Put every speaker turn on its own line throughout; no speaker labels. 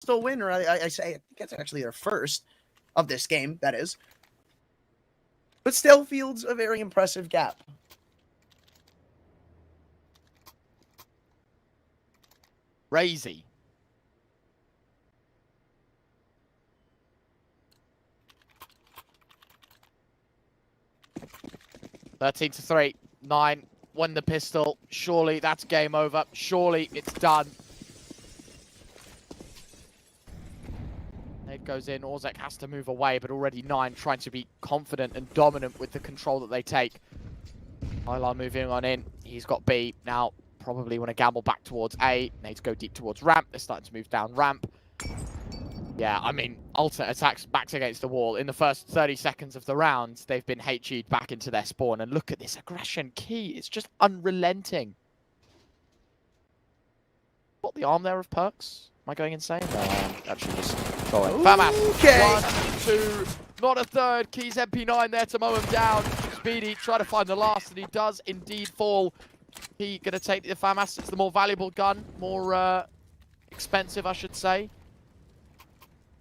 still win, or I say I think it's actually their first of this game, that is. But still fields a very impressive gap.
Crazy. (13-3). 9 won the pistol. Surely that's game over. Surely it's done. Nade goes in. Orzek has to move away, but already 9 trying to be confident and dominant with the control that they take. Hylar moving on in. He's got B. Now probably want to gamble back towards A. Nades go deep towards ramp. They're starting to move down ramp. Yeah, I mean, alternate attacks backs against the wall. In the first 30 seconds of the round, they've been HE'd back into their spawn. And look at this aggression key. It's just unrelenting. What, the arm there of Perks? Am I going insane? No, I'm actually just going. FAMAS.
Okay.
1, 2, not a third. Keys MP9 there to mow him down. Speedy, try to find the last, and he does indeed fall. He gonna take the FAMAS. It's the more valuable gun. More expensive, I should say.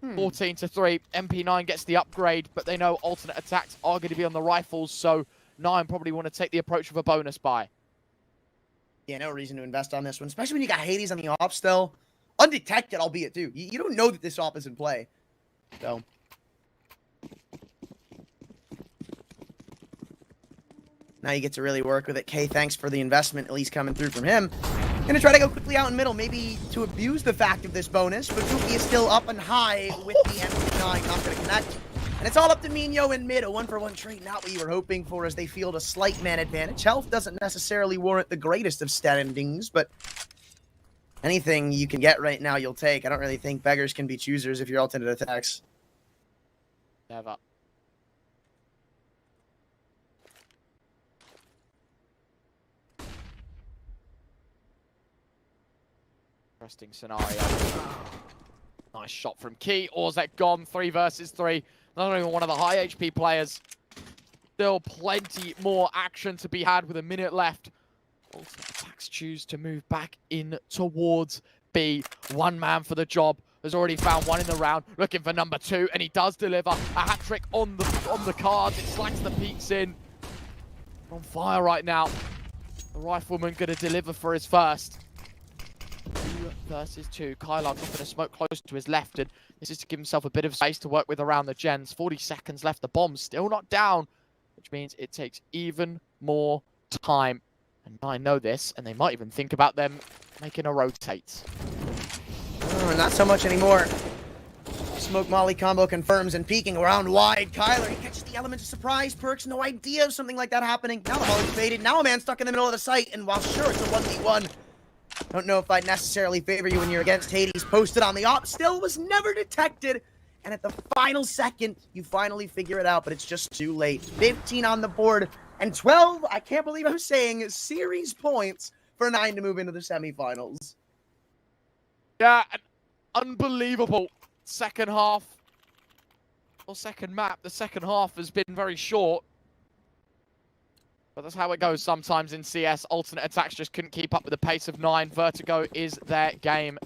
14-3. MP9 gets the upgrade, but they know alternate attacks are going to be on the rifles, so 9 probably want to take the approach of a bonus buy.
Yeah, no reason to invest on this one, especially when you got Hades on the op still. Undetected, albeit, too. You don't know that this op is in play. So. Now you get to really work with it. K, thanks for the investment, at least coming through from him. Gonna try to go quickly out in middle, maybe to abuse the fact of this bonus, but Goofy is still up and high with the MP9, not gonna connect. And it's all up to Mino in mid, a 1-for-1 trade, not what you were hoping for as they field a slight man advantage. Health doesn't necessarily warrant the greatest of standings, but anything you can get right now, you'll take. I don't really think beggars can be choosers if you're alternate attacks.
Never. Interesting scenario. Nice shot from Key. Orzek gone. 3 versus 3. Not even one of the high HP players. Still plenty more action to be had with a minute left. Alternate attacks choose to move back in towards B. One man for the job. Has already found one in the round. Looking for number 2, and he does deliver a hat trick on the cards. It slacks the peaks in. On fire right now. The rifleman going to deliver for his first. 2 versus 2. Kylar dropping a smoke close to his left, and this is to give himself a bit of space to work with around the gens. 40 seconds left. The bomb's still not down, which means it takes even more time. And I know this, and they might even think about them making a rotate.
Oh, not so much anymore. Smoke Molly combo confirms and peeking around wide. Kyler, he catches the element of surprise. Perks, no idea of something like that happening. Now the Molly's faded. Now a man stuck in the middle of the site, and while sure it's a 1v1, don't know if I'd necessarily favor you when you're against Hades. Posted on the op, still was never detected. And at the final second, you finally figure it out, but it's just too late. 15 on the board, and 12, I can't believe I'm saying, series points for 9 to move into the semifinals.
Yeah, an unbelievable second half. Or second map. The second half has been very short. But that's how it goes sometimes in CS. Alternate attacks just couldn't keep up with the pace of 9. Vertigo is their game.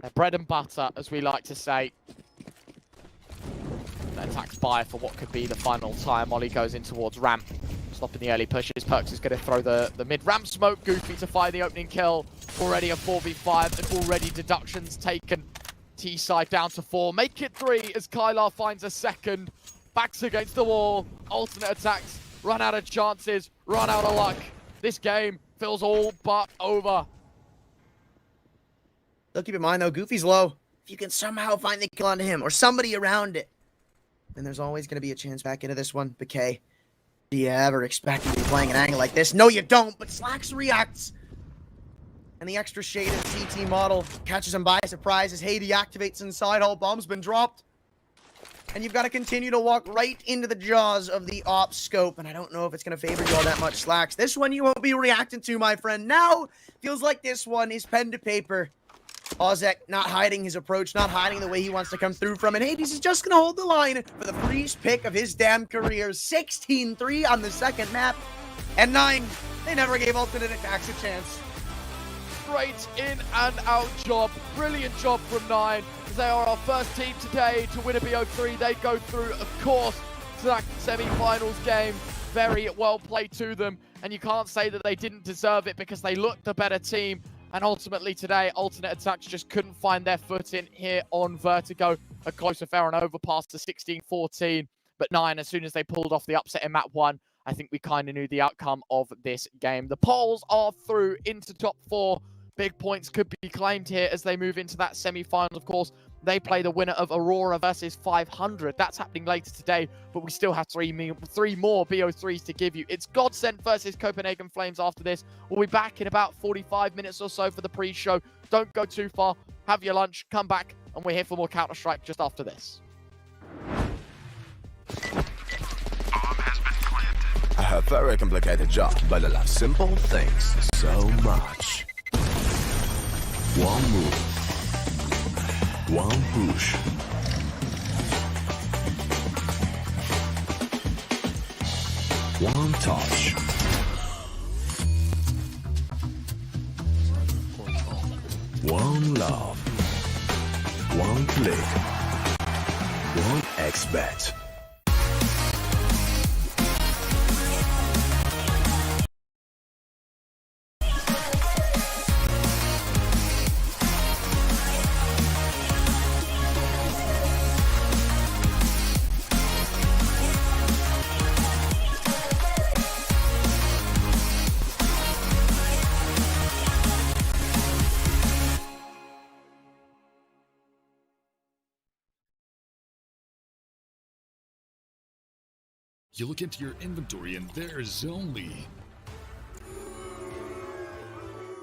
Their bread and butter, as we like to say. Attacks buy for what could be the final time. Molly goes in towards ramp. Stopping the early pushes. Perks is going to throw the mid-ramp smoke. Goofy to fire the opening kill. Already a 4v5 and already deductions taken. T-side down to 4. Make it 3 as Kylar finds a second. Backs against the wall. Alternate attacks. Run out of chances, run out of luck. This game feels all but over.
Still keep in mind, though, Goofy's low. If you can somehow find the kill onto him or somebody around it, then there's always going to be a chance back into this one. But K, do you ever expect to be playing an angle like this? No, you don't, but Slacks reacts. And the extra shaded CT model catches him by surprise as Hades activates inside. All bombs been dropped. And you've got to continue to walk right into the jaws of the op scope. And I don't know if it's going to favor you all that much, Slacks. This one you won't be reacting to, my friend. Now, feels like this one is pen to paper. Orzek not hiding his approach, not hiding the way he wants to come through from. And Hades is just going to hold the line for the freeze pick of his damn career. 16-3 on the second map. And 9, they never gave alternate attacks a chance.
great in and out job. Brilliant job from 9. They are our first team today to win a BO3. They go through, of course, to that semi-finals game. Very well played to them. And you can't say that they didn't deserve it because they looked the better team. And ultimately today, Alternate ATTAX just couldn't find their footing here on Vertigo. A close affair and overpass to 16-14. But 9, as soon as they pulled off the upset in map 1, I think we kind of knew the outcome of this game. The polls are through into top 4. Big points could be claimed here as they move into that semi-final. Of course, they play the winner of AURORA versus 500. That's happening later today, but we still have three more BO3s to give you. It's GODSENT versus Copenhagen Flames after this. We'll be back in about 45 minutes or so for the pre-show. Don't go too far. Have your lunch, come back, and we're here for more Counter-Strike just after this.
I have very complicated job, but I love simple things so much. One move, one push. One touch. One love. One click. One XBet.
You look into your inventory and there's only...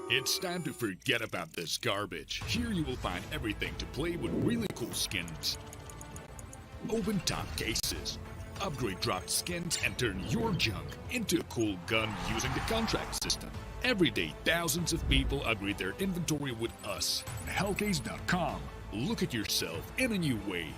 It's time to forget about this garbage. Here you will find everything to play with really cool skins. Open top cases. Upgrade dropped skins and turn your junk into a cool gun using the contract system. Every day, thousands of people upgrade their inventory with us. Hellcase.com. Look at yourself in a new way.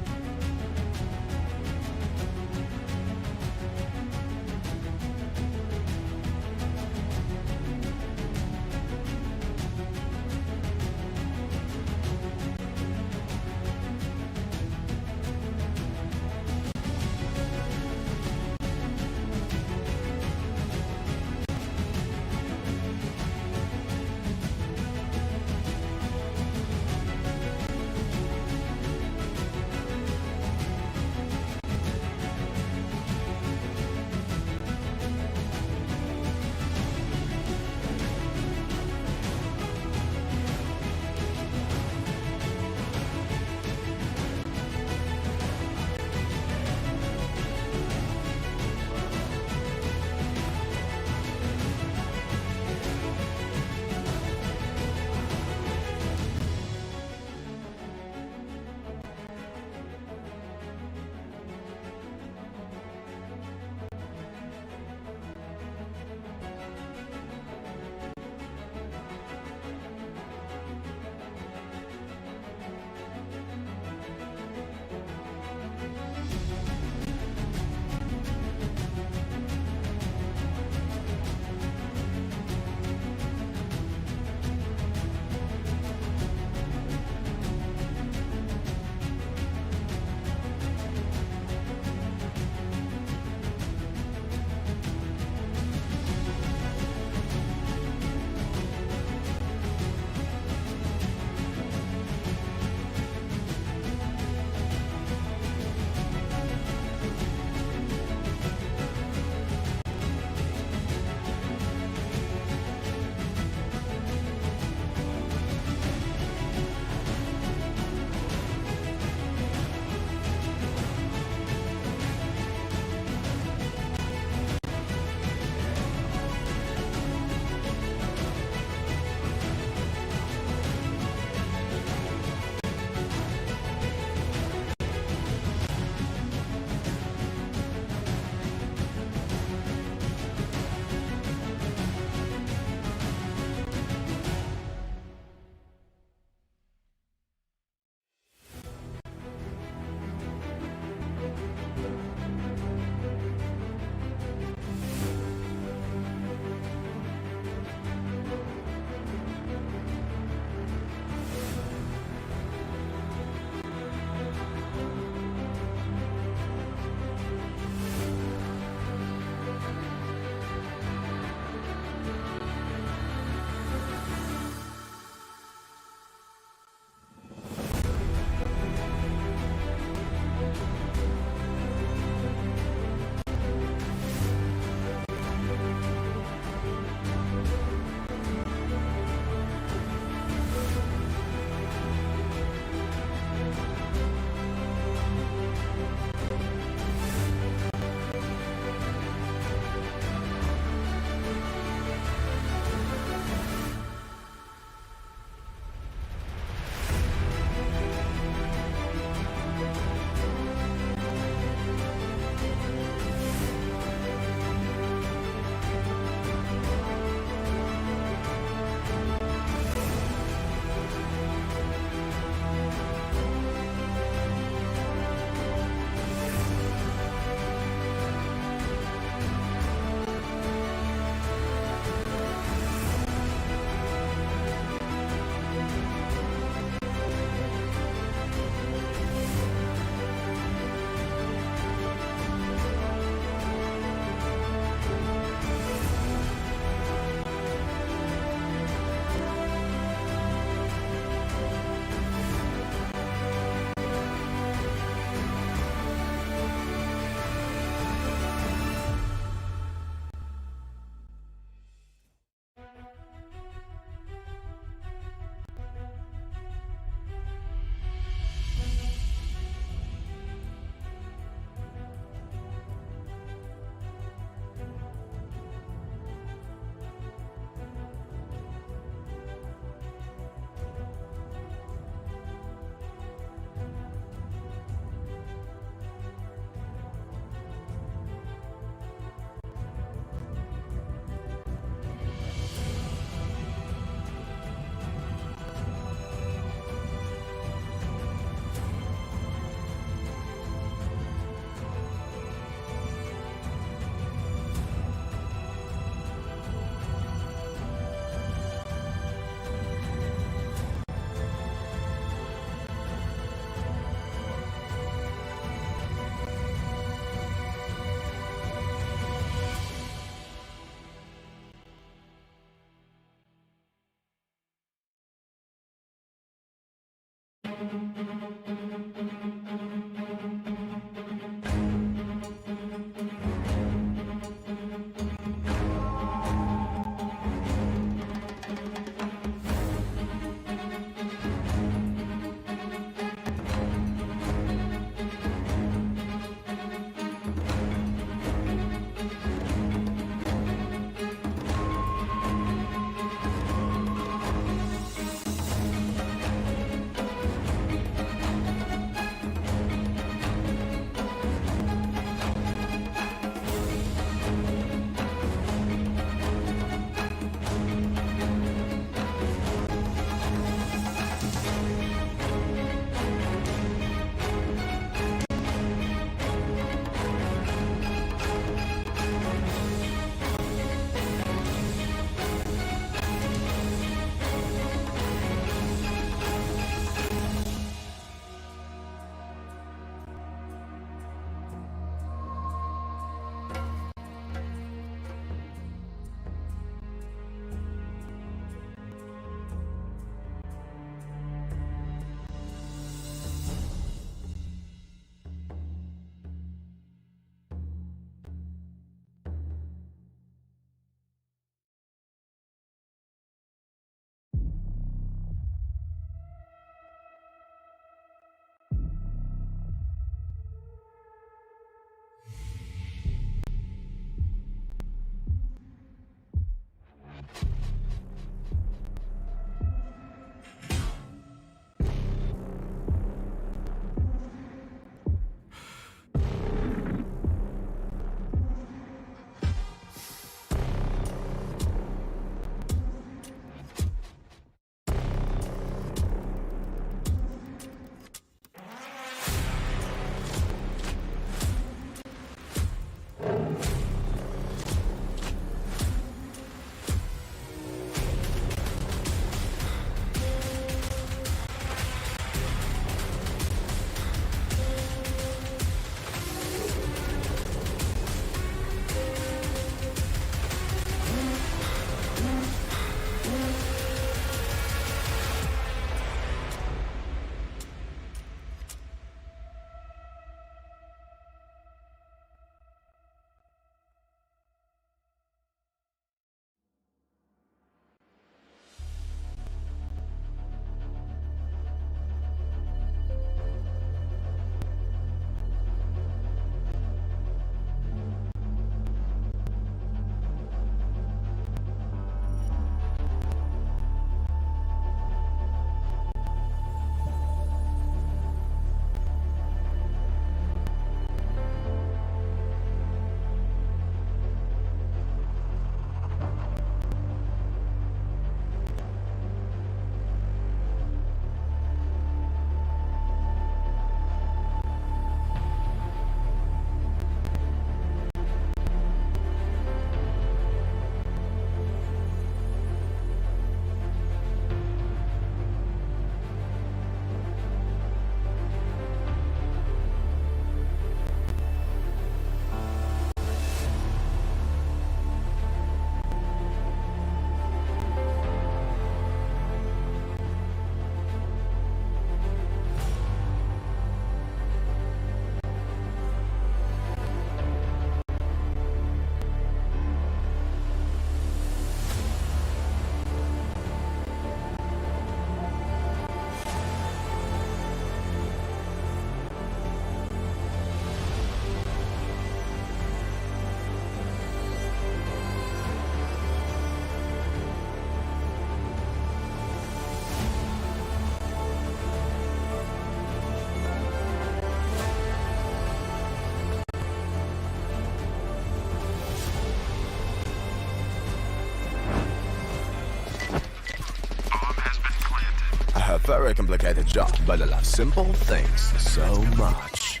very complicated job, but I love simple things so much.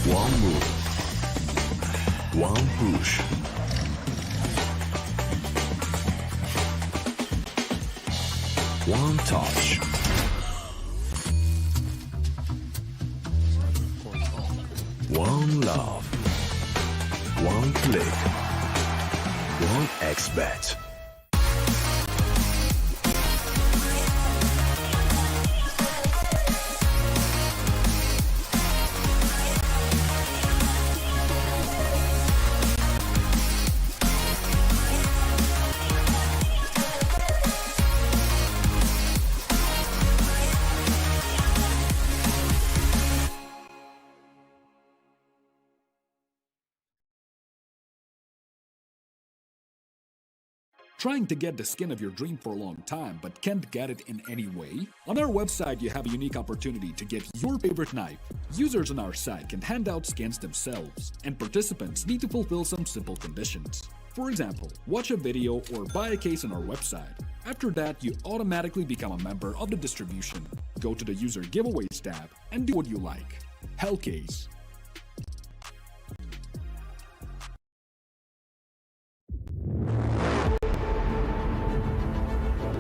One move, one push. One touch. One love. One click. One X-bet.
Trying to get the skin of your dream for a long time but can't get it in any way? On our website, you have a unique opportunity to get your favorite knife. Users on our site can hand out skins themselves, and participants need to fulfill some simple conditions. For example, watch a video or buy a case on our website. After that, you automatically become a member of the distribution. Go to the user giveaways tab and do what you like. Hellcase.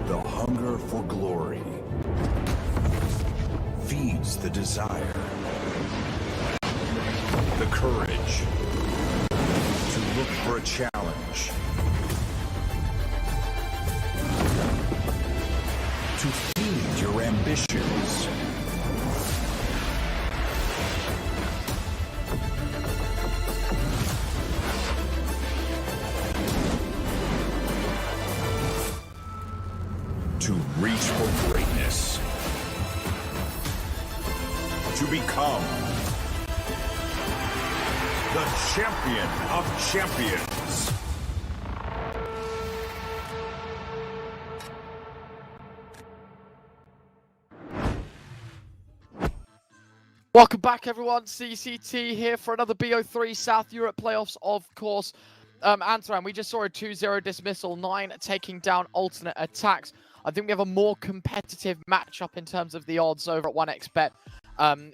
The hunger for glory feeds the desire, the courage to look for a challenge, to feed your ambitions. To reach for greatness. To become the champion of champions.
Welcome back, everyone. CCT here for another BO3 South Europe playoffs, of course. Antoine, we just saw a 2-0 dismissal, 9 taking down alternate attacks. I think we have a more competitive matchup in terms of the odds over at 1xbet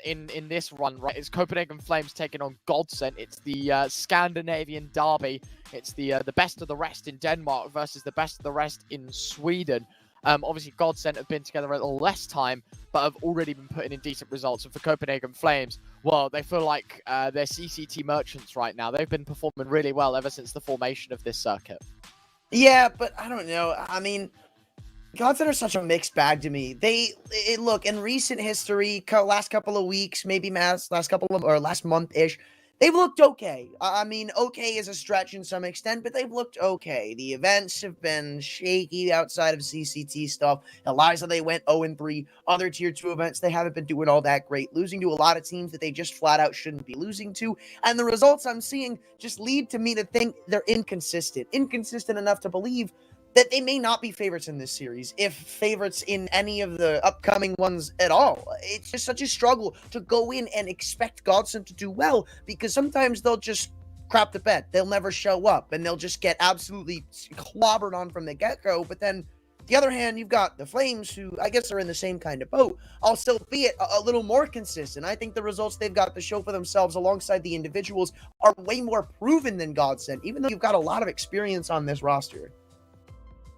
in this run, right? It's Copenhagen Flames taking on GODSENT. It's the Scandinavian derby. It's the best of the rest in Denmark versus the best of the rest in Sweden. Obviously, GODSENT have been together a little less time, but have already been putting in decent results. And for Copenhagen Flames, well, they feel like they're CCT merchants right now. They've been performing really well ever since the formation of this circuit.
Yeah, but I don't know. I mean, GODSENT are such a mixed bag to me. Look, in recent history, last couple of weeks, maybe last month-ish, they've looked okay. I mean, okay is a stretch in some extent, but they've looked okay. The events have been shaky outside of CCT stuff. Eliza, they went 0-3. Other Tier 2 events, they haven't been doing all that great, losing to a lot of teams that they just flat out shouldn't be losing to. And the results I'm seeing just lead to me to think they're inconsistent. Inconsistent enough to believe that they may not be favorites in this series, if favorites in any of the upcoming ones at all. It's just such a struggle to go in and expect GODSENT to do well, because sometimes they'll just crap the bed. They'll never show up, and they'll just get absolutely clobbered on from the get-go. But then, the other hand, you've got the Flames, who I guess are in the same kind of boat, albeit a little more consistent. I think the results they've got to show for themselves alongside the individuals are way more proven than GODSENT, even though you've got a lot of experience on this roster.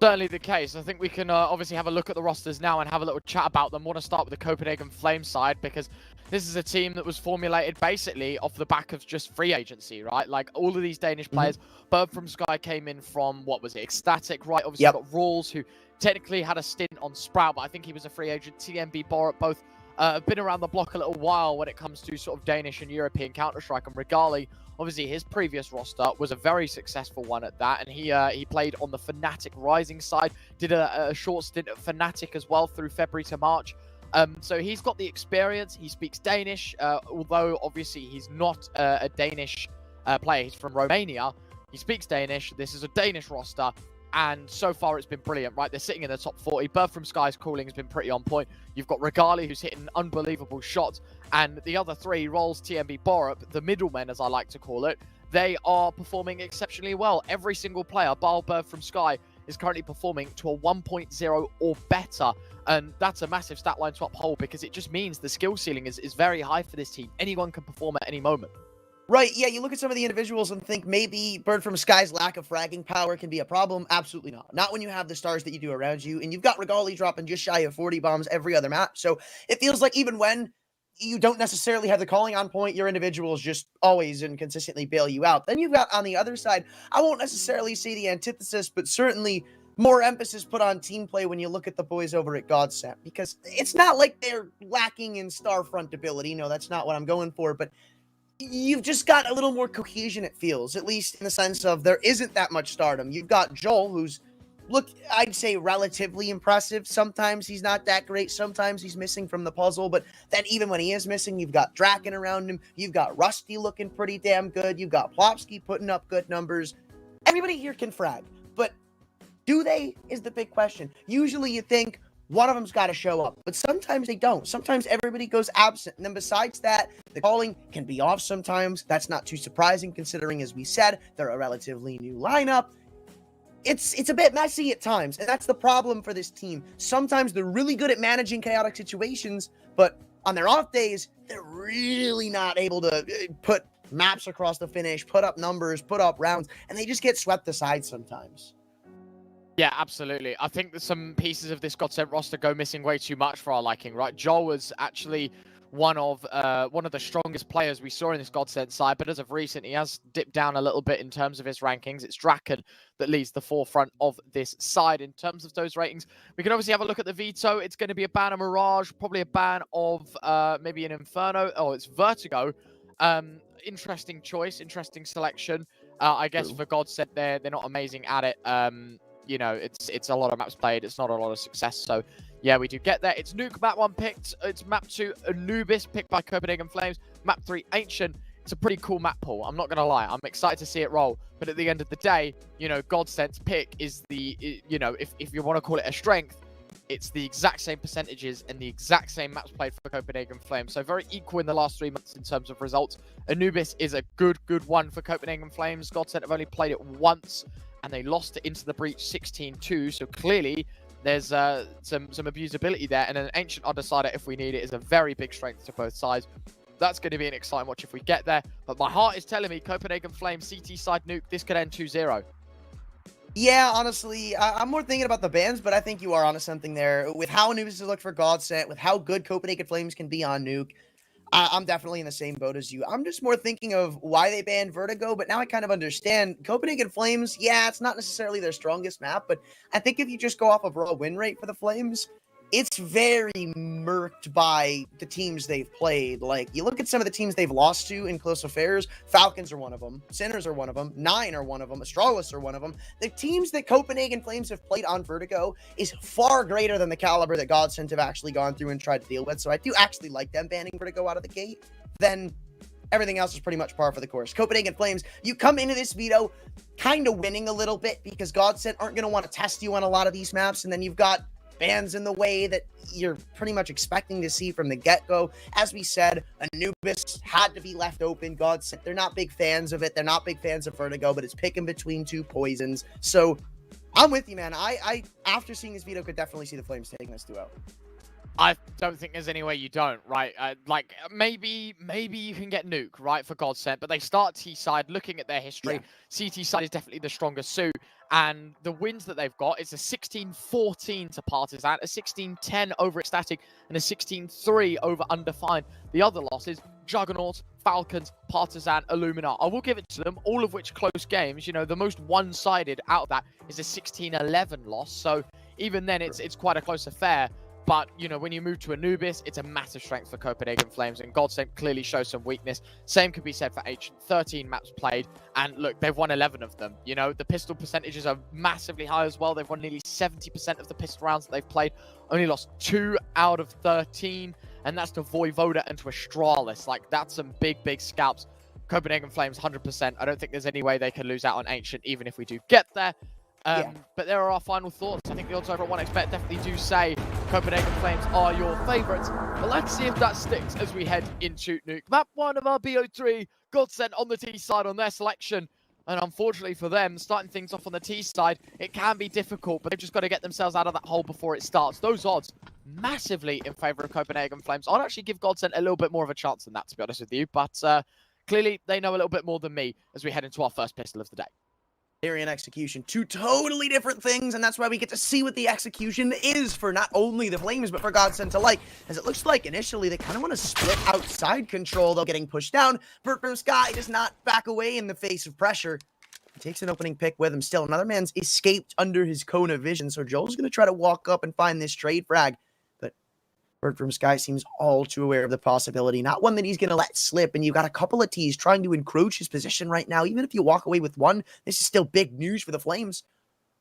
Certainly the case. I think we can obviously have a look at the rosters now and have a little chat about them. I want to start with the Copenhagen Flames side, because this is a team that was formulated basically off the back of just free agency, right? Like, all of these Danish players. Bird from Sky came in from, what was it, Ecstatic, right? Obviously, you've got Rawls, who technically had a stint on Sprout, but I think he was a free agent. TMB Borup, both have been around the block a little while when it comes to sort of Danish and European Counter-Strike. And Regali, obviously, his previous roster was a very successful one at that, and he played on the Fnatic Rising side, did a short stint at Fnatic as well through February to March. So he's got the experience. He speaks Danish, although obviously he's not a Danish player. He's from Romania. He speaks Danish. This is a Danish roster, and so far it's been brilliant, right? They're sitting in the top 40. Bird from Sky's calling has been pretty on point. You've got Regali, who's hitting unbelievable shots, and the other three, Rolls, TMB, Borup, the middlemen, as I like to call it, they are performing exceptionally well. Every single player, bar Bird from Sky, is currently performing to a 1.0 or better, and that's a massive stat line to uphold, because it just means the skill ceiling is very high for this team. Anyone can perform at any moment.
Right, yeah, you look at some of the individuals and think maybe Bird from Sky's lack of fragging power can be a problem. Absolutely not. Not when you have the stars that you do around you, and you've got Regali dropping just shy of 40 bombs every other map. So it feels like even when you don't necessarily have the calling on point, your individuals just always and consistently bail you out. Then you've got on the other side, I won't necessarily say the antithesis, but certainly more emphasis put on team play when you look at the boys over at GODSENT, because it's not like they're lacking in star front ability. No, that's not what I'm going for, but you've just got a little more cohesion, it feels, at least in the sense of there isn't that much stardom. You've got Joel, who's, look, I'd say relatively impressive. Sometimes he's not that great. Sometimes he's missing from the puzzle. But then even when he is missing, you've got Draken around him. You've got Rusty looking pretty damn good. You've got Plopsky putting up good numbers. Everybody here can frag. But Do they is the big question. Usually you think one of them's got to show up, but sometimes they don't. Sometimes everybody goes absent. And then besides that, the calling can be off sometimes. That's not too surprising considering, as we said, they're a relatively new lineup. It's a bit messy at times, and that's the problem for this team. Sometimes they're really good at managing chaotic situations, but on their off days, they're really not able to put maps across the finish, put up numbers, put up rounds, and they just get swept aside sometimes.
Yeah, absolutely. I think that some pieces of this GODSENT roster go missing way too much for our liking, right? Joel was actually one of the strongest players we saw in this GODSENT side, but as of recent, he has dipped down a little bit in terms of his rankings. It's Draken that leads the forefront of this side in terms of those ratings. We can obviously have a look at the veto. It's going to be a ban of Mirage, probably a ban of maybe an Inferno. Oh, it's Vertigo. Interesting choice, interesting selection. I guess for GODSENT, they're not amazing at it. You know, it's a lot of maps played. It's not a lot of success. So, yeah, we do get there. It's Nuke, map 1 picked. It's map 2, Anubis, picked by Copenhagen Flames. Map 3, Ancient. It's a pretty cool map pool. I'm not going to lie. I'm excited to see it roll. But at the end of the day, you know, GODSENT's pick is the, you know, if you want to call it a strength, it's the exact same percentages and the exact same maps played for Copenhagen Flames. So very equal in the last 3 months in terms of results. Anubis is a good one for Copenhagen Flames. GODSENT have only played it once, and they lost it into the breach 16-2. So clearly, there's some abusability there. And an Ancient Undecided, if we need it, is a very big strength to both sides. That's going to be an exciting watch if we get there. But my heart is telling me Copenhagen Flames, CT side nuke, this could end 2-0.
Yeah, honestly, I'm more thinking about the bans, but I think you are onto something there. With how Anubis has looked for GODSENT, with how good Copenhagen Flames can be on nuke, I'm definitely in the same boat as you. I'm just more thinking of why they banned Vertigo, but now I kind of understand. Copenhagen Flames, yeah, it's not necessarily their strongest map, but I think if you just go off of raw win rate for the Flames, it's very murked by the teams they've played. Like, you look at some of the teams they've lost to in close affairs, Falcons are one of them, Sinners are one of them, Nine are one of them, Astralis are one of them. The teams that Copenhagen Flames have played on Vertigo is far greater than the caliber that GODSENT have actually gone through and tried to deal with. So I do actually like them banning Vertigo out of the gate. Then everything else is pretty much par for the course. Copenhagen Flames, you come into this veto kind of winning a little bit because GODSENT aren't going to want to test you on a lot of these maps, and then you've got bans in the way that you're pretty much expecting to see from the get-go. As we said, Anubis had to be left open. GODSENT, they're not big fans of it. They're not big fans of Vertigo, but it's picking between two poisons. So I'm with you, man. I after seeing this video, could definitely see the Flames taking this duo.
I don't think there's any way you don't, right? Like, maybe you can get Nuke, right, for GODSENT, but they start T-side. Looking at their history, CT side is definitely the stronger suit, and the wins that they've got, it's a 16-14 to Partisan, a 16-10 over Ecstatic, and a 16-3 over Undefined. The other losses, Juggernaut, Falcons, Partisan, Illumina. I will give it to them, all of which close games. You know, the most one-sided out of that is a 16-11 loss, so even then it's quite a close affair. But, you know, when you move to Anubis, it's a massive strength for Copenhagen Flames, and GODSENT clearly shows some weakness. Same could be said for Ancient. 13 maps played, and look, they've won 11 of them. You know, the pistol percentages are massively high as well. They've won nearly 70% of the pistol rounds that they've played. Only lost 2 out of 13, and that's to Voivoda and to Astralis. Like, that's some big scalps. Copenhagen Flames, 100%. I don't think there's any way they can lose out on Ancient, even if we do get there. But there are our final thoughts. I think the odds over at 1xBet definitely do say Copenhagen Flames are your favourites. But let's see if that sticks as we head into Nuke. Map 1 of our BO3, GODSENT on the T side on their selection. And unfortunately for them, starting things off on the T side, it can be difficult, but they've just got to get themselves out of that hole before it starts. Those odds massively in favour of Copenhagen Flames. I'd actually give GODSENT a little bit more of a chance than that, to be honest with you. But clearly, they know a little bit more than me as we head into our first pistol of the day.
Theory and execution, two totally different things, and that's why we get to see what the execution is for not only the Flames, but for GODSENT alike, as it looks like initially they kind of want to split outside control, though getting pushed down. Vert from Sky does not back away in the face of pressure. He takes an opening pick with him still. Another man's escaped under his cone of vision, so Joel's going to try to walk up and find this trade frag, but Vert from Sky seems all too aware of the possibility, not one that he's going to let slip, and you've got a couple of T's trying to encroach his position right now. Even if you walk away with one, this is still big news for the Flames,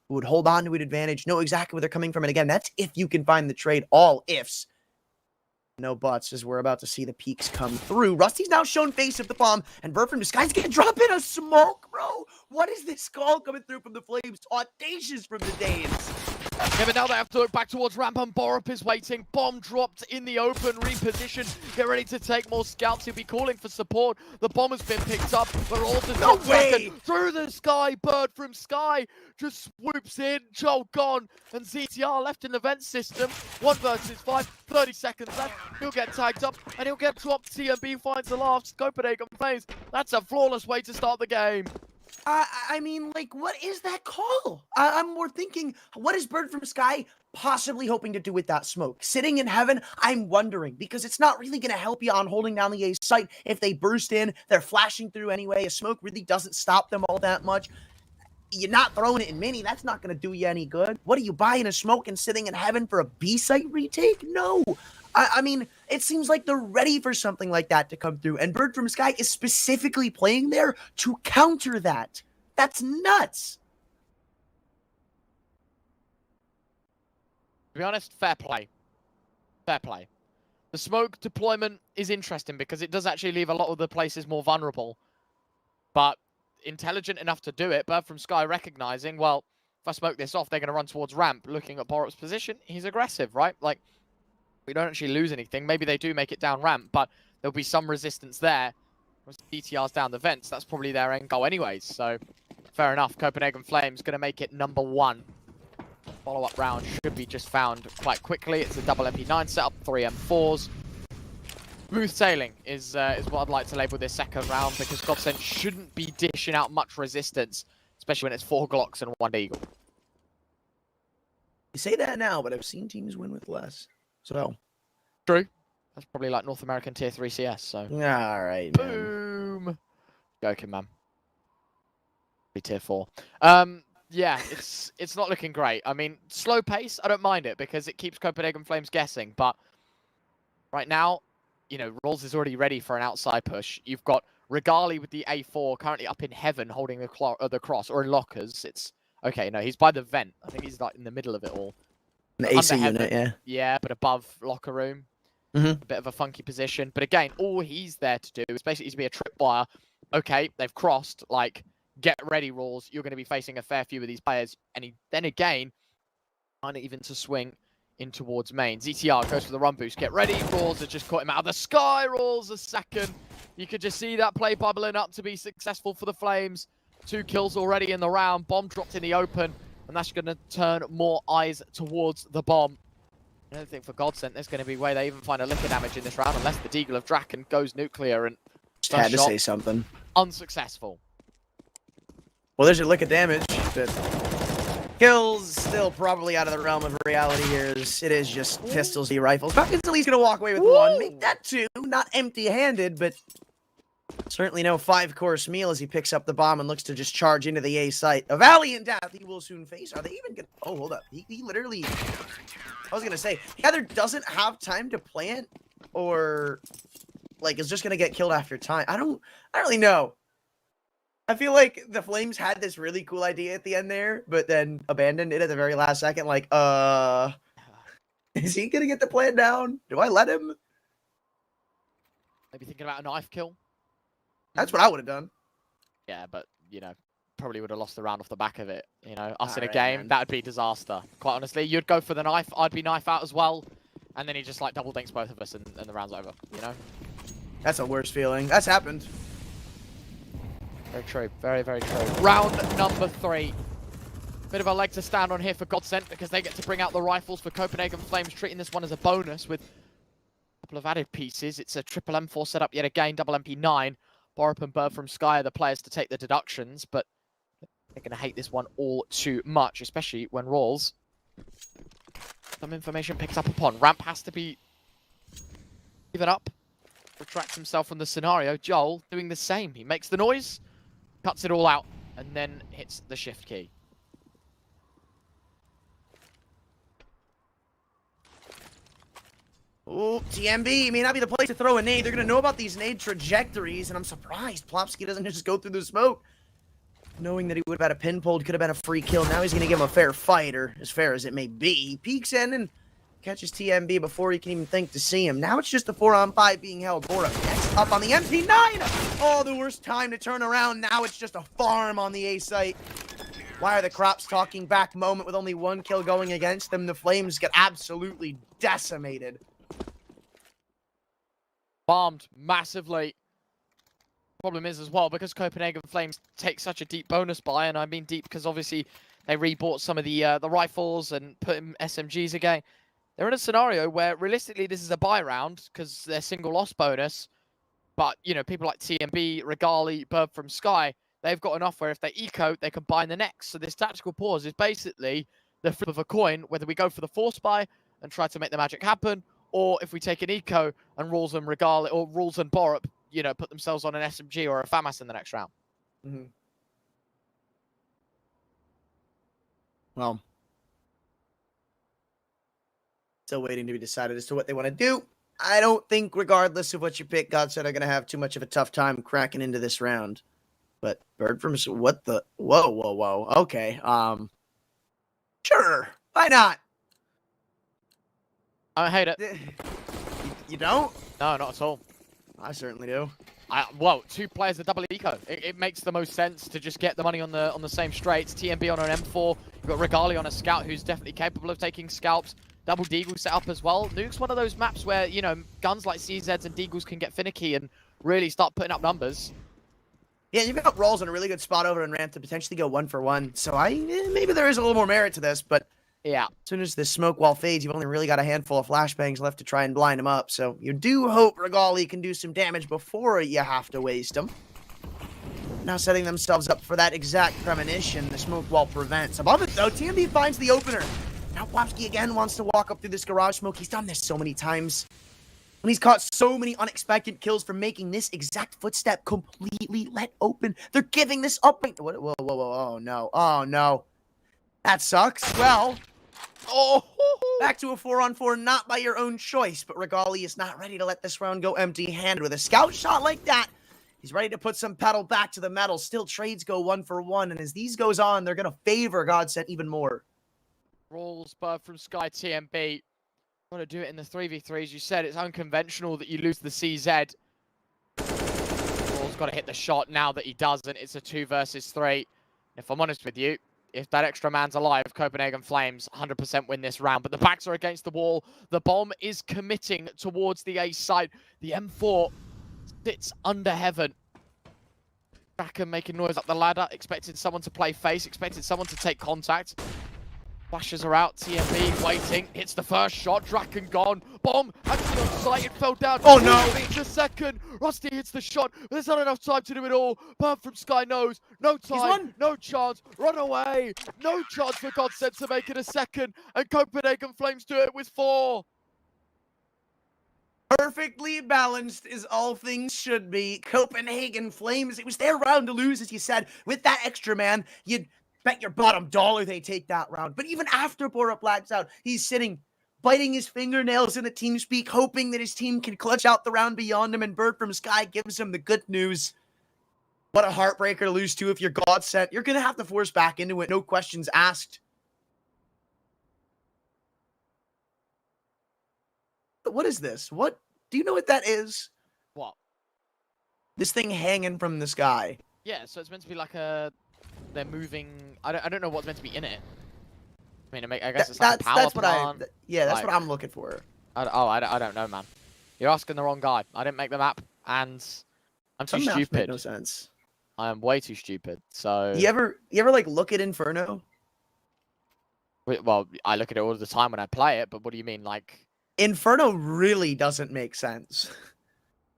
who would hold on to an advantage, know exactly where they're coming from, and again, that's if you can find the trade, all ifs. no buts, as we're about to see the peaks come through. Rusty's now shown face of the bomb, and Bird from the Sky's gonna drop in a smoke, bro. What is this call coming through from the Flames? Audacious from the Danes.
Yeah, but now they have to look back towards ramp, and Borup is waiting. Bomb dropped in the open, reposition. Get ready to take more scouts. He'll be calling for support. The bomb has been picked up. We're also
No way!
second through the sky. Bird from Sky just swoops in. Joel gone, and ZTR left in the vent system. 1 versus 5, 30 seconds left. He'll get tagged up, and he'll get dropped. TMB finds the last. Copenhagen Flames. That's a flawless way to start the game.
I mean, like, what is that call? I'm more thinking, what is Bird from Sky possibly hoping to do with that smoke? Sitting in heaven? I'm wondering, because it's not really going to help you on holding down the A site. If they burst in, they're flashing through anyway. A smoke really doesn't stop them all that much. You're not throwing it in mini. That's not going to do you any good. What are you buying a smoke and sitting in heaven for a B site retake? No. I mean, it seems like they're ready for something like that to come through. And Bird from Sky is specifically playing there to counter that. That's nuts.
To be honest, fair play. Fair play. The smoke deployment is interesting because it does actually leave a lot of the places more vulnerable. But intelligent enough to do it. Bird from Sky recognizing, well, if I smoke this off, they're going to run towards ramp. Looking at Borup's position, he's aggressive, right? Like, we don't actually lose anything. Maybe they do make it down ramp, but there'll be some resistance there. Once DTR's down the vents, that's probably their end goal anyways. So, fair enough. Copenhagen Flames going to make it number 1. Follow-up round should be just found quite quickly. It's a double MP9 setup, 3 M4s. Smooth sailing is what I'd like to label this second round, because GODSENT shouldn't be dishing out much resistance, especially when it's 4 Glocks and 1 Deagle.
You say that now, but I've seen teams win with less. So
true. That's probably like North American Tier 3 CS, so.
All right, man.
Boom. Joking, man. Be Tier 4. Yeah, it's not looking great. I mean, slow pace, I don't mind it because it keeps Copenhagen Flames guessing. But right now, you know, Rolls is already ready for an outside push. You've got Regali with the A4 currently up in heaven holding the cross, or in lockers. It's okay, no, he's by the vent. I think he's like in the middle of it all.
The AC unit, yeah.
Yeah, but above locker room. A bit of a funky position. But again, all he's there to do is basically to be a tripwire. Okay, they've crossed. Like, get ready, Rules. You're going to be facing a fair few of these players. And then again, kind of even to swing in towards main. ZTR goes for the run boost. Get ready. Rules has just caught him out of the sky. Rules a second. You could just see that play bubbling up to be successful for the Flames. 2 kills already in the round. Bomb dropped in the open. And that's going to turn more eyes towards the bomb. I don't think for GODSENT there's going to be a way they even find a lick of damage in this round unless the Deagle of Draken goes nuclear and
just had to say something.
Unsuccessful.
Well, there's your lick of damage, but kills still probably out of the realm of reality here. It is just pistols, rifles. Falcon's at least going to walk away with 1. Make that 2. Not empty-handed, but certainly no 5-course meal as he picks up the bomb and looks to just charge into the A site. A valiant death he will soon face. Are they even gonna... Oh, hold up. He literally... I was gonna say, he either doesn't have time to plant or, like, is just gonna get killed after time. I don't really know. I feel like the Flames had this really cool idea at the end there, but then abandoned it at the very last second. Like, is he gonna get the plant down? Do I let him?
Maybe thinking about a knife kill.
That's what I would have done.
Yeah, but, you know, probably would have lost the round off the back of it. You know, us in a
Alright,
game,
man.
that would be disaster. Quite honestly, you'd go for the knife, I'd be knife out as well. And then he just, like, double dinks both of us and the round's over, you know?
That's the worst feeling. That's happened.
Very true. Very, very true. Round number 3. Bit of a leg to stand on here for GODSENT because they get to bring out the rifles for Copenhagen Flames, treating this one as a bonus with a couple of added pieces. It's a triple M4 setup yet again, double MP9. Borup and Bird from Sky are the players to take the deductions, but they're going to hate this one all too much, especially when Rawls some information picks up upon. Ramp has to be given up. Retracts himself from the scenario. Joel doing the same. He makes the noise, cuts it all out, and then hits the shift key.
Oh, TMB may not be the place to throw a nade. They're going to know about these nade trajectories, and I'm surprised Plopsky doesn't just go through the smoke. Knowing that he would have had a pin pulled, could have been a free kill. Now he's going to give him a fair fight, or as fair as it may be. He peeks in and catches TMB before he can even think to see him. Now it's just a 4-on-5 being held. Bora next up on the MP9. Oh, the worst time to turn around. Now it's just a farm on the A site. Why are the Crops talking back moment with only 1 kill going against them? The Flames get absolutely decimated.
Bombed massively. Problem is as well, because Copenhagen Flames take such a deep bonus buy, and I mean deep because obviously they rebought some of the rifles and put in SMGs again. They're in a scenario where realistically this is a buy round because they're single loss bonus. But, you know, people like TMB, Regali, Bird from Sky, they've got enough where if they eco, they can buy in the next. So this tactical pause is basically the flip of a coin, whether we go for the force buy and try to make the magic happen, or if we take an eco and Rules and Regali, or Rules and Borup, you know, put themselves on an SMG or a FAMAS in the next round.
Mm-hmm. Well, still waiting to be decided as to what they want to do. I don't think, regardless of what you pick, GODSENT are going to have too much of a tough time cracking into this round. But Bird from what the? Whoa. Okay. Sure. Why not?
I hate it.
You don't?
No, not at all.
I certainly do.
Well, 2 players are double eco. It makes the most sense to just get the money on the same straights. TMB on an M4. You've got Regali on a scout who's definitely capable of taking scalps. Double Deagle set up as well. Nuke's one of those maps where, you know, guns like CZs and Deagles can get finicky and really start putting up numbers.
Yeah, you've got Rolls in a really good spot over in ramp to potentially go 1-for-1. So maybe there is a little more merit to this, but
yeah,
as soon as this smoke wall fades, you've only really got a handful of flashbangs left to try and blind him up. So you do hope Regali can do some damage before you have to waste him. Now setting themselves up for that exact premonition the smoke wall prevents. Above it, though, TMB finds the opener. Now Wapski again wants to walk up through this garage smoke. He's done this so many times. And he's caught so many unexpected kills from making this exact footstep completely let open. They're giving this up. Whoa. Oh, no. Oh, no. That sucks. Well, back to a 4-on-4, not by your own choice, but Regali is not ready to let this round go empty-handed. With a scout shot like that, he's ready to put some pedal back to the metal. Still, trades go 1-for-1, and as these goes on, they're going to favor GODSENT even more.
Rolls, Bird from Sky, TMB. Want to do it in the 3v3. As you said, it's unconventional that you lose the CZ. Rolls got to hit the shot. Now that he doesn't, it's a 2 versus 3. If I'm honest with you, if that extra man's alive, Copenhagen Flames 100% win this round. But the backs are against the wall. The bomb is committing towards the A side. The M4 sits under heaven. Draken making noise up the ladder. Expected someone to play face. Expected someone to take contact. Flashes are out. TMB waiting. Hits the first shot. Draken gone. Bomb actually on site. It fell down.
Oh no!
The second. Rusty hits the shot. There's not enough time to do it all. Bird from Sky knows. No time. No chance. Run away. No chance for GODSENT to make it a second. And Copenhagen Flames do it with 4.
Perfectly balanced is all things should be. Copenhagen Flames, it was their round to lose, as you said. With that extra man, you'd bet your bottom dollar they take that round. But even after Borup blacks out, he's sitting, biting his fingernails in the team speak, hoping that his team can clutch out the round beyond him, and Bird from Sky gives him the good news. What a heartbreaker to lose to if you're GODSENT. You're going to have to force back into it, no questions asked. But what is this? What? Do you know what that is?
What?
This thing hanging from the sky.
Yeah, so it's meant to be like a... They're moving... I don't know what's meant to be in it. I mean, I guess it's like a power plant.
That's what I'm looking for.
I don't know, man. You're asking the wrong guy. I didn't make the map, and I'm too
Some maps
stupid.
make no sense.
I am way too stupid. So
You ever like look at Inferno?
well, I look at it all the time when I play it. But what do you mean, like?
Inferno really doesn't make sense.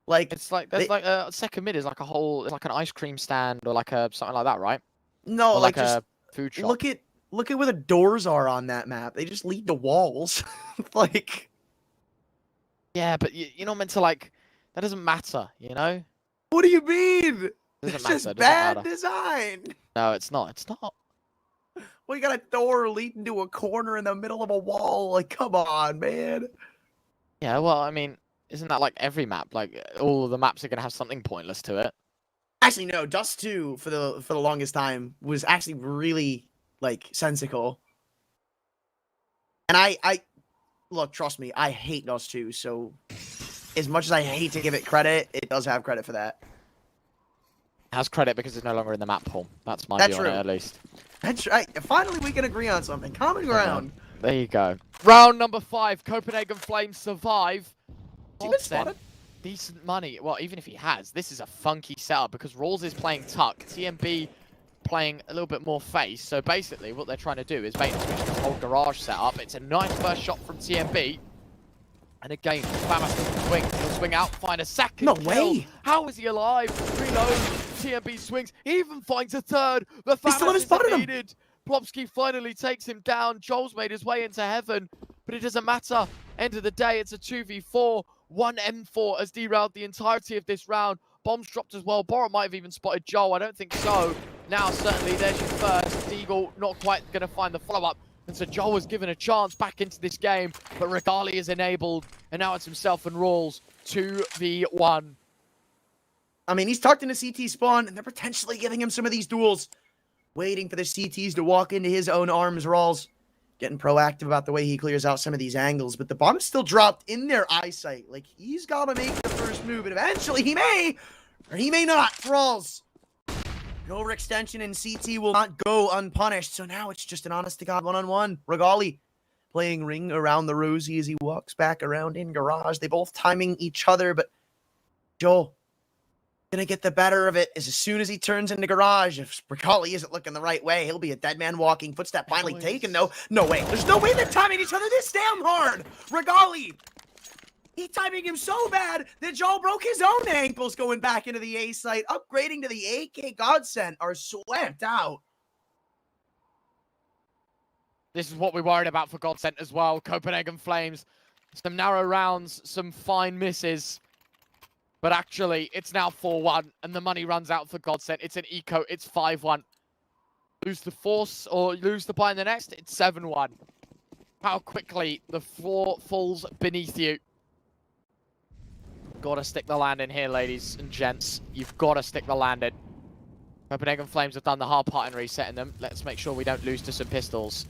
Like
It's like there's like a second mid is like a whole, it's like an ice cream stand or like a something like that, right?
no,
Or
like
like
just
a food shop.
look at where the doors are on that map. They just lead to walls. Like,
Yeah, but you're not meant to like. That doesn't matter, you know.
what do you mean?
Doesn't
It's
matter.
just
Doesn't
bad
matter.
design.
No, it's not. It's not.
Well, you got a door leading to a corner in the middle of a wall. Like, come on, man.
Yeah, well, I mean, isn't that like every map? Like all of the maps are gonna have something pointless to it.
Actually, no. Dust 2 for the longest time was actually really like sensical. And I look, trust me, I hate Dust 2, so as much as I hate to give it credit, it does have credit for that.
Has credit because it's no longer in the map pool. That's my
That's
view on it,
true.
at least.
That's right. Finally, we can agree on something. Common ground.
There you go. Round number 5. Copenhagen Flames survive.
Has he been spotted?
Decent money. Well, even if he has, this is a funky setup because Rawls is playing Tuck. TMB playing a little bit more face. So basically, what they're trying to do is bait and switch this whole garage setup. It's a nice first shot from TMB. And again, Famas doesn't swing. He'll swing out, find a second
No
kill.
way.
How is he alive? Reload. TMB swings. He even finds a third. The
They still haven't
Famas
spotted
is
him.
needed. Plopsky finally takes him down. Joel's made his way into heaven, but it doesn't matter. End of the day, it's a 2v4. 1 M4 has derailed the entirety of this round. Bombs dropped as well. Borat might have even spotted Joel. I don't think so. Now, certainly, there's your first. Deagle not quite going to find the follow-up. And so Joel was given a chance back into this game, but Regali is enabled. And now it's himself and Rawls 2v1.
I mean, he's tucked into CT spawn, and they're potentially giving him some of these duels. Waiting for the CTs to walk into his own arms. Rawls getting proactive about the way he clears out some of these angles, but the bomb is still dropped in their eyesight. Like, he's got to make the first move, and eventually he may, or he may not. Rawls. An overextension in CT will not go unpunished, so now it's just an honest-to-God one-on-one. Regali playing ring around the rosy as he walks back around in garage. They both timing each other, but Joel gonna get the better of it as soon as he turns into garage. If Regali isn't looking the right way, he'll be a dead man walking. Footstep finally taken, though. No way. There's no way they're timing each other this damn hard. Regali, he timing him so bad that Joel broke his own ankles going back into the A site. Upgrading to the AK GODSENT are swept out.
This is what we worried about for GODSENT as well. Copenhagen Flames, some narrow rounds, some fine misses. But actually, it's now 4-1, and the money runs out for GODSENT. It's an eco, it's 5-1. Lose the force, or lose the buy in the next, it's 7-1. How quickly the floor falls beneath you. Gotta stick the land in here, ladies and gents. You've gotta stick the land in. Copenhagen Flames have done the hard part in resetting them. Let's make sure we don't lose to some pistols.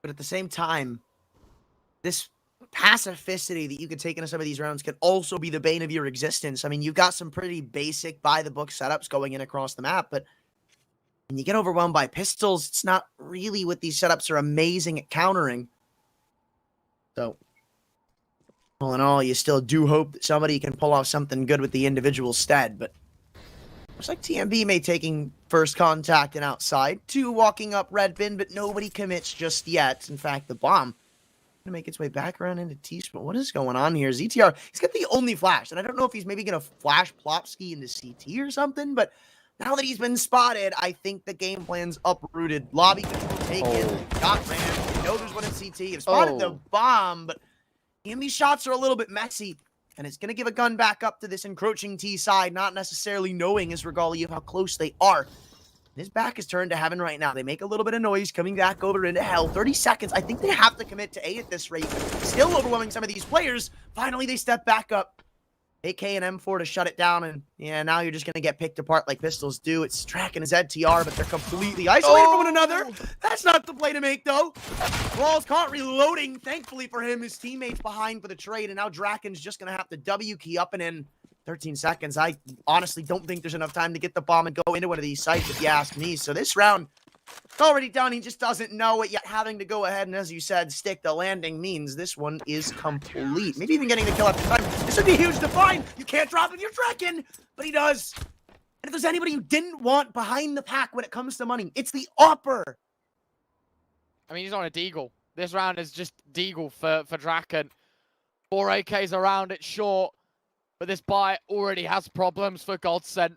But at the same time, this pacificity that you could take into some of these rounds could also be the bane of your existence. I mean, you've got some pretty basic by-the-book setups going in across the map, but when you get overwhelmed by pistols, it's not really what these setups are amazing at countering. So, all in all, you still do hope that somebody can pull off something good with the individual stead, but looks like TMB may taking first contact and outside. 2 walking up red bin, but nobody commits just yet. In fact, the bomb to make its way back around into T-Spawn. What is going on here? ZTR, he's got the only flash, and I don't know if he's maybe going to flash Plopsky into CT or something, but now that he's been spotted, I think the game plan's uprooted. Lobby control taken, got ran. We know there's one in CT. You've spotted the bomb, but these shots are a little bit messy, and it's going to give a gun back up to this encroaching T side, not necessarily knowing as Regali of how close they are. His back is turned to heaven right now. They make a little bit of noise coming back over into hell. 30 seconds. I think they have to commit to A at this rate. Still overwhelming some of these players. Finally, they step back up. AK and M4 to shut it down. And yeah, now you're just going to get picked apart like pistols do. It's tracking his ZTR, but they're completely isolated from one another. That's not the play to make, though. Rawls caught reloading. Thankfully for him, his teammates behind for the trade. And now Draken's just going to have to W key up and in. 13 seconds. I honestly don't think there's enough time to get the bomb and go into one of these sites, if you ask me. So this round, it's already done. He just doesn't know it yet. Having to go ahead and, as you said, stick the landing means this one is complete. Maybe even getting the kill after time. This would be huge to find. You can't drop if you're Draken, but he does. And if there's anybody you didn't want behind the pack when it comes to money, it's the Opper.
I mean, he's on a Deagle. This round is just Deagle for Draken. 4 AKs around it short. But this buy already has problems for GODSENT.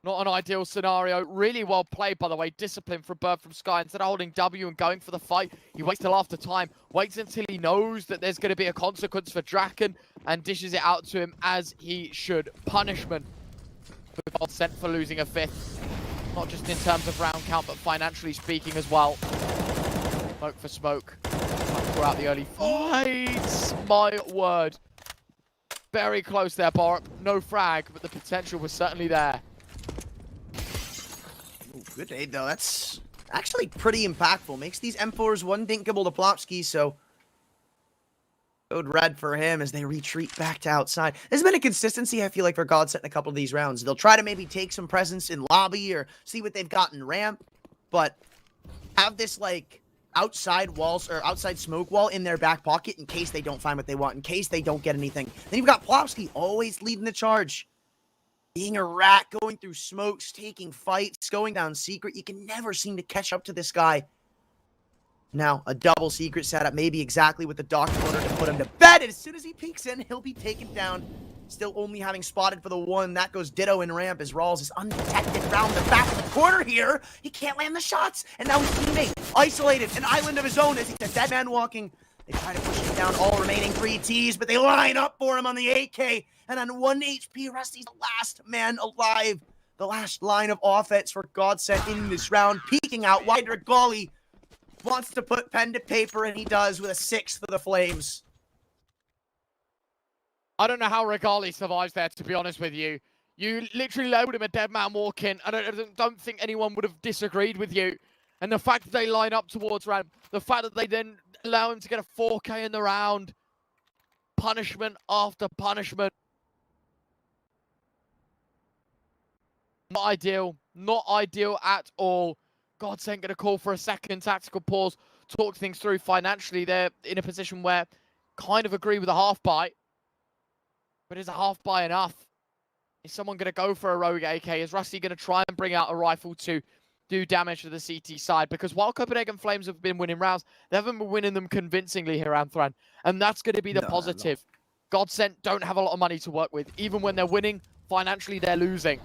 Not an ideal scenario. Really well played, by the way. Discipline from Bird from Sky. Instead of holding W and going for the fight, he waits till after time. Waits until he knows that there's going to be a consequence for Draken and dishes it out to him as he should. Punishment for GODSENT for losing a 5th. Not just in terms of round count, but financially speaking as well. Smoke for smoke. Throughout the early fights. My word. Very close there, Borup. No frag, but the potential was certainly there.
Good nade, though. That's actually pretty impactful. Makes these M4s one dinkable to Plopsky, so code red for him as they retreat back to outside. There's been a consistency, I feel like, for GODSENT in a couple of these rounds. They'll try to maybe take some presence in lobby or see what they've got in ramp, but have this, like, outside walls or outside smoke wall in their back pocket in case they don't find what they want, in case they don't get anything. Then you've got Plopsky always leading the charge. Being a rat, going through smokes, taking fights, going down secret. You can never seem to catch up to this guy. Now, a double secret setup, maybe exactly what the doctor ordered to put him to bed. And as soon as he peeks in, he'll be taken down. Still only having spotted for the one. That goes ditto in ramp as Rawls is undetected round the back of the corner here. He can't land the shots. And now his teammate isolated, an island of his own as he's a dead man walking. They try to push him down all remaining 3 Ts, but they line up for him on the AK. And on 1 HP, Rusty's the last man alive. The last line of offense for GODSENT in this round. Peeking out wide, Regali wants to put pen to paper, and he does with a 6 for the Flames.
I don't know how Regali survives there, to be honest with you. You literally labeled him a dead man walking. I don't think anyone would have disagreed with you. And the fact that they line up towards ramp, the fact that they then allow him to get a 4K in the round, punishment after punishment. Not ideal. Not ideal at all. GODSENT going to call for a second tactical pause, talk things through financially. They're in a position where kind of agree with a half buy. But is a half buy enough? Is someone going to go for a rogue AK? Is Rusty going to try and bring out a rifle to do damage to the CT side? Because while Copenhagen Flames have been winning rounds, they haven't been winning them convincingly here, Anthran. And that's going to be the positive. GODSENT don't have a lot of money to work with. Even when they're winning, financially they're losing.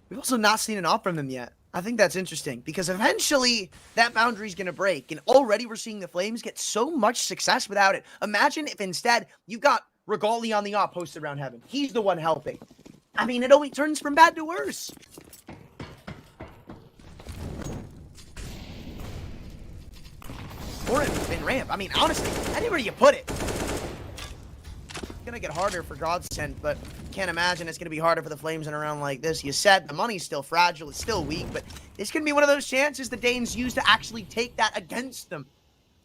We've also not seen an op from them yet. I think that's interesting because eventually that boundary is going to break. And already we're seeing the Flames get so much success without it. Imagine if instead you've got Regali on the op posted around heaven. He's the one helping. I mean, it only turns from bad to worse. Or in ramp. I mean, honestly, anywhere you put it. It's going to get harder for GODSENT, but can't imagine it's going to be harder for the Flames in a round like this. You said the money's still fragile. It's still weak, but this can be one of those chances the Danes use to actually take that against them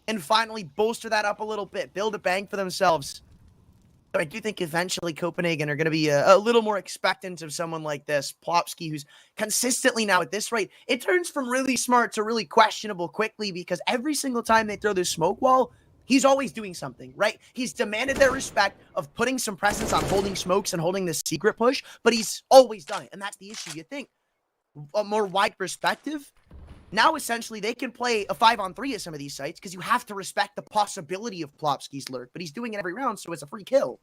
and finally bolster that up a little bit, build a bank for themselves. So I do think eventually Copenhagen are going to be a little more expectant of someone like this. Plopsky, who's consistently now at this rate, it turns from really smart to really questionable quickly because every single time they throw this smoke wall, he's always doing something, right? He's demanded their respect of putting some presence on holding smokes and holding this secret push, but he's always done it. And that's the issue. You think a more wide perspective. Now, essentially, they can play a 5-on-3 at some of these sites because you have to respect the possibility of Plopsky's lurk, but he's doing it every round, so it's a free kill.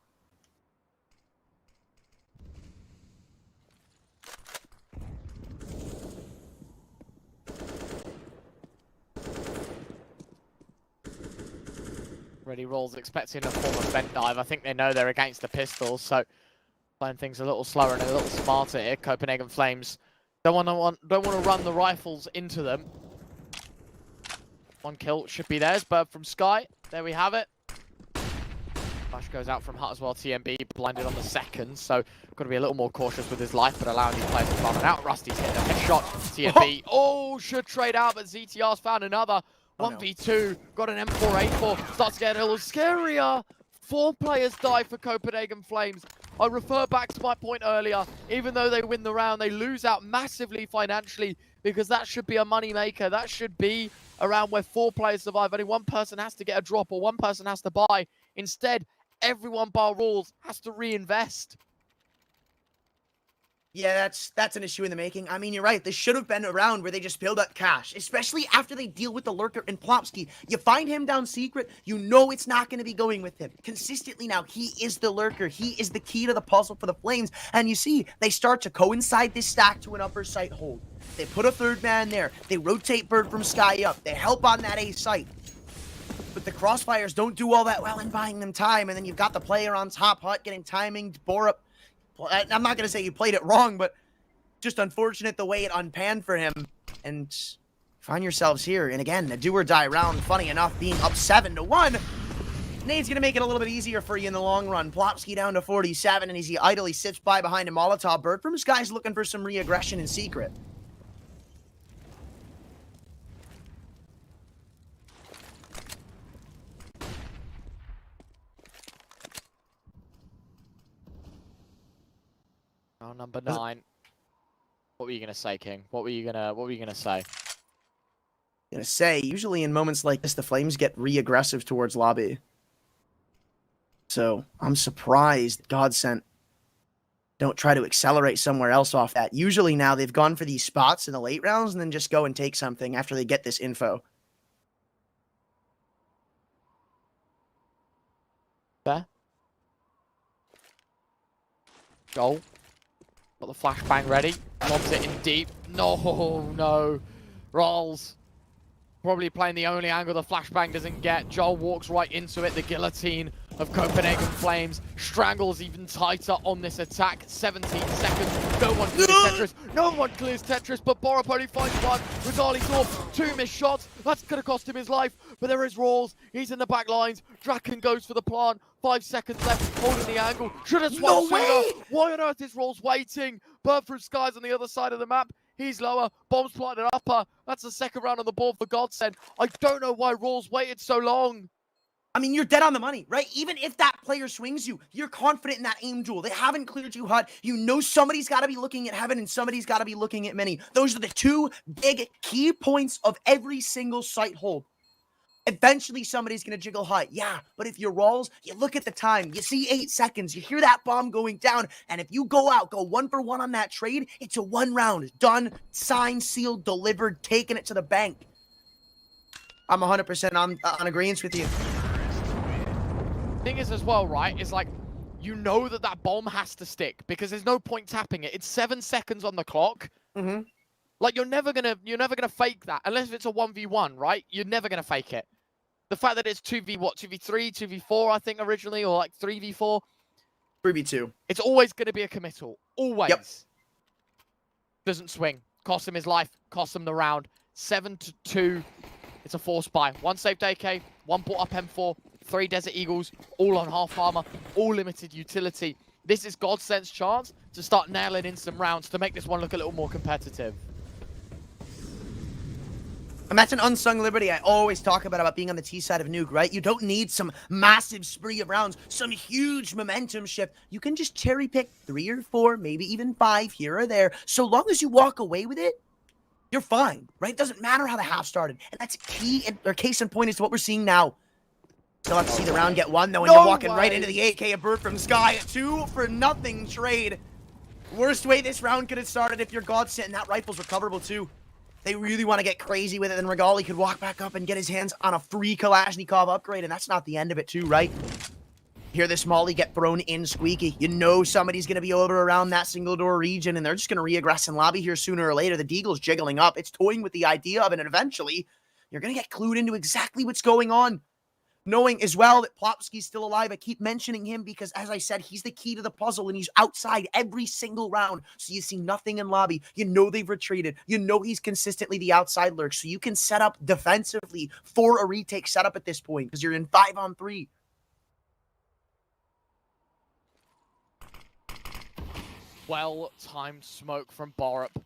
Ready rolls expecting a form of vent dive. I think they know they're against the pistols, so playing things a little slower and a little smarter here. Copenhagen Flames don't want to run the rifles into them. 1 kill should be theirs. Bird from Sky. There we have it. Flash goes out from Hut as well. TMB blinded on the second, so got to be a little more cautious with his life, but allowing these players to run it out. Rusty's hit a headshot. TMB, should trade out, but ZTR's found another. 1v2, got an M4A4, starts to get a little scarier. 4 players die for Copenhagen Flames. I refer back to my point earlier, even though they win the round, they lose out massively financially because that should be a money maker. That should be around where 4 players survive. Only 1 person has to get a drop or 1 person has to buy. Instead, everyone bar rules has to reinvest.
Yeah, that's an issue in the making. I mean, you're right. This should have been a round where they just build up cash, especially after they deal with the lurker and Plopsky. You find him down secret, you know it's not going to be going with him. Consistently now, he is the lurker. He is the key to the puzzle for the Flames. And you see, they start to coincide this stack to an upper site hold. They put a 3rd man there. They rotate Bird from Sky up. They help on that A site. But the crossfires don't do all that well in buying them time. And then you've got the player on top hut getting timing, bore up. I'm not going to say you played it wrong, but just unfortunate the way it unpanned for him. And find yourselves here. And again, a do-or-die round, funny enough, being up 7-1. Nade's going to make it a little bit easier for you in the long run. Plopsky down to 47, and he idly sits by behind a Molotov. Bird from Sky's looking for some re-aggression in secret.
Round number 9. What were you gonna say, King? What were you gonna say?
Gonna say, usually in moments like this, the Flames get re-aggressive towards lobby. So I'm surprised GODSENT don't try to accelerate somewhere else off that. Usually now they've gone for these spots in the late rounds and then just go and take something after they get this info.
There. Goal. Got the flashbang ready. Lobs it in deep. No. Rolls. Probably playing the only angle the flashbang doesn't get. Joel walks right into it. The guillotine of Copenhagen Flames strangles even tighter on this attack. 17 seconds. No one clears Tetris. No one clears Tetris, but Borup only finds one. Regardless of 2 missed shots. That's going to cost him his life. But there is Rawls. He's in the back lines. Draken goes for the plant. 5 seconds left, holding the angle. Should have swung sooner. Why on earth is Rawls waiting? Bird through skies on the other side of the map. He's lower. Bombs planted upper. That's the second round on the board for GODSENT. I don't know why Rawls waited so long.
I mean, you're dead on the money, right? Even if that player swings you, you're confident in that aim duel. They haven't cleared you hot. You know somebody's got to be looking at heaven and somebody's got to be looking at many. Those are the 2 big key points of every single site hold. Eventually, somebody's going to jiggle hot. Yeah, but if you're Rawls, you look at the time. You see 8 seconds. You hear that bomb going down. And if you go out, go 1 for 1 on that trade, it's a 1 round. Done, signed, sealed, delivered, taking it to the bank. I'm 100% on agreement with you.
Thing is as well, right, is like, you know that bomb has to stick because there's no point tapping it. It's 7 seconds on the clock.
Mm-hmm.
Like, you're never gonna fake that unless it's a 1v1, right? You're never gonna fake it. The fact that it's 2v3, 2v4, I think originally, or like 3v4.
3v2.
It's always gonna be a committal. Always.
Yep.
Doesn't swing. Cost him his life. Cost him the round. 7-2. It's a force buy. 1 saved AK, 1 bought up M4, 3 Desert Eagles, all on half armor, all limited utility. This is GODSENT's chance to start nailing in some rounds to make this one look a little more competitive.
And that's an unsung liberty I always talk about being on the T side of Nuke, right? You don't need some massive spree of rounds, some huge momentum shift. You can just cherry pick 3 or 4, maybe even 5 here or there. So long as you walk away with it, you're fine, right? It doesn't matter how the half started. And that's key, or case in point, is to what we're seeing now. Still have to see the round get won, though, and you're walking right into the AK of Bird from Sky. A 2 for nothing trade. Worst way this round could have started if you're GODSENT, and that rifle's recoverable, too. They really want to get crazy with it, then Regali could walk back up and get his hands on a free Kalashnikov upgrade, and that's not the end of it, too, right? Hear this Molly get thrown in squeaky. You know somebody's going to be over around that single door region, and they're just going to re-aggress in lobby here sooner or later. The Deagle's jiggling up. It's toying with the idea of it, and eventually, you're going to get clued into exactly what's going on. Knowing as well that Plopsky's still alive. I keep mentioning him because, as I said, he's the key to the puzzle, and he's outside every single round. So you see nothing in lobby. You know they've retreated. You know he's consistently the outside lurk. So you can set up defensively for a retake setup at this point because you're in 5-on-3.
Well-timed smoke from Borup.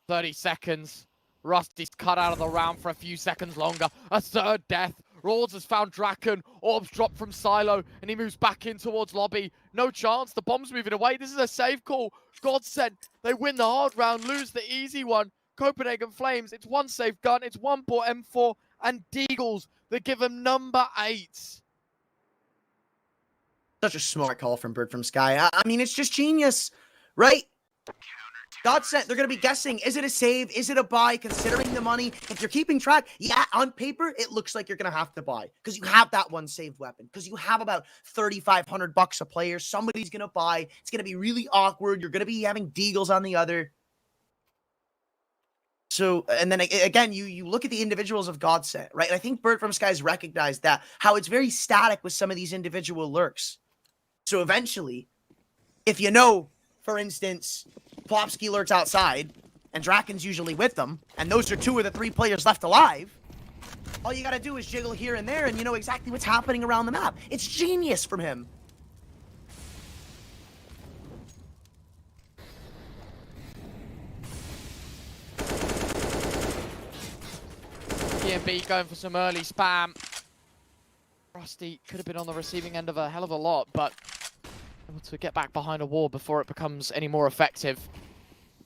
30 seconds. Rusty's cut out of the round for a few seconds longer. A 3rd death. Rawls has found Draken. Orbs drop from Silo, and he moves back in towards lobby. No chance. The bomb's moving away. This is a save call. GODSENT, they win the hard round, lose the easy one. Copenhagen Flames, it's 1 safe gun, it's 1 bought M4, and Deagles that give him number 8.
Such a smart call from Bird from Sky. I mean, it's just genius, right? GODSENT, they're going to be guessing, is it a save? Is it a buy? Considering the money, if you're keeping track, yeah, on paper, it looks like you're going to have to buy because you have that 1 saved weapon, because you have about $3,500 a player. Somebody's going to buy. It's going to be really awkward. You're going to be having Deagles on the other. So, and then again, you look at the individuals of GODSENT, right? And I think Bird from Sky's recognized that, how it's very static with some of these individual lurks. So eventually, if you know, for instance, Plopsky lurks outside, and Draken's usually with them, and those are 2 of the 3 players left alive, all you gotta do is jiggle here and there, and you know exactly what's happening around the map. It's genius from him.
B going for some early spam. Rusty could have been on the receiving end of a hell of a lot, but able to get back behind a wall before it becomes any more effective.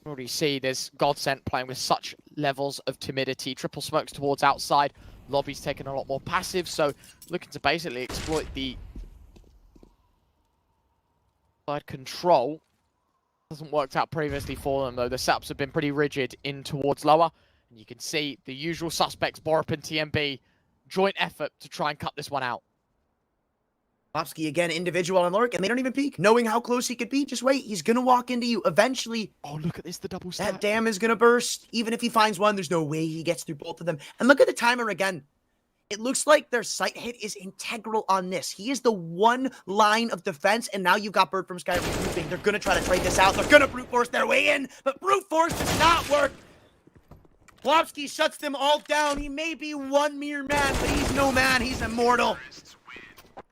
You already see there's GODSENT playing with such levels of timidity. Triple smokes towards outside. Lobby's taken a lot more passive, so looking to basically exploit the side control. Hasn't worked out previously for them, though. The setups have been pretty rigid in towards lower. And you can see the usual suspects, Borup and TMB, joint effort to try and cut this one out.
Lopsky again, individual on Lurk, and they don't even peek, knowing how close he could be. Just wait, he's gonna walk into you. Eventually,
Oh, look at this, the double stack.
that dam is gonna burst. Even if he finds one, there's no way he gets through both of them. And look at the timer again. It looks like their sight hit is integral on this. He is the one line of defense, and now you've got Bird from Sky regrouping. They're gonna try to trade this out. They're gonna brute force their way in, but brute force does not work. Lopsky shuts them all down. He may be one mere man, but he's no man. He's immortal.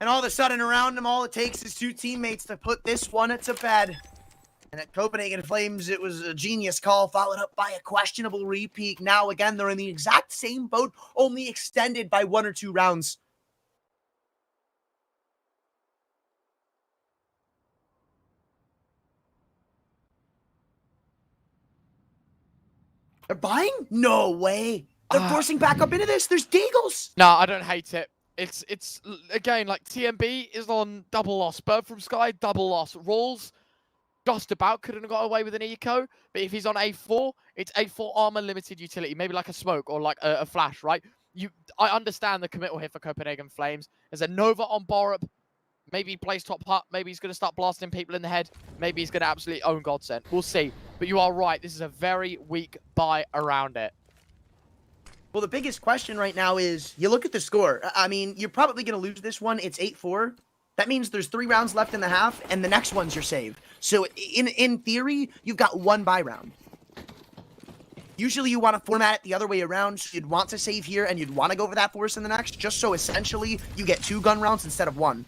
And all of a sudden, around him, all it takes is two teammates to put this one to bed. And at Copenhagen Flames, it was a genius call, followed up by a questionable repeat. Now, again, they're in the exact same boat, only extended by 1 or 2 rounds. They're buying? No way. They're forcing back up into this. There's Deagles.
No, I don't hate it. It's again, like, TMB is on double loss. Bird from Sky, double loss. Rawls just about couldn't have got away with an eco, but if he's on A4, it's A4 armor limited utility, maybe like a smoke or like a flash, right? I understand the committal here for Copenhagen Flames. There's a Nova on Borup. Maybe he plays top hut. Maybe he's going to start blasting people in the head. Maybe he's going to absolutely own GODSENT. We'll see. But you are right. This is a very weak buy around it.
Well, the biggest question right now is, you look at the score. I mean, you're probably going to lose this one. It's 8-4. That means there's 3 rounds left in the half, and the next one's your save. So in theory, you've got 1 buy round. Usually you want to format it the other way around. So you'd want to save here, and you'd want to go for that force in the next, just so essentially you get 2 gun rounds instead of 1.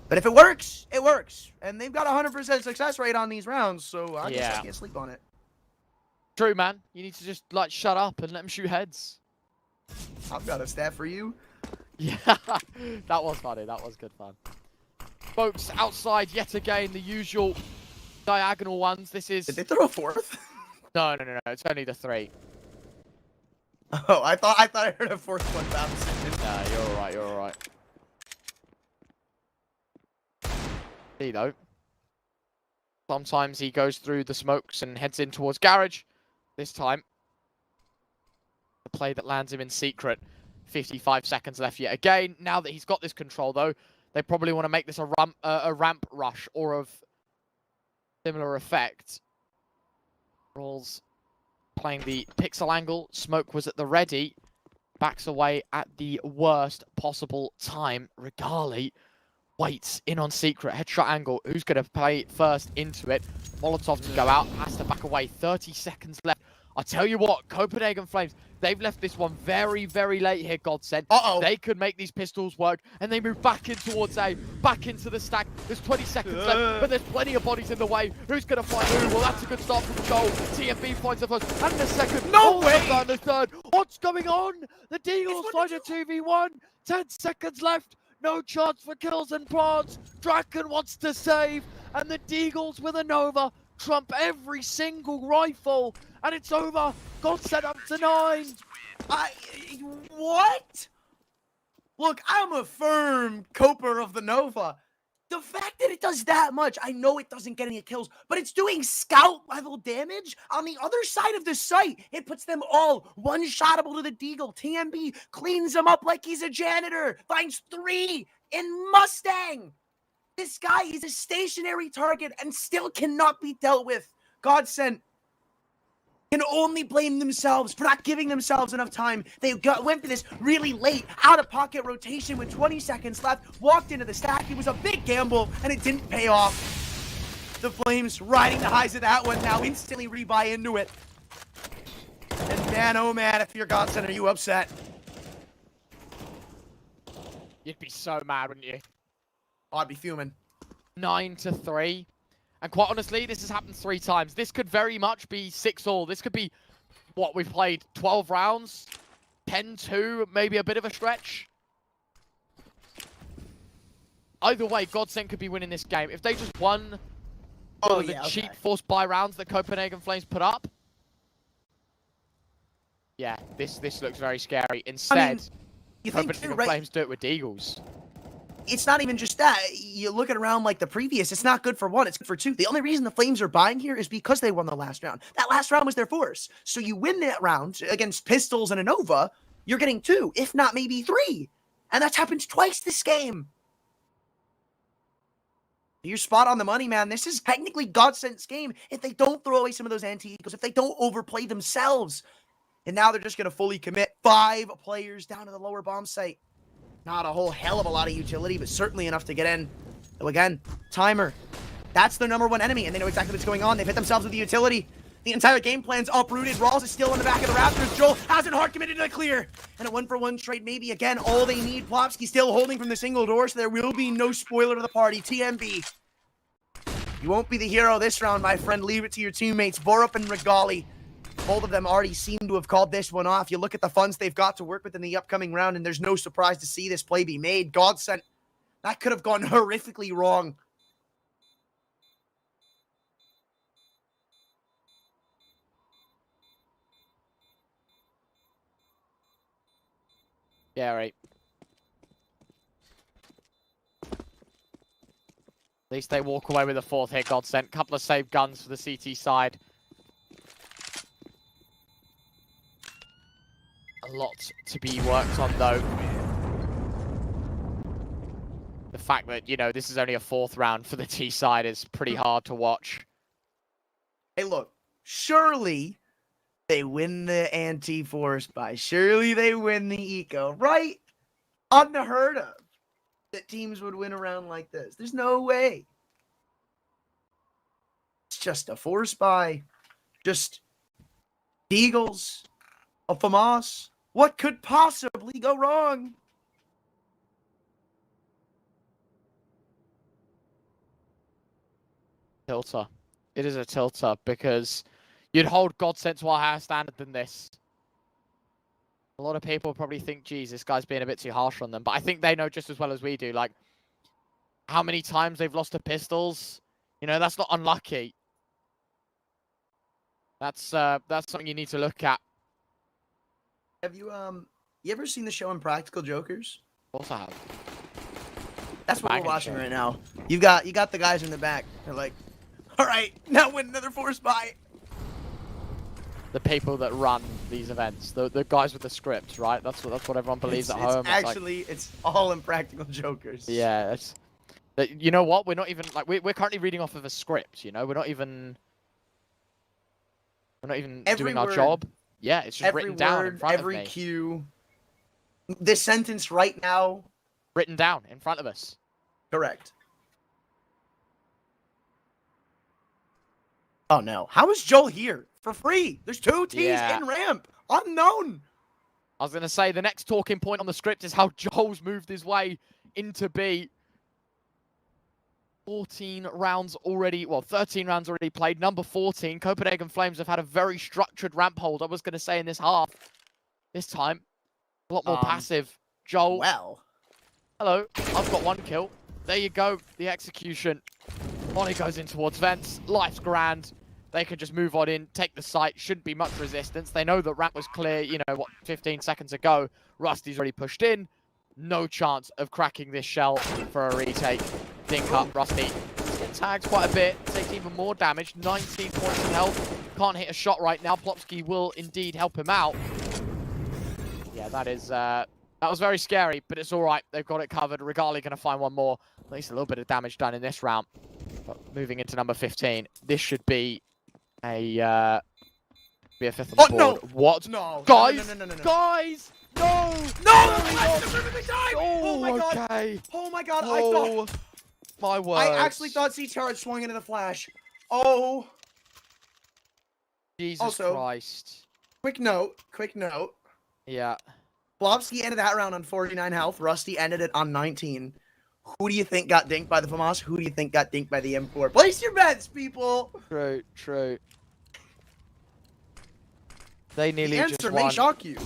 But if it works, it works. And they've got a 100% success rate on these rounds, so I guess I can't sleep on it.
True, man. You need to just, like, shut up and let them shoot heads.
I've got a stat for you.
Yeah, that was funny. That was good fun. Folks, outside yet again, the usual diagonal ones. This is...
Did they throw a 4th?
No. It's only the 3.
Oh, I thought I heard a 4th one bounce.
Nah, you're alright. You're alright. See, though. Sometimes he goes through the smokes and heads in towards garage. This time, the play that lands him in secret. 55 seconds left yet again. Now that he's got this control, though, they probably want to make this a ramp rush or of similar effect. Rawls playing the pixel angle. Smoke was at the ready. Backs away at the worst possible time. Regali waits in on secret. Headshot angle. Who's going to play first into it? Molotov to go out. Has to back away. 30 seconds left. I tell you what, Copenhagen Flames, they've left this one very, very late here, GODSENT. They could make these pistols work, and they move back in towards A, back into the stack. There's 20 seconds left, but there's plenty of bodies in the way. Who's going to find who? Well, that's a good start from goal. TMB finds the first, and the second.
No way!
The third. What's going on? The Deagles find a 2v1. 10 seconds left. No chance for kills and plants. Draken wants to save, and the Deagles with a Nova trump every single rifle. And it's over. GODSENT up to 9.
What? Look, I'm a firm coper of the Nova. The fact that it does that much, I know it doesn't get any kills, but it's doing scout level damage on the other side of the site. It puts them all one-shottable to the Deagle. TMB cleans him up like he's a janitor. Finds 3 in Mustang. This guy is a stationary target and still cannot be dealt with. GODSENT can only blame themselves for not giving themselves enough time. They went for this really late, out-of-pocket rotation with 20 seconds left, walked into the stack. It was a big gamble, and it didn't pay off. The Flames riding the highs of that one now, instantly rebuy into it. And man, oh man, if you're GODSENT, are you upset?
You'd be so mad, wouldn't you?
Oh, I'd be fuming.
9-3. And quite honestly, this has happened 3 times. This could very much be 6-all. This could be, what, we've played 12 rounds? 10-2, maybe a bit of a stretch. either way, GODSENT could be winning this game. If they just won all of the cheap forced buy rounds that Copenhagen Flames put up, yeah, this looks very scary. Instead, Copenhagen Flames do it with Deagles.
It's not even just that. You look at around like the previous, it's not good for one, it's good for two. The only reason the Flames are buying here is because they won the last round. That last round was their force. So you win that round against Pistols and a Nova, you're getting 2, if not maybe 3. And that's happened twice this game. You're spot on the money, man. This is technically GODSENT's game if they don't throw away some of those anti-egos, if they don't overplay themselves. And now they're just going to fully commit 5 players down to the lower bomb site. Not a whole hell of a lot of utility, but certainly enough to get in. So again, timer. That's their #1 enemy, and they know exactly what's going on. They've hit themselves with the utility. The entire game plan's uprooted. Rawls is still in the back of the Raptors. Joel hasn't hard committed to the clear. And a 1-for-1 trade, maybe again, all they need. Plopsky still holding from the single door, so there will be no spoiler to the party. TMB. You won't be the hero this round, my friend. Leave it to your teammates, Borup and Regali. Both of them already seem to have called this one off. You look at the funds they've got to work with in the upcoming round, and there's no surprise to see this play be made. GODSENT, that could have gone horrifically wrong.
Yeah, right. At least they walk away with a 4th hit, GODSENT. Couple of saved guns for the CT side. A lot to be worked on, though. The fact that, you know, this is only a 4th round for the T side is pretty hard to watch.
Hey, look, surely they win the anti-force buy. Surely they win the eco, right? Unheard of that teams would win a round like this. There's no way. It's just a force buy. Just Eagles, a FAMAS. What could possibly go wrong?
Tilter. It is a tilter because you'd hold GODSENT to a higher standard than this. A lot of people probably think, geez, this guy's being a bit too harsh on them. But I think they know just as well as we do, like, how many times they've lost to Pistols. You know, that's not unlucky. That's something you need to look at.
Have you ever seen the show Impractical Jokers?
Of course I have.
That's what we're watching right now. You got the guys in the back. They're like, all right, now win another force buy.
The people that run these events, the guys with the scripts, right? That's what everyone believes at home.
It's all Impractical Jokers.
Yeah, you know what? We're not even like we're currently reading off of a script. You know, we're not even doing our job. Yeah, it's just written down in front of me.
Every cue. This sentence right now.
Written down in front of us.
Correct. Oh no. How is Joel here? For free. There's 2 T's in ramp. Unknown.
I was going to say the next talking point on the script is how Joel's moved his way into B. 13 rounds already played. Number 14, Copenhagen Flames have had a very structured ramp hold, I was going to say, in this half. This time, a lot more passive. Joel.
Well.
Hello, I've got 1 kill. There you go, the execution. Bonnie goes in towards vents. Life's grand. They can just move on in, take the site. Shouldn't be much resistance. They know that ramp was clear, you know, what, 15 seconds ago. Rusty's already pushed in. No chance of cracking this shell for a retake. Dink up, Rusty. Gets tagged quite a bit. Takes even more damage. 19 points of health. Can't hit a shot right now. Plopsky will indeed help him out. Yeah, that was very scary, but it's all right. They've got it covered. Regali going to find 1 more. At least a little bit of damage done in this round. But moving into number 15, this should be a 5th on the board.
No.
What?
No.
Guys!
No.
Guys! No!
No! Oh my god!
Okay.
Oh my god!
Oh, my word!
I actually thought CTR had swung into the flash. Oh.
Jesus Christ.
Quick note.
Yeah.
Blobsky ended that round on 49 health. Rusty ended it on 19. Who do you think got dinked by the FAMAS? Who do you think got dinked by the M4? Place your bets, people!
True. They nearly
the
just
answer
won.
may shock you.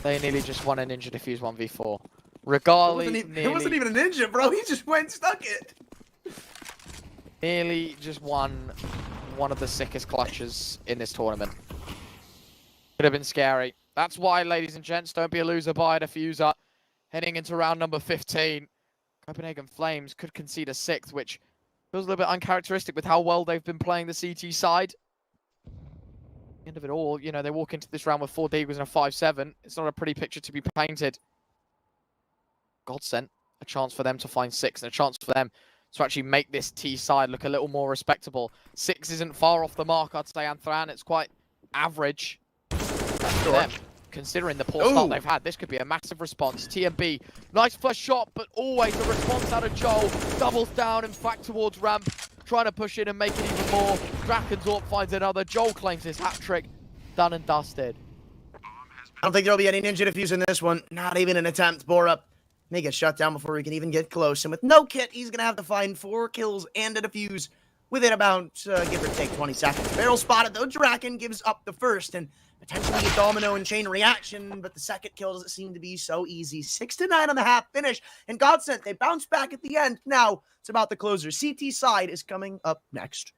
They nearly just won a Ninja Defuse 1v4. Regardless,
It wasn't even a ninja, bro. He just went and stuck it.
nearly just won one of the sickest clutches in this tournament. Could have been scary. That's why, ladies and gents, don't be a loser, buy a diffuser. Heading into round number 15, Copenhagen Flames could concede a 6th, which feels a little bit uncharacteristic with how well they've been playing the CT side. At the end of it all, you know, they walk into this round with 4 Deagles and a 5-7. It's not a pretty picture to be painted. GODSENT, a chance for them to find 6 and a chance for them to actually make this T side look a little more respectable. 6 isn't far off the mark, I'd say, Anthran. It's quite average for them, considering the poor start they've had. This could be a massive response. TMB, nice first shot, but always the response out of Joel. Doubles down, in fact, towards ramp, trying to push in and make it even more. Drakensdorp finds another. Joel claims his hat-trick. Done and dusted.
I don't think there'll be any ninja defuse in this one. Not even an attempt. Borup may get shut down before we can even get close. And with no kit, he's going to have to find 4 kills and a defuse within about, give or take, 20 seconds. Barrel spotted, though. Draken gives up the first and potentially a domino and chain reaction, but the second kill doesn't seem to be so easy. 6-9 on the half finish. And GODSENT, they bounce back at the end. Now, it's about the closer. CT side is coming up next.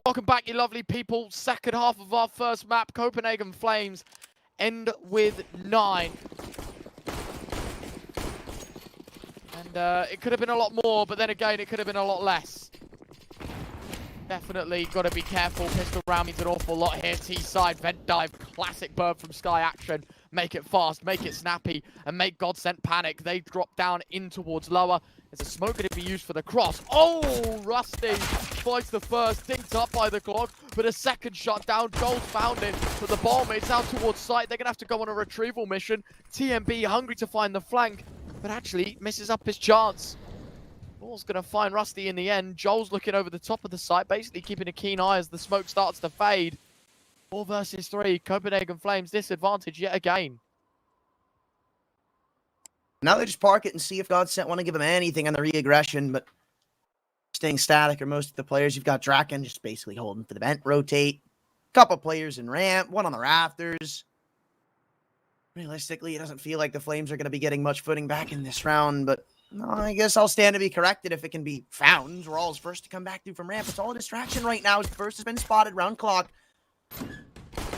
Welcome back, you lovely people. Second half of our first map, Copenhagen Flames end with 9. And it could have been a lot more, but then again, it could have been a lot less. Definitely got to be careful. Pistol round means an awful lot here. T-side, vent dive, classic bird from Sky action. Make it fast, make it snappy, and make GODSENT panic. They drop down in towards lower. There's a smoke going to be used for the cross. Oh, Rusty fights the first, dinked up by the clock, but a second shot down. Joel's found it, but the bomb is out towards site. They're going to have to go on a retrieval mission. TMB hungry to find the flank, but actually misses up his chance. Ball's going to find Rusty in the end. Joel's looking over the top of the site, basically keeping a keen eye as the smoke starts to fade. 4 versus 3, Copenhagen Flames disadvantage yet again.
Now they just park it and see if GODSENT want to give them anything on the re-aggression, but staying static are most of the players. You've got Draken just basically holding for the vent, rotate. Couple players in ramp, one on the rafters. Realistically, it doesn't feel like the Flames are going to be getting much footing back in this round, but no, I guess I'll stand to be corrected if it can be found. Rawls first to come back through from ramp. It's all a distraction right now. First has been spotted, round clock.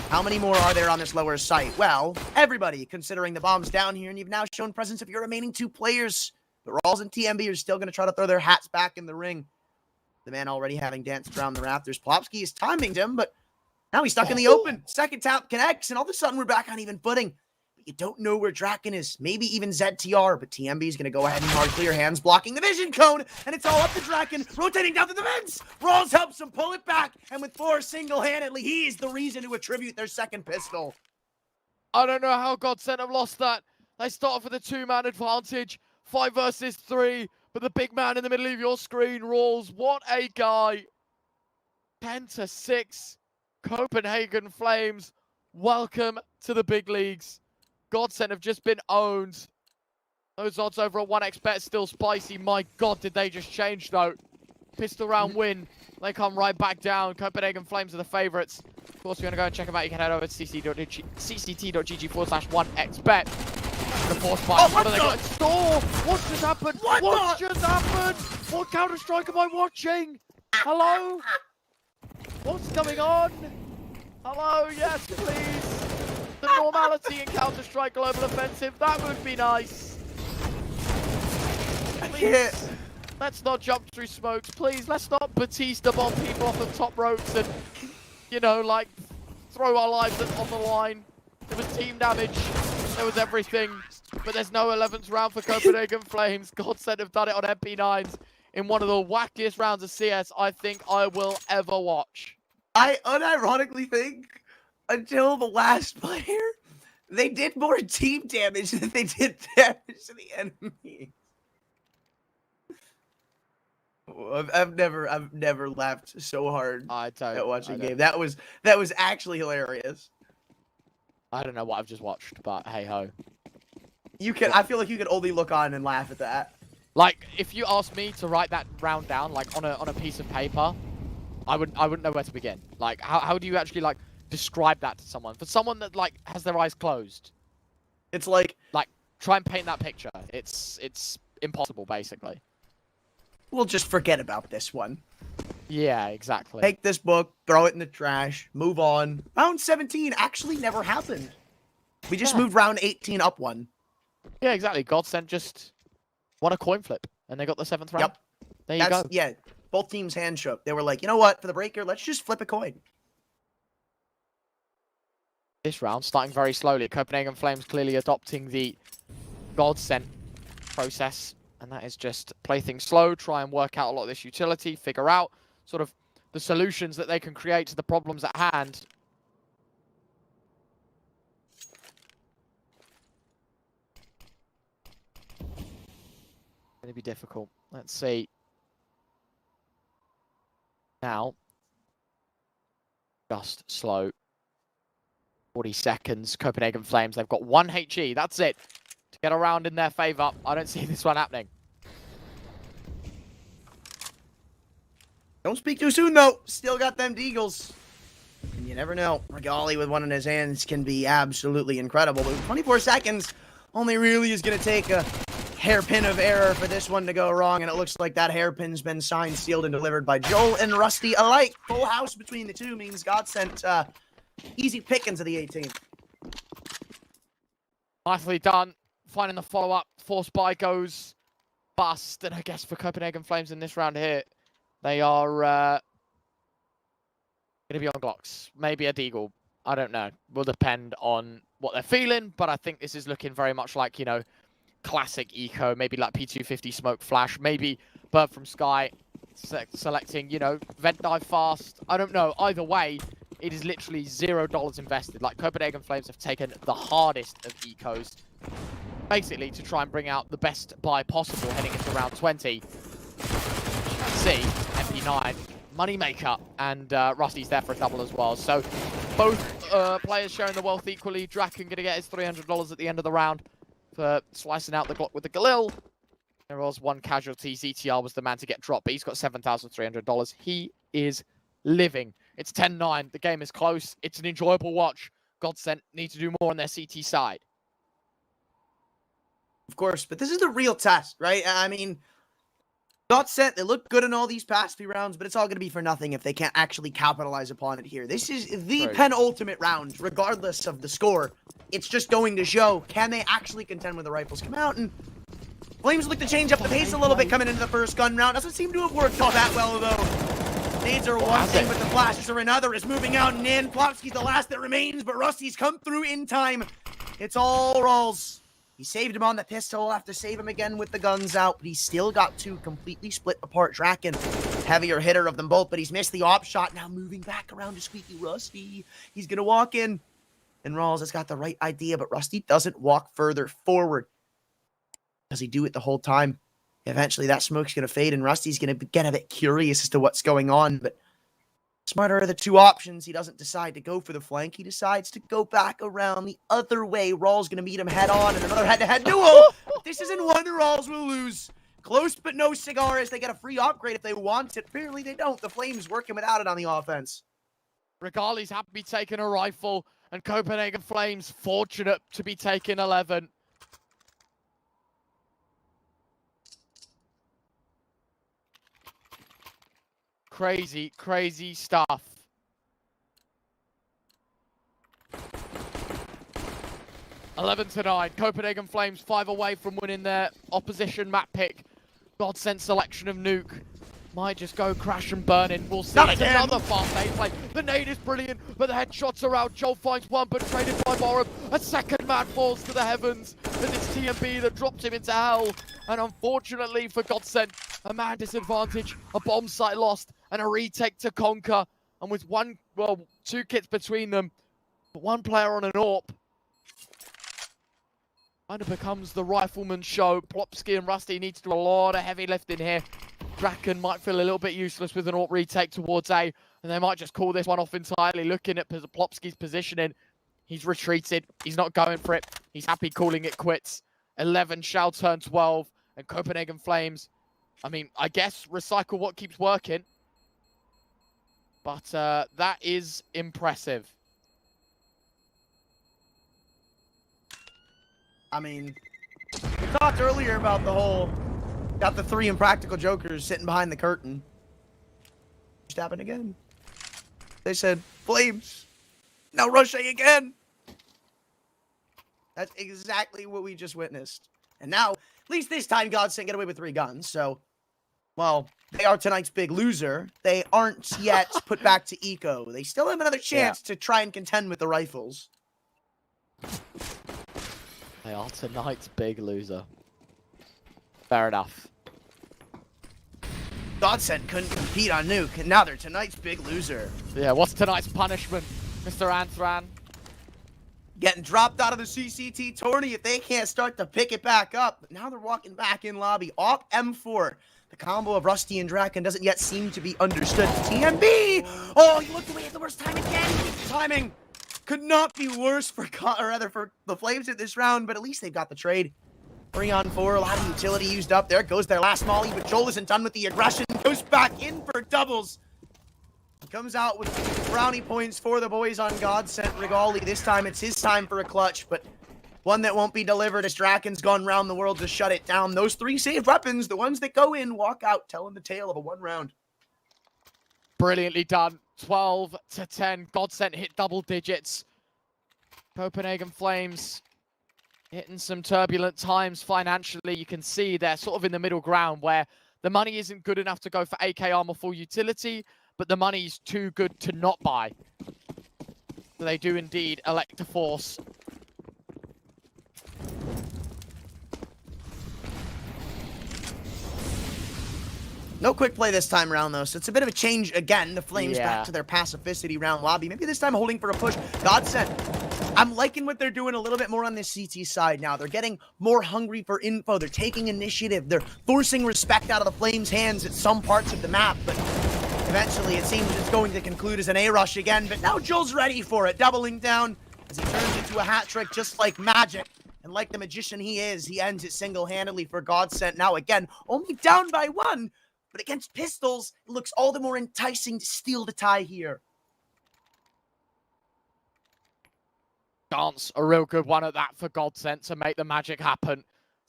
How many more are there on this lower site? Well, everybody, considering the bomb's down here, and you've now shown presence of your remaining 2 players. But Rawls and TMB are still going to try to throw their hats back in the ring. The man already having danced around the rafters. Plopsky is timing him, but now he's stuck in the open. Second tap connects, and all of a sudden we're back on even footing. But you don't know where Draken is. Maybe even ZTR, but TMB is going to go ahead and hard clear hands, blocking the vision cone, and it's all up to Draken, rotating down to the vents. Rawls helps him pull it back, and with 4 single-handedly, he is the reason to attribute their second pistol.
I don't know how GODSENT have lost that. They start off with a 2-man advantage. 5 versus 3. But the big man in the middle of your screen rolls. What a guy. 10-6. Copenhagen Flames. Welcome to the big leagues. GODSENT have just been owned. Those odds over a 1x bet still spicy. My God, did they just change though. Pistol round win. They come right back down. Copenhagen Flames are the favourites. Of course, if you want to go and check them out, you can head over to cct.gg/1xbet. The force buy. What have they got in store? What's just happened? What's just happened? What Counter-Strike am I watching? Hello? What's going on? Hello? Yes, please. The normality in Counter-Strike Global Offensive. That would be nice. Please. Let's not jump through smokes, please. Let's not Batista bomb people off the top ropes and, you know, like, throw our lives on the line. There was team damage. There was everything. But there's no 11th round for Copenhagen Flames. GODSENT have done it on MP9s in one of the wackiest rounds of CS I think I will ever watch.
I unironically think, until the last player, they did more team damage than they did damage to the enemy. I've never laughed so hard at watching a game. That was actually hilarious.
I don't know what I've just watched, but hey ho.
I feel like you could only look on and laugh at that.
Like, if you asked me to write that round down, like on a piece of paper, I wouldn't know where to begin. Like, how do you actually like describe that to someone? For someone that like has their eyes closed,
it's like
try and paint that picture. It's impossible, basically.
We'll just forget about this one.
Yeah, exactly.
Take this book, throw it in the trash, move on. Round 17 actually never happened. We just moved round 18 up one.
Yeah, exactly. GODSENT just won a coin flip, and they got the 7th round.
Yep.
There you go.
Yeah, both teams hand shook. They were like, you know what? For the breaker, let's just flip a coin.
This round starting very slowly. Copenhagen Flames clearly adopting the GODSENT process. And that is just play things slow, try and work out a lot of this utility, figure out sort of the solutions that they can create to the problems at hand. Going to be difficult. Let's see. Now, just slow. 40 seconds. Copenhagen Flames, they've got 1 HE. That's it. To get around in their favor. I don't see this one happening.
Don't speak too soon, though. Still got them Deagles. And you never know. Regali with one in his hands can be absolutely incredible. But 24 seconds only really is going to take a hairpin of error for this one to go wrong. And it looks like that hairpin's been signed, sealed, and delivered by Joel and Rusty alike. Full house between the two means GODSENT easy pickings of the 18th.
Nicely done. Finding the follow-up. Force buy goes bust. And I guess for Copenhagen Flames in this round here, they are going to be on Glocks. Maybe a Deagle. I don't know. Will depend on what they're feeling. But I think this is looking very much like, you know, classic eco. Maybe like P250 smoke flash. Maybe Bird from Sky selecting, you know, vent dive fast. I don't know. Either way, it is literally $0 invested. Like, Copenhagen Flames have taken the hardest of ecos, basically, to try and bring out the best buy possible heading into round 20. See, MP9, moneymaker, and Rusty's there for a double as well. So both players sharing the wealth equally. Draken going to get his $300 at the end of the round for slicing out the Glock with the Galil. There was one casualty. ZTR was the man to get dropped, but he's got $7,300. He is living. It's 10-9. The game is close. It's an enjoyable watch. GODSENT need to do more on their CT side.
Of course, but this is the real test, right? I mean, GODSENT, they look good in all these past few rounds, but it's all going to be for nothing if they can't actually capitalize upon it here. This is the penultimate round, regardless of the score. It's just going to show, can they actually contend when the rifles come out? And Flames look to change up the pace a little bit coming into the first gun round. Doesn't seem to have worked all that well, though. Nades are one thing, but the flashes are another. Is moving out and in. Plopsky's the last that remains, but Rusty's come through in time. It's all rolls. He saved him on the pistol. We'll have to save him again with the guns out, but he's still got two completely split apart. Draken, heavier hitter of them both, but he's missed the op shot. Now moving back around to Squeaky Rusty. He's going to walk in. And Rawls has got the right idea, but Rusty doesn't walk further forward. Does he do it the whole time? Eventually that smoke's going to fade and Rusty's going to get a bit curious as to what's going on, but smarter are the two options. He doesn't decide to go for the flank. He decides to go back around the other way. Rawls going to meet him head on in another head-to-head duel. But this isn't one Rawls will lose. Close but no cigar as they get a free upgrade if they want it. Apparently they don't. The Flames working without it on the offense.
Regali's happy to be taking a rifle, and Copenhagen Flames fortunate to be taking 11. Crazy, crazy stuff. Eleven to 9. Copenhagen Flames 5 away from winning their opposition map pick. GODSENT selection of nuke. Might just go crash and burn in. We'll see. It's another fast nade play. The nade is brilliant, but the headshots are out. Joel finds one, but traded by Morum. A second man falls to the heavens. And it's TMB that dropped him into hell. And unfortunately for GODSENT, a man disadvantage, a bomb site lost, and a retake to conquer. And with two kits between them, but one player on an AWP. Kind of becomes the rifleman show. Plopsky and Rusty need to do a lot of heavy lifting here. Draken might feel a little bit useless with an AWP retake towards A, and they might just call this one off entirely. Looking at Plopsky's positioning, he's retreated. He's not going for it. He's happy calling it quits. 11 shall turn 12, and Copenhagen Flames, I mean, I guess recycle what keeps working. But that is impressive.
I mean, we talked earlier about the whole, got the 3 impractical jokers sitting behind the curtain. Just happened again. They said, Flames, now rush A again. That's exactly what we just witnessed. And now, at least this time, GODSENT get away with 3 guns. So, well, they are tonight's big loser. They aren't yet put back to eco. They still have another chance to try and contend with the rifles.
They are tonight's big loser. Fair enough.
GODSENT couldn't compete on nuke, and now they're tonight's big loser.
Yeah, what's tonight's punishment, Mr. Anthran?
Getting dropped out of the CCT tourney if they can't start to pick it back up. But now they're walking back in lobby. Op M4. The combo of Rusty and Draken doesn't yet seem to be understood. TMB! Oh, he looked away at the worst time again. Timing could not be worse for the Flames at this round, but at least they've got the trade. 3-on-4, a lot of utility used up. There goes their last molly, but Joel isn't done with the aggression. Goes back in for doubles. Comes out with brownie points for the boys on GODSENT. Regali, this time it's his time for a clutch, but one that won't be delivered as Draken's gone round the world to shut it down. Those 3 saved weapons, the ones that go in, walk out, telling the tale of a 1 round.
Brilliantly done. 12 to 10. GODSENT hit double digits. Copenhagen Flames hitting some turbulent times financially. You can see they're sort of in the middle ground where the money isn't good enough to go for AK armor full utility, but the money's too good to not buy. So they do indeed elect to force.
No quick play this time around, though, so it's a bit of a change again. The Flames back to their pacificity round lobby. Maybe this time holding for a push. GODSENT, I'm liking what they're doing a little bit more on this CT side now. They're getting more hungry for info. They're taking initiative. They're forcing respect out of the Flames' hands at some parts of the map, but eventually it seems it's going to conclude as an A-rush again. But now Joel's ready for it, doubling down as he turns into a hat trick just like magic. And like the magician he is, he ends it single-handedly for GODSENT. Now again, only down by 1. But against pistols, it looks all the more enticing to steal the tie here.
Chance, a real good one at that for GODSENT to make the magic happen.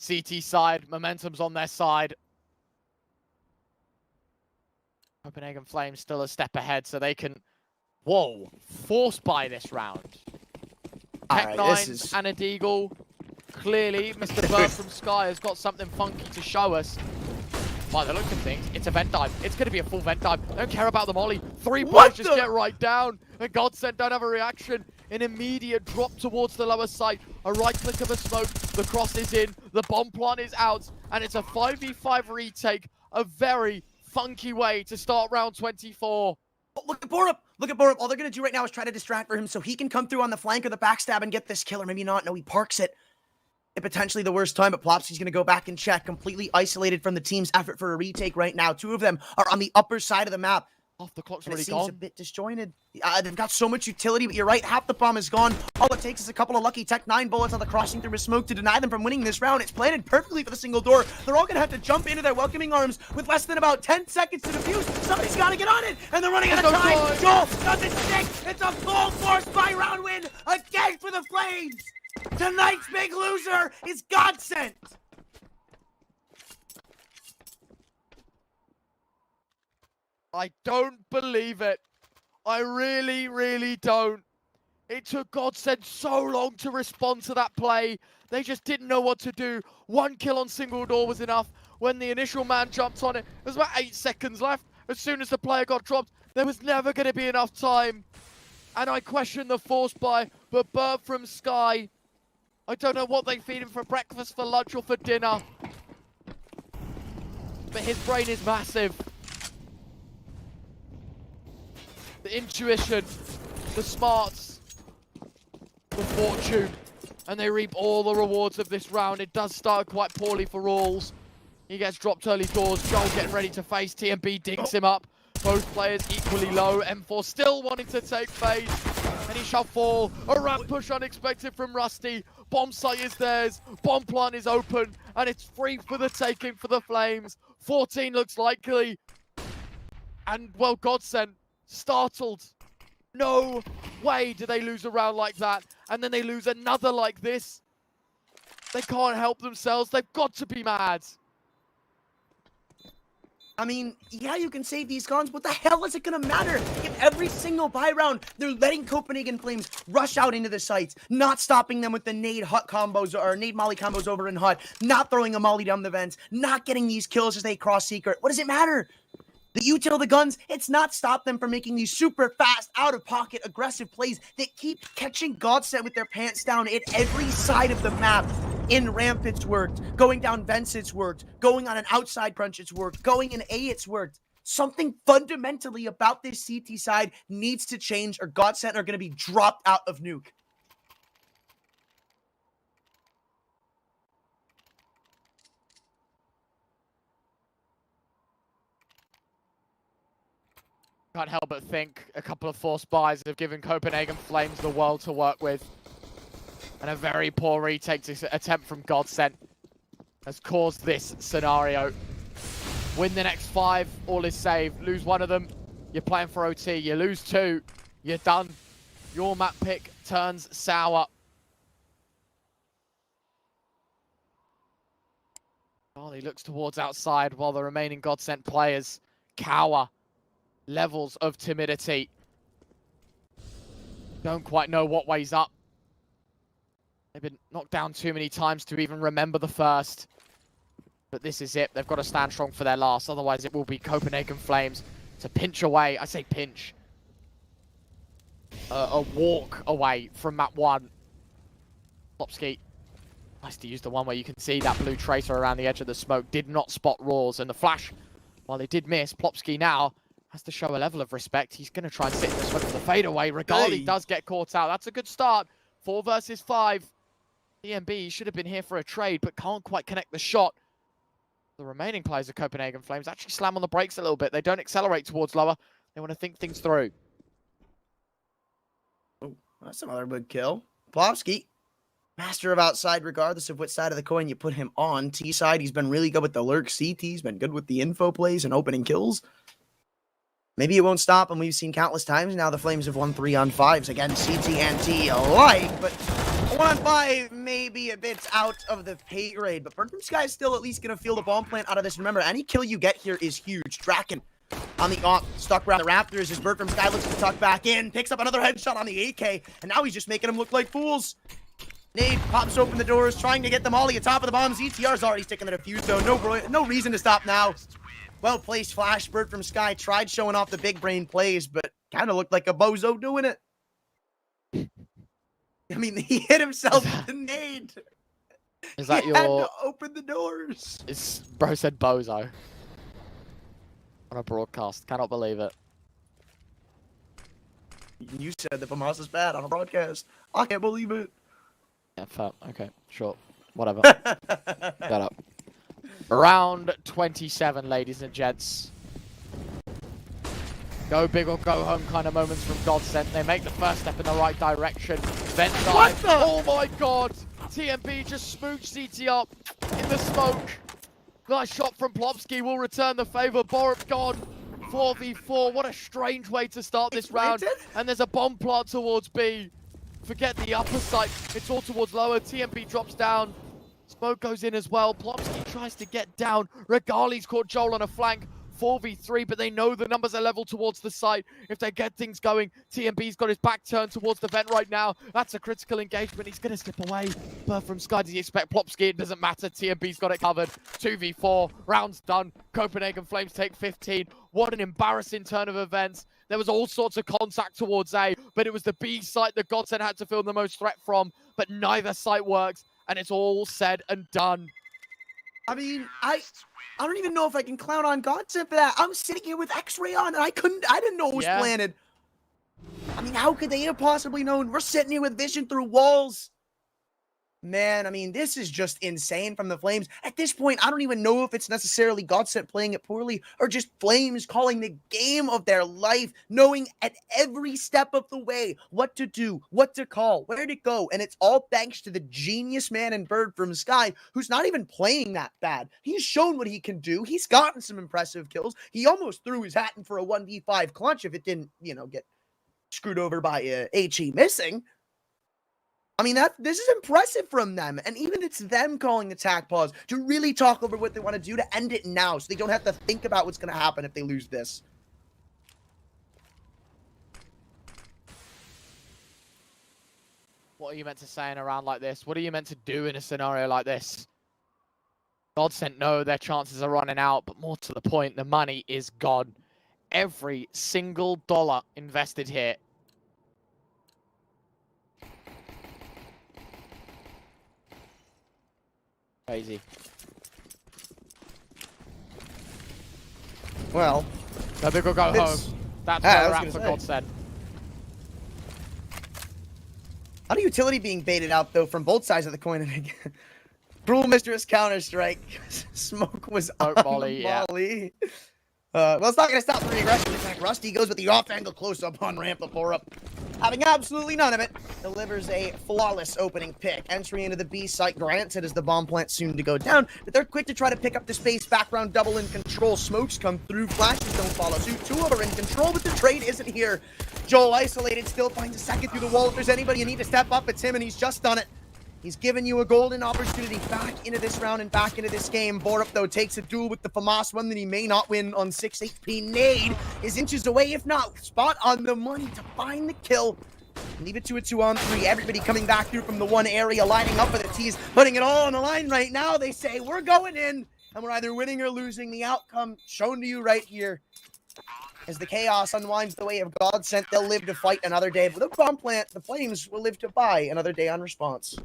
CT side, momentum's on their side. Copenhagen Flames still a step ahead, so they can, force buy this round. Tech Nines and a Deagle. Clearly, Mr. Bird from Sky has got something funky to show us. By the look of things, it's a vent dive. It's going to be a full vent dive. Don't care about the molly. 3 players just get right down. And GODSENT don't have a reaction. An immediate drop towards the lower side. A right click of a smoke. The cross is in. The bomb plant is out. And it's a 5v5 retake. A very funky way to start round 24.
Oh, look at Borup. Look at Borup. All they're going to do right now is try to distract for him so he can come through on the flank or the backstab and get this kill, or maybe not. No, he parks it at potentially the worst time, but Plopsky's going to go back and check, completely isolated from the team's effort for a retake right now. Two of them are on the upper side of the map.
Half the clock's
And it
already
seems
gone.
a bit disjointed. They've got so much utility, but you're right, half the bomb is gone. All it takes is a couple of lucky Tech 9 bullets on the crossing through a smoke to deny them from winning this round. It's planted perfectly for the single door. They're all going to have to jump into their welcoming arms with less than about 10 seconds to defuse. Somebody's got to get on it, and they're running out of time. Joel doesn't stick. It's a full force by-round win again for the Flames. Tonight's big loser is GODSENT.
I don't believe it. I really, really don't. It took GODSENT so long to respond to that play. They just didn't know what to do. One kill on single door was enough. When the initial man jumped on it, there was about 8 seconds left. As soon as the player got dropped, there was never going to be enough time. And I question the force buy, but Burp from Sky, I don't know what they feed him for breakfast, for lunch, or for dinner. But his brain is massive. The intuition, the smarts, the fortune, and they reap all the rewards of this round. It does start quite poorly for Rawls. He gets dropped early doors. Joel getting ready to face. TMB digs him up. Both players equally low. M4 still wanting to take phase, and he shall fall. A ramp push unexpected from Rusty. Bomb site is theirs. Bomb plant is open, and it's free for the taking for the Flames. 14 looks likely, and well, GODSENT startled. No way do they lose a round like that, and then they lose another like this. They can't help themselves. They've got to be mad.
I mean, yeah, you can save these guns. What the hell is it going to matter if every single buy round they're letting Copenhagen Flames rush out into the sites, not stopping them with the nade hut combos or nade molly combos over in hut, not throwing a molly down the vents, not getting these kills as they cross secret? What does it matter? The util the guns, it's not stopped them from making these super fast, out-of-pocket, aggressive plays that keep catching GODSENT with their pants down at every side of the map. In ramp, it's worked. Going down vents, it's worked. Going on an outside crunch, it's worked. Going in A, it's worked. Something fundamentally about this CT side needs to change, or GODSENT are going to be dropped out of Nuke.
Can't help but think a couple of forced buys have given Copenhagen Flames the world to work with. And a very poor retake attempt from GODSENT has caused this scenario. Win the next 5, all is saved. Lose one of them, you're playing for OT. You lose 2, you're done. Your map pick turns sour. Charlie looks towards outside while the remaining GODSENT players cower. Levels of timidity. Don't quite know what way's up. They've been knocked down too many times to even remember the first. But this is it. They've got to stand strong for their last. Otherwise, it will be Copenhagen Flames to pinch away. I say pinch. A walk away from map 1. Plopsky. Nice to use the one where you can see that blue tracer around the edge of the smoke. Did not spot Rawls. And the flash, while they did miss, Plopsky now has to show a level of respect. He's going to try and sit in the smoke for the fadeaway. Regali does get caught out. That's a good start. 4 versus 5. DMB should have been here for a trade, but can't quite connect the shot. The remaining players of Copenhagen Flames actually slam on the brakes a little bit. They don't accelerate towards lower. They want to think things through.
Oh, that's another good kill. Plopsky, master of outside, regardless of which side of the coin you put him on. T side, he's been really good with the lurk. CT, he's been good with the info plays and opening kills. Maybe it won't stop, and we've seen countless times now the Flames have won 3-on-5s against CT and T alike, but 1-on-5 may be a bit out of the pay grade, but Burton Sky is still at least going to feel the bomb plant out of this. Remember, any kill you get here is huge. Draken on the op, stuck around the Raptors as Bertram Sky looks to tuck back in, picks up another headshot on the AK, and now he's just making them look like fools. Nade pops open the doors, trying to get them all at the top of the bombs. ETR's already sticking the defuse, though. No reason to stop now. Well-placed flash. Bertram Sky tried showing off the big brain plays, but kind of looked like a bozo doing it. I mean, he hit himself with the nade.
Is that
he had
your...
to open the doors.
Bro said bozo. On a broadcast. Cannot believe it.
You said that Famas is bad on a broadcast. I can't believe it.
Yeah, fair. Okay, sure. Whatever. Shut up. Round 27, ladies and gents. Go big or go home kind of moments from GODSENT. They make the first step in the right direction. Then dive. Oh my god! TMB just spooked CT up in the smoke. Nice shot from Plopsky will return the favor. Borup gone. 4v4. What a strange way to start this round. And there's a bomb plant towards B. Forget the upper side. It's all towards lower. TMB drops down. Smoke goes in as well. Plopsky tries to get down. Regali's caught Joel on a flank. 4v3, but they know the numbers are level towards the site. If they get things going, TMB's got his back turned towards the vent right now. That's a critical engagement. He's going to slip away. But from Sky, does he expect Plopsky? It doesn't matter. TMB's got it covered. 2v4. Round's done. Copenhagen Flames take 15. What an embarrassing turn of events. There was all sorts of contact towards A, but it was the B site that GODSENT had to feel the most threat from. But neither site works, and it's all said and done.
I mean, I don't even know if I can clown on GODSENT for that. I'm sitting here with X-Ray on, and I didn't know it was planted. I mean, how could they have possibly known? We're sitting here with vision through walls. Man, I mean, this is just insane from the Flames. At this point, I don't even know if it's necessarily GODSENT playing it poorly or just Flames calling the game of their life, knowing at every step of the way what to do, what to call, where to go. And it's all thanks to the genius man and bird from Sky, who's not even playing that bad. He's shown what he can do. He's gotten some impressive kills. He almost threw his hat in for a 1v5 clutch if it didn't, get screwed over by HE missing. I mean, this is impressive from them. And even it's them calling the attack pause to really talk over what they want to do to end it now so they don't have to think about what's going to happen if they lose this.
What are you meant to say in a round like this? What are you meant to do in a scenario like this? GODSENT know their chances are running out, but more to the point, the money is gone. Every single dollar invested here. Crazy.
Well,
go big or go home. That's where we're at for GODSENT.
A lot of utility being baited out, though, from both sides of the coin. And again, Cruel Mistress Counter-Strike. Smoke was on
Molly, yeah.
Well, it's not going to stop the regression. In fact, Rusty goes with the off-angle close-up on ramp before up. Having absolutely none of it, delivers a flawless opening pick. Entry into the B site granted as the bomb plant soon to go down, but they're quick to try to pick up the space. Background double in control. Smokes come through. Flashes don't follow suit. Two of them are in control, but the trade isn't here. Joel isolated, still finds a second through the wall. If there's anybody you need to step up, it's him, and he's just done it. He's given you a golden opportunity back into this round and back into this game. Borup, though, takes a duel with the FAMAS, one that he may not win on 6 HP. Nade is inches away, if not spot on the money to find the kill. Leave it to a 2-on-3. Everybody coming back through from the one area, lining up for the T's, putting it all on the line right now. They say, we're going in, and we're either winning or losing. The outcome shown to you right here. As the chaos unwinds the way of GODSENT, they'll live to fight another day. But the bomb plant, the Flames will live to buy another day on response.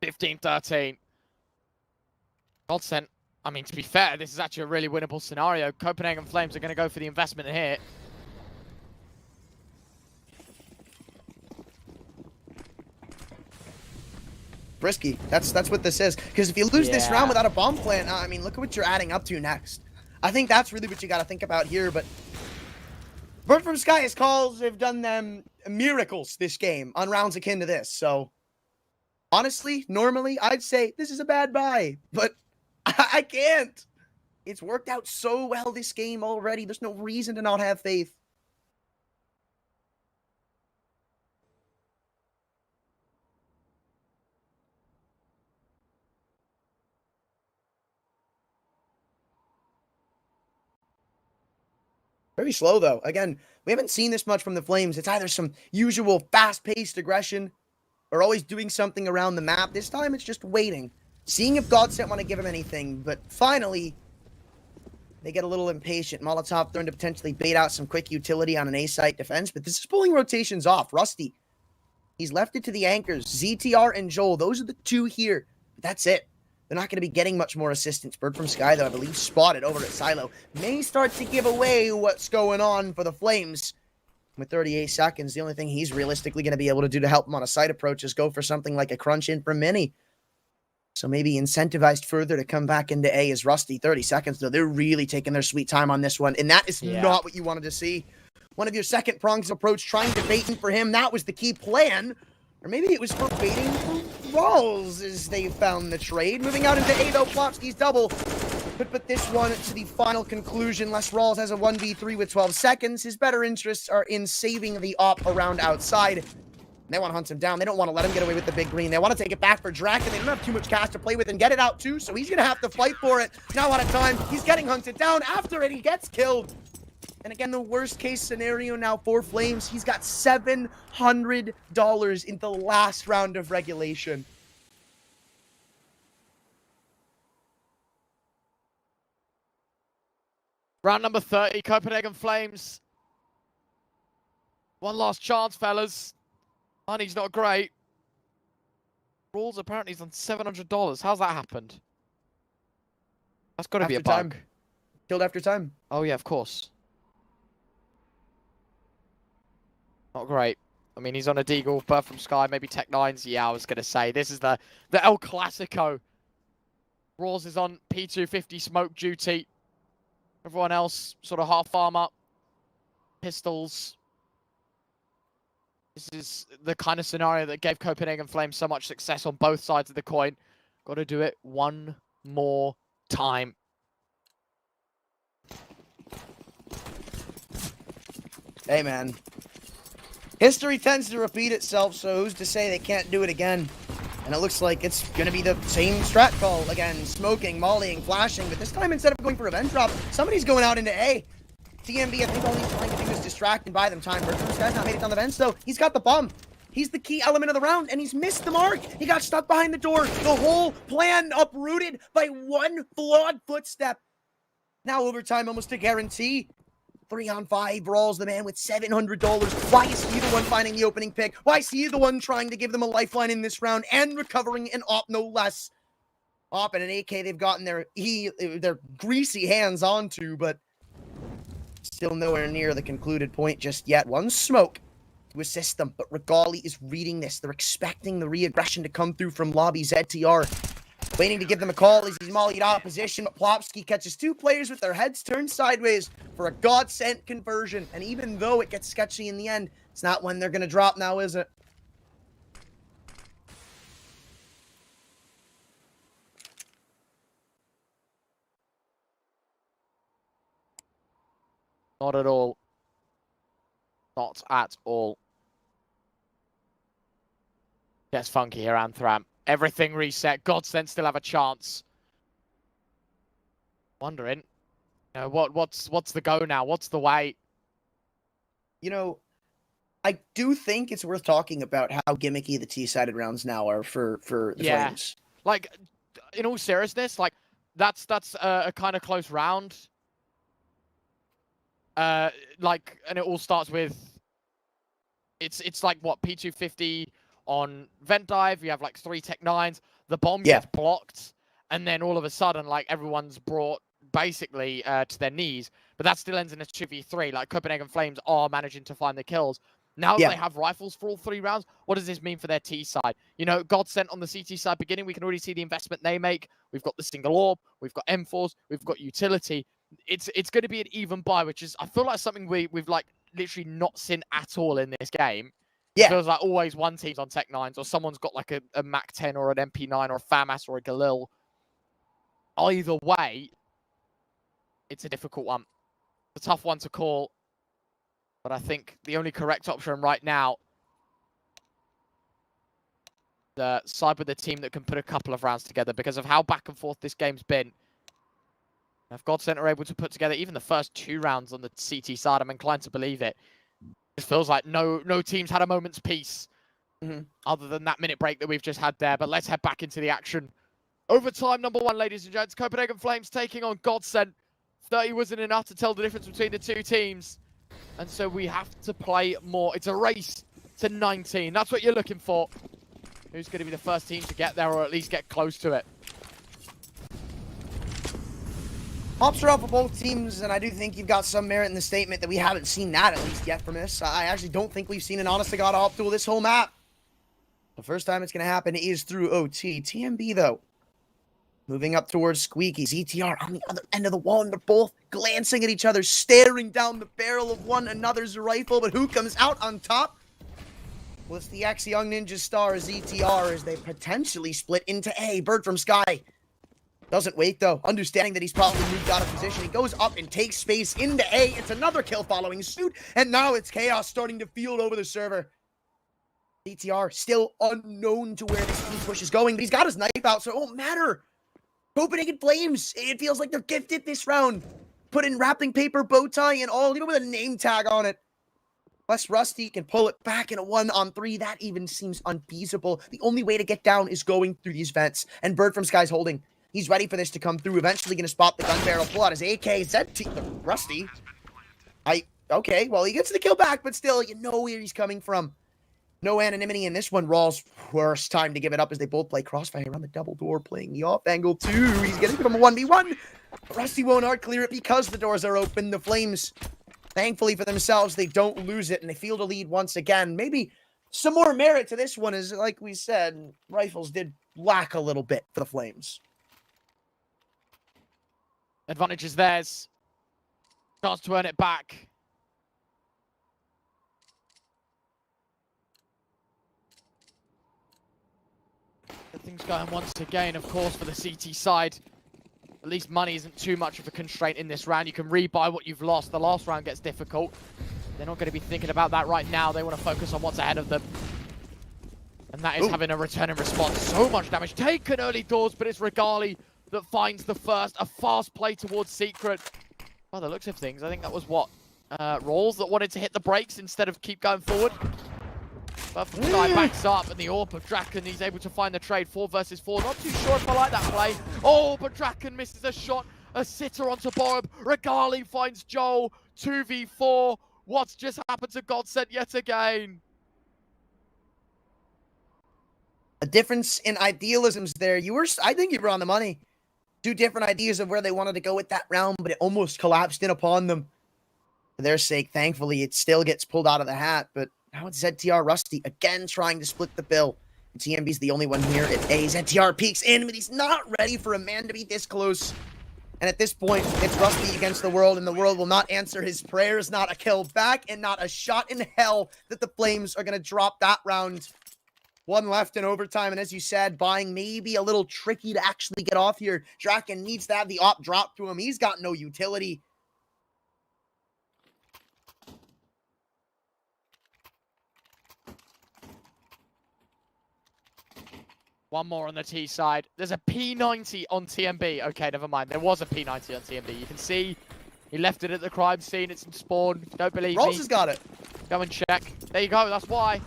$15-13. GODSENT, I mean, to be fair, this is actually a really winnable scenario. Copenhagen Flames are going to go for the investment here.
Risky. That's what this is. Because if you lose this round without a bomb plant, I mean, look at what you're adding up to next. I think that's really what you got to think about here. But Bird from Sky's calls have done them miracles this game on rounds akin to this. So honestly, normally I'd say this is a bad buy, but I can't. It's worked out so well this game already. There's no reason to not have faith. Very slow, though. Again, we haven't seen this much from the Flames. It's either some usual fast-paced aggression or always doing something around the map. This time, it's just waiting, seeing if GODSENT want to give him anything. But finally, they get a little impatient. Molotov thrown to potentially bait out some quick utility on an A-site defense, but this is pulling rotations off. Rusty He's left it to the anchors, ZTR and Joel. Those are the two here. That's it. They're not going to be getting much more assistance. Bird from Sky, though, I believe spotted over at Silo. May start to give away what's going on for the Flames. With 38 seconds, the only thing he's realistically going to be able to do to help him on a side approach is go for something like a crunch in from Mini. So maybe incentivized further to come back into A is Rusty. 30 seconds, though. They're really taking their sweet time on this one. And that is not what you wanted to see. One of your second prongs approach, trying to bait in for him. That was the key plan. Or maybe it was for baiting for Rawls as they found the trade. Moving out into A, though, Plopsky's double. But this one to the final conclusion. Les Rawls has a 1v3 with 12 seconds. His better interests are in saving the op around outside. They want to hunt him down. They don't want to let him get away with the big green. They want to take it back for Drac, and they don't have too much cash to play with and get it out too, so he's going to have to fight for it. Now out of time, he's getting hunted down. After it, he gets killed. And again, the worst case scenario now for Flames, he's got $700 in the last round of regulation.
Round number 30, Copenhagen Flames. One last chance, fellas. Money's not great. Rules apparently he's on $700. How's that happened? That's got to be a bug.
Time. Killed after time.
Oh yeah, of course. Not great. I mean, he's on a Deagle, Bird from Sky, maybe Tech 9s. Yeah, I was going to say, this is the El Clasico. Rawls is on P250 smoke duty. Everyone else sort of half armor. Pistols. This is the kind of scenario that gave Copenhagen Flames so much success on both sides of the coin. Got to do it one more time.
Hey, man. History tends to repeat itself, so who's to say they can't do it again? And it looks like it's going to be the same strat call again. Smoking, mollying, flashing, but this time instead of going for a vent drop, somebody's going out into A. TMB, I think all he's trying to do is distract and buy them time. This guy's not made it on the vents, though. He's got the bomb. He's the key element of the round, and he's missed the mark. He got stuck behind the door. The whole plan uprooted by one flawed footstep. Now overtime almost a guarantee. 3-on-5 Rawls, the man with $700. Why is he the one finding the opening pick? Why is he the one trying to give them a lifeline in this round and recovering an op no less? Op and an AK they've gotten their greasy hands onto, but still nowhere near the concluded point just yet. One smoke to assist them, but Regali is reading this. They're expecting the re-aggression to come through from Lobby ZTR. Waiting to give them a call as he's mollied out of position, but Plopsky catches two players with their heads turned sideways for a GODSENT conversion. And even though it gets sketchy in the end, it's not when they're going to drop now, is it?
Not at all. Not at all. Gets funky here, Anthram. Everything reset. GODSENT still have a chance. Wondering, you know, what's the go now? What's the way?
You know, I do think it's worth talking about how gimmicky the T-sided rounds now are for the Flames.
Like, in all seriousness, like that's a kind of close round. Like, and it all starts with it's like what, P250 on vent dive. You have like 3 Tech 9s. The bomb gets blocked, and then all of a sudden, like, everyone's brought basically to their knees. But that still ends in a 2v3. Like, Copenhagen Flames are managing to find the kills. Now that they have rifles for all 3 rounds, what does this mean for their T side? You know, GODSENT on the CT side beginning, we can already see the investment they make. We've got the single orb, we've got M4s, we've got utility. It's going to be an even buy, which is, I feel like, something we've like literally not seen at all in this game. It feels like always one team's on Tech 9s, or someone's got like a Mac 10 or an MP9 or a FAMAS or a Galil. Either way, it's a difficult one. It's a tough one to call. But I think the only correct option right now, the side with the team that can put a couple of rounds together, because of how back and forth this game's been. If GODSENT are able to put together even the first 2 rounds on the CT side, I'm inclined to believe it. It feels like no teams had a moment's peace, other than that minute break that we've just had there. But let's head back into the action. Overtime number 1, ladies and gents. Copenhagen Flames taking on GODSENT. 30 wasn't enough to tell the difference between the 2 teams. And so we have to play more. It's a race to 19. That's what you're looking for. Who's going to be the first team to get there, or at least get close to it?
Ops are up for both teams, and I do think you've got some merit in the statement that we haven't seen that, at least yet, from this. I actually don't think we've seen an honest-to-God op duel this whole map. The first time it's going to happen is through OT. TMB, though, moving up towards Squeaky. ZTR on the other end of the wall, and they're both glancing at each other, staring down the barrel of one another's rifle, but who comes out on top? Well, it's the ex-Young Ninja star ZTR as they potentially split into A. Bird from Sky doesn't wait, though, understanding that he's probably moved out of position. He goes up and takes space into A. It's another kill following suit, and now it's chaos starting to field over the server. ZTR still unknown to where this team push is going, but he's got his knife out, so it won't matter. Copenhagen Flames, it feels like they're gifted this round. Put in wrapping paper, bow tie, and all, even with a name tag on it. Unless Rusty can pull it back in a 1-on-3, that even seems unfeasible. The only way to get down is going through these vents, and Bird from Sky's holding. He's ready for this to come through, eventually going to spot the gun barrel, pull out his AK, Rusty. Okay, well, he gets the kill back, but still, you know where he's coming from. No anonymity in this one. Raw's worst time to give it up as they both play crossfire around the double door, playing the off angle too. He's getting from a 1v1. Rusty won't hard clear it because the doors are open. The Flames, thankfully for themselves, they don't lose it, and they field a lead once again. Maybe some more merit to this one is, like we said, rifles did lack a little bit for the Flames.
Advantage is theirs. Chance to earn it back. Things going once again, of course, for the CT side. At least money isn't too much of a constraint in this round. You can rebuy what you've lost. The last round gets difficult. They're not going to be thinking about that right now. They want to focus on what's ahead of them. And that is having a return and response. So much damage taken early doors, but it's Regali that finds the first. A fast play towards Secret. By the looks of things, I think that was what? Rolls that wanted to hit the brakes instead of keep going forward. But Sky backs up, and the AWP of Draken, he's able to find the trade. 4 versus 4. Not too sure if I like that play. Oh, but Draken misses a shot. A sitter onto Borb. Regali finds Joel. 2v4. What's just happened to GODSENT yet again?
A difference in idealisms there. I think you were on the money. Two different ideas of where they wanted to go with that round, but it almost collapsed in upon them. For their sake, thankfully, it still gets pulled out of the hat, but now it's ZTR Rusty again trying to split the bill. And TMB's the only one here at A. ZTR peeks in, but he's not ready for a man to be this close. And at this point, it's Rusty against the world, and the world will not answer his prayers. Not a kill back, and not a shot in hell that the Flames are going to drop that round. One left in overtime, and as you said, buying maybe a little tricky to actually get off here. Draken needs to have the op drop to him. He's got no utility.
One more on the T side. There's a P90 on TMB. Okay, never mind. There was a P90 on TMB. You can see he left it at the crime scene. It's in spawn. If you don't believe
Rolls
me,
has got it.
go and check. There you go. That's why.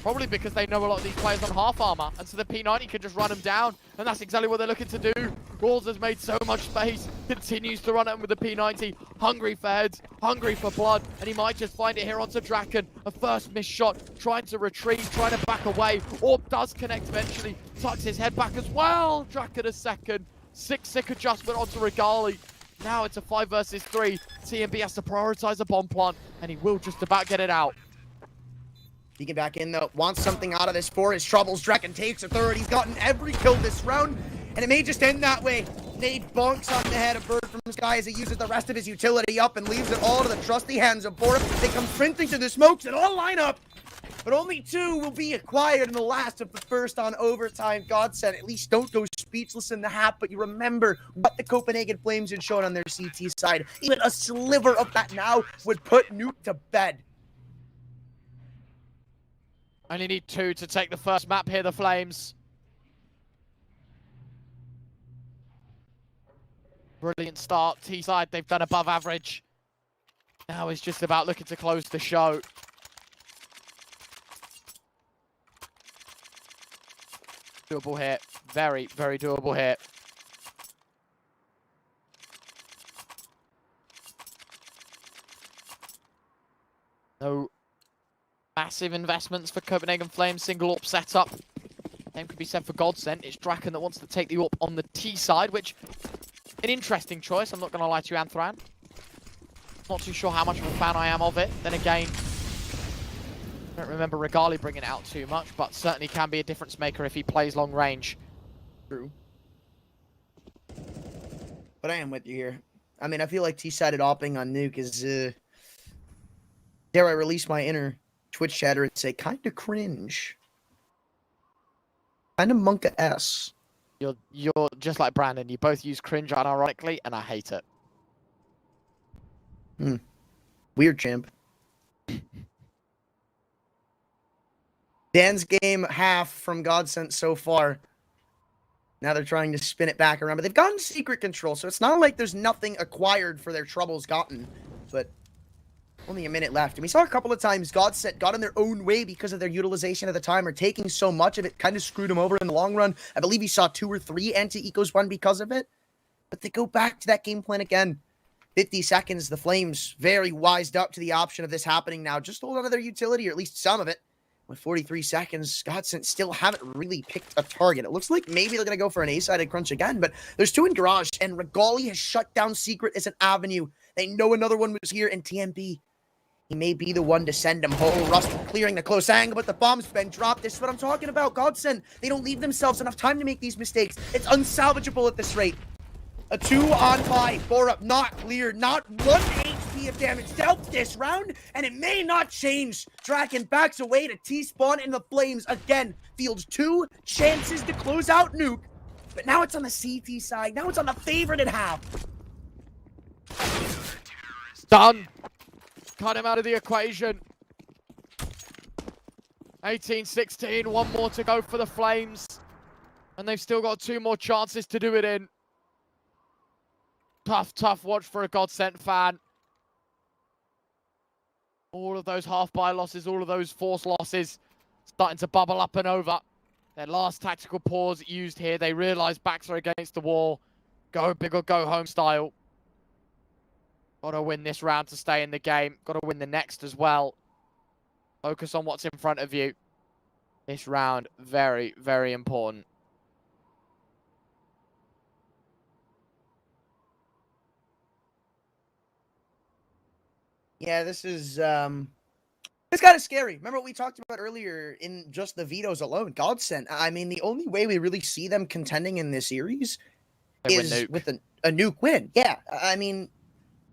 Probably because they know a lot of these players on half armor, and so the P90 can just run them down, and that's exactly what they're looking to do. Rawls has made so much space, continues to run at him with the P90, hungry for heads, hungry for blood, and he might just find it here onto Draken. A first missed shot, trying to retreat, trying to back away. Orb does connect eventually, tucks his head back as well. Draken a second, sick adjustment onto Regali. Now it's a 5 versus 3. TMB has to prioritize a bomb plant, and he will just about get it out.
He can back in, though. Wants something out of this for his troubles. Draken takes a third. He's gotten every kill this round, and it may just end that way. Nade bonks on the head of Bird from Sky as he uses the rest of his utility up and leaves it all to the trusty hands of Borb. They come sprinting to the smokes and all line up, but only 2 will be acquired in the last of the first on overtime. GODSENT, at least don't go speechless in the hat, but you remember what the Copenhagen Flames had shown on their CT side. Even a sliver of that now would put Nuke to bed.
Only need 2 to take the first map here, the Flames. Brilliant start. T-side, they've done above average. Now it's just about looking to close the show. Doable hit. Very, very doable hit. No massive investments for Copenhagen Flames, single AWP setup. Same could be said for GODSENT. It's Draken that wants to take the AWP on the T side, which, an interesting choice, I'm not going to lie to you, Anthran. Not too sure how much of a fan I am of it. Then again, I don't remember Regali bringing it out too much, but certainly can be a difference maker if he plays long range.
True. But I am with you here. I mean, I feel like T-sided opping on Nuke is, dare I release my inner Twitch chatter and say, kind of cringe. Kind of Monka-S.
You're just like Brandon. You both use cringe unironically, and I hate it.
Weird, champ. Dan's game half from GODSENT so far. Now they're trying to spin it back around, but they've gotten secret control, so it's not like there's nothing acquired for their troubles gotten. But only a minute left. And we saw a couple of times GODSENT got in their own way because of their utilization at the time, or taking so much of it kind of screwed them over in the long run. I believe he saw 2 or 3 anti-ecos run because of it. But they go back to that game plan again. 50 seconds, the Flames very wised up to the option of this happening now. Just hold on to their utility, or at least some of it. With 43 seconds, GODSENT still haven't really picked a target. It looks like maybe they're going to go for an A-sided crunch again, but there's 2 in garage, and Regali has shut down Secret as an avenue. They know another one was here, and TMB, he may be the one to send him home. Rust clearing the close angle, but the bomb's been dropped. This is what I'm talking about. GODSENT, they don't leave themselves enough time to make these mistakes. It's unsalvageable at this rate. A 2-on-5, 4-up, not clear, not 1 HP of damage dealt this round, and it may not change. Draken backs away to T-spawn, and the Flames again fields 2 chances to close out Nuke, but now it's on the CT side. Now it's on the favorite at half.
Done. Cut him out of the equation. 18-16, 1 more to go for the Flames, and they've still got 2 more chances to do it in. Tough watch for a GODSENT fan. All of those half-buy losses, all of those force losses starting to bubble up and over. Their last tactical pause used here. They realise backs are against the wall. Go big or go home style. Got to win this round to stay in the game. Got to win the next as well. Focus on what's in front of you. This round, very, very important.
Yeah, this is, it's kind of scary. Remember what we talked about earlier in just the vetoes alone? GODSENT, I mean, the only way we really see them contending in this series is with a Nuke win. Yeah, I mean,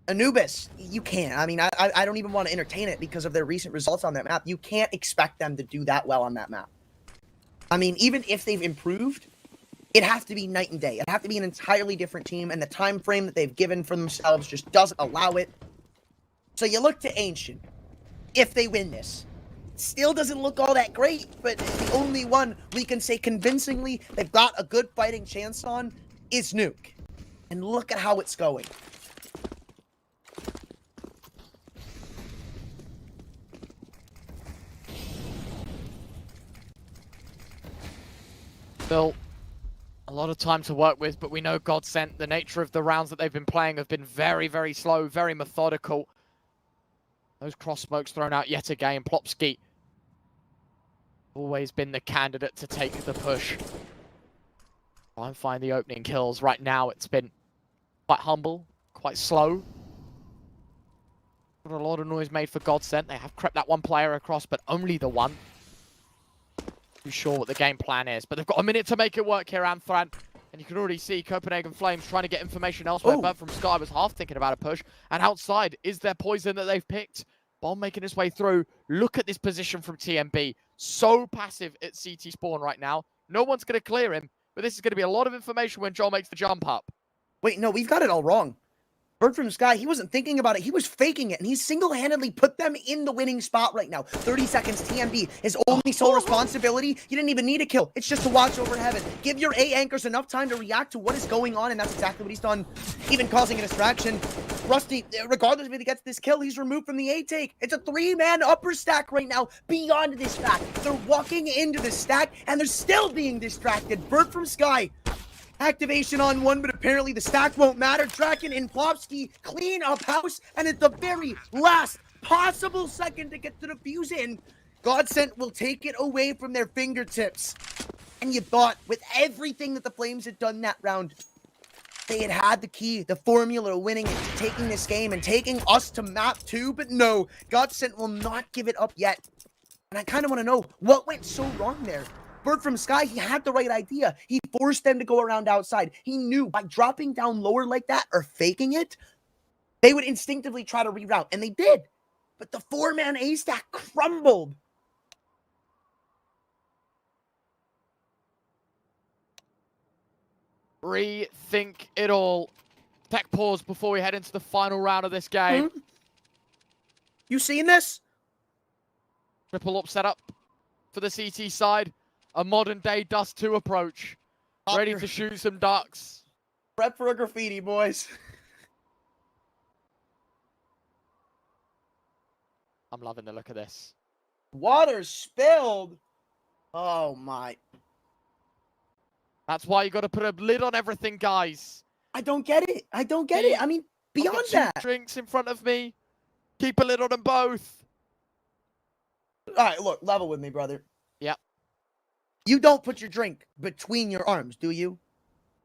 Anubis, you can't. I mean, I don't even want to entertain it because of their recent results on that map. You can't expect them to do that well on that map. I mean, even if they've improved, it has to be night and day. It has to be an entirely different team, and the time frame that they've given for themselves just doesn't allow it. So you look to Ancient. If they win this, still doesn't look all that great, but the only one we can say convincingly they've got a good fighting chance on is Nuke. And look at how it's going.
Still a lot of time to work with, but we know GODSENT, the nature of the rounds that they've been playing have been very, very slow, very methodical. Those cross smokes thrown out yet again. Plopsky always been the candidate to take the push. Try and find the opening kills. Right now it's been quite humble, quite slow. Got a lot of noise made for GODSENT. They have crept that 1 player across, but only the 1. Too sure what the game plan is, but they've got a minute to make it work here, Anthran. And you can already see Copenhagen Flames trying to get information elsewhere. But from Sky was half thinking about a push. And outside is their poison that they've picked. Bomb making its way through. Look at this position from TMB. So passive at CT spawn right now. No one's going to clear him. But this is going to be a lot of information when Joel makes the jump up.
Wait, no, we've got it all wrong. Bird from Sky, he wasn't thinking about it. He was faking it, and he's single-handedly put them in the winning spot right now. 30 seconds, TMB, his only sole responsibility. You didn't even need a kill. It's just to watch over heaven. Give your A anchors enough time to react to what is going on, and that's exactly what he's done, even causing a distraction. Rusty, regardless of if he gets this kill, he's removed from the A take. It's a 3-man upper stack right now, beyond this stack. They're walking into the stack, and they're still being distracted. Bird from Sky. Activation on 1, but apparently the stack won't matter. Draken and Plopsky clean up house, and at the very last possible second to get the defuse in, GODSENT will take it away from their fingertips. And you thought, with everything that the Flames had done that round, they had the key, the formula to winning it, taking this game and taking us to map 2. But no, GODSENT will not give it up yet. And I kind of want to know what went so wrong there. Bird from Sky, he had the right idea. He forced them to go around outside. He knew by dropping down lower like that or faking it, they would instinctively try to reroute. And they did. But the 4-man A stack crumbled.
Rethink it all. Tech pause before we head into the final round of this game.
You seen this?
Triple up setup for the CT side. A modern day Dust 2 approach. Ready to shoot some ducks.
Prep for a graffiti, boys.
I'm loving the look of this.
Water spilled. Oh my.
That's why you got to put a lid on everything, guys.
I don't get it. I don't get it. I mean, beyond
I've got
that.
2 drinks in front of me. Keep a lid on them both.
All right, look, level with me, brother.
Yep.
You don't put your drink between your arms, do you?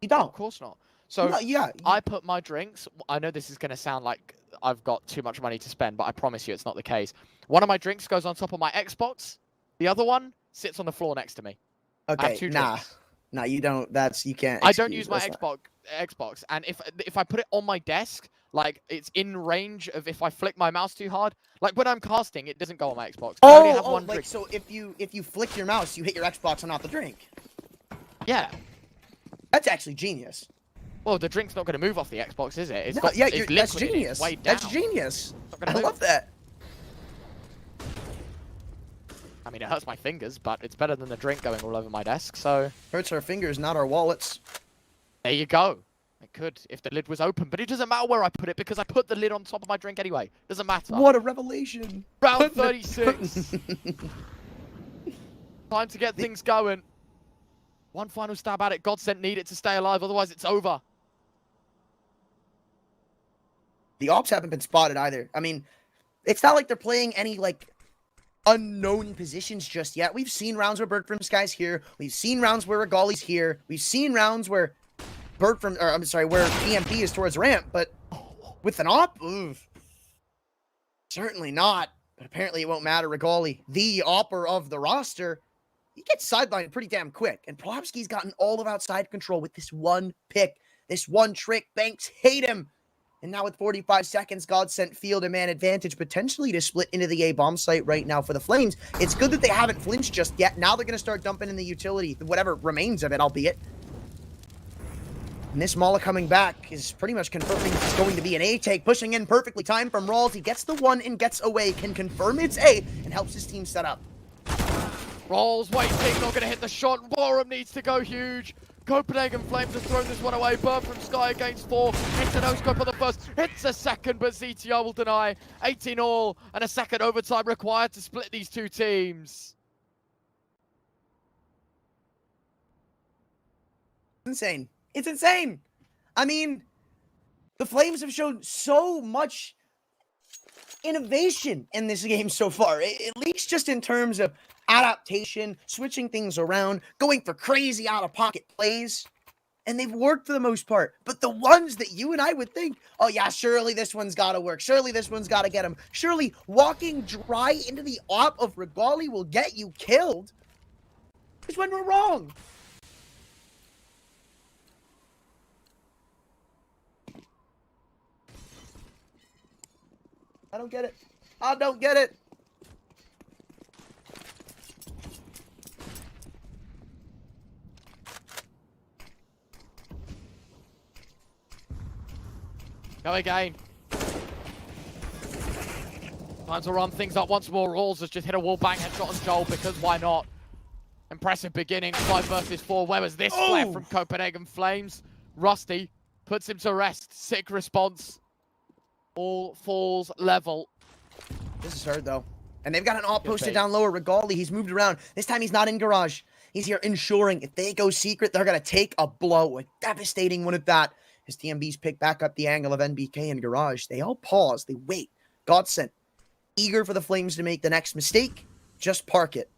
You don't.
Of course not. So
No, yeah.
I put my drinks. I know this is going to sound like I've got too much money to spend, but I promise you it's not the case. One of my drinks goes on top of my Xbox. The other one sits on the floor next to me. I have
Okay,
2
nah.
drinks.
Nah, you don't. You can't.
I don't
excuse
use my
us.
Xbox, and if I put it on my desk, like it's in range of if I flick my mouse too hard, like when I'm casting, it doesn't go on my Xbox. I only have one
like
drink.
so if you flick your mouse, you hit your Xbox and not the drink.
Yeah.
That's actually genius.
Well, the drink's not going to move off the Xbox, is it? It's
No,
got,
yeah,
it's
that's
liquid,
genius.
It's weighed
That's
down.
genius.
It's not gonna
I
move.
love that.
I mean, it hurts my fingers, but it's better than the drink going all over my desk, so...
Hurts our fingers, not our wallets.
There you go. It could if the lid was open, but it doesn't matter where I put it because I put the lid on top of my drink anyway. Doesn't matter.
What a revelation.
Round 36. Time to get things going. One final stab at it. GODSENT need it to stay alive, otherwise it's over.
The ops haven't been spotted either. I mean, it's not like they're playing any, like, unknown positions just yet. We've seen rounds where Bird from Sky's here. We've seen rounds where Regali's here. We've seen rounds where where PMP is towards ramp, but with an op, certainly not. But apparently it won't matter. Regali, the opper of the roster, he gets sidelined pretty damn quick. And Plopsky's gotten all of outside control with this one pick, this one trick. Banks hate him. And now with 45 seconds, GODSENT field a man advantage, potentially to split into the A bomb site right now for the Flames. It's good that they haven't flinched just yet. Now they're going to start dumping in the utility, whatever remains of it, albeit. And this Mala coming back is pretty much confirming it's going to be an A take, pushing in perfectly timed from Rawls. He gets the 1 and gets away, can confirm it's A, and helps his team set up.
Rawls waiting, not going to hit the shot. Borum needs to go huge. Copenhagen Flames have thrown this one away. Bird from Sky against 4. Hits a no-scope on the first. Hits a second, but CTR will deny. 18 all, and a second overtime required to split these 2 teams.
Insane. It's insane. I mean, the Flames have shown so much innovation in this game so far, at least just in terms of adaptation, switching things around, going for crazy out-of-pocket plays, and they've worked for the most part. But the ones that you and I would think, oh yeah, surely this one's got to work, surely this one's got to get him, surely walking dry into the op of Regali will get you killed, is when we're wrong. I don't get it. I don't get it.
Go again. Time to run things up once more. Rawls has just hit a wall bang headshot on Joel because why not? Impressive beginning. 5 versus 4. Where was this flare from Copenhagen Flames? Rusty puts him to rest. Sick response. All falls level.
This is hard, though. And they've got an op posted down lower. Regali, he's moved around. This time he's not in garage. He's here ensuring if they go secret, they're going to take a blow. A devastating one at that. As TMBs pick back up the angle of NBK and garage. They all pause. They wait. GODSENT, eager for the Flames to make the next mistake. Just park it.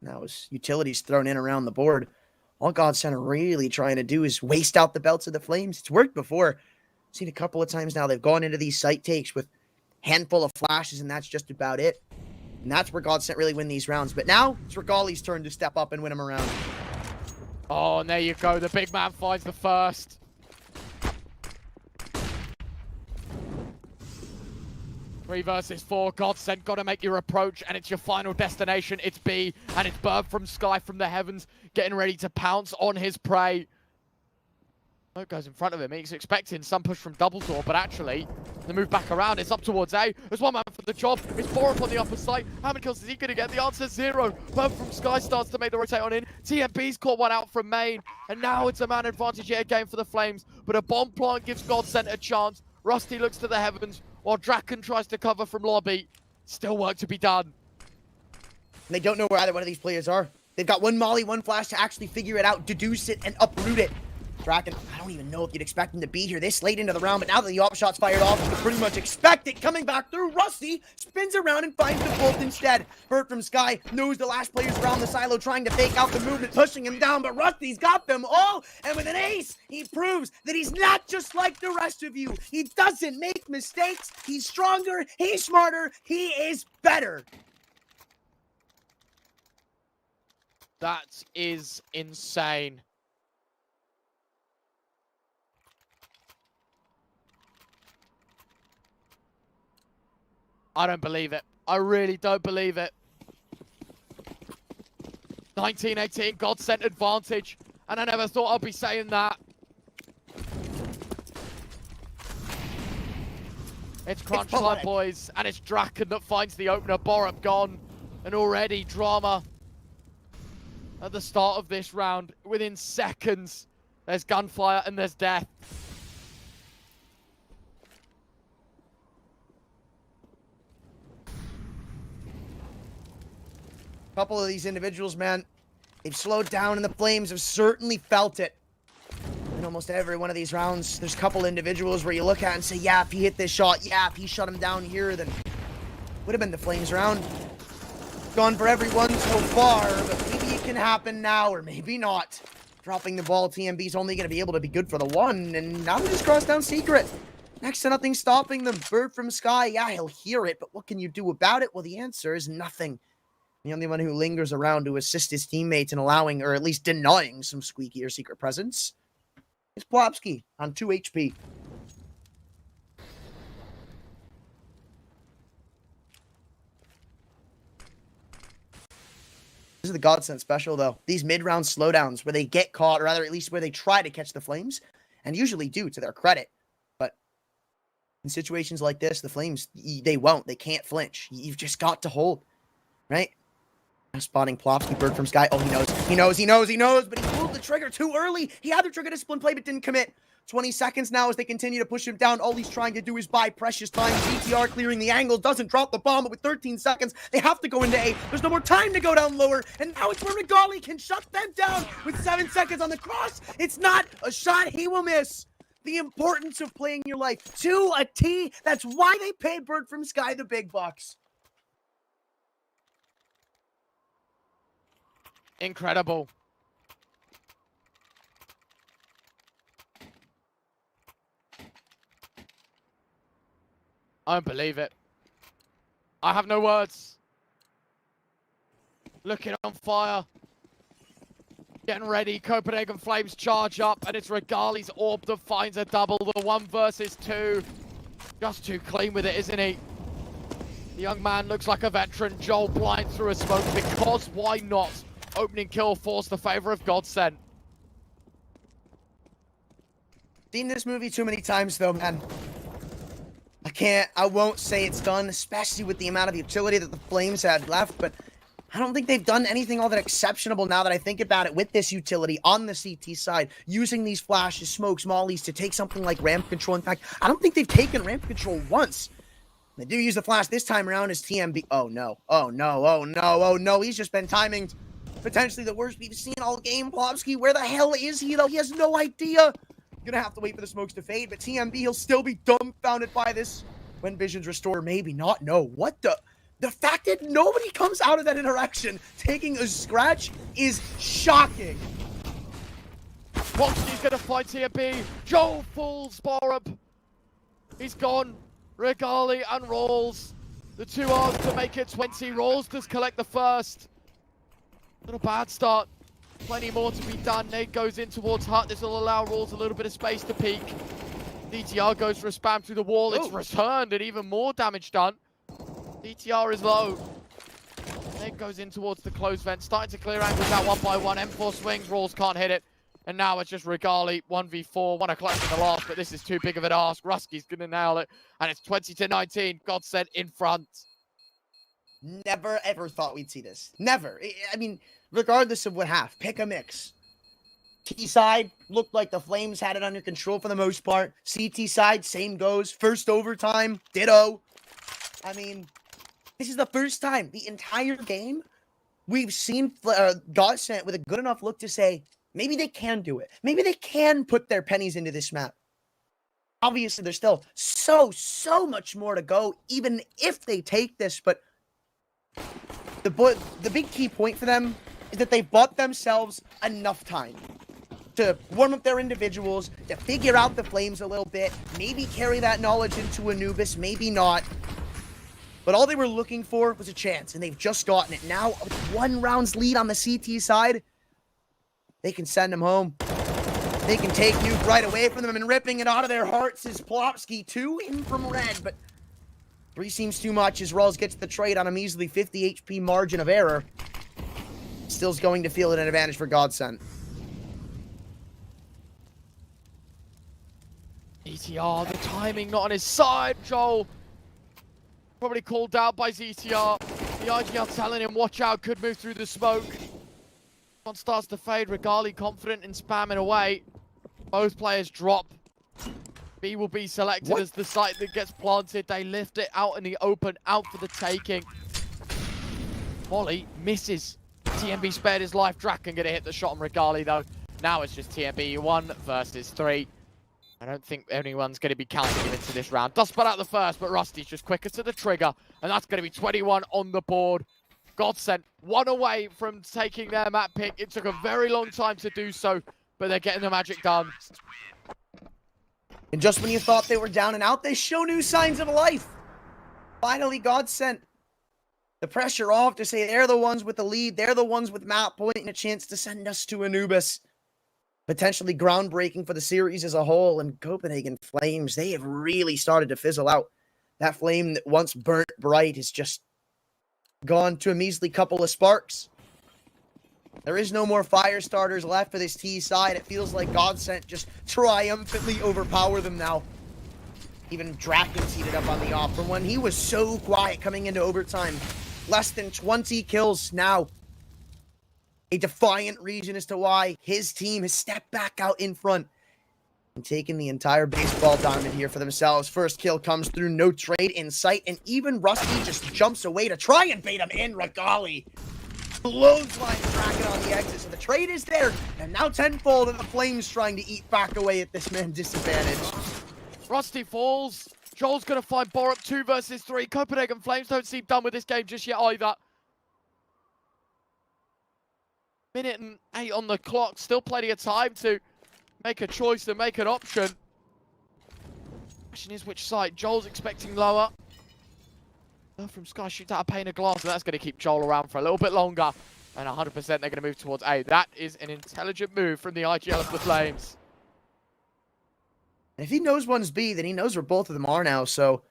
Now as utilities thrown in around the board, all GODSENT are really trying to do is waste out the belts of the Flames. It's worked before. Seen a couple of times now. They've gone into these site takes with handful of flashes, and that's just about it. And that's where GODSENT really win these rounds. But now it's Regali's turn to step up and win them around.
Oh, and there you go. The big man finds the first. 3 versus 4. GODSENT, got to make your approach, and it's your final destination. It's B, and it's Bird from Sky from the heavens, getting ready to pounce on his prey. Oh, it goes in front of him. He's expecting some push from Double Door, but actually, the move back around. It's up towards A. There's one man for the job. It's 4 up on the upper side. How many kills is he going to get? The answer is 0. Bird from Sky starts to make the rotate on in. TMP's caught one out from main, and now it's a man advantage yet again for the Flames, but a bomb plant gives GODSENT a chance. Rusty looks to the heavens, while Draken tries to cover from lobby. Still work to be done.
They don't know where either one of these players are. They've got one molly, one flash to actually figure it out, deduce it, and uproot it. Draken, I don't even know if you'd expect him to be here this late into the round, but now that the op shot's fired off, you can pretty much expect it. Coming back through, Rusty spins around and finds the bolt instead. Bird from Sky knows the last player's around the silo, trying to fake out the movement, pushing him down, but Rusty's got them all, and with an ace, he proves that he's not just like the rest of you. He doesn't make mistakes. He's stronger, he's smarter, he is better.
That is insane. I don't believe it. I really don't believe it. 19-18, GODSENT advantage. And I never thought I'd be saying that. It's crunch time, boys. And it's Draken that finds the opener. Borup gone. And already drama at the start of this round. Within seconds, there's gunfire and there's death.
Couple of these individuals, man, they've slowed down, and the Flames have certainly felt it. In almost every one of these rounds, there's a couple individuals where you look at and say, yeah, if he hit this shot, yeah, if he shut him down here, then would have been the Flames round. Gone for everyone so far, but maybe it can happen now, or maybe not. Dropping the ball, TMB's only going to be able to be good for the one, and now they just cross down Secret. Next to nothing stopping them. Bird from Sky, yeah, he'll hear it, but what can you do about it? Well, the answer is nothing. The only one who lingers around to assist his teammates in allowing, or at least denying, some squeaky or secret presence is Plopsky on 2 HP. This is the GODSENT special, though. These mid-round slowdowns where they get caught, or rather at least where they try to catch the Flames, and usually do, to their credit. But in situations like this, the Flames, they won't. They can't flinch. You've just got to hold, right? Spotting Plopsky, Bird from Sky. Oh, he knows, but he pulled the trigger too early. He had the trigger discipline play, but didn't commit. 20 seconds now as they continue to push him down. All he's trying to do is buy precious time. GTR clearing the angle, doesn't drop the bomb, but with 13 seconds, they have to go into A. There's no more time to go down lower, and now it's where Regali can shut them down with 7 seconds on the cross. It's not a shot he will miss. The importance of playing your life to a T. That's why they paid Bird from Sky the big bucks.
Incredible. I don't believe it. I have no words. Looking on fire. Getting ready. Copenhagen Flames charge up, and it's Regali's orb that finds a double. The 1 versus 2. Just too clean with it, isn't he? The young man looks like a veteran. Joel blind through a smoke because why not? Opening kill forced the favor of GODSENT.
Seen this movie too many times, though, man. I won't say it's done, especially with the amount of utility that the Flames had left, but I don't think they've done anything all that exceptional now that I think about it with this utility on the CT side, using these flashes, smokes, mollies to take something like ramp control. In fact, I don't think they've taken ramp control once. They do use the flash this time around as TMB. Oh, no. Oh, no. Oh, no. Oh, no. He's just been timing. Potentially the worst we've seen all game. Plopsky, where the hell is he, though? He has no idea. Gonna have to wait for the smokes to fade, but TMB, he'll still be dumbfounded by this. When vision's restored, maybe not. No, what the fact that nobody comes out of that interaction taking a scratch is shocking.
Roxy's gonna fight TMB. Joel falls Borup. He's gone. Regali and Rolls. The 2 R's to make it 20. Rolls does collect the first. Not a bad start. Plenty more to be done. Nade goes in towards Hut. This will allow Rolls a little bit of space to peek. DTR goes for a spam through the wall. It's returned and even more damage done. DTR is low. Nade goes in towards the closed vent. Starting to clear angles out one by one. M4 swings. Rolls can't hit it. And now it's just Regali, 1v4, 1 o'clock in the last, but this is too big of an ask. Ruski's going to nail it, and it's 20-19. GODSENT in front.
Never, ever thought we'd see this. Never. I mean, regardless of what half, pick a mix. T side looked like the Flames had it under control for the most part. CT side, same goes. First overtime, ditto. I mean, this is the first time the entire game we've seen GODSENT with a good enough look to say, maybe they can do it. Maybe they can put their pennies into this map. Obviously, there's still so much more to go, even if they take this. But the big key point for them is that they bought themselves enough time to warm up their individuals, to figure out the Flames a little bit, maybe carry that knowledge into Anubis, maybe not. But all they were looking for was a chance, and they've just gotten it. Now, with 1 round's lead on the CT side, they can send them home. They can take Nuke right away from them, and ripping it out of their hearts is Plopsky. 2 in from red, but 3 seems too much as Rawls gets the trade on a measly 50 HP margin of error. Still's going to feel an advantage for GODSENT.
ETR, the timing not on his side. Joel probably called out by ZTR. The IGL telling him, watch out, could move through the smoke. One starts to fade. Regali confident in spamming away. Both players drop. B will be selected as the site that gets planted. They lift it out in the open, out for the taking. Molly misses. TMB spared his life. Draken gonna hit the shot on Regali though. Now it's just TMB 1 versus 3. I don't think anyone's going to be counting him into this round. Does spot out the first, but Rusty's just quicker to the trigger. And that's going to be 21 on the board. GODSENT 1 away from taking their map pick. It took a very long time to do so, but they're getting the magic done.
And just when you thought they were down and out, they show new signs of life. Finally, GODSENT. The pressure off to say they're the ones with the lead. They're the ones with map point and a chance to send us to Anubis. Potentially groundbreaking for the series as a whole. And Copenhagen Flames, they have really started to fizzle out. That flame that once burnt bright has just gone to a measly couple of sparks. There is no more fire starters left for this T side. It feels like GODSENT just triumphantly overpower them now. Even Draken's heated up on the off from when he was so quiet coming into overtime. Less than 20 kills now. A defiant reason as to why his team has stepped back out in front and taken the entire baseball diamond here for themselves. First kill comes through, no trade in sight, and even Rusty just jumps away to try and bait him in. Regali clothesline Draken on the exit, so the trade is there, and now tenfold, and the Flames trying to eat back away at this man's disadvantage.
Rusty falls. Joel's going to find Borup 2 versus 3. Copenhagen Flames don't seem done with this game just yet either. Minute and 8 on the clock. Still plenty of time to make a choice and make an option. Question is which side. Joel's expecting lower. From Sky shoots out a pane of glass, and that's going to keep Joel around for a little bit longer. And 100% they're going to move towards A. That is an intelligent move from the IGL of the Flames.
And if he knows one's B, then he knows where both of them are now. So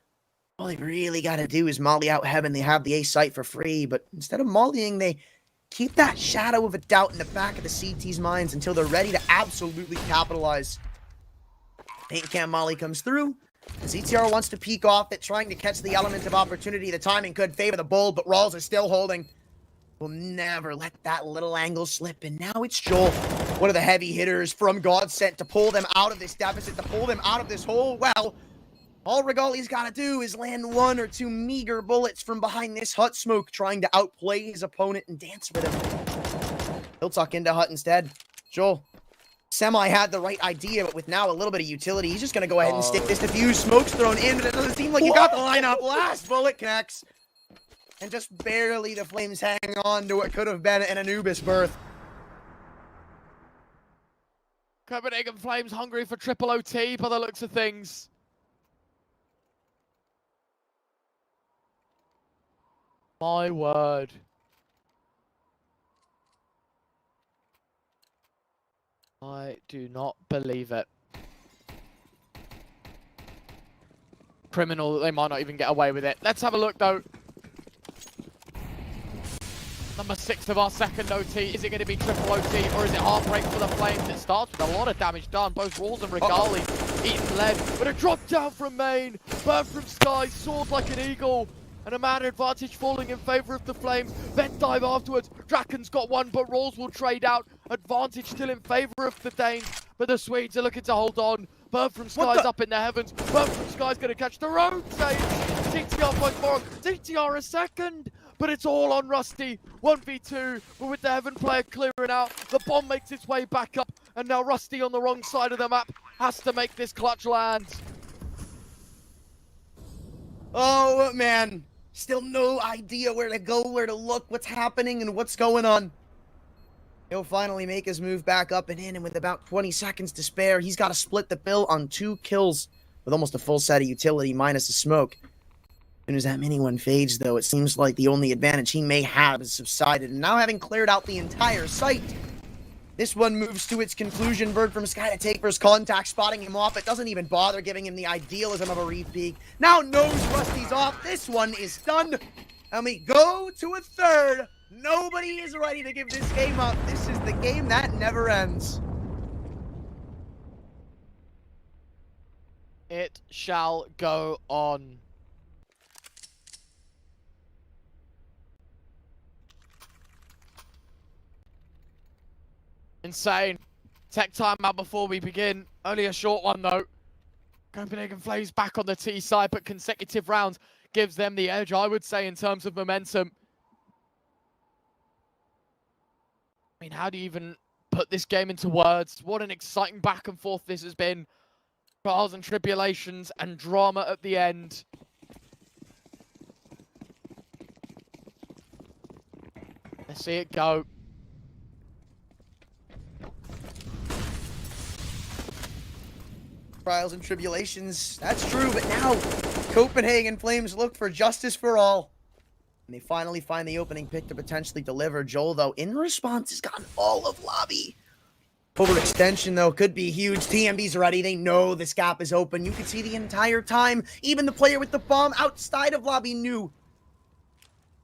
all they really got to do is molly out Heaven. They have the A site for free. But instead of mollying, they keep that shadow of a doubt in the back of the CT's minds until they're ready to absolutely capitalize. Paint Cam Molly comes through. The ZTR wants to peek off it, trying to catch the element of opportunity. The timing could favor the Bull, but Rawls is still holding. Will never let that little angle slip. And now it's Joel, one of the heavy hitters from GODSENT, to pull them out of this deficit, to pull them out of this hole. Well, all Regali's got to do is land 1 or 2 meager bullets from behind this Hut smoke, trying to outplay his opponent and dance with him. He'll tuck into Hut instead. Joel, Semi had the right idea, but with now a little bit of utility, he's just going to go ahead and stick this defuse. Smoke's thrown in, but it doesn't seem like you got the lineup. Last bullet connects. And just barely the Flames hang on to what could have been an Anubis berth.
Copenhagen Flames hungry for triple OT by the looks of things. My word. I do not believe it. Criminal, they might not even get away with it. Let's have a look though. Number 6 of our second OT. Is it going to be triple OT or is it heartbreak for the Flames? It starts with a lot of damage done. Both Rawls and Regali eating lead. But a drop down from main. Bird from Sky soared like an eagle. And a man advantage falling in favor of the Flames. Vent dive afterwards. Draken's got one, but Rawls will trade out. Advantage still in favor of the Danes. But the Swedes are looking to hold on. Bird from Sky's up in the heavens. Bird from Sky's going to catch the rotate. CTR by Morrow. CTR a second. But it's all on Rusty. 1v2, but with the Heaven player clearing out, the bomb makes its way back up, and now Rusty on the wrong side of the map has to make this clutch land.
Oh, man. Still no idea where to go, where to look, what's happening, and what's going on. He'll finally make his move back up and in, and with about 20 seconds to spare, he's got to split the bill on 2 kills with almost a full set of utility minus the smoke. As soon as that mini one fades, though, it seems like the only advantage he may have has subsided. And now having cleared out the entire site, this one moves to its conclusion. Bird from Sky to take first contact, spotting him off. It doesn't even bother giving him the idealism of a repeat. Now knows Rusty's off. This one is done. And we go to a third. Nobody is ready to give this game up. This is the game that never ends.
It shall go on. Insane. Tech timeout before we begin. Only a short one though. Copenhagen Flames back on the T side, but consecutive rounds gives them the edge, I would say, in terms of momentum. I mean, how do you even put this game into words? What an exciting back and forth this has been. Trials and tribulations and drama at the end. Let's see it go.
Trials and tribulations, that's true, but now Copenhagen Flames look for justice for all. And they finally find the opening pick to potentially deliver. Joel, though, in response, has gotten all of lobby. Overextension, though, could be huge. TMB's ready. They know this gap is open. You can see the entire time. Even the player with the bomb outside of lobby knew.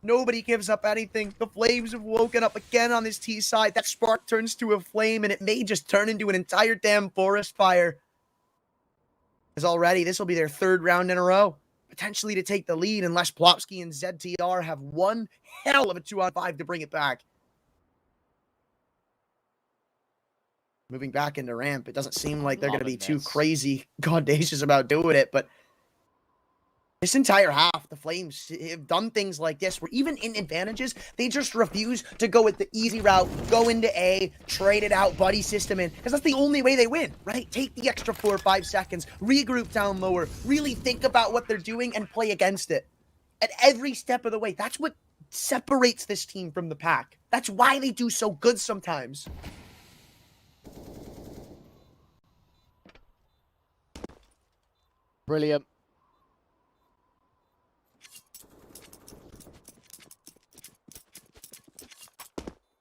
Nobody gives up anything. The Flames have woken up again on this T side. That spark turns to a flame, and it may just turn into an entire damn forest fire. As already, this will be their 3rd round in a row. Potentially to take the lead unless Plopsky and ZTR have one hell of a 2-on-5 to bring it back. Moving back into ramp, it doesn't seem like they're going to be too crazy audacious about doing it, but this entire half, the Flames have done things like this, where even in advantages, they just refuse to go with the easy route, go into A, trade it out, buddy system in, because that's the only way they win, right? Take the extra 4 or 5 seconds, regroup down lower, really think about what they're doing and play against it. At every step of the way, that's what separates this team from the pack. That's why they do so good sometimes.
Brilliant.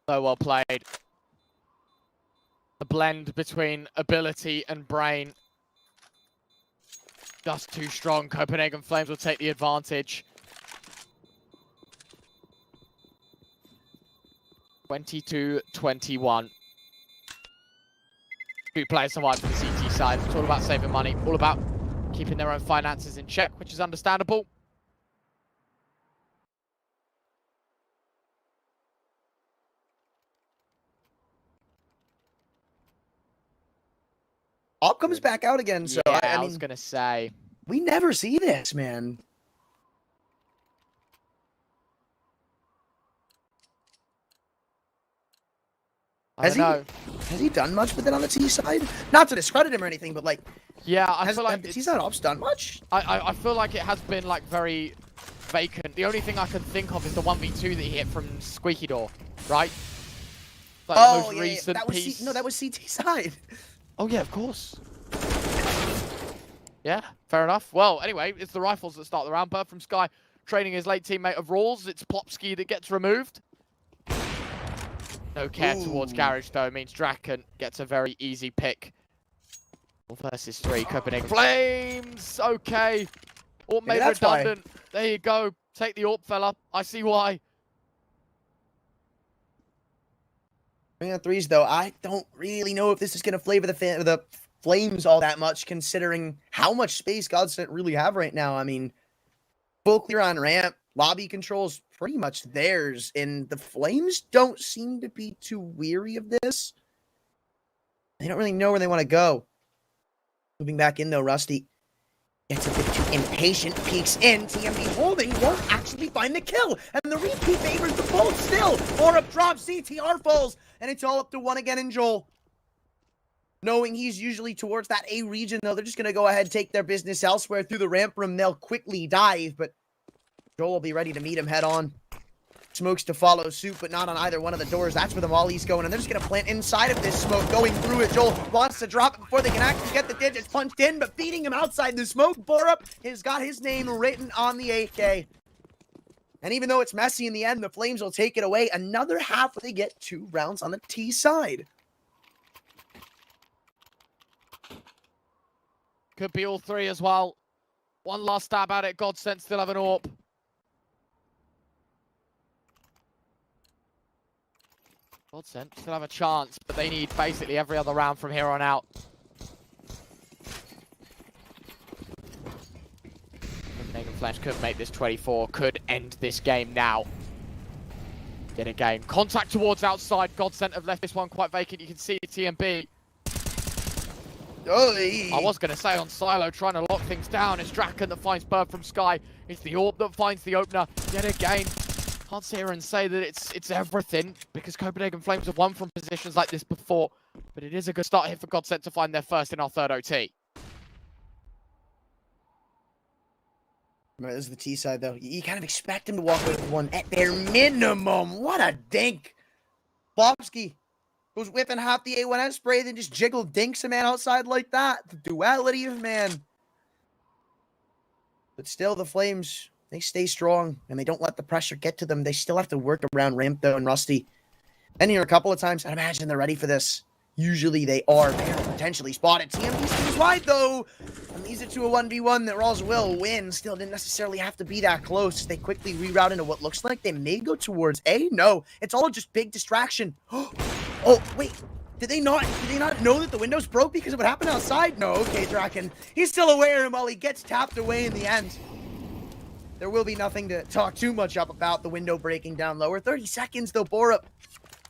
So well played. The blend between ability and brain. Just too strong. Copenhagen Flames will take the advantage. 22-21. 2 players survived for the CT side. It's all about saving money. All about keeping their own finances in check, which is understandable.
Op comes back out again, so
yeah,
I mean,
was gonna say.
We never see this, man. Has he done much with it on the T side? Not to discredit him or anything, but like,
yeah, I feel like
have the T side ops done much?
I feel like it has been like very vacant. The only thing I can think of is the 1v2 that he hit from Squeaky Door, right? Like the most recent
that was
piece.
no, that was CT side.
Oh yeah, of course. Yeah, fair enough. Well, anyway, it's the Rifles that start the round. Bird from Sky training his late teammate of Rawls. It's Plopsky that gets removed. No care towards Garage, though. Means Draken gets a very easy pick. 4 versus 3, Copenhagen Flames. Okay. Orp made redundant. There you go. Take the Orp, fella. I see why.
On threes, though, I don't really know if this is going to flavor the Flames all that much, considering how much space GODSENT really have right now. I mean, full clear on ramp, lobby controls pretty much theirs, and the Flames don't seem to be too weary of this. They don't really know where they want to go. Moving back in, though, Rusty gets a bit too impatient, peeks in. TMB holding, won't actually find the kill, and the repeat favors the bolt still. Aurup drops, CTR falls, and it's all up to one again in Joel. Knowing he's usually towards that A region, though, they're just going to go ahead and take their business elsewhere through the ramp room. They'll quickly dive, but Joel will be ready to meet him head on. Smokes to follow suit, but not on either one of the doors. That's where the Molly's going, and they're just going to plant inside of this smoke, going through it. Joel wants to drop it before they can actually get the digits punched in, but feeding him outside the smoke. Borup has got his name written on the 8K. And even though it's messy in the end, the Flames will take it away. Another half, they get 2 rounds on the T side.
Could be all 3 as well. One last stab at it. GODSENT still have an AWP. GODSENT still have a chance, but they need basically every other round from here on out. Copenhagen Flames could make this 24, could end this game now. Yet again, contact towards outside. GODSENT have left this one quite vacant. You can see TMB. I was going to say on Silo, trying to lock things down. It's Draken that finds Bird from Sky. It's the AWP that finds the opener. Yet again, can't sit here and say that it's everything, because Copenhagen Flames have won from positions like this before. But it is a good start here for GODSENT to find their first in our third OT.
Right, this is the T side, though. You kind of expect him to walk away with one at their minimum. What a dink. Plopsky goes whipping half the A1S spray, then just jiggle dinks a man outside like that. The duality of man. But still, the Flames, they stay strong, and they don't let the pressure get to them. They still have to work around ramp, though, and Rusty. Been here a couple of times. I'd imagine they're ready for this. Usually they are. They're potentially spotted. TMB stays wide, though. And leads it to a 1v1 that Rawls will win. Still didn't necessarily have to be that close. They quickly reroute into what looks like they may go towards A. No, it's all just big distraction. Oh, wait. Did they not know that the windows broke because of what happened outside? No, okay, Draken. He's still aware, and while he gets tapped away in the end, there will be nothing to talk too much up about the window breaking down lower. 30 seconds, though, Borup.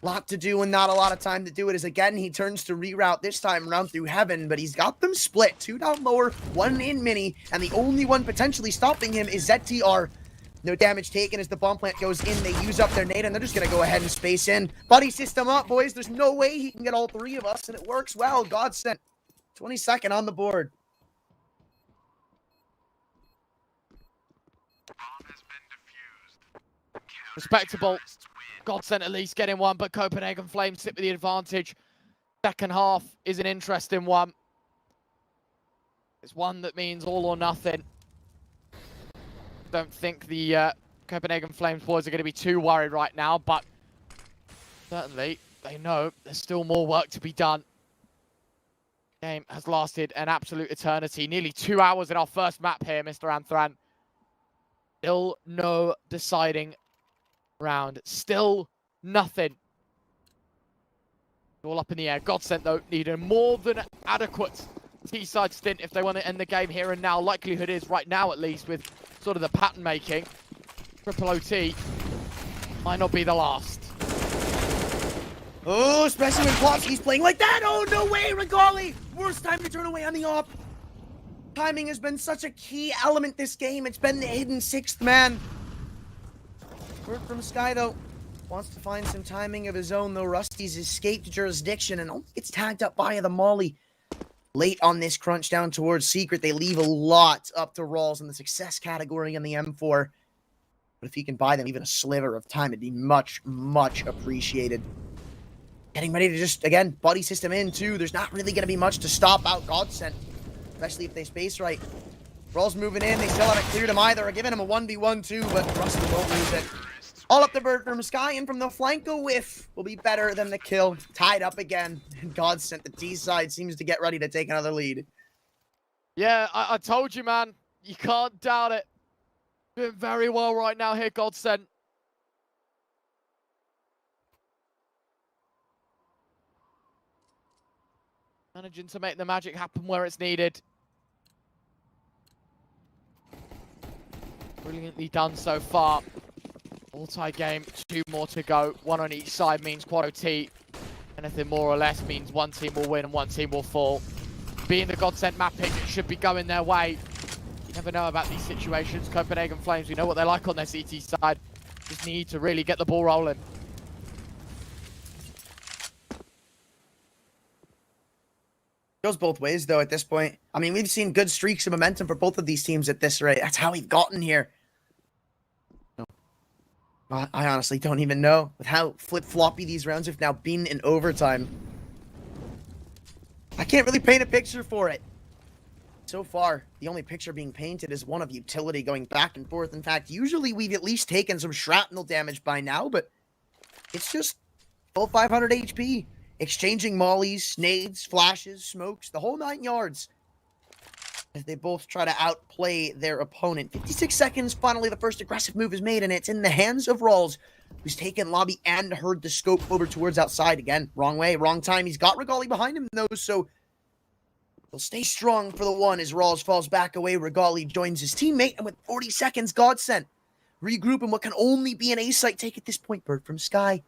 Lot to do and not a lot of time to do it, as again he turns to reroute this time around through heaven, but he's got them split. 2 down lower, 1 in mini, and the only one potentially stopping him is ZTR. No damage taken as the bomb plant goes in. They use up their nade, and they're just going to go ahead and space in. Buddy system up, boys. There's no way he can get all 3 of us, and it works well. GODSENT, 22nd on the board.
Respectable. GODSENT at least getting one, but Copenhagen Flames sit with the advantage. Second half is an interesting one. It's one that means all or nothing. Don't think the Copenhagen Flames boys are going to be too worried right now, but certainly they know there's still more work to be done. Game has lasted an absolute eternity. Nearly 2 hours in our first map here, Mr. Anthran. Still no deciding round. Still nothing. All up in the air. GODSENT, though, need a more than adequate T-side stint if they want to end the game here and now. Likelihood is, right now at least, with sort of the pattern making, triple OT might not be the last.
Oh, especially when Plopsky's playing like that. Oh, no way, Regali. Worst time to turn away on the op. Timing has been such a key element this game. It's been the hidden 6th man. Word from Sky, though. wants to find some timing of his own, though. Rusty's escaped jurisdiction and only gets tagged up via the molly. Late on this crunch down towards Secret, they leave a lot up to Rawls in the success category in the M4. But if he can buy them even a sliver of time, it'd be much, much appreciated. Getting ready to just, again, buddy system in, too. There's not really going to be much to stop out GODSENT, especially if they space right. Rawls moving in. They still haven't cleared him either. Are giving him a 1v1, too, but Rusty won't lose it. All up the bird from Sky, and from the flank, a whiff will be better than the kill. Tied up again. And GODSENT, the T side, seems to get ready to take another lead.
Yeah, I told you, man. You can't doubt it. Doing very well right now here, GODSENT. Managing to make the magic happen where it's needed. Brilliantly done so far. All-tie game, 2 more to go. 1 on each side means quad OT. Anything more or less means one team will win and one team will fall. Being the GODSENT mapping, it should be going their way. You never know about these situations. Copenhagen Flames, we know what they're like on their CT side. Just need to really get the ball rolling.
Goes both ways, though, at this point. I mean, we've seen good streaks of momentum for both of these teams at this rate. That's how we've gotten here. I honestly don't even know with how flip-floppy these rounds have now been in overtime. I can't really paint a picture for it. So far, the only picture being painted is one of utility going back and forth. In fact, usually we've at least taken some shrapnel damage by now, but it's just full 500 HP. Exchanging mollies, nades, flashes, smokes, the whole 9 yards. As they both try to outplay their opponent. 56 seconds, finally the first aggressive move is made, and it's in the hands of Rawls, who's taken lobby and heard the scope over towards outside. Again, wrong way, wrong time. He's got Regali behind him, though, so he'll stay strong for the one as Rawls falls back away. Regali joins his teammate, and with 40 seconds, GODSENT regroup in what can only be an A site take at this point. Bird from Sky.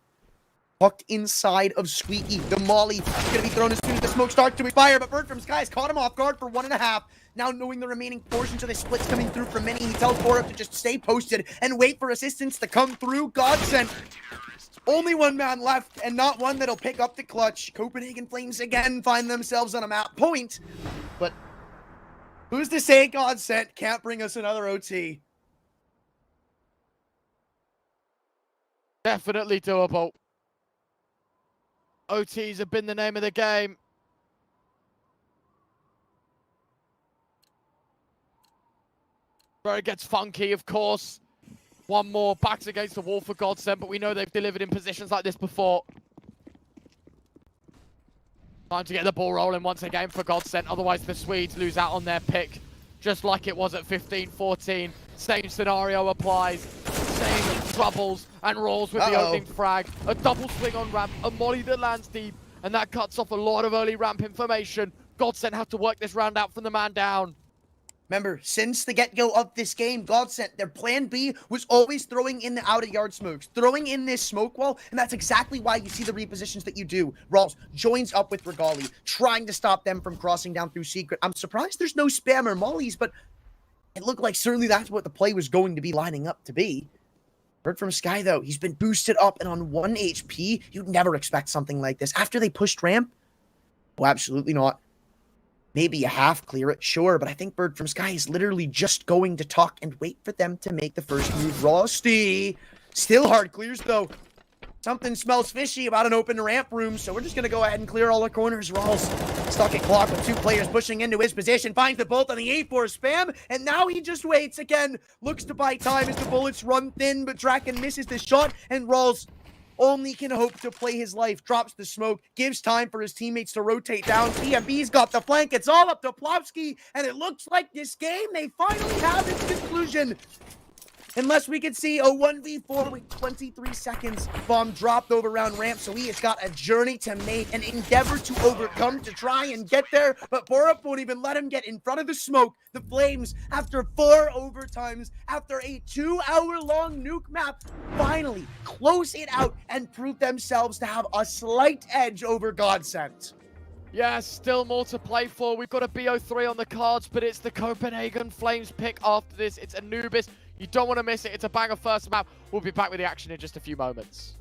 Tucked inside of Squeaky. The molly is going to be thrown as soon as the smoke starts to expire, but Bird from Sky has caught him off guard for 1.5. Now knowing the remaining portions of the splits coming through from Mini, he tells Borup to just stay posted and wait for assistance to come through. GODSENT. Only one man left, and not one that'll pick up the clutch. Copenhagen Flames again find themselves on a map point. But who's to say GODSENT can't bring us another OT?
Definitely doable. OTs have been the name of the game. Where it gets funky, of course. One more, backs against the wall for GODSENT, but we know they've delivered in positions like this before. Time to get the ball rolling once again for GODSENT, otherwise the Swedes lose out on their pick. Just like it was at 15-14. Same scenario applies. Same troubles, and Rawls with the opening frag. A double swing on ramp, a molly that lands deep, and that cuts off a lot of early ramp information. GODSENT have to work this round out from the man down.
Remember, since the get-go of this game, GODSENT, their plan B was always throwing in the out-of-yard smokes, throwing in this smoke wall, and that's exactly why you see the repositions that you do. Rawls joins up with Regali, trying to stop them from crossing down through Secret. I'm surprised there's no spam or mollies, but it looked like certainly that's what the play was going to be lining up to be. Bird from Sky, though, he's been boosted up and on 1 HP. You'd never expect something like this. After they pushed ramp? Oh, absolutely not. Maybe a half clear it, sure, but I think Bird from Sky is literally just going to talk and wait for them to make the first move. Rusty! Still hard clears, though. Something smells fishy about an open ramp room, so we're just going to go ahead and clear all the corners. Rawls stuck at clock with 2 players pushing into his position, finds the bolt on the A4 spam, and now he just waits again. Looks to buy time as the bullets run thin, but Draken misses the shot, and Rawls only can hope to play his life. Drops the smoke, gives time for his teammates to rotate down. PMB's got the flank. It's all up to Plowski, and it looks like this game may finally have its conclusion. Unless we could see a 1v4 with 23 seconds. Bomb dropped over around ramp, so he has got a journey to make, an endeavor to overcome to try and get there, but Borup won't even let him get in front of the smoke. The Flames, after 4 overtimes, after a 2-hour-long nuke map, finally close it out and prove themselves to have a slight edge over GODSENT.
Yeah, still more to play for. We've got a BO3 on the cards, but it's the Copenhagen Flames pick after this. It's Anubis. You don't want to miss it. It's a banger first map. We'll be back with the action in just a few moments.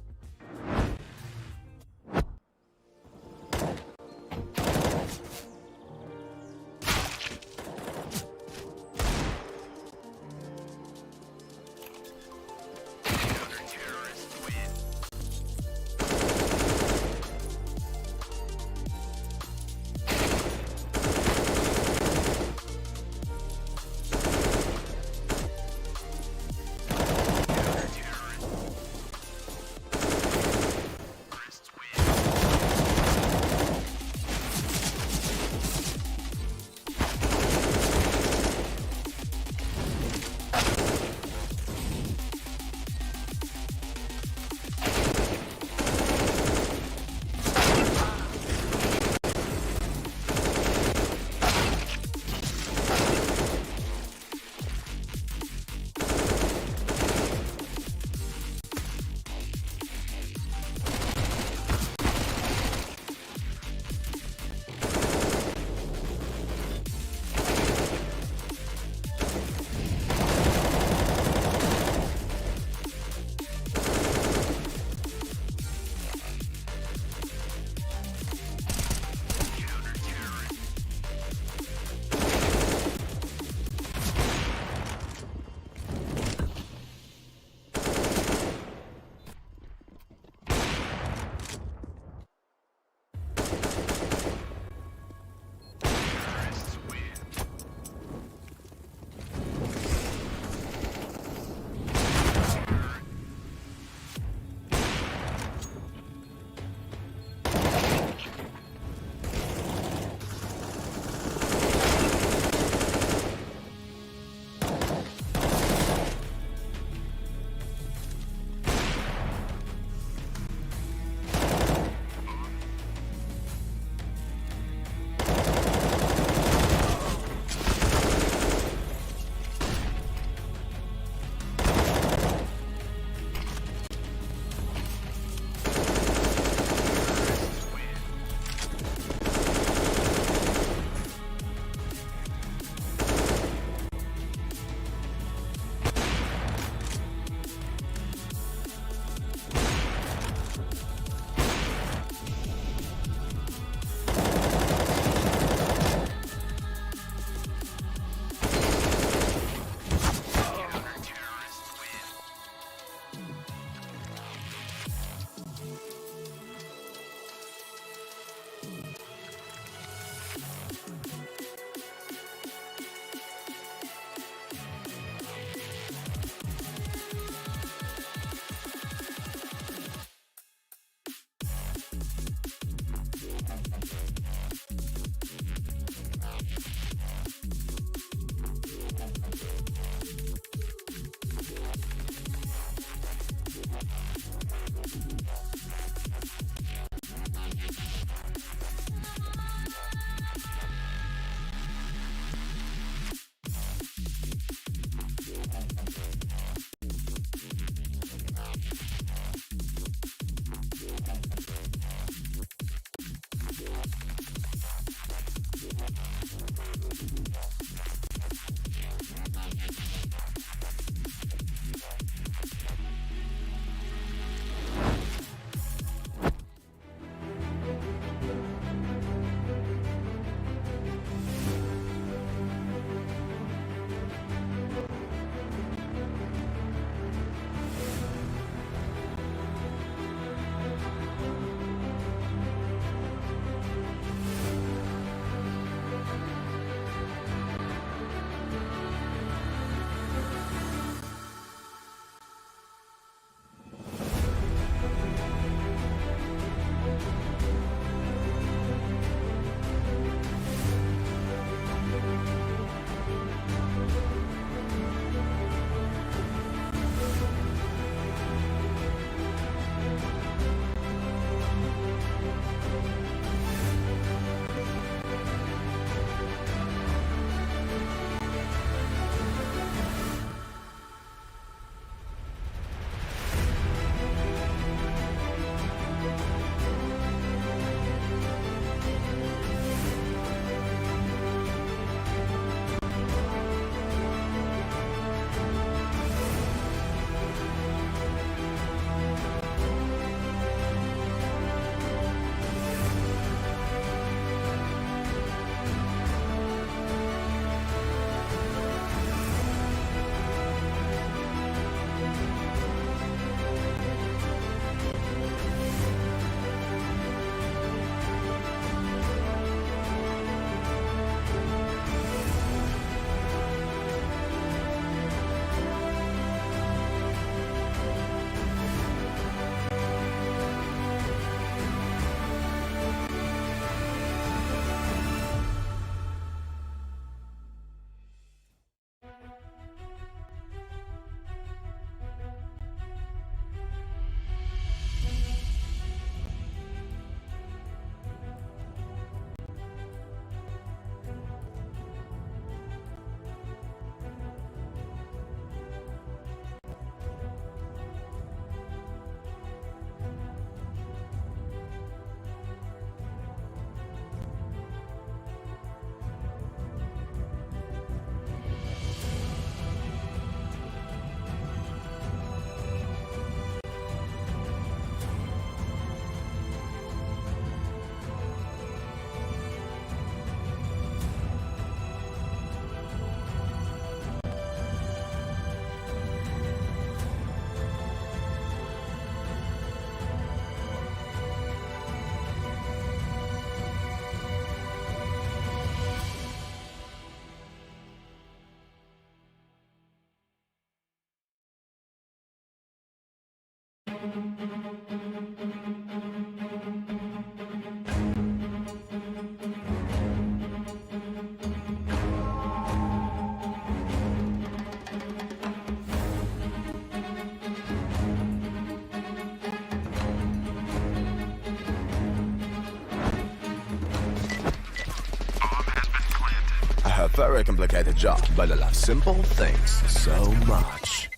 A very complicated job, but I love simple things so much.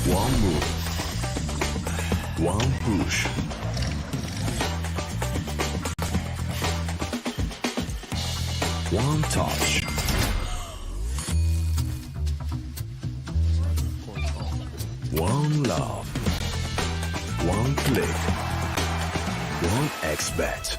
One move. One push. One touch. One love. One click. One X-bet.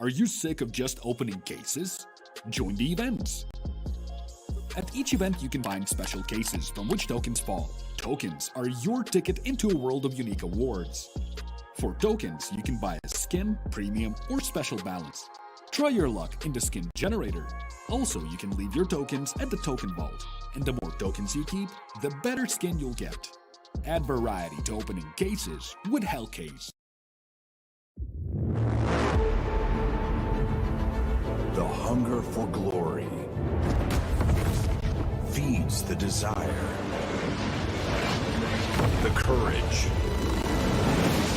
Are you sick of just opening cases? Join the events. At each event, you can find special cases from which tokens fall. Tokens are your ticket into a world of unique awards. For tokens, you can buy a skin, premium, or special balance. Try your luck in the skin generator. Also, you can leave your tokens at the token vault. And the more tokens you keep, the better skin you'll get. Add variety to opening cases with Hellcase.
The hunger for glory feeds the desire, the courage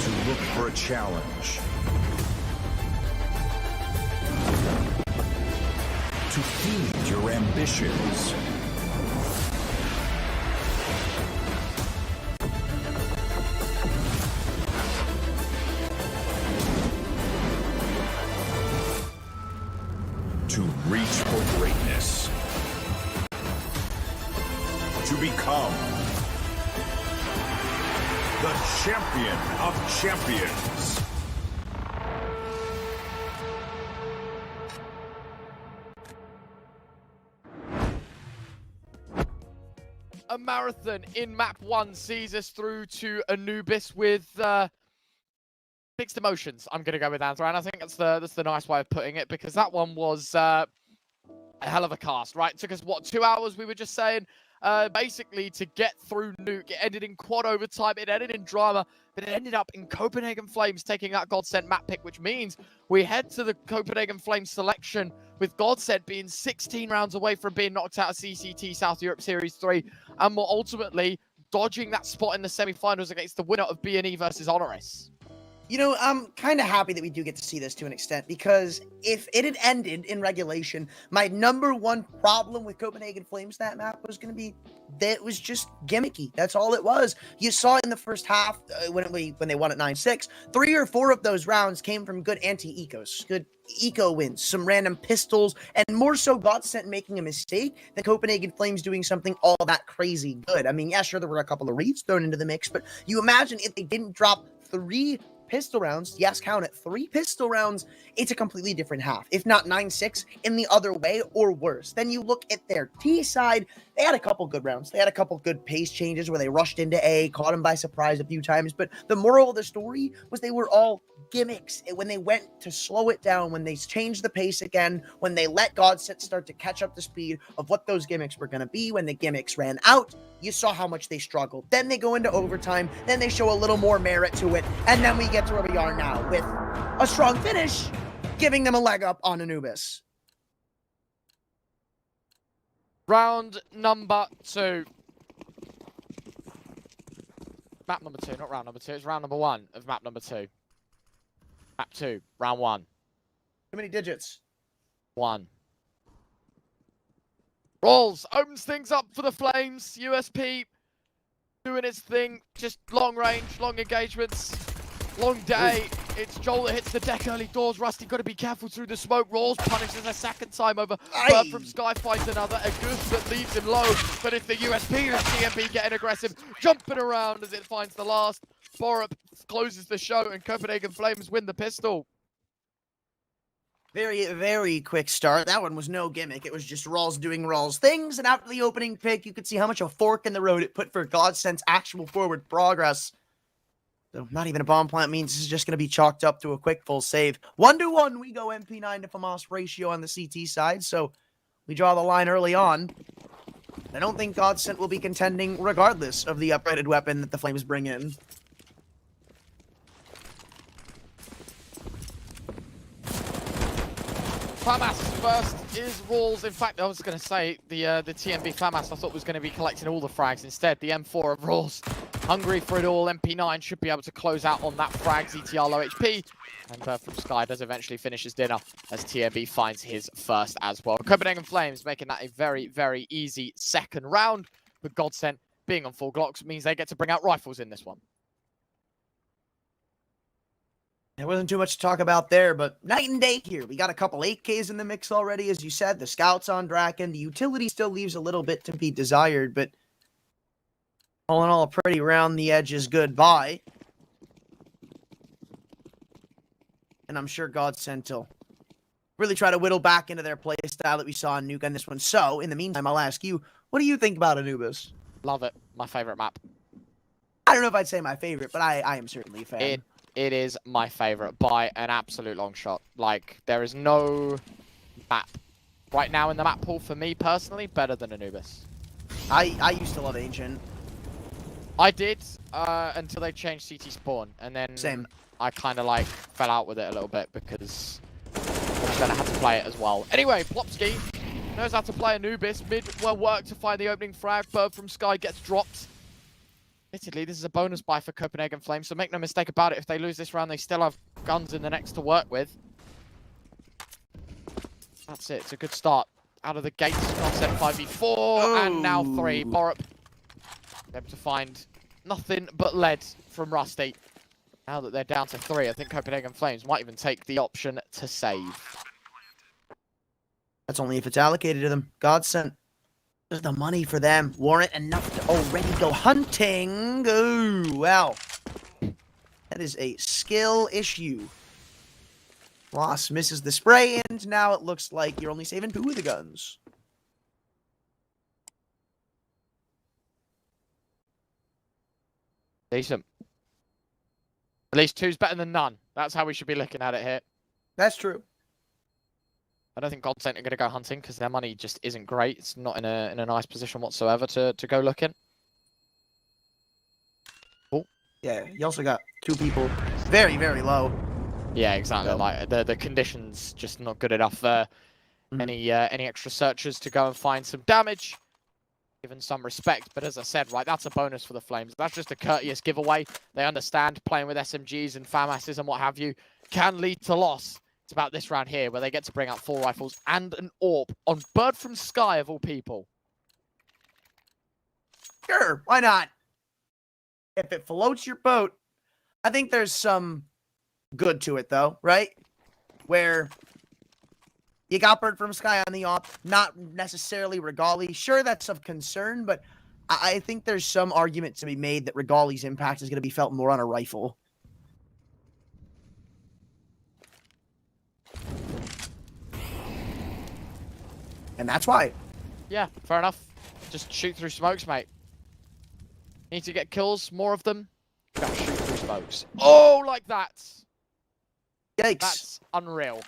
to look for a challenge, to feed your ambitions. To reach for greatness. To become the champion of champions.
A marathon in map 1 sees us through to Anubis with mixed emotions. I'm going to go with Anthra, and I think that's the nice way of putting it, because that one was a hell of a cast, right? It took us, what, 2 hours, we were just saying? Basically, to get through Nuke. It ended in quad overtime, it ended in drama, but it ended up in Copenhagen Flames taking that GODSENT map pick, which means we head to the Copenhagen Flames selection with GODSENT being 16 rounds away from being knocked out of CCT South Europe Series 3, and more ultimately dodging that spot in the semi-finals against the winner of BNE versus HONORIS.
You know, I'm kind of happy that we do get to see this to an extent, because if it had ended in regulation, my #1 problem with Copenhagen Flames that map was going to be that it was just gimmicky. That's all it was. You saw in the first half when they won at 9-6, 3 or 4 of those rounds came from good anti-ecos, good eco wins, some random pistols, and more so GODSENT making a mistake than Copenhagen Flames doing something all that crazy good. I mean, yeah, sure, there were a couple of reads thrown into the mix, but you imagine if they didn't drop 3 pistol rounds, yes, count it, 3 pistol rounds, it's a completely different half, if not 9-6 in the other way or worse. Then you look at their T side, they had a couple good rounds, they had a couple good pace changes where they rushed into A, caught them by surprise a few times, but the moral of the story was they were all gimmicks. When they went to slow it down, when they changed the pace again, when they let GODSENT start to catch up the speed of what those gimmicks were going to be, when the gimmicks ran out, you saw how much they struggled. Then they go into overtime, then they show a little more merit to it, and then we get to where we are now with a strong finish, giving them a leg up on Anubis.
Round number 2. Map number 2, not round number 2. It's round number 1 of map number 2. Map 2, round 1.
Too many digits.
1. Rolls opens things up for the Flames. USP doing its thing. Just long range, long engagements, long day. It's Joel that hits the deck early doors. Rusty got to be careful through the smoke. Rolls punishes a second time over. Bird from Sky finds another. A goose that leaves him low. But it's the USP and CMP getting aggressive, jumping around as it finds the last. Borup closes the show, and Copenhagen Flames win the pistol.
Very, very quick start. That one was no gimmick. It was just Rawls doing Rawls things, and after the opening pick, you could see how much a fork in the road it put for GODSENT's actual forward progress. So not even a bomb plant means this is just going to be chalked up to a quick full save. 1-1, we go MP9 to FAMAS ratio on the CT side, so we draw the line early on. I don't think GODSENT will be contending regardless of the upgraded weapon that the Flames bring in.
FAMAS first is Rawls. In fact, I was going to say the TMB FAMAS I thought was going to be collecting all the frags. Instead, the M4 of Rawls, hungry for it all. MP9 should be able to close out on that frags. ETR low HP. And from Sky does eventually finish his dinner as TMB finds his first as well. Copenhagen Flames making that a very, very easy second round. But GODSENT being on full Glocks means they get to bring out rifles in this one.
There wasn't too much to talk about there, but night and day here. We got a couple 8Ks in the mix already, as you said. The scouts on Draken. The utility still leaves a little bit to be desired, but all in all, a pretty round the edges goodbye. And I'm sure GODSENT will really try to whittle back into their play style that we saw in Nuke on this one. So, in the meantime, I'll ask you, what do you think about Anubis?
Love it. My favorite map.
I don't know if I'd say my favorite, but I am certainly a fan.
It is my favorite by an absolute long shot. Like, there is no map right now in the map pool for me personally better than Anubis.
I used to love Ancient.
I did until they changed CT spawn, and then
Same.
I kind of like fell out with it a little bit because then I had to play it as well. Anyway, Plopsky knows how to play Anubis. Mid well worked to find the opening frag. Bird from Sky gets dropped. Admittedly, this is a bonus buy for Copenhagen Flames, so make no mistake about it. If they lose this round, they still have guns in the next to work with. That's it. It's a good start. Out of the gates, GODSENT 5v4, and now 3. Borup able to find nothing but lead from Rusty. Now that they're down to 3, I think Copenhagen Flames might even take the option to save.
That's only if it's allocated to them. GODSENT. There's the money for them. Warrant enough to already go hunting. Oh, wow. That is a skill issue. Loss misses the spray, and now it looks like you're only saving 2 of the guns.
Decent. At least 2's better than none. That's how we should be looking at it here.
That's true.
I don't think GODSENT are going to go hunting because their money just isn't great. It's not in a nice position whatsoever to go looking. Oh.
Yeah, you also got 2 people very, very low.
Yeah, exactly. So. Like the conditions just not good enough for any extra searchers to go and find some damage. Given some respect, but as I said, right, that's a bonus for the Flames. That's just a courteous giveaway. They understand playing with SMGs and FAMASs and what have you can lead to loss. It's about this round here where they get to bring out 4 rifles and an AWP on Bird from Sky of all people.
Sure, why not? If it floats your boat, I think there's some good to it though, right? Where you got Bird from Sky on the AWP, not necessarily Regali. Sure, that's of concern, but I think there's some argument to be made that Regali's impact is going to be felt more on a rifle. And that's why.
Yeah, fair enough. Just shoot through smokes, mate. Need to get kills, more of them. Gotta shoot through smokes. Oh, like that.
Yikes.
That's unreal.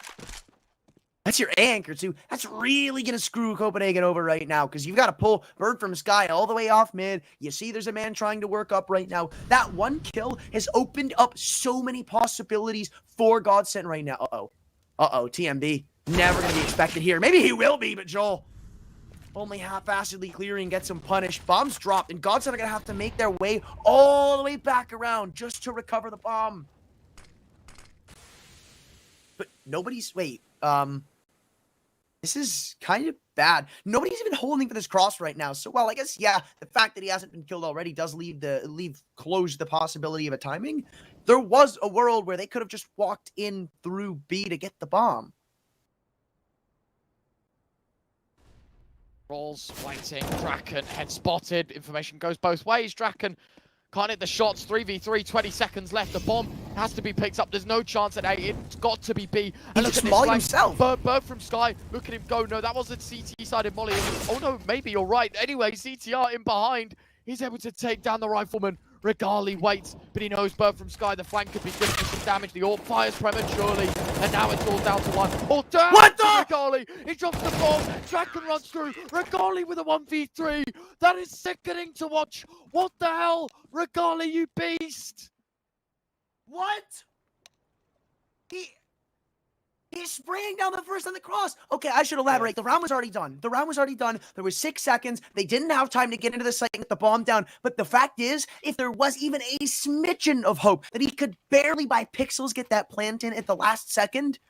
That's your A anchor, too. That's really going to screw Copenhagen over right now because you've got to pull Bird from Sky all the way off mid. You see there's a man trying to work up right now. That one kill has opened up so many possibilities for GODSENT right now. Uh-oh. Uh-oh, TMB. Never going to be expected here. Maybe he will be, but Joel only half-assedly clearing, gets him punished. Bombs dropped, and GODSENT are going to have to make their way all the way back around just to recover the bomb. But nobody's... Wait, this is kind of bad. Nobody's even holding for this cross right now. So, well, I guess, yeah, the fact that he hasn't been killed already does close the possibility of a timing. There was a world where they could have just walked in through B to get the bomb.
Rawls waiting. Draken head spotted. Information goes both ways. Draken Can't hit the shots. 3v3, 20 seconds left. The bomb has to be picked up. There's no chance at A. It's got to be B. And look at this
Molly
flank.
himself.
Bird from Sky. Look at him go. No, that wasn't CT-sided Molly. Oh no, maybe you're right. Anyway, CTR in behind. He's able to take down the rifleman. Regali waits, but he knows Bird from Sky. The flank could be good for some damage. The AWP fires prematurely, and now it's all down to one. Oh, damn!
What the?
Regali! He drops the bomb. Draken runs through. Regali with a 1v3. That is sickening to watch. What the hell? Regali, you beast!
What? He's spraying down the first on the cross. Okay, I should elaborate. The round was already done. The round was already done. There was 6 seconds. They didn't have time to get into the site and get the bomb down. But the fact is, if there was even a smidgen of hope that he could barely by pixels get that plant in at the last second,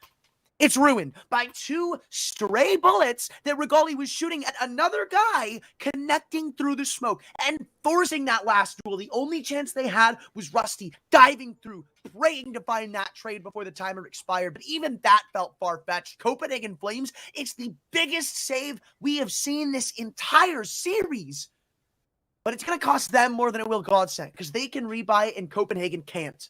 it's ruined by 2 stray bullets that Regali was shooting at another guy, connecting through the smoke and forcing that last duel. The only chance they had was Rusty diving through, praying to find that trade before the timer expired. But even that felt far-fetched. Copenhagen Flames, it's the biggest save we have seen this entire series. But it's going to cost them more than it will GODSENT, because they can rebuy and Copenhagen can't.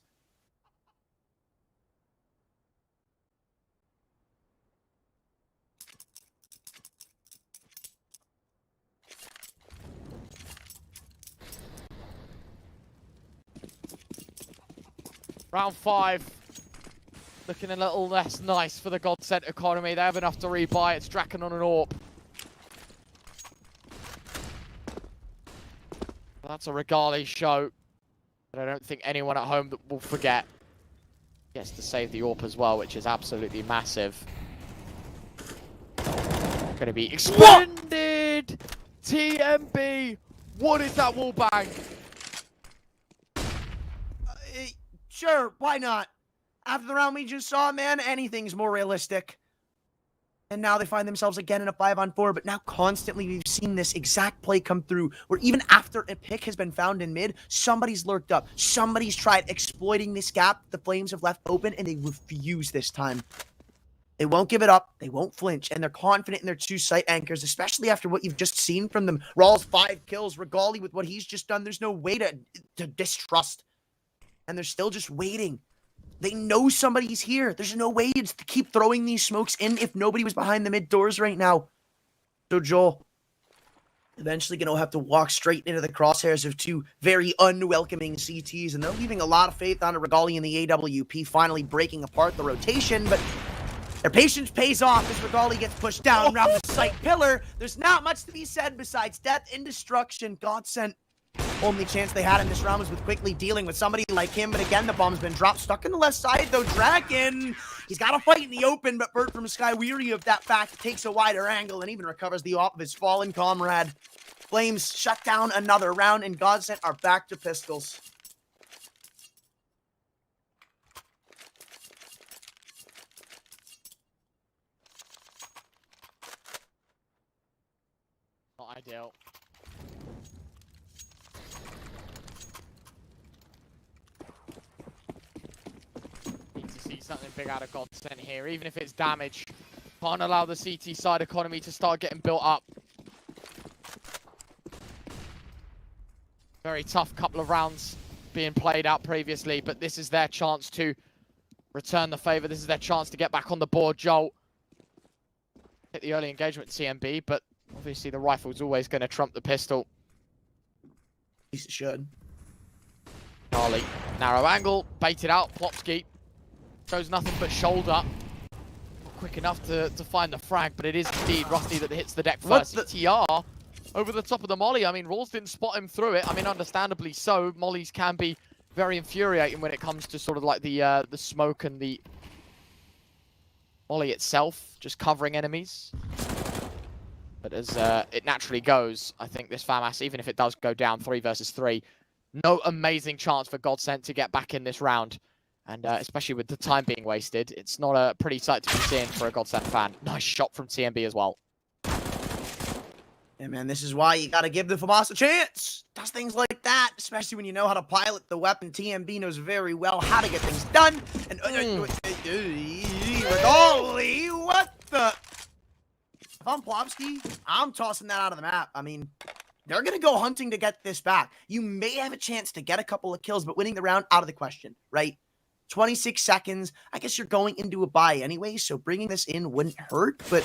Round 5, looking a little less nice for the GODSENT economy. They have enough to rebuy. It's Draken on an AWP. That's a Regali show that I don't think anyone at home will forget. Gets to save the AWP as well, which is absolutely massive. Going to be expended! TMB! What is that wall bang?
Sure, why not? After the round we just saw, man, anything's more realistic. And now they find themselves again in a 5-on-4, but now constantly we've seen this exact play come through, where even after a pick has been found in mid, somebody's lurked up. Somebody's tried exploiting this gap the Flames have left open, and they refuse this time. They won't give it up, they won't flinch, and they're confident in their 2 site anchors, especially after what you've just seen from them. Rawls 5 kills, Regali with what he's just done. There's no way to distrust. And they're still just waiting. They know somebody's here. There's no way to keep throwing these smokes in if nobody was behind the mid doors right now. So Joel, eventually going to have to walk straight into the crosshairs of 2 very unwelcoming CTs, and they're leaving a lot of faith on a Regali and the AWP finally breaking apart the rotation, but their patience pays off as Regali gets pushed down around the site pillar. There's not much to be said besides death and destruction. GODSENT, only chance they had in this round was with quickly dealing with somebody like him, but again, the bomb's been dropped. Stuck in the left side, though. Draken, he's got to fight in the open, but Bird from Sky, weary of that fact, takes a wider angle and even recovers the AWP of his fallen comrade. Flames shut down another round, and GODSENT are back to pistols.
Not ideal. Something big out of GODSENT here, even if it's damage. Can't allow the CT side economy to start getting built up. Very tough couple of rounds being played out previously, but this is their chance to return the favor. This is their chance to get back on the board. Joel hit the early engagement TMB, but obviously the rifle's always going to trump the pistol.
At least it should.
Charlie, narrow angle, baited out, Plopsky. Shows nothing but shoulder. Not quick enough to find the frag, but it is indeed Rusty that hits the deck first. TR over the top of the molly. I mean, Rawls didn't spot him through it. I mean, understandably so. Mollies can be very infuriating when it comes to sort of like the smoke and the molly itself, just covering enemies. But as it naturally goes, I think this FAMAS, even if it does go down 3 versus 3, no amazing chance for GODSENT to get back in this round. And especially with the time being wasted, it's not a pretty sight to be seen for a GODSENT fan. Nice shot from TMB as well.
Yeah, man, this is why you got to give the FAMAS a chance. Does things like that, especially when you know how to pilot the weapon. TMB knows very well how to get things done. And Regali, what the? If I'm Plopsky, I'm tossing that out of the map. I mean, they're going to go hunting to get this back. You may have a chance to get a couple of kills, but winning the round out of the question, right? 26 seconds. I guess you're going into a bye anyway, so bringing this in wouldn't hurt, but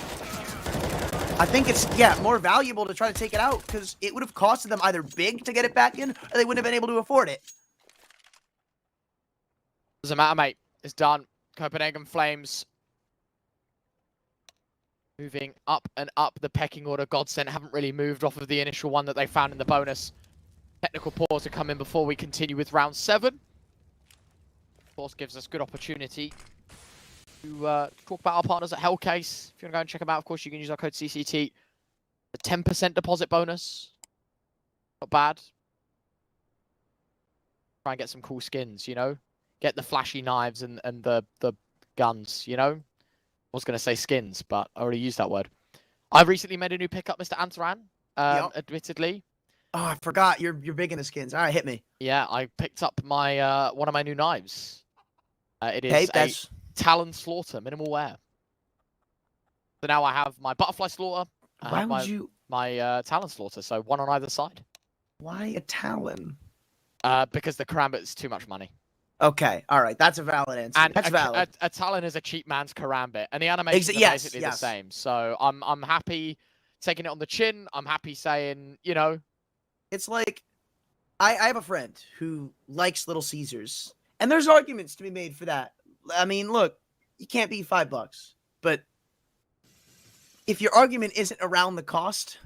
I think it's, more valuable to try to take it out because it would have costed them either big to get it back in or they wouldn't have been able to afford it.
Doesn't matter, mate. It's done. Copenhagen Flames moving up and up the pecking order. GODSENT haven't really moved off of the initial one that they found in the bonus. Technical pause to come in before we continue with round 7. Of course, gives us good opportunity to talk about our partners at Hellcase. If you want to go and check them out, of course, you can use our code CCT. A 10% deposit bonus. Not bad. Try and get some cool skins, you know? Get the flashy knives and the guns, you know? I was going to say skins, but I already used that word. I've recently made a new pickup, Mr. Antaran, admittedly.
Oh, I forgot. You're big into skins. All right, hit me.
Yeah, I picked up my one of my new knives. It is a Talon Slaughter, minimal wear. So now I have my Butterfly Slaughter.
Why would you...
My Talon Slaughter, so one on either side.
Why a Talon?
Because the Karambit's too much money.
Okay, all right, that's a valid answer.
And
that's valid.
A Talon is a cheap man's Karambit, and the animations are basically the same. So I'm happy taking it on the chin. I'm happy saying, you know.
It's like, I have a friend who likes Little Caesars, and there's arguments to be made for that. I mean, look, you can't beat $5, but if your argument isn't around the cost,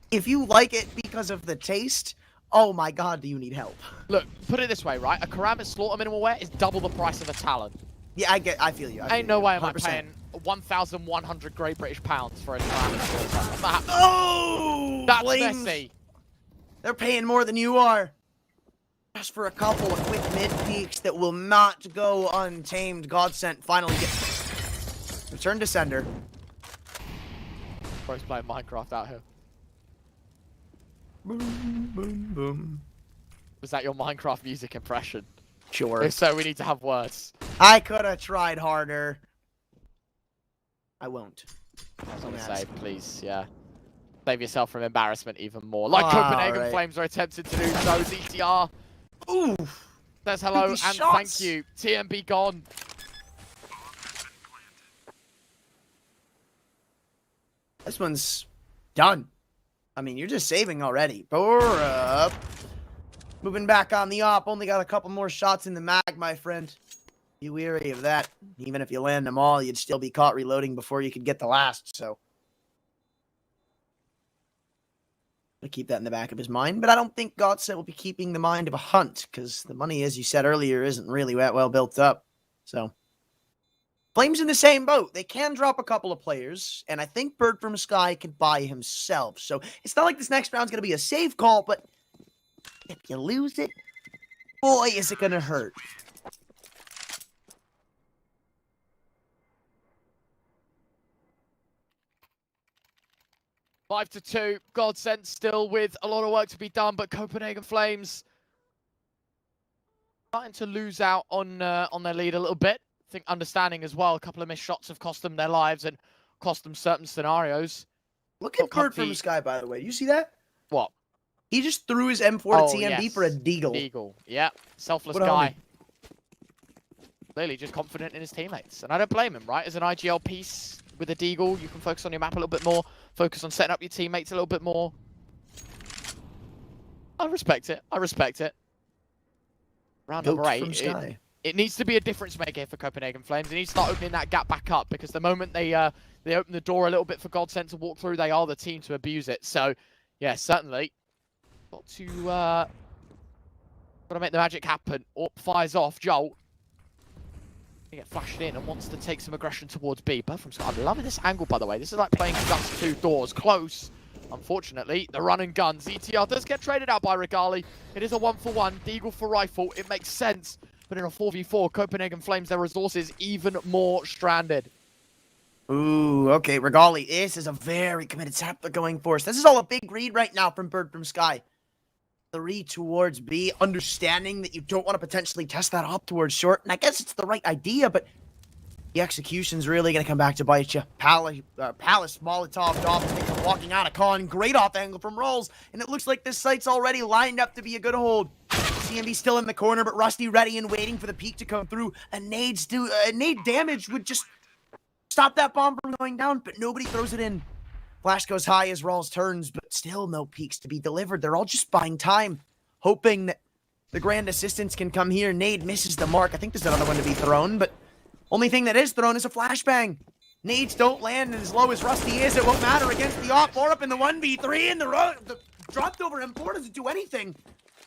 if you like it because of the taste, oh my god, do you need help?
Look, put it this way, right? A Karambit Slaughter minimal wear is double the price of a Talon.
Yeah, I feel you.
Ain't no way am I paying 1,100 Great British pounds for a Karambit Slaughter.
Oh!
That's
Flames.
messy. They're
paying more than you are. Just for a couple of quick mid peaks that will not go untamed. GODSENT finally gets... Return to sender.
Bro's playing Minecraft out here.
Boom, boom, boom.
Was that your Minecraft music impression?
Sure.
If so, we need to have words.
I could have tried harder. I won't.
I was going to say, please, yeah. Save yourself from embarrassment even more. Like Copenhagen Flames are attempting to do so. ZTR.
Ooh.
Says hello and thank you. TMB gone.
This one's done. I mean, you're just saving already. Power up. Moving back on the op. Only got a couple more shots in the mag, my friend. Be weary of that. Even if you land them all, you'd still be caught reloading before you could get the last, so. To keep that in the back of his mind, but I don't think GODSENT will be keeping the mind of a hunt, because the money, as you said earlier, isn't really that well built up. So, Flames in the same boat. They can drop a couple of players, and I think Bird from Sky can buy himself. So, it's not like this next round's going to be a safe call, but if you lose it, boy, is it going to hurt.
Five to 2. GODSENT still with a lot of work to be done, but Copenhagen Flames starting to lose out on their lead a little bit. I think understanding as well, a couple of missed shots have cost them their lives and cost them certain scenarios.
Look at Bird from the Sky, by the way. You see that?
What?
He just threw his M4 to TMB for a deagle.
Deagle, yeah. Selfless guy. Clearly just confident in his teammates. And I don't blame him, right? As an IGL piece with a deagle, you can focus on your map a little bit more. Focus on setting up your teammates a little bit more. I respect it. I respect it. Round number 8. It needs to be a difference maker for Copenhagen Flames. They need to start opening that gap back up, because the moment they open the door a little bit for GODSENT to walk through, they are the team to abuse it. So, yeah, certainly. Got to make the magic happen. Orp fires off. Jolt. They get flashed in and wants to take some aggression towards B. But from Scott, I'm loving this angle, by the way. This is like playing just 2 doors. Close. Unfortunately, the run and gun. ZTR does get traded out by Regali. It is a 1-for-1. Deagle for rifle. It makes sense. But in a 4v4, Copenhagen Flames their resources even more stranded.
Ooh, okay. Regali, this is a very committed setup they're going for. This is all a big read right now from Bird from Sky. 3 towards B, understanding that you don't want to potentially test that up towards short. And I guess it's the right idea, but The execution's really going to come back to bite you. Palace Molotov off as they come walking out of con. Great off angle from Rolls. And it looks like this site's already lined up to be a good hold. CMB still in the corner, but Rusty ready and waiting for the peak to come through. A nade damage would just stop that bomb from going down, but nobody throws it in. Flash goes high as Rolls turns, but still no peaks to be delivered. They're all just buying time, hoping that the grand assistance can come here. Nade misses the mark. I think there's another one to be thrown, but only thing that is thrown is a flashbang. Nades don't land, and as low as Rusty is, it won't matter against the op. 4 up in the 1v3, and the dropped over M4 doesn't do anything.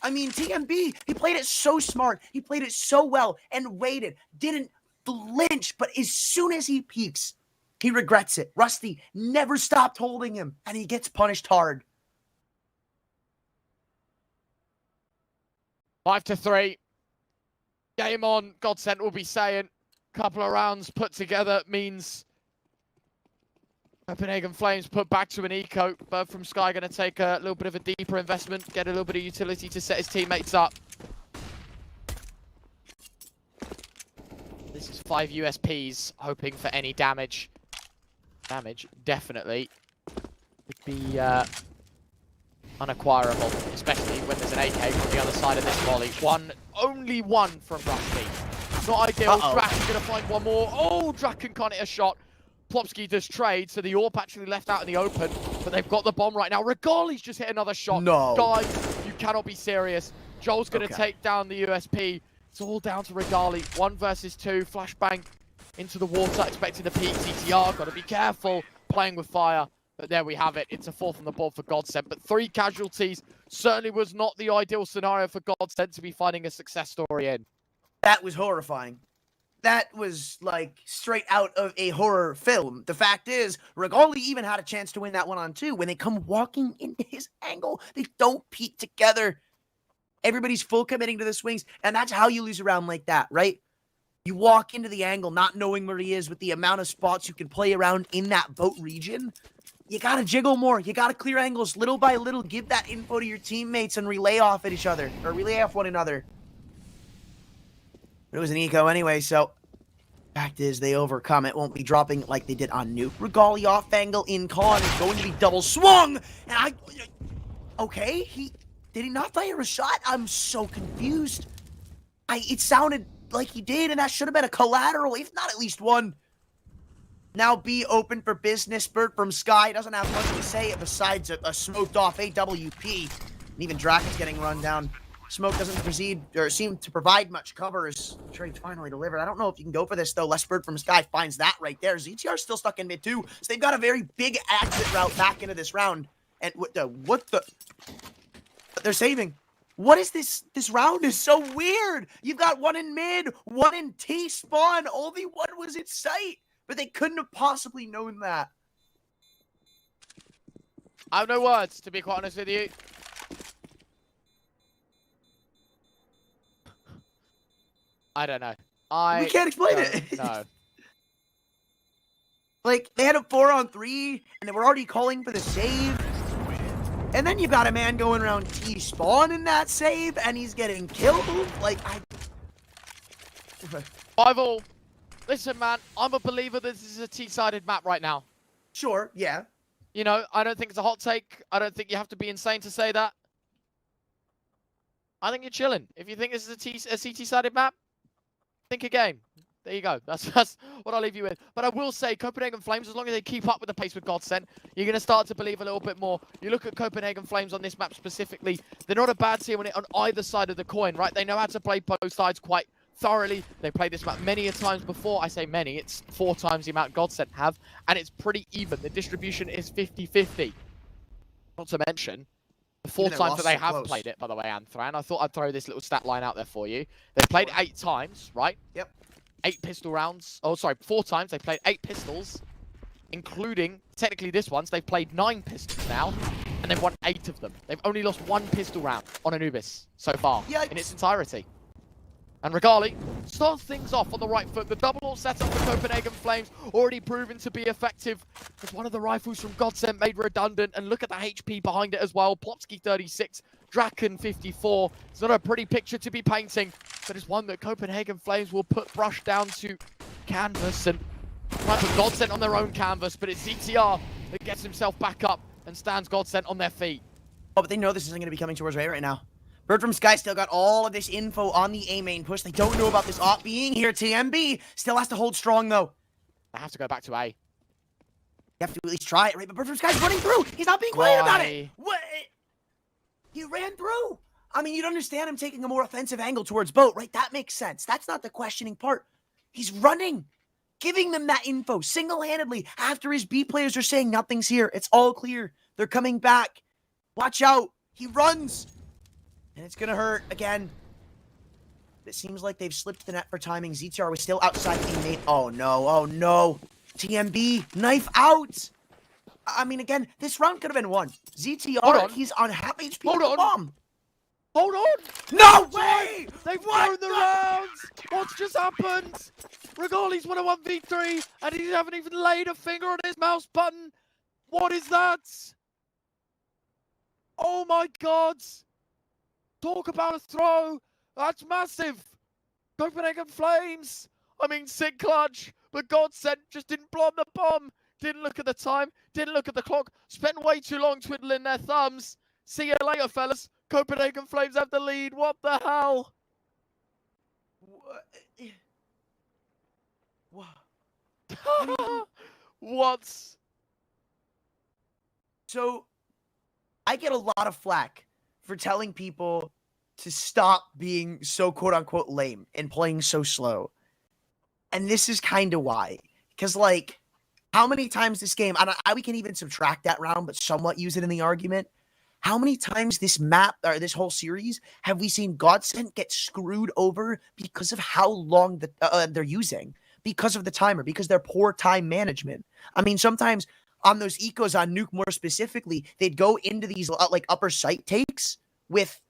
I mean, TMB, he played it so smart. He played it so well and waited. Didn't flinch, but as soon as he peaks, he regrets it. Rusty never stopped holding him, and he gets punished hard.
5-3. Game on, GODSENT will be saying. Couple of rounds put together means Copenhagen Flames put back to an eco. Bird from Sky going to take a little bit of a deeper investment, get a little bit of utility to set his teammates up. This is 5 USPs, hoping for any damage. Damage, definitely, would be unacquirable, especially when there's an AK from the other side of this volley. Only one from Rusty. Not ideal. Draken going to find one more. Oh, Draken can't hit a shot. Plopsky does trade, so the AWP actually left out in the open, but they've got the bomb right now. Regali's just hit another shot.
No.
Guys, you cannot be serious. Joel's going to take down the USP. It's all down to Regali. 1 versus 2. Flashbang into the water, expecting the peak. CTR, got to be careful. Playing with fire. But there we have it. It's a 4th on the board for GODSENT. But 3 casualties certainly was not the ideal scenario for GODSENT to be finding a success story in.
That was horrifying. That was, like, straight out of a horror film. The fact is, Regali even had a chance to win that 1-on-2. When they come walking into his angle, they don't peek together. Everybody's full committing to the swings, and that's how you lose a round like that, right? You walk into the angle not knowing where he is with the amount of spots you can play around in that boat region. You gotta jiggle more. You gotta clear angles little by little. Give that info to your teammates and relay off at each other, or relay off one another. It was an eco anyway, so fact is they overcome it. Won't be dropping like they did on Nuke. Regali off angle in con is going to be double swung. And okay, did he not fire a shot? I'm so confused. It sounded like he did, and that should have been a collateral, if not at least one. Now B open for business. Bird from Sky doesn't have much to say besides a smoked off AWP. And even Draken's getting run down. Smoke doesn't proceed or seem to provide much cover as trade finally delivered. I don't know if you can go for this though. Less Bird from Sky finds that right there. ZTR's still stuck in mid too, so they've got a very big exit route back into this round. And what the? They're saving. What is this? This round is so weird. You've got 1 in mid, 1 in T spawn. Only one was in sight, but they couldn't have possibly known that.
I have no words, to be quite honest with you. I don't know.
We can't explain it.
No.
Like, they had a 4-on-3, and they were already calling for the save. And then you got a man going around T-spawn in that save, and he's getting killed. Like,
5-all. Listen, man, I'm a believer this is a T-sided map right now.
Sure, yeah.
You know, I don't think it's a hot take. I don't think you have to be insane to say that. I think you're chilling. If you think this is a CT-sided map, think again. There you go. That's what I'll leave you with. But I will say, Copenhagen Flames, as long as they keep up with the pace with GODSENT, you're going to start to believe a little bit more. You look at Copenhagen Flames on this map specifically, they're not a bad team on either side of the coin, right? They know how to play both sides quite thoroughly. They played this map many a times before. I say many. It's 4 times the amount GODSENT have, and it's pretty even. The distribution is 50-50. Not to mention the 4 times that they have played it, by the way, Anthran. I thought I'd throw this little stat line out there for you. They've played 8 times, right?
Yep.
8 pistol rounds. Oh, sorry, 4 times. They've played 8 pistols, including, technically this one, so they've played 9 pistols now, and they've won 8 of them. They've only lost 1 pistol round on Anubis so far in its entirety. And Regali starts things off on the right foot. The double setup for Copenhagen Flames already proven to be effective. As one of the rifles from GODSENT made redundant. And look at the HP behind it as well. Plopsky 36, Draken 54. It's not a pretty picture to be painting, but it's one that Copenhagen Flames will put brush down to canvas and try to put GODSENT on their own canvas, but it's ZTR that gets himself back up and stands GODSENT on their feet.
Oh, but they know this isn't going to be coming towards Ray right now. Bird from Sky still got all of this info on the A main push. They don't know about this op being here. TMB still has to hold strong, though.
They have to go back to A.
You have to at least try it, right? But Bird from Sky's running through. He's not being quiet about it. What? He ran through. I mean, you'd understand him taking a more offensive angle towards boat, right? That makes sense. That's not the questioning part. He's running, giving them that info single-handedly after his B players are saying nothing's here. It's all clear. They're coming back. Watch out. He runs. And it's going to hurt again. It seems like they've slipped the net for timing. ZTR was still outside the main. Oh, no. Oh, no. TMB, knife out. I mean, again, this round could have been won. ZTR, he's on half HP.
Hold on.
Bomb.
Hold on.
No way.
They've thrown the rounds. What's just happened? Regali's won a 1v3, and he haven't even laid a finger on his mouse button. What is that? Oh, my God. Talk about a throw. That's massive. Copenhagen Flames. I mean, sick clutch. But GODSENT just didn't blow up the bomb. Didn't look at the time. Didn't look at the clock. Spent way too long twiddling their thumbs. See you later, fellas. Copenhagen Flames have the lead. What the hell?
What?
What?
So, I get a lot of flack for telling people to stop being so quote-unquote lame and playing so slow. And this is kind of why. Because, like, how many times this game, we can even subtract that round, but somewhat use it in the argument. How many times this map, or this whole series, have we seen GODSENT get screwed over because of how long they're using? Because of the timer, because their poor time management. I mean, sometimes on those ecos on Nuke more specifically, they'd go into these like upper site takes with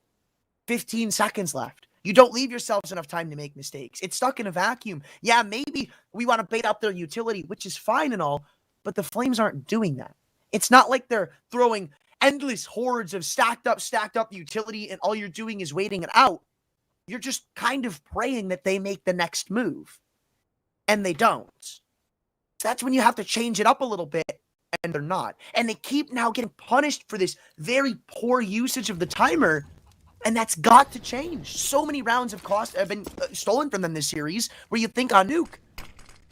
15 seconds left. You don't leave yourselves enough time to make mistakes. It's stuck in a vacuum. Yeah, maybe we want to bait up their utility, which is fine and all, but the Flames aren't doing that. It's not like they're throwing endless hordes of stacked up utility and all you're doing is waiting it out. You're just kind of praying that they make the next move. And they don't. That's when you have to change it up a little bit, and they're not. And they keep now getting punished for this very poor usage of the timer, and that's got to change. So many rounds have been stolen from them this series, where you think on Nuke,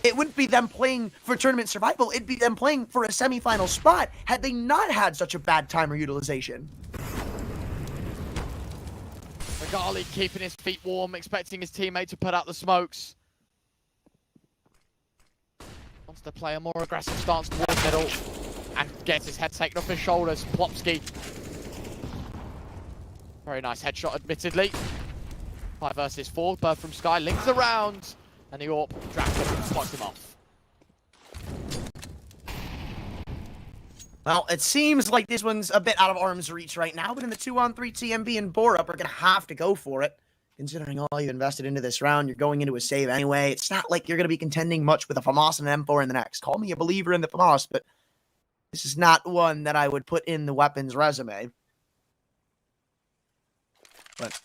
it wouldn't be them playing for tournament survival, it'd be them playing for a semifinal spot, had they not had such a bad timer utilization.
Regali keeping his feet warm, expecting his teammate to put out the smokes. Wants to play a more aggressive stance towards middle and gets his head taken off his shoulders. Plopsky. Very nice headshot, admittedly. 5 versus 4. Bird from Sky links around, and the AWP drags him and spots him off.
Well, it seems like this one's a bit out of arm's reach right now, but in the 2-on-3, TMB and Borup are going to have to go for it. Considering all you invested into this round, you're going into a save anyway. It's not like you're going to be contending much with a FAMAS and an M4 in the next. Call me a believer in the FAMAS, but this is not one that I would put in the weapons resume. But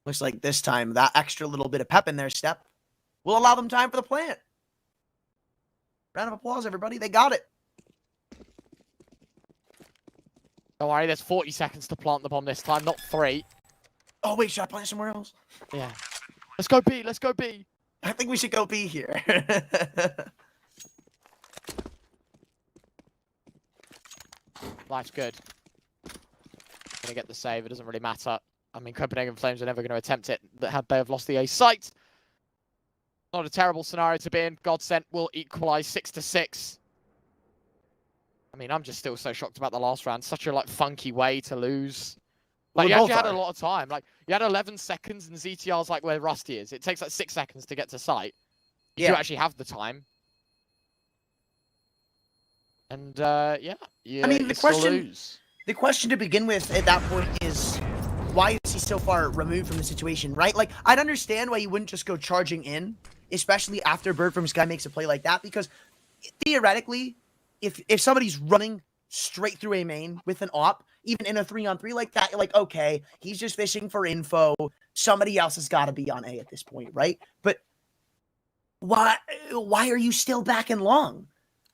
looks like this time, that extra little bit of pep in their step will allow them time for the plant. Round of applause, everybody. They got it.
Don't worry, there's 40 seconds to plant the bomb this time, not 3.
Oh, wait, should I plant somewhere else?
Yeah. Let's go B, let's go B.
I think we should go B here.
Life's good. Gonna get the save, it doesn't really matter. I mean, Copenhagen Flames are never going to attempt it, had they have lost the A site. Not a terrible scenario to be in. GODSENT will equalize 6-6. I mean, I'm just still so shocked about the last round. Such a, like, funky way to lose. Like, you actually had a lot of time. Like, you had 11 seconds, and ZTR's like where Rusty is. It takes like 6 seconds to get to site. You do actually have the time. And, yeah. I mean,
the question to begin with at that point is, why is he so far removed from the situation, right? Like, I'd understand why you wouldn't just go charging in, especially after Bird from Sky makes a play like that, because theoretically, if somebody's running straight through a main with an AWP, even in a 3-on-3 like that, you're like, okay, he's just fishing for info. Somebody else has got to be on A at this point, right? But why are you still backing long?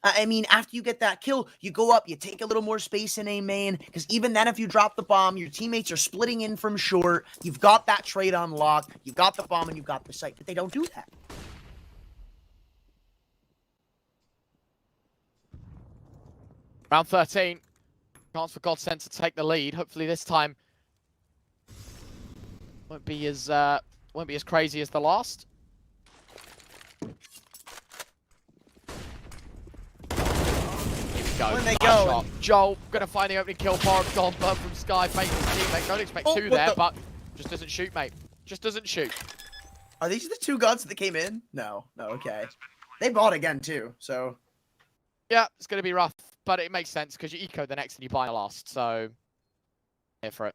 I mean, after you get that kill, you go up, you take a little more space in A main, because even then if you drop the bomb, your teammates are splitting in from short, you've got that trade on lock, you've got the bomb, and you've got the site, but they don't do that.
Round 13. Chance for GODSENT to take the lead. Hopefully this time won't be as crazy as the last. Go.
When they
Nice
go.
shot. Joel gonna find the opening kill for him. Gone burn from Sky, fakes his teammate. Don't expect two there, but just doesn't shoot, mate. Just doesn't shoot.
Are these the two guns that came in? No, okay. They bought again too, so.
Yeah, it's gonna be rough, but it makes sense because you eco the next and you buy the last, so here for it.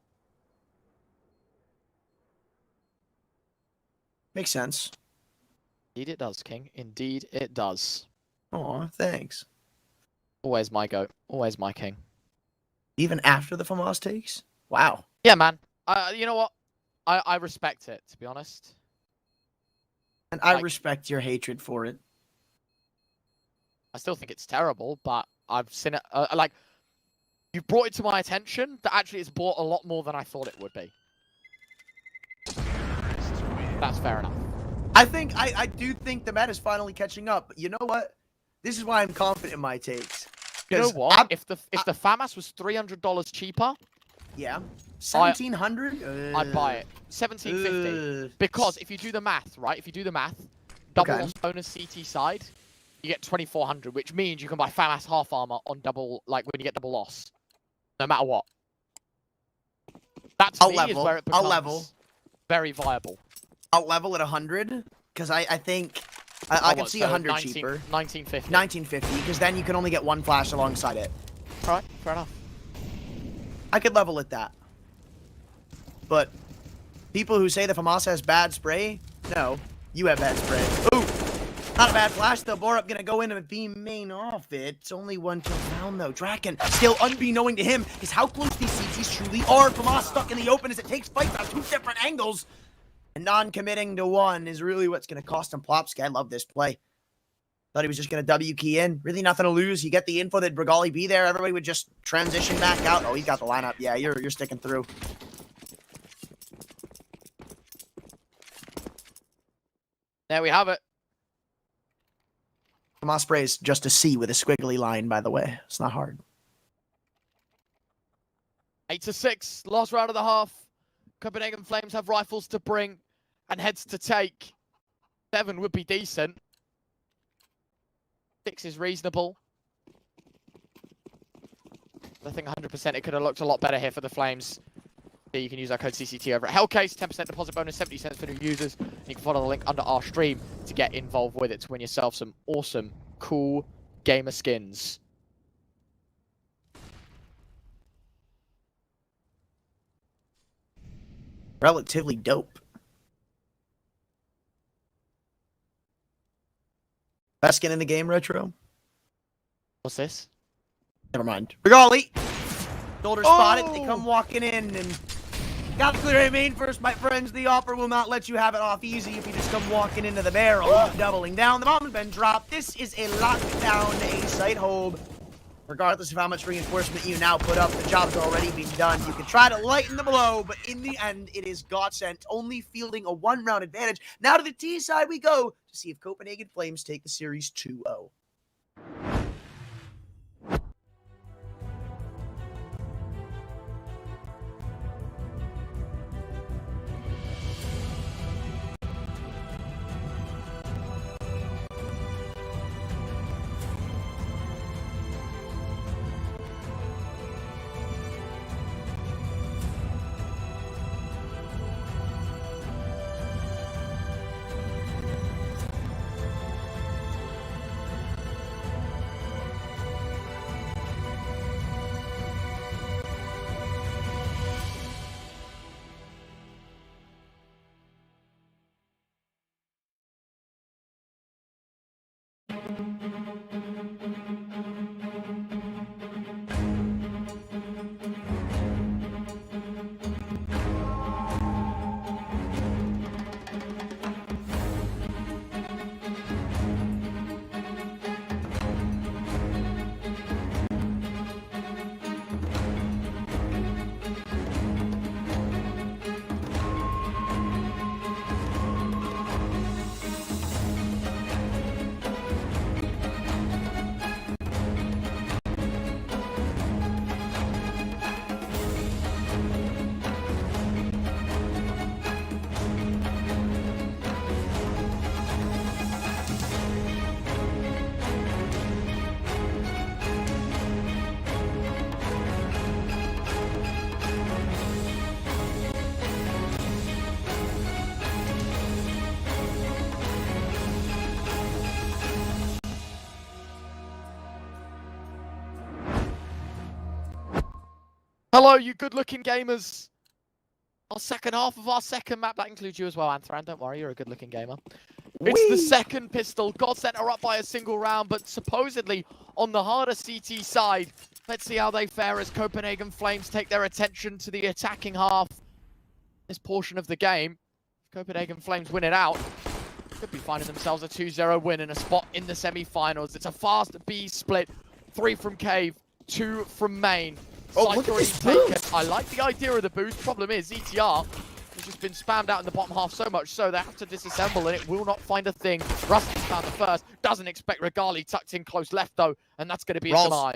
Makes sense.
Indeed it does, King. Indeed it does.
Aw, thanks.
Always my goat. Always my king.
Even after the FAMAS takes? Wow.
Yeah, man. You know what? I respect it, to be honest.
And I respect your hatred for it.
I still think it's terrible, but I've seen it. Like, you've brought it to my attention that actually it's bought a lot more than I thought it would be. That's fair enough.
I do think the meta is finally catching up. But you know what? This is why I'm confident in my takes.
You know what? If the FAMAS was $300 cheaper,
yeah, 1,700.
I'd buy it. 1,750. Because if you do the math, right? If you do the math, double loss bonus CT side, you get 2,400, which means you can buy FAMAS half armor on double, like when you get double loss, no matter what. That to me is where it becomes very viable.
I'll level at 100 because I think I can see 100 cheaper.
1950.
1950 because then you can only get one flash alongside it.
All right, fair enough.
I could level at that. But people who say the FAMAS has bad spray, no, you have bad spray. Ooh, not a bad flash though. Borup gonna go in and beam main off it. It's only one kill down though. Draken still unbeknowing to him is how close these CTs truly are. FAMAS stuck in the open as it takes fights on two different angles. And non-committing to one is really what's going to cost him Plopsky. I love this play. Thought he was just going to W key in. Really nothing to lose. You get the info that Brigali be there. Everybody would just transition back out. Oh, he's got the lineup. Yeah, you're sticking through.
There we have it.
FAMAS spray is just a C with a squiggly line, by the way. It's not hard.
8-6. Last round of the half. Copenhagen Flames have rifles to bring and heads to take. 7 would be decent. 6 is reasonable. I think 100% it could have looked a lot better here for the Flames. You can use our code CCT over at Hellcase. 10% deposit bonus, 70 cents for new users. You can follow the link under our stream to get involved with it to win yourself some awesome, cool gamer skins.
Relatively dope. Best skin in the game, Retro?
What's this?
Never mind. Brigali! Shoulder spotted. They come walking in and got to clear A main first, my friends. The offer will not let you have it off easy if you just come walking into the barrel. Doubling down. The bomb has been dropped. This is a lockdown A site hold. Regardless of how much reinforcement you now put up, the job's already been done. You can try to lighten the blow, but in the end, it is GODSENT only fielding a one-round advantage. Now to the T side we go to see if Copenhagen Flames take the series 2-0.
Hello, you good-looking gamers. Our second half of our second map. That includes you as well, Anthran. Don't worry, you're a good-looking gamer. It's the second pistol. GODSENT are up by a single round, but supposedly on the harder CT side. Let's see how they fare as Copenhagen Flames take their attention to the attacking half. This portion of the game, if Copenhagen Flames win it out, could be finding themselves a 2-0 win in a spot in the semi-finals. It's a fast B split. 3 from Cave, 2 from Main.
Oh, look at this boost.
I like the idea of the boost. Problem is, ETR has just been spammed out in the bottom half so much so they have to disassemble and it will not find a thing. Rusty's found the first. Doesn't expect Regali tucked in close left though, and that's going to be a demise.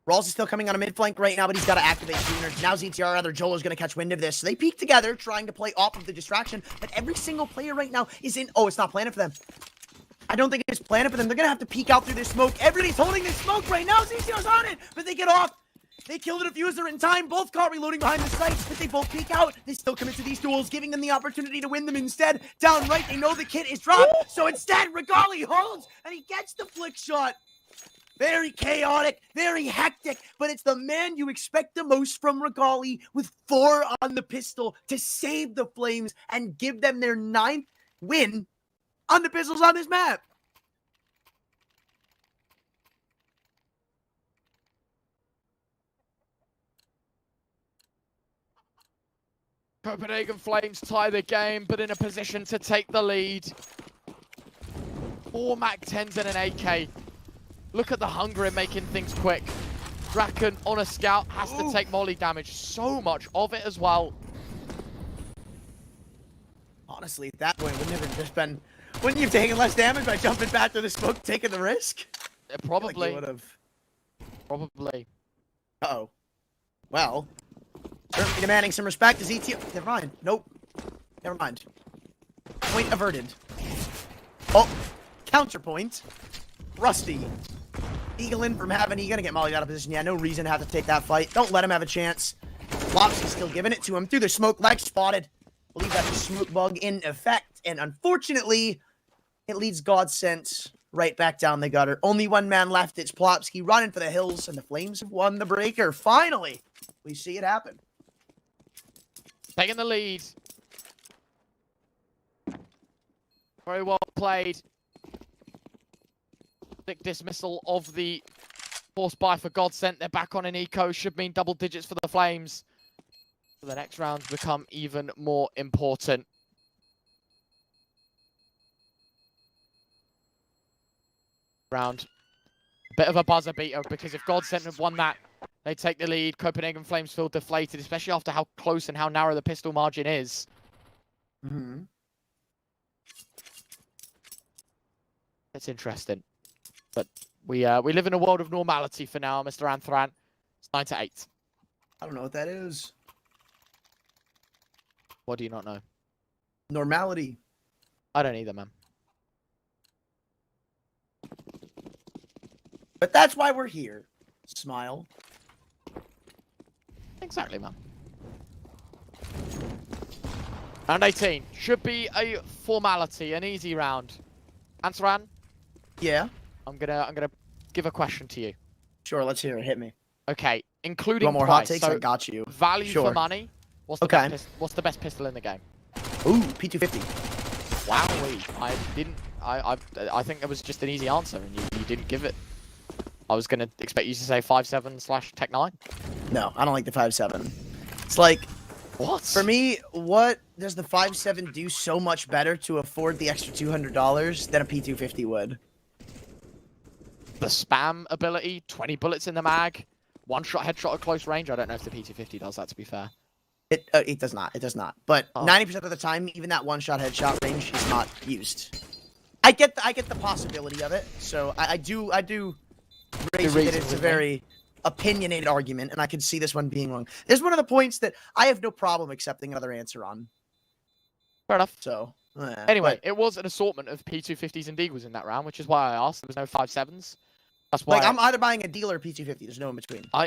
Rawls is still coming on a mid flank right now, but he's got to activate sooner. Now ETR, either Jolo's going to catch wind of this. So they peek together, trying to play off of the distraction, but every single player right now is in... Oh, it's not planning for them. I don't think it's planning for them. They're going to have to peek out through this smoke. Everybody's holding this smoke right now. ETR's on it, but they get off. They kill the diffuser in time. Both caught reloading behind the sights, but they both peek out. They still commit to these duels, giving them the opportunity to win them instead. Down right, they know the kit is dropped, so instead, Regali holds, and he gets the flick shot. Very chaotic, very hectic, but it's the man you expect the most from Regali with 4 on the pistol to save the Flames and give them their 9th win on the pistols on this map.
Copenhagen Flames tie the game, but in a position to take the lead. 4 MAC-10s and an AK. Look at the hunger in making things quick. Draken on a scout has to take molly damage. So much of it as well.
Honestly, at that point, wouldn't it have just been... Wouldn't you have taken less damage by jumping back to the smoke, taking the risk?
Probably.
Like would have.
Probably.
Uh-oh. Well, certainly demanding some respect is ET... Never mind. Nope. Never mind. Point averted. Oh, counterpoint. Rusty. Eagle in from Heaven. He's gonna get mollied out of position. Yeah, no reason to have to take that fight. Don't let him have a chance. Lopsy's still giving it to him through the smoke. Leg spotted. Believe that's a smoke bug in effect. And unfortunately, it leads GODSENT right back down the gutter. Only one man left. It's Plopsky running for the hills, and the Flames have won the breaker. Finally, we see it happen.
Taking the lead. Very well played. Thick dismissal of the force buy for GODSENT. They're back on an eco. Should mean double digits for the Flames. So the next rounds become even more important. Round. Bit of a buzzer beater because if GODSENT had won that, they take the lead. Copenhagen Flames feel deflated, especially after how close and how narrow the pistol margin is. It's interesting. But we live in a world of normality for now, Mr. Anthran. It's 9-8.
I don't know what that is.
What do you not know?
Normality.
I don't either, man.
But that's why we're here. Smile.
Exactly, man. Round 18. Should be a formality, an easy round. Anthran?
Yeah?
I'm gonna give a question to you.
Sure, let's hear it. Hit me.
Okay, including
One more
price.
hot takes?
So
I got you.
value
Sure.
for money. What's the best pistol in the game?
Ooh, P250.
Wowee. I think it was just an easy answer and you didn't give it. I was gonna expect you to say 5.7/Tech 9.
No, I don't like the 5.7. It's like,
what?
For me, what does the 5.7 do so much better to afford the extra $200 than a P250 would?
The spam ability, 20 bullets in the mag, one-shot headshot at close range. I don't know if the P250 does that, to be fair.
It does not. It does not. But 90% of the time, even that one-shot headshot range is not used. I get the possibility of it. So I do raise that it's a very opinionated argument, and I can see this one being wrong. There's one of the points that I have no problem accepting another answer on.
Fair enough.
So
anyway, it was an assortment of P250s and Deagles in that round, which is why I asked. There was no 5.7s. That's why.
Like, I'm either buying a deal or a P250. There's no in between.
I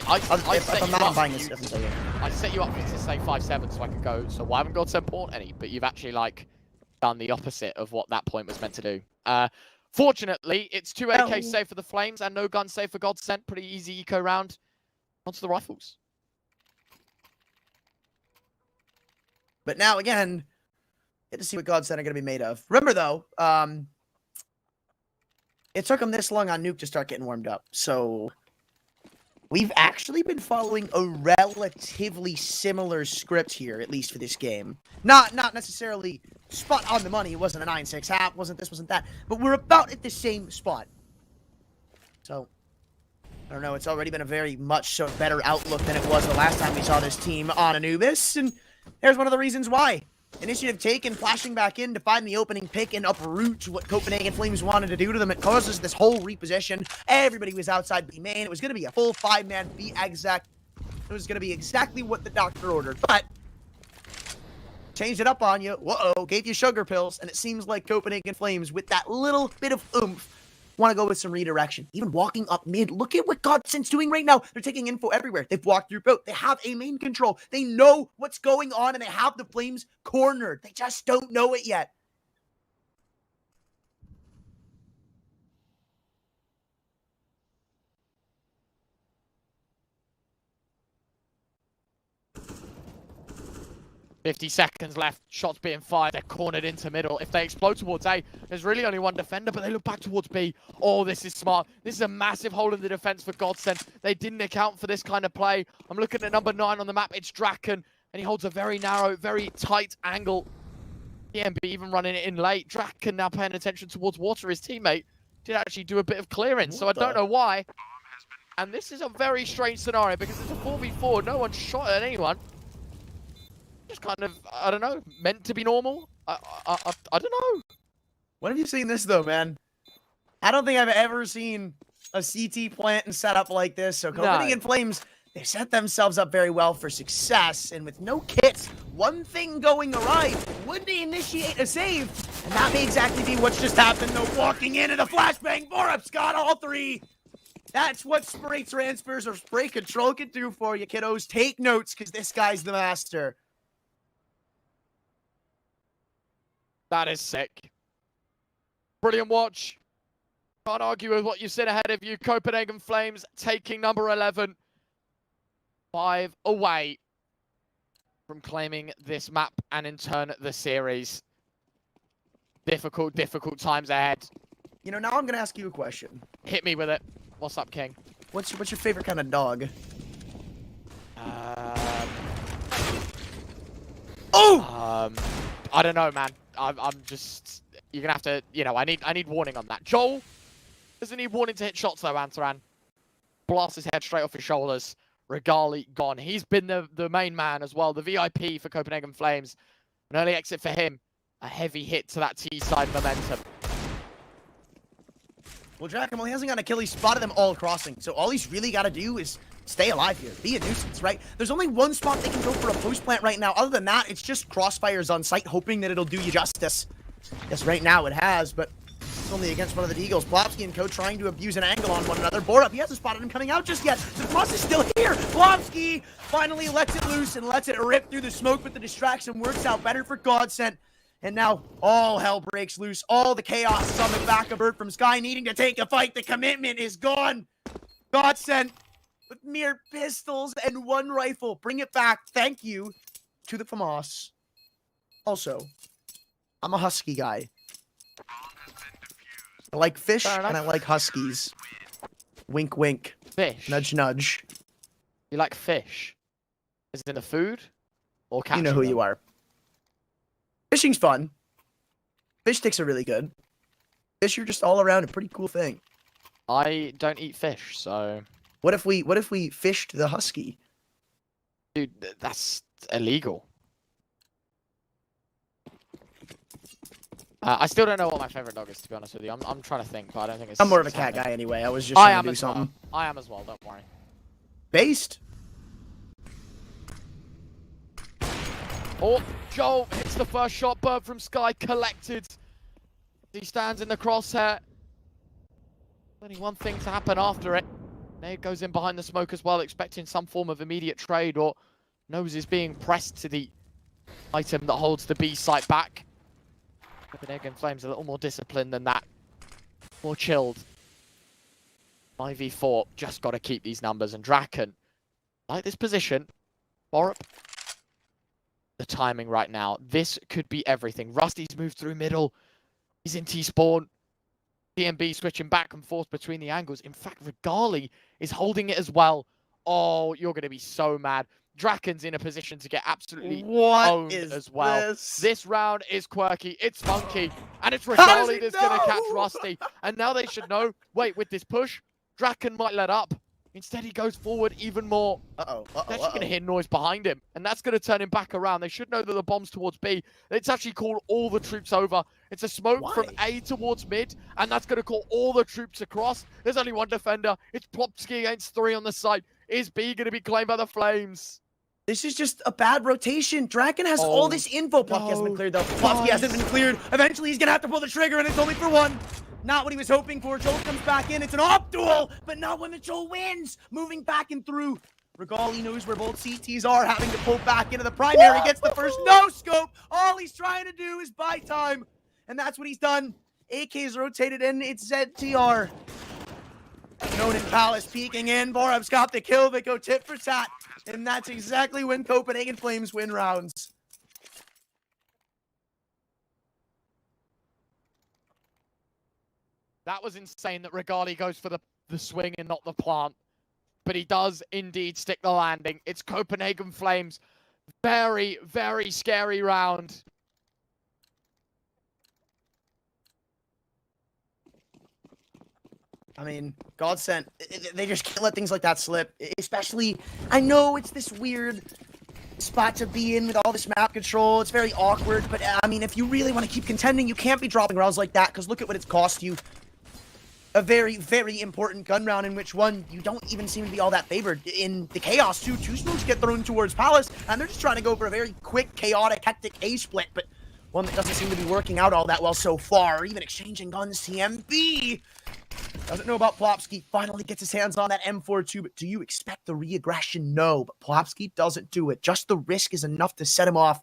buying this,
I set you up to say 5.7 so I could go. So why haven't GODSENT bought any? But you've actually like done the opposite of what that point was meant to do. Fortunately, it's 2 AK save for the Flames and no gun save for GODSENT. Pretty easy eco round. On to the rifles.
But now, again, get to see what GODSENT are going to be made of. Remember, though, it took them this long on Nuke to start getting warmed up. So we've actually been following a relatively similar script here, at least for this game. Not necessarily spot on the money. It wasn't a 9-6 half, wasn't this, wasn't that. But we're about at the same spot. So, I don't know, it's already been a very much so better outlook than it was the last time we saw this team on Anubis. And here's one of the reasons why. Initiative taken, flashing back in to find the opening pick and uproot what Copenhagen Flames wanted to do to them. It causes this whole reposition. Everybody was outside B main. It was going to be a full 5-man B exec. It was going to be exactly what the doctor ordered, but changed it up on you. Whoa, gave you sugar pills, and it seems like Copenhagen Flames, with that little bit of oomph, want to go with some redirection. Even walking up mid. Look at what GODSENT's doing right now. They're taking info everywhere. They've walked through boat. They have a main control. They know what's going on, and they have the Flames cornered. They just don't know it yet.
$50 left. Shots being fired. They're cornered into middle. If they explode towards A, there's really only one defender, but they look back towards B. Oh, this is smart. This is a massive hole in the defense for GODSENT. They didn't account for this kind of play. I'm looking at number 9 on the map. It's Draken, and he holds a very narrow, very tight angle. DMB even running it in late. Draken now paying attention towards water. His teammate did actually do a bit of clearance, so I don't know why. And this is a very strange scenario because it's a 4v4. No one shot at anyone. Just kind of, I don't know, meant to be normal? I don't know.
When have you seen this, though, man? I don't think I've ever seen a CT plant and setup like this. So Copenhagen Flames, they set themselves up very well for success. And with no kits, one thing going awry, would they initiate a save? And that may exactly be what's just happened, though. Walking into the flashbang, Borup's got all 3. That's what spray transfers or spray control can do for you, kiddos. Take notes, because this guy's the master.
That is sick. Brilliant watch. Can't argue with what you've seen ahead of you. Copenhagen Flames taking number 11. 5 away from claiming this map and in turn the series. Difficult times ahead.
You know, now I'm going to ask you a question.
Hit me with it. What's up, King?
What's your favorite kind of dog?
I don't know, man. I'm just, you're gonna have to, you know, I need warning on that. Joel doesn't need warning to hit shots though, Antaran. Blast his head straight off his shoulders. Regali gone. He's been the main man as well, the VIP for Copenhagen Flames. An early exit for him. A heavy hit to that T-side momentum.
Well, Draken, well, he hasn't got a kill. He spotted them all crossing. So all he's really got to do is stay alive here. Be a nuisance, right? There's only one spot they can go for a post plant right now. Other than that, it's just crossfires on site, hoping that it'll do you justice. Yes, right now it has, but it's only against one of the Deagles. Plopsky and Co trying to abuse an angle on one another. Borup, he hasn't spotted him coming out just yet. The Frost is still here. Plopsky finally lets it loose and lets it rip through the smoke, but the distraction works out better for GODSENT. And now all hell breaks loose. All the chaos is on the back of Bird from Sky needing to take a fight. The commitment is gone. GODSENT with mere pistols and 1 rifle. Bring it back. Thank you to the FAMAS. Also, I'm a husky guy. I like fish and I like huskies. Wink, wink.
Fish?
Nudge, nudge.
You like fish? Is it in the food? Or catching
You know who
them?
you are. Fishing's fun. Fish sticks are really good. Fish are just all around a pretty cool thing.
I don't eat fish, so...
What if we fished the husky?
Dude, that's illegal. I still don't know what my favorite dog is, to be honest with you. I'm trying to think, but I don't think it's...
I'm more of a
it's
cat
happening.
guy anyway. I was just trying to do something.
Well. I am as well, don't worry.
Based.
Oh, Joel hits the first shot. Bird from Sky collected. He stands in the crosshair. Only one thing to happen after it. Nade goes in behind the smoke as well, expecting some form of immediate trade, or nose is being pressed to the item that holds the B site back. Copenhagen Flames a little more disciplined than that. More chilled. 5v4, just got to keep these numbers. And Draken, like this position, Borup, the the timing right now. This could be everything. Rusty's moved through middle. He's in T-spawn. DMB switching back and forth between the angles. In fact, Regali is holding it as well. Oh, you're going to be so mad. Draken's in a position to get absolutely owned as well. This round is quirky. It's funky. And it's Regali that's going to catch Rusty. And now they should know, wait, with this push, Draken might let up. Instead, he goes forward even more. They're actually going to hear noise behind him, and that's going to turn him back around. They should know that the bomb's towards B. It's actually called all the troops over. It's a smoke from A towards mid, and that's going to call all the troops across. There's only one defender. It's Plopsky against 3 on the side. Is B going to be claimed by the Flames?
This is just a bad rotation. Draken has all this info. Plopsky hasn't been cleared, though. Plopsky hasn't been cleared. Eventually, he's going to have to pull the trigger, and it's only for 1. Not what he was hoping for. Joel comes back in. It's an op duel, but not when the Joel wins. Moving back and through. Regali knows where both CTs are, having to pull back into the primary. Gets the first no-scope. All he's trying to do is buy time, and that's what he's done. AK's rotated in. It's ZTR. Known in Palace peeking in. Borub's got the kill. They go tit for tat, and that's exactly when Copenhagen Flames win rounds.
That was insane that Regali goes for the swing and not the plant. But he does indeed stick the landing. It's Copenhagen Flames. Very, very scary round.
I mean, GODSENT, they just can't let things like that slip. Especially, I know it's this weird spot to be in with all this map control. It's very awkward, but I mean, if you really want to keep contending, you can't be dropping rounds like that, because look at what it's cost you. A very, very important gun round in which one you don't even seem to be all that favored. In the chaos, two smokes get thrown towards Palace, and they're just trying to go for a very quick, chaotic, hectic A-split, but one that doesn't seem to be working out all that well so far. Even exchanging guns, TMB doesn't know about Plopsky. Finally gets his hands on that M42, but do you expect the re-aggression? No, but Plopsky doesn't do it. Just the risk is enough to set him off.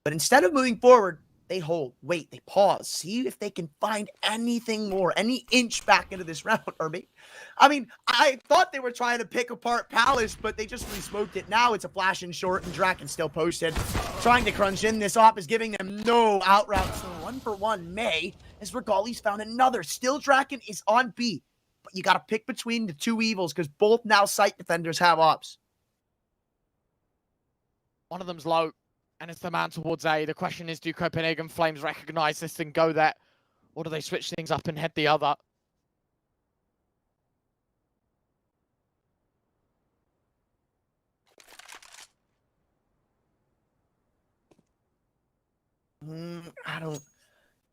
But instead of moving forward, they hold, wait, they pause, see if they can find anything more, any inch back into this round, or maybe. I mean, I thought they were trying to pick apart Palace, but they just re-smoked it. Now it's a flash in short, and Draken still posted. Trying to crunch in, this op is giving them no out route, so 1 for 1 May, as Regali's found another. Still Draken is on B, but you gotta pick between the two evils, because both now site defenders have ops.
One of them's low. And it's the man towards A. The question is, do Copenhagen Flames recognize this and go there? Or do they switch things up and head the other?
I don't...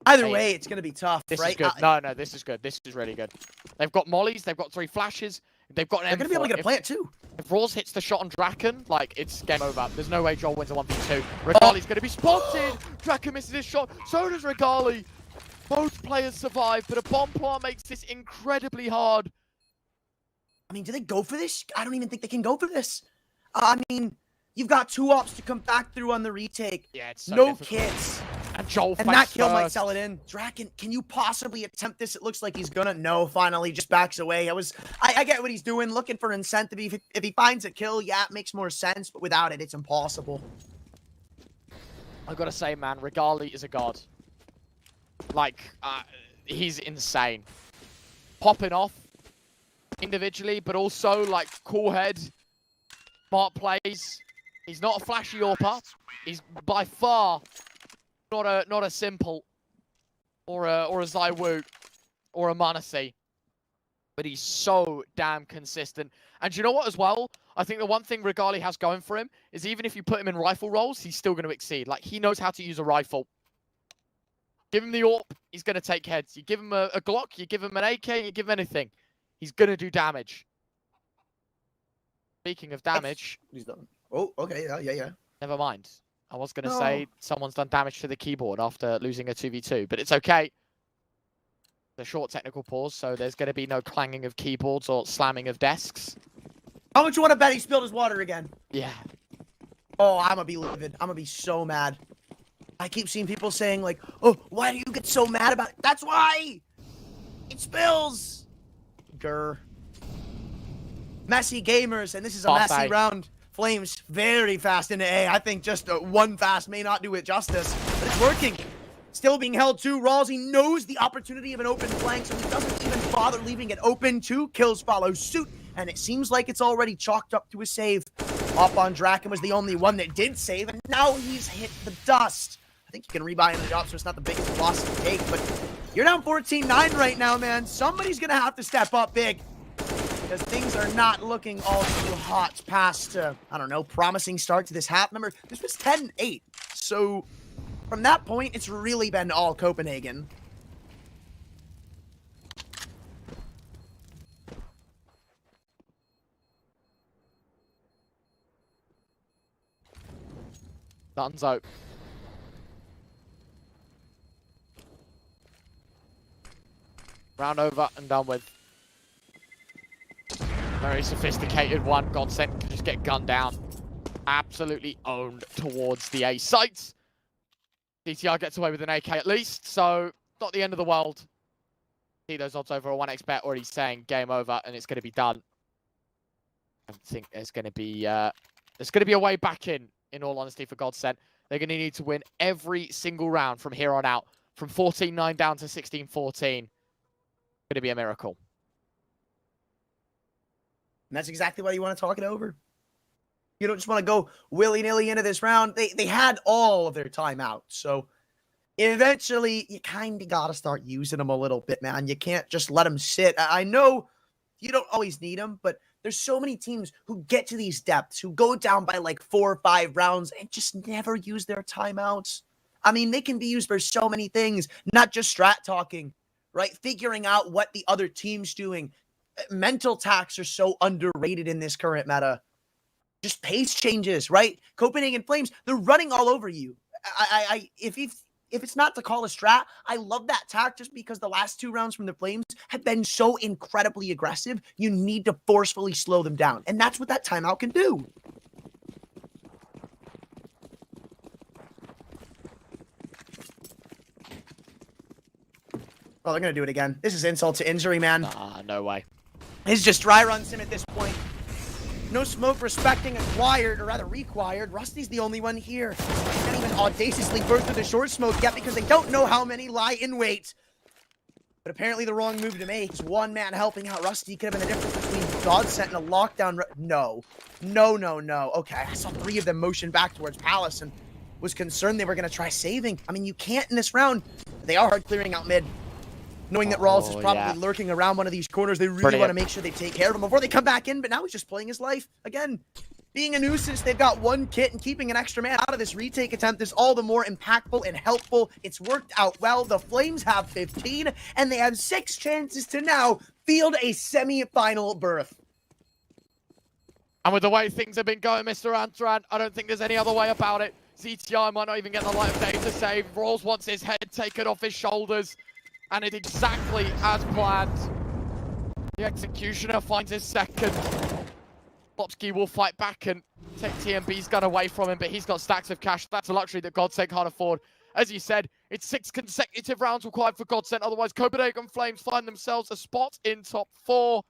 Either way, it's going to be tough,
this
right?
Is good. No, this is good. This is really good. They've got mollies. They've got 3 flashes. They've got an
They're going to be able to get a plant, too.
If Rawls hits the shot on Draken, like, it's game over. There's no way Joel wins a 1v2. Regali's going to be spotted. Draken misses his shot. So does Regali. Both players survive, but a bomb plant makes this incredibly hard.
I mean, do they go for this? I don't even think they can go for this. I mean, you've got 2 ops to come back through on the retake.
Yeah, it's so
no
difficult.
Kits.
And Joel
and that kill might sell it in. Draken, can you possibly attempt this? It looks like he's gonna. No, finally, just backs away. I get what he's doing, looking for incentive. If he finds a kill, yeah, it makes more sense, but without it, it's impossible.
I've got to say, man, Regali is a god. Like, he's insane. Popping off individually, but also, like, cool head, smart plays. He's not a flashy AWPer. He's by far not a Simple or a Zywoo or a Manasi. But he's so damn consistent. And do you know what as well? I think the one thing Regali has going for him is even if you put him in rifle roles, he's still going to exceed. Like, he knows how to use a rifle. Give him the AWP, he's going to take heads. You give him a Glock, you give him an AK, you give him anything. He's going to do damage. Speaking of damage...
He's done. Oh, okay, yeah.
Never mind. I was going to say someone's done damage to the keyboard after losing a 2v2, but it's okay. A short technical pause, so there's going to be no clanging of keyboards or slamming of desks.
How much you want to bet he spilled his water again?
Yeah.
Oh, I'm going to be livid. I'm going to be so mad. I keep seeing people saying, like, oh, why do you get so mad about it? That's why! It spills! Grr. Messy gamers, and this is a messy round. Flames very fast into A. I think just one fast may not do it justice, but it's working. Still being held to. Rawls, he knows the opportunity of an open flank, so he doesn't even bother leaving it open. 2 kills follow suit, and it seems like it's already chalked up to a save. Off on Draken was the only one that did save, and now he's hit the dust. I think you can rebuy in the job, so it's not the biggest loss to take, but you're down 14-9 right now, man. Somebody's going to have to step up big, because things are not looking all too hot past, I don't know, promising start to this half. Remember, this was 10-8, so from that point, it's really been all Copenhagen.
Dunzo. Round over and done with. Very sophisticated one. GODSENT can just get gunned down. Absolutely owned towards the A sites. DTR gets away with an AK at least, so not the end of the world. See those odds over a 1x bet already saying game over and it's going to be done. I think there's going to be a way back in all honesty, for GODSENT. They're going to need to win every single round from here on out. From 14-9 down to 16-14. Going to be a miracle.
And that's exactly why you want to talk it over. You don't just want to go willy-nilly into this round. They had all of their timeouts. So eventually, you kind of got to start using them a little bit, man. You can't just let them sit. I know you don't always need them, but there's so many teams who get to these depths, who go down by like 4 or 5 rounds and just never use their timeouts. I mean, they can be used for so many things, not just strat talking, right? Figuring out what the other team's doing. Mental tacks are so underrated in this current meta. Just pace changes, right? Copenhagen Flames, they're running all over you. If it's not to call a strat, I love that tack just because the last 2 rounds from the Flames have been so incredibly aggressive. You need to forcefully slow them down. And that's what that timeout can do. Oh, they're going to do it again. This is insult to injury, man.
No way.
It's just dry runs him at this point. No smoke respecting acquired, or rather required. Rusty's the only one here. They can't even audaciously burst through the short smoke yet because they don't know how many lie in wait. But apparently the wrong move to make is one man helping out Rusty. Could have been the difference between GODSENT and a lockdown. No. Okay, I saw 3 of them motion back towards Palace and was concerned they were going to try saving. I mean, you can't in this round. They are hard clearing out mid. Knowing that Rawls is probably lurking around one of these corners, they really want to make sure they take care of him before they come back in, but now he's just playing his life. Again, being a nuisance, they've got 1 kit, and keeping an extra man out of this retake attempt is all the more impactful and helpful. It's worked out well. The Flames have 15, and they have 6 chances to now field a semi-final berth.
And with the way things have been going, Mr. Antran, I don't think there's any other way about it. CTI might not even get the light of day to save. Rawls wants his head taken off his shoulders. And it's exactly as planned. The Executioner finds his second. Lopsky will fight back and take TMB's gun away from him, but he's got stacks of cash. That's a luxury that GODSENT can't afford. As you said, it's 6 consecutive rounds required for GODSENT. Otherwise, Copenhagen Flames find themselves a spot in top 4.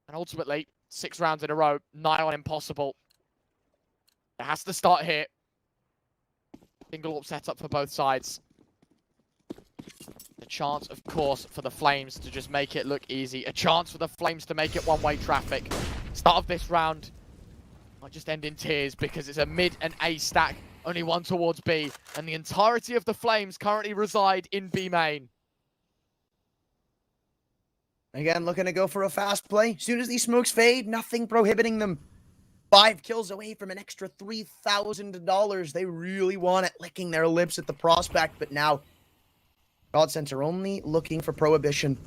And ultimately, 6 rounds in a row, nigh on impossible. It has to start here. Single AWP setup for both sides. A chance, of course, for the Flames to just make it look easy. A chance for the Flames to make it one-way traffic. Start of this round might just end in tears because it's a mid and A stack, only one towards B, and the entirety of the Flames currently reside in B main.
Again, looking to go for a fast play. As soon as these smokes fade, nothing prohibiting them. 5 kills away from an extra $3,000. They really want it, licking their lips at the prospect, but now GODSENT are only looking for Prohibition.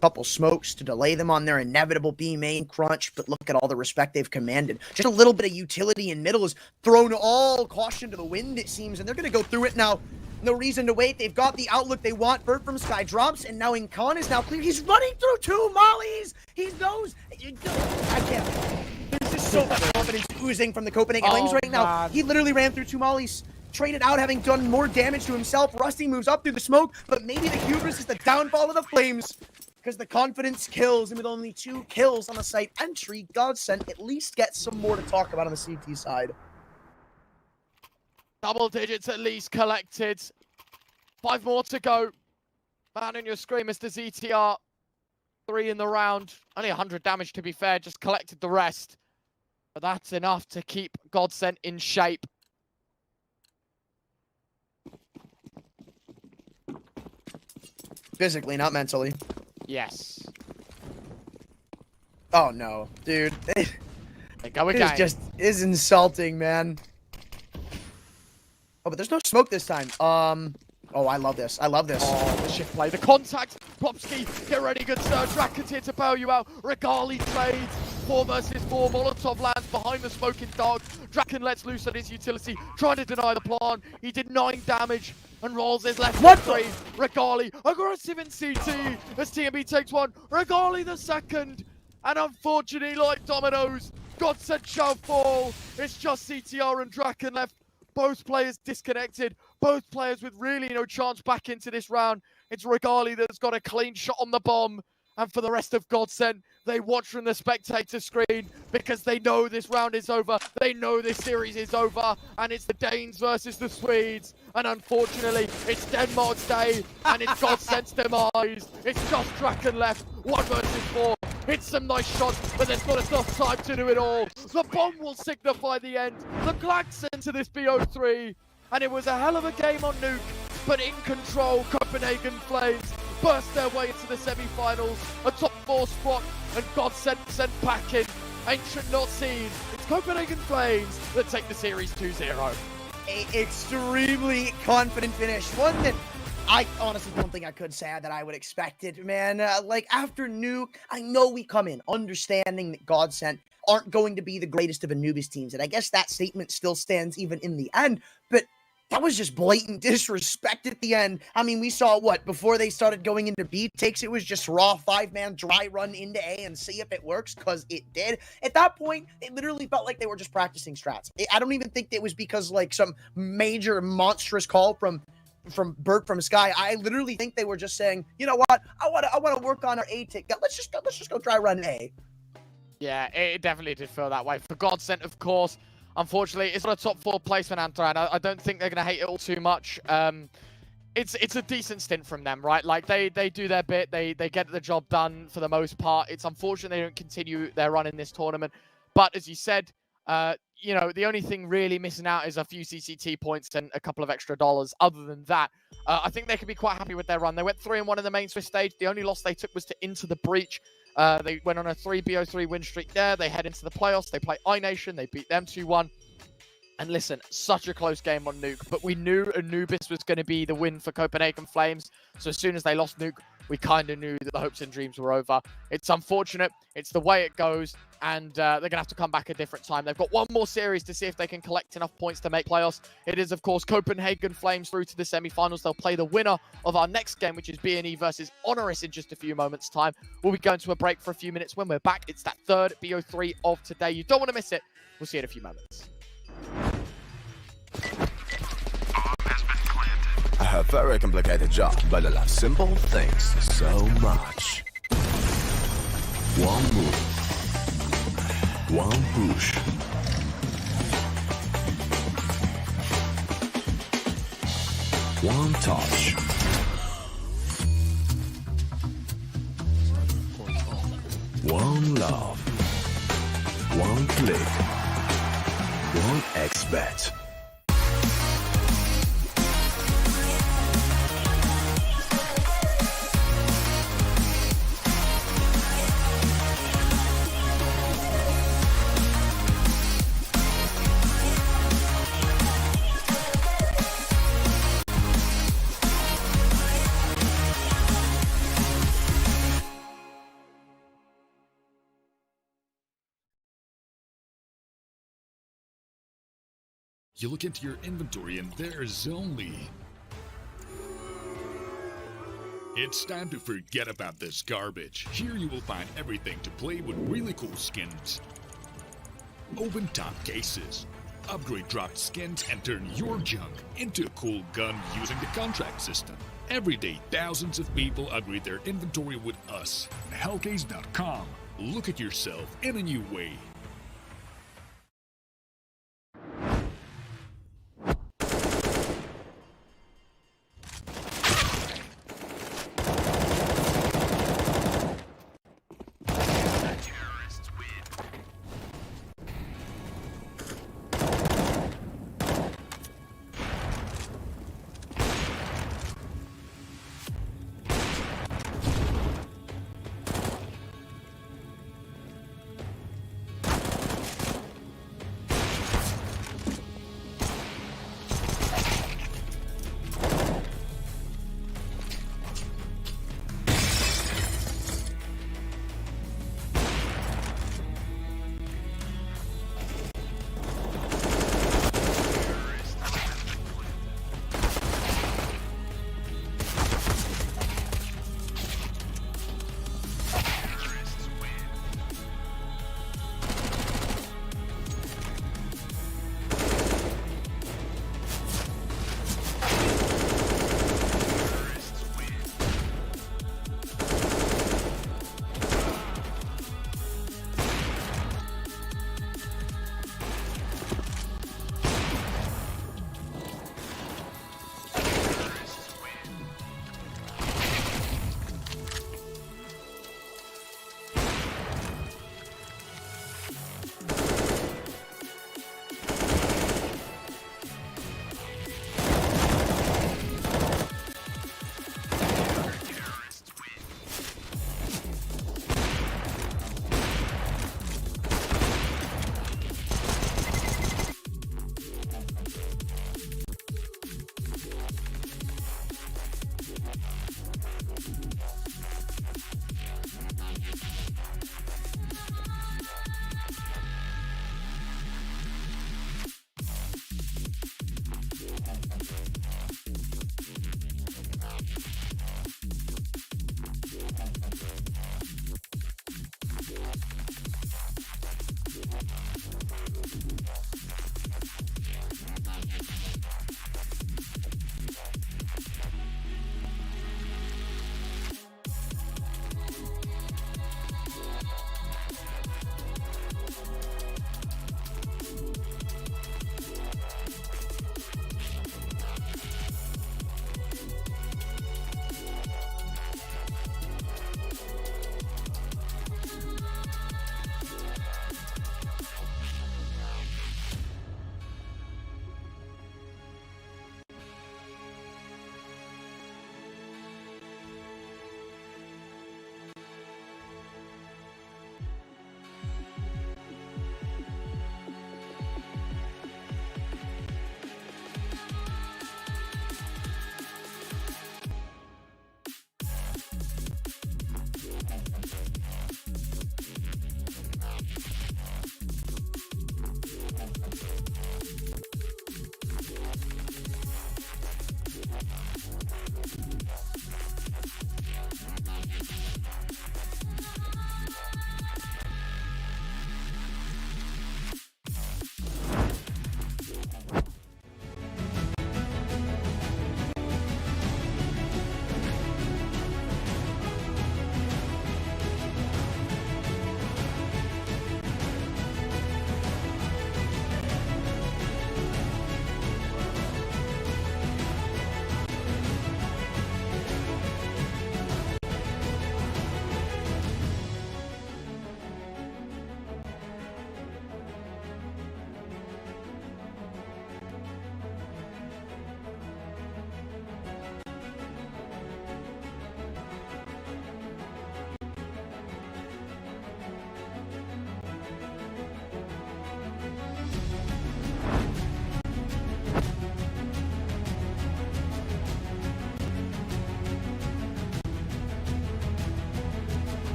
Couple smokes to delay them on their inevitable B main crunch, but look at all the respect they've commanded. Just a little bit of utility in middle has thrown all caution to the wind, it seems, and they're going to go through it now. No reason to wait. They've got the outlook they want. Burt from Sky drops, and now Incan is now clear. He's running through 2 mollies. He knows. I can't. There's just so much confidence oozing from the Copenhagen Flames right now. He literally ran through 2 mollies. Traded out, having done more damage to himself. Rusty moves up through the smoke, but maybe the hubris is the downfall of the Flames. because the confidence kills, and with only 2 kills on the site entry, GODSENT at least gets some more to talk about on the CT side.
Double digits at least collected. 5 more to go. Man on your screen, Mr. ZTR. 3 in the round. Only 100 damage, to be fair. Just collected the rest. But that's enough to keep GODSENT in shape.
Physically, not mentally.
Yes.
Oh, no. Dude.
They go again.
It is insulting, man. Oh, but there's no smoke this time. Oh, I love this. I love this.
Oh, the shift play. The contact. Popsky, get ready, good sir. Draken's here to bail you out. Regali trades. 4 versus 4. Molotov lands behind the smoking dog. Draken lets loose on his utility, trying to deny the plan. He did 9 damage and rolls his left
What
3. Regali, aggressive in CT as TMB takes 1. Regali the second. And unfortunately, like dominoes, GODSENT shall fall. It's just CTR and Draken left. Both players disconnected. Both players with really no chance back into this round. It's Regali that's got a clean shot on the bomb. And for the rest of GODSENT, they watch from the spectator screen because they know this round is over. They know this series is over. And it's the Danes versus the Swedes. And unfortunately, it's Denmark's day. And it's GODSENT's demise. It's just Draken left. 1 versus 4. Hits some nice shots, but there's not enough time to do it all. The bomb will signify the end. The Glax into this BO3. And it was a hell of a game on Nuke. But in control, Copenhagen Flames burst their way into the semi-finals. A top 4 spot, and GODSENT sent packing. Ancient not seen. It's Copenhagen Flames that take the series 2-0.
A extremely confident finish. One that I honestly don't think I could say that I would expect it, man. Like, after Nuke, I know we come in understanding that GODSENT aren't going to be the greatest of Anubis teams, and I guess that statement still stands even in the end, but that was just blatant disrespect at the end. I mean, we saw what, before they started going into B takes, it was just raw 5-man dry run into A and see if it works, because it did. At that point, it literally felt like they were just practicing strats. I don't even think it was because, like, some major monstrous call from Bert from Sky. I literally think they were just saying, you know what, I want to work on our A tick. Let's just go try run A. Yeah,
it definitely did feel that way. For GODSENT, of course, unfortunately, it's not a top 4 placement, Antoine. I don't think they're going to hate it all too much. It's a decent stint from them, right? Like, they do their bit. They get the job done for the most part. It's unfortunate they don't continue their run in this tournament. But as you said, you know, the only thing really missing out is a few CCT points and a couple of extra dollars. Other than that, I think they can be quite happy with their run. They went 3-1 in the main Swiss stage. The only loss they took was to Into the Breach. They went on a 3-BO3 win streak there. They head into the playoffs. They play iNation. They beat them 2-1. And listen, such a close game on Nuke. But we knew Anubis was going to be the win for Copenhagen Flames. So as soon as they lost Nuke, we kind of knew that the hopes and dreams were over. It's unfortunate. It's the way it goes. And they're going to have to come back a different time. They've got 1 more series to see if they can collect enough points to make playoffs. It is, of course, Copenhagen Flames through to the semi-finals. They'll play the winner of our next game, which is BNE versus HONORIS in just a few moments' time. We'll be going to a break for a few minutes. When we're back, it's that 3rd BO3 of today. You don't want to miss it. We'll see you in a few moments.
I have very complicated job, but I love simple things so much. One move, one push. One touch. One love. One click. One XBet.
You look into your inventory and there's only... It's time to forget about this garbage. Here you will find everything to play with really cool skins. Open top cases. Upgrade dropped skins and turn your junk into a cool gun using the contract system. Every day, thousands of people upgrade their inventory with us. Hellcase.com. Look at yourself in a new way.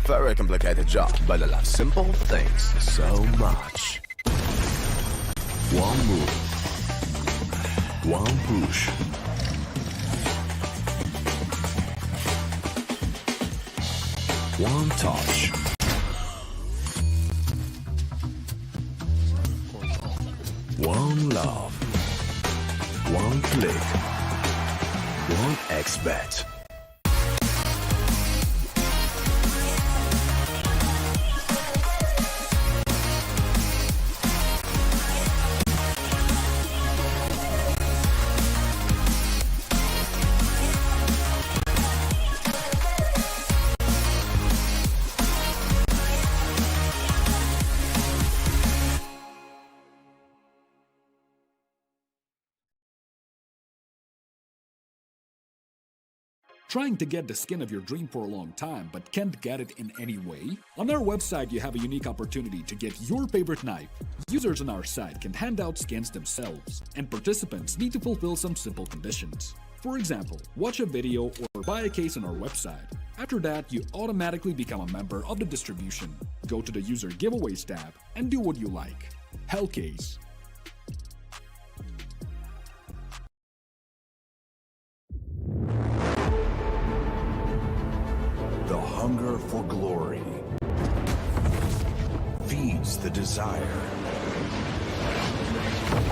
have very complicated job, but I love simple things so much. One move, one push. One touch. One love. One click. One X-bet.
Trying to get the skin of your dream for a long time but can't get it in any way? On our website, you have a unique opportunity to get your favorite knife. Users on our site can hand out skins themselves, and participants need to fulfill some simple conditions. For example, watch a video or buy a case on our website. After that, you automatically become a member of the distribution. Go to the user giveaways tab and do what you like. Hellcase.
The hunger for glory feeds the desire,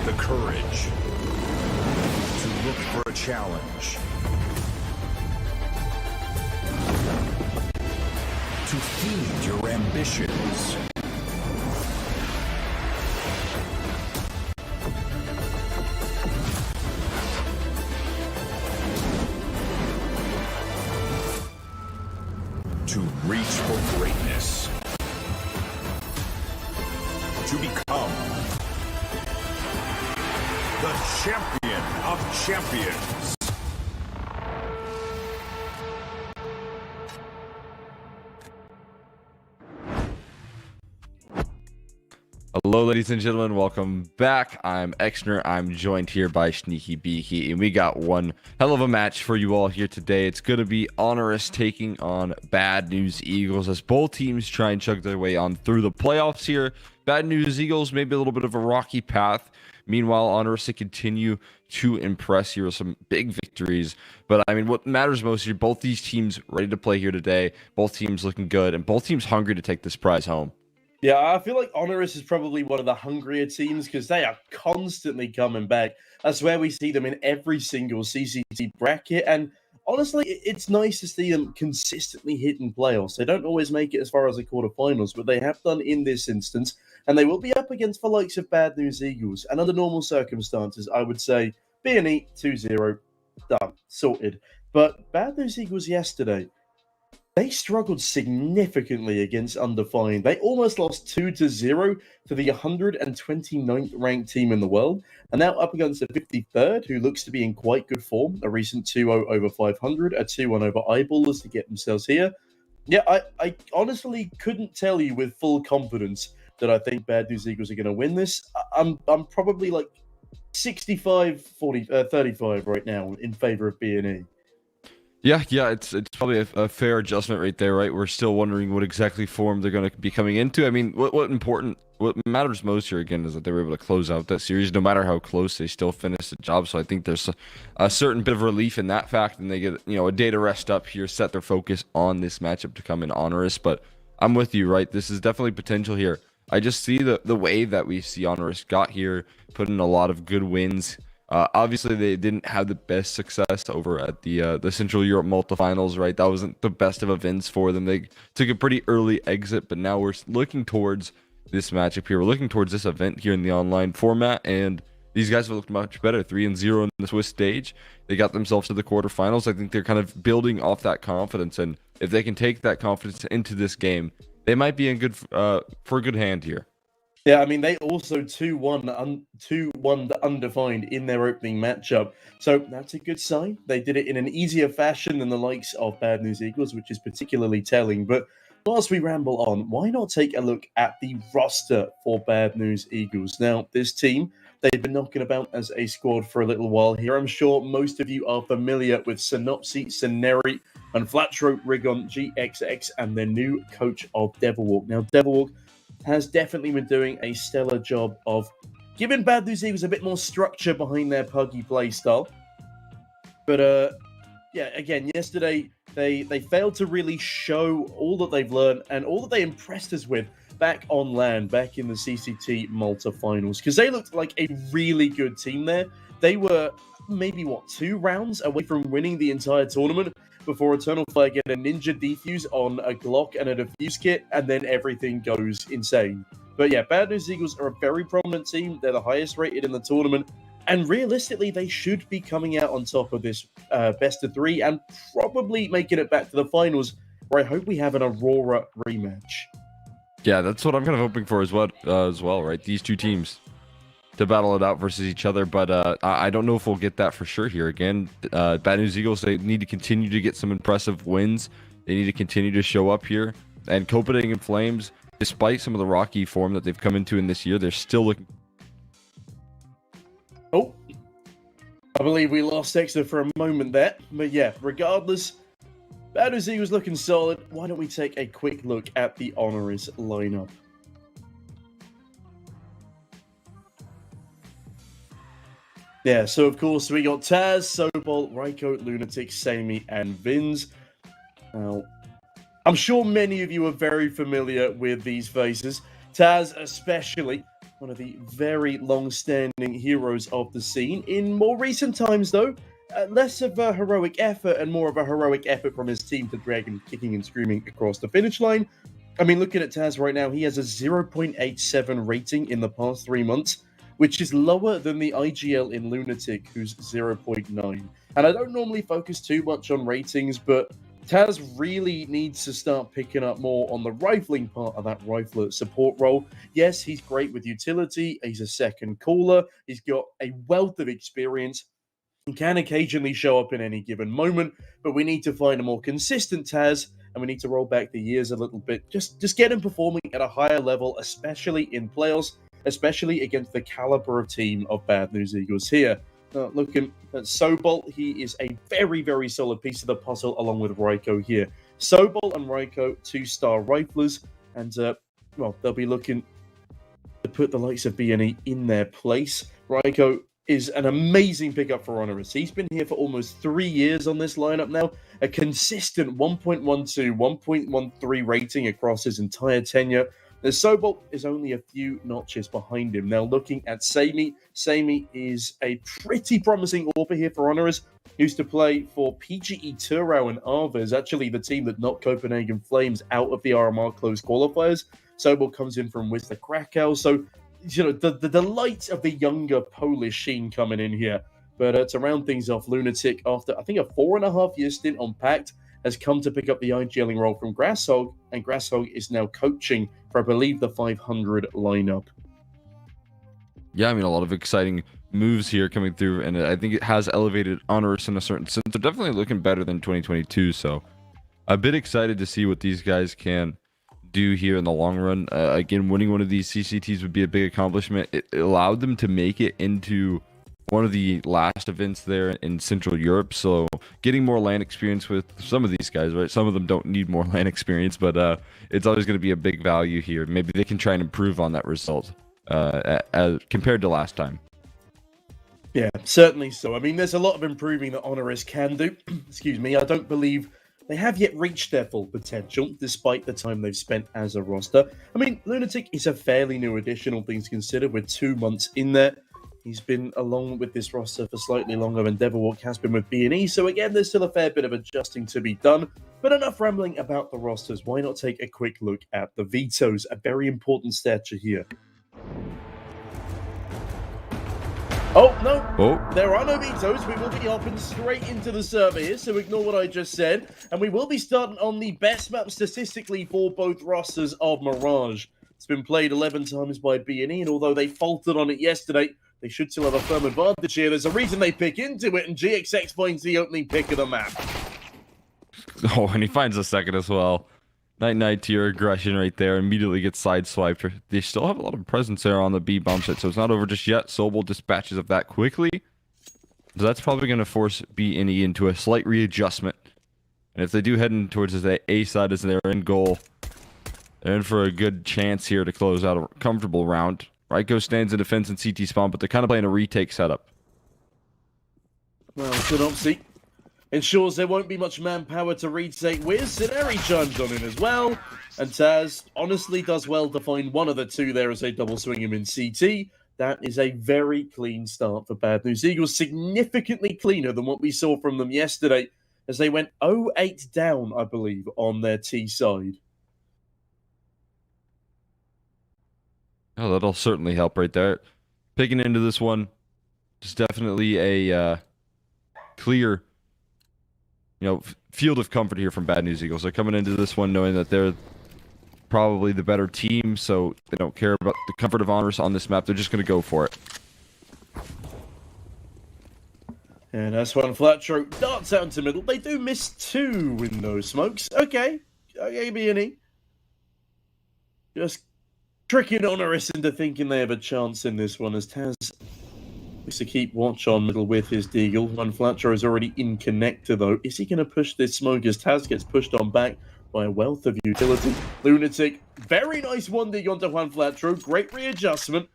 the courage to look for a challenge, to feed your ambitions. To reach for greatness. To become the champion of champions.
Hello, ladies and gentlemen. Welcome back. I'm Exner. I'm joined here by Sneaky Beaky, and we got one hell of a match for you all here today. It's going to be HONORIS taking on Bad News Eagles as both teams try and chug their way on through the playoffs here. Bad News Eagles, maybe a little bit of a rocky path. Meanwhile, HONORIS to continue to impress here with some big victories. But I mean, what matters most here, both these teams ready to play here today. Both teams looking good, and both teams hungry to take this prize home.
Yeah, I feel like HONORIS is probably one of the hungrier teams because they are constantly coming back. I swear we see them in every single CCT bracket, and honestly, it's nice to see them consistently hitting playoffs. They don't always make it as far as the quarterfinals, but they have done in this instance, and they will be up against the likes of Bad News Eagles. And under normal circumstances, I would say BNE 2-0, done, sorted. But Bad News Eagles yesterday, they struggled significantly against Undefined. They almost lost 2-0 to the 129th ranked team in the world, and now up against the 53rd, who looks to be in quite good form. A recent 2-0 over 500, a 2-1 over Eyeballers to get themselves here. Yeah, I honestly couldn't tell you with full confidence that I think Bad News Eagles are going to win this. I'm probably like 65-35 right now in favor of BNE.
Yeah, it's probably a fair adjustment right there, right? We're still wondering what exactly form they're going to be coming into. I mean, what matters most here again is that they were able to close out that series, no matter how close. They still finished the job, so I think there's a certain bit of relief in that fact, and they get a day to rest up here, set their focus on this matchup to come in HONORIS. But I'm with you, right? This is definitely potential here. I just see the way that we see HONORIS got here, put in a lot of good wins. Obviously, they didn't have the best success over at the Central Europe multifinals, right? That wasn't the best of events for them. They took a pretty early exit, but now we're looking towards this matchup here. We're looking towards this event here in the online format, and these guys have looked much better. 3-0 in the Swiss stage. They got themselves to the quarterfinals. I think they're kind of building off that confidence, and if they can take that confidence into this game, they might be in good for a good hand here.
Yeah, I mean, they also 2-1 the Undefined in their opening matchup. So that's a good sign. They did it in an easier fashion than the likes of Bad News Eagles, which is particularly telling. But whilst we ramble on, why not take a look at the roster for Bad News Eagles? Now, this team, they've been knocking about as a squad for a little while here. I'm sure most of you are familiar with Synopsy, Seneri, and Flatro, Rigon, GXX, and their new coach of Devilwalk. Now, Devilwalk has definitely been doing a stellar job of giving Bad News Eagles a bit more structure behind their puggy play style. But, yeah, again, yesterday they failed to really show all that they've learned and all that they impressed us with back on land, back in the CCT Malta finals, because they looked like a really good team there. They were maybe, 2 rounds away from winning the entire tournament before Eternal Fire get a ninja defuse on a Glock and a defuse kit, and then everything goes insane. But yeah, Bad News Eagles are a very prominent team. They're the highest rated in the tournament, and realistically, they should be coming out on top of this best of 3 and probably making it back to the finals, where I hope we have an Aurora rematch.
Yeah, that's what I'm kind of hoping for as well, right? These two teams to battle it out versus each other, but I don't know if we'll get that for sure here. Again, Bad News Eagles, they need to continue to get some impressive wins. They need to continue to show up here. And Copenhagen Flames, despite some of the rocky form that they've come into in this year, they're still looking...
Oh, I believe we lost Exeter for a moment there. But yeah, regardless, Bad News Eagles looking solid. Why don't we take a quick look at the Honoris lineup? Yeah, so of course we got Taz, Sobol, Raiko, Lunatic, Sammy, and Vins. Now, I'm sure many of you are very familiar with these faces. Taz especially, one of the very long-standing heroes of the scene. In more recent times, though, less of a heroic effort and more of a heroic effort from his team to drag him kicking and screaming across the finish line. I mean, looking at Taz right now, he has a 0.87 rating in the past 3 months, which is lower than the IGL in Lunatic, who's 0.9. And I don't normally focus too much on ratings, but Taz really needs to start picking up more on the rifling part of that rifler support role. Yes, he's great with utility. He's a second caller. He's got a wealth of experience. He can occasionally show up in any given moment, but we need to find a more consistent Taz, and we need to roll back the years a little bit. Just get him performing at a higher level, especially in playoffs, especially against the caliber of team of Bad News Eagles here. Looking at Sobol, he is a very, very solid piece of the puzzle along with Raiko here. Sobol and Raiko, 2-star riflers, and, well, they'll be looking to put the likes of BNE in their place. Raiko is an amazing pickup for Honoris. He's been here for almost 3 years on this lineup now, a consistent 1.12, 1.13 rating across his entire tenure. The Sobol is only a few notches behind him. Now, looking at Sammy, Sammy is a pretty promising AWPer here for Honoris. Used to play for PGE Turau and Arvez, actually the team that knocked Copenhagen Flames out of the RMR closed qualifiers. Sobol comes in from Wisla Krakow, so you know the delight of the younger Polish sheen coming in here. But to round things off, Lunatic, after I think a 4.5-year stint on Pact, has come to pick up the IGLing role from Grasshog, and Grasshog is now coaching for, I believe, the 500 lineup.
Yeah, I mean, a lot of exciting moves here coming through, and I think it has elevated Honoris in a certain sense. They're definitely looking better than 2022, so a bit excited to see what these guys can do here in the long run. Again, winning one of these CCTs would be a big accomplishment. It allowed them to make it into one of the last events there in Central Europe, so getting more LAN experience with some of these guys, right? Some of them don't need more LAN experience, but it's always going to be a big value here. Maybe they can try and improve on that result as compared to last time.
Yeah, certainly so. I mean, there's a lot of improving that Honoris can do. Excuse me, I don't believe they have yet reached their full potential, despite the time they've spent as a roster. I mean, Lunatic is a fairly new addition, all things considered, with 2 months in there. He's been along with this roster for slightly longer than Devilwalk has been with BNE, so again, there's still a fair bit of adjusting to be done. But enough rambling about the rosters. Why not take a quick look at the vetoes, a very important stature here. Oh, no, There are no vetoes. We will be hopping straight into the server here, so ignore what I just said. And we will be starting on the best map statistically for both rosters of Mirage. It's been played 11 times by BNE, and although they faltered on it yesterday, they should still have a firm advantage here. There's a reason they pick into it, and GXX finds the opening pick of the map.
Oh, and he finds a second as well. Night to your aggression right there. Immediately gets sideswiped. They still have a lot of presence there on the B bomb site, so it's not over just yet. Sobol dispatches of that quickly. So that's probably going to force BNE into a slight readjustment. And if they do head in towards the A side as their end goal, they're in for a good chance here to close out a comfortable round. Ryko stands in defense and CT spawn, but they're kind of playing a retake setup.
Well, Synopsy ensures there won't be much manpower to retake with. Sineri chimes on in as well. And Taz honestly does well to find one of the two there as they double swing him in CT. That is a very clean start for Bad News Eagles. Significantly cleaner than what we saw from them yesterday as they went 0-8 down, I believe, on their T side.
Oh, that'll certainly help right there. Picking into this one, just definitely a clear, field of comfort here from Bad News Eagles. They're coming into this one knowing that they're probably the better team, so they don't care about the comfort of HONORIS on this map. They're just going to go for it.
And that's one Flatro darts out into middle. They do miss 2 window smokes. Okay, BNE. Just tricking HONORIS into thinking they have a chance in this one as Taz looks to keep watch on middle with his deagle. One Flatro is already in connector though. Is he going to push this smoke as Taz gets pushed on back by a wealth of utility? Lunatic, very nice 1D onto Juan Flatro. Great readjustment.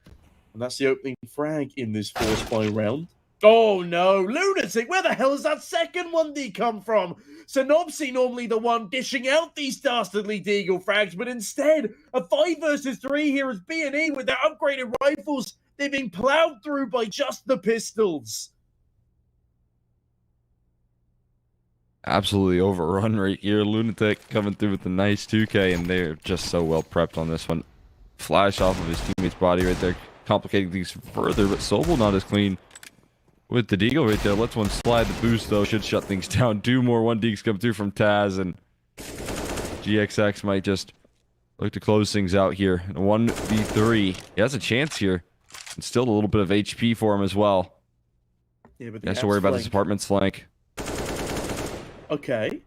And that's the opening frag in this force buy round. Oh no, Lunatic, where the hell has that second 1D come from? Synopsy normally the one dishing out these dastardly deagle frags, but instead, a 5 versus 3 here as BNE with their upgraded rifles. They've been plowed through by just the pistols.
Absolutely overrun right here. Lunatic coming through with a nice 2K, and they're just so well prepped on this one. Flash off of his teammate's body right there, complicating things further, but Sobel not as clean with the deagle right there. Lets one slide. The boost, though, should shut things down. 2 more 1Ds come through from Taz, and GXX might just look to close things out here. 1v3. He has a chance here. And still a little bit of HP for him as well.
Yeah, but
he has to worry about his apartment's flank.
Okay.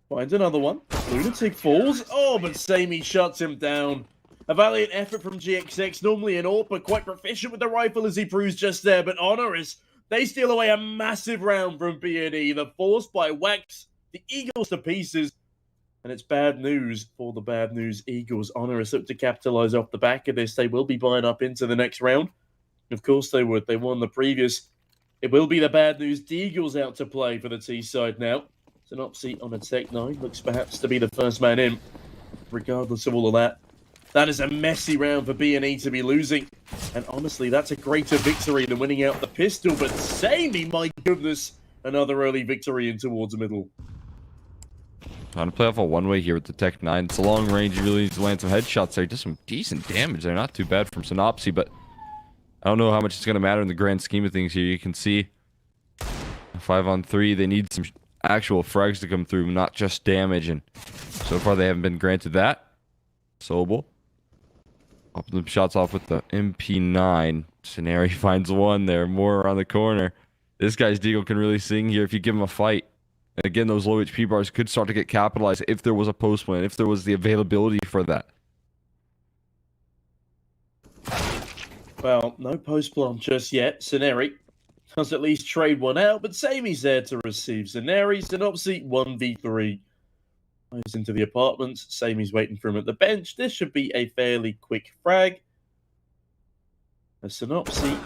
Finds another one. Lunatic falls. Oh, but Sammy shuts him down. A valiant effort from GXX, normally an AWP, but quite proficient with the rifle as he proves just there. But HONORIS, they steal away a massive round from BNE. The force by Wax, the Eagles to pieces. And it's bad news for the Bad News Eagles. HONORIS look to capitalize off the back of this. They will be buying up into the next round. Of course they would. They won the previous. It will be the Bad News Eagles out to play for the T side now. Synopsy on a Tech 9 looks perhaps to be the first man in. Regardless of all of that, that is a messy round for BNE to be losing. And honestly, that's a greater victory than winning out the pistol. But Sammy, my goodness, another early victory in towards the middle.
Trying to play off a one-way here with the Tech 9. It's a long range. You really need to land some headshots there. Just some decent damage there. Not too bad from Synopsy, but I don't know how much it's going to matter in the grand scheme of things here. You can see 5-on-3. They need some actual frags to come through, not just damage. And so far, they haven't been granted that. Sobel. Popping them shots off with the MP9. Scenario finds one there. More around the corner. This guy's deagle can really sing here if you give him a fight. And again, those low HP bars could start to get capitalized if there was a post plan, if there was the availability for that.
Well, no post plan just yet. Sceneri does at least trade one out, but Samy's there to receive Sceneri. Synopsy 1v3. Goes into the apartments. Samy's waiting for him at the bench. This should be a fairly quick frag. A Synopsy.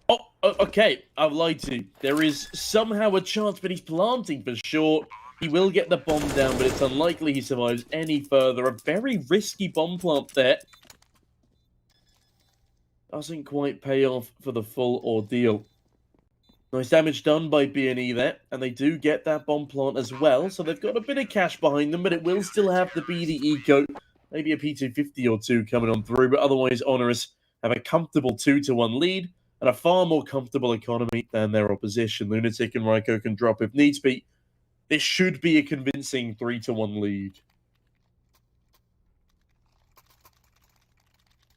Oh, okay. I've lied to you. There is somehow a chance, but he's planting for sure. He will get the bomb down, but it's unlikely he survives any further. A very risky bomb plant there. Doesn't quite pay off for the full ordeal. Nice damage done by BNE there, and they do get that bomb plant as well, so they've got a bit of cash behind them, but it will still have to be the eco. Maybe a P250 or two coming on through, but otherwise HONORIS have a comfortable 2-1 lead and a far more comfortable economy than their opposition. Lunatic and Ryko can drop if needs be. This should be a convincing 3-1 lead.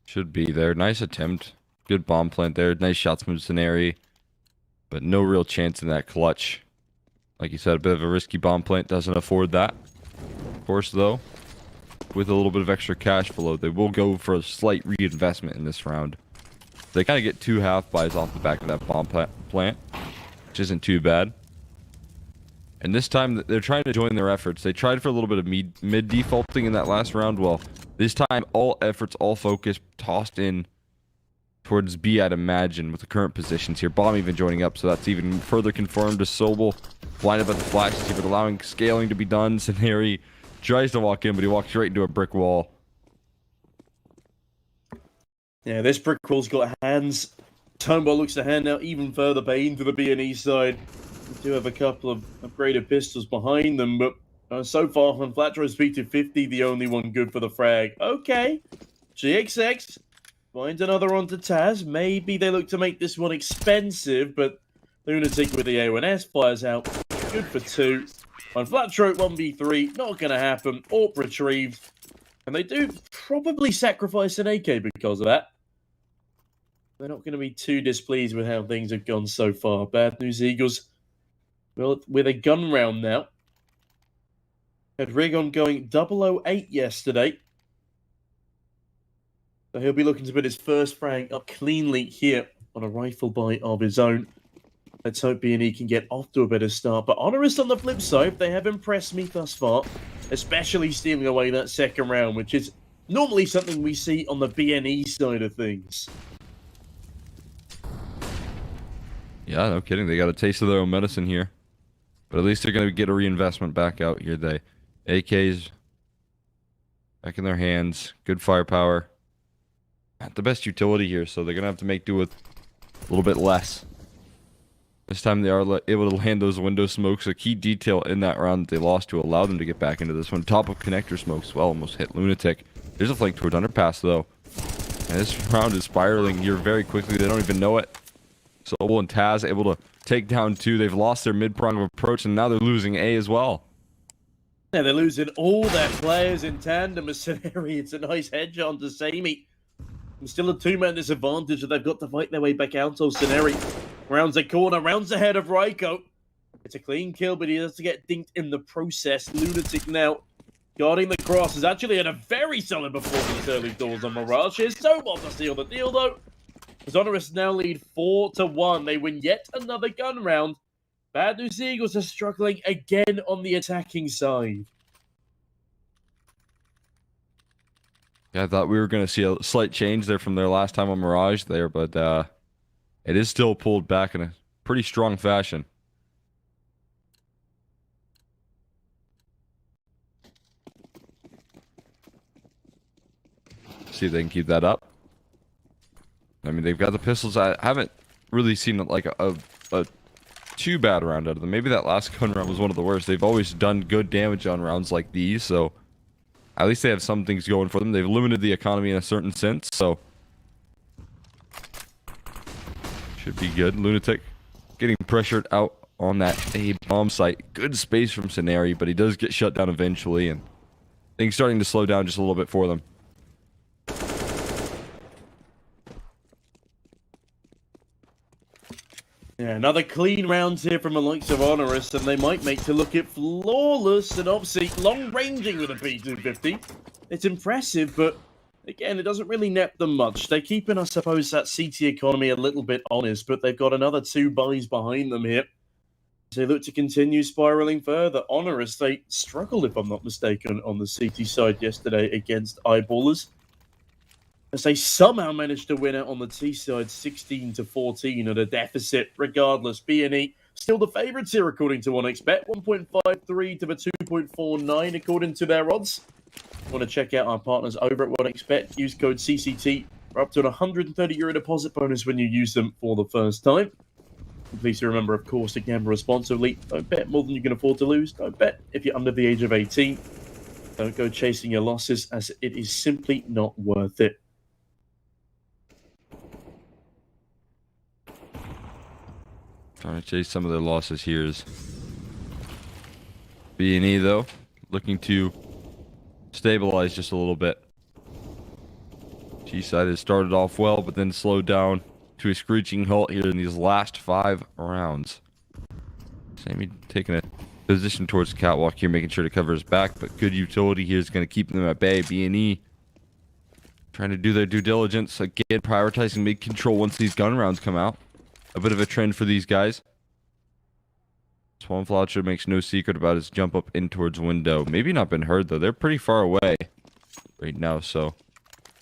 Should be there. Nice attempt. Good bomb plant there. Nice shots from Scenari. But no real chance in that clutch. Like you said, a bit of a risky bomb plant. Doesn't afford that. Of course, though, with a little bit of extra cash flow, they will go for a slight reinvestment in this round. They kind of get 2 half buys off the back of that bomb plant, which isn't too bad. And this time, they're trying to join their efforts. They tried for a little bit of mid defaulting in that last round. Well, this time, all efforts, all focus, tossed in towards B, I'd imagine, with the current positions here. Bomb even joining up, so that's even further confirmed to Sobel. Blinded by the flashes here, but allowing scaling to be done. Scenari tries to walk in, but he walks right into a brick wall.
Yeah, this brick wall's got hands. Tomeball looks to hand out even further pain to the BNE side. We do have a couple of upgraded pistols behind them, but so far on Flatro's P250, the only one good for the frag. Okay, GXX finds another onto Taz. Maybe they look to make this one expensive, but Lunatic with the A1S fires out. Good for 2. On Flatro 1v3, not going to happen. AWP retrieved. And they do probably sacrifice an AK because of that. They're not going to be too displeased with how things have gone so far. Bad news, Eagles. Well, with a gun round now. Had Rigon going 008 yesterday. So he'll be looking to put his first frag up cleanly here on a rifle buy of his own. Let's hope BNE can get off to a better start. But HONORIS on the flip side, they have impressed me thus far. Especially stealing away that second round, which is normally something we see on the BNE side of things.
Yeah, no kidding. They got a taste of their own medicine here. But at least they're going to get a reinvestment back out here. They AKs back in their hands. Good firepower. Not the best utility here, so they're going to have to make do with a little bit less. This time they are able to land those window smokes. A key detail in that round that they lost to allow them to get back into this one. Top of connector smokes. Well, almost hit Lunatic. There's a flank towards underpass, though. And this round is spiraling here very quickly. They don't even know it. Sobel and Taz able to take down 2. They've lost their mid-prong of approach, and now they're losing A as well.
Yeah, they're losing all their players in tandem. As Scenari, it's a nice headshot onto Sammy. And still a 2-man disadvantage that they've got to fight their way back out. So Scenari rounds the corner, rounds ahead of Raiko. It's a clean kill, but he has to get dinked in the process. Lunatic now guarding the cross. Has actually had a very solid performance early doors on Mirage. Here's Sobel to steal the deal, though. As HONORIS now lead 4-1. They win yet another gun round. Bad news, Eagles are struggling again on the attacking side.
Yeah, I thought we were going to see a slight change there from their last time on Mirage there, but it is still pulled back in a pretty strong fashion. See if they can keep that up. I mean, they've got the pistols. I haven't really seen like a too bad round out of them. Maybe that last gun round was one of the worst. They've always done good damage on rounds like these, so at least they have some things going for them. They've limited the economy in a certain sense, so should be good. Lunatic getting pressured out on that A bomb site. Good space from Scenari, but he does get shut down eventually, and things starting to slow down just a little bit for them.
Yeah, another clean round here from the likes of HONORIS, and they might make to look it flawless, and obviously long-ranging with a P250. It's impressive, but again, it doesn't really net them much. They're keeping, I suppose, that CT economy a little bit honest, but they've got another 2 buys behind them here. So they look to continue spiraling further. HONORIS, they struggled, if I'm not mistaken, on the CT side yesterday against Eyeballers, as they somehow managed to win out on the T side 16-14 at a deficit. Regardless, BNE still the favourites here according to 1xBet. 1.53 to the 2.49 according to their odds. Want to check out our partners over at 1xBet? Use code CCT for up to an €130 deposit bonus when you use them for the first time. And please remember, of course, to gamble responsibly. Don't bet more than you can afford to lose. Don't bet if you're under the age of 18. Don't go chasing your losses, as it is simply not worth it.
Trying to chase some of their losses here is BNE, though, looking to stabilize just a little bit. G-side has started off well, but then slowed down to a screeching halt here in these last 5 rounds. Sammy taking a position towards the catwalk here, making sure to cover his back, but good utility here is going to keep them at bay. BNE trying to do their due diligence, again prioritizing mid-control once these gun rounds come out. A bit of a trend for these guys. Swanflotcher makes no secret about his jump up in towards window. Maybe not been heard, though. They're pretty far away right now, so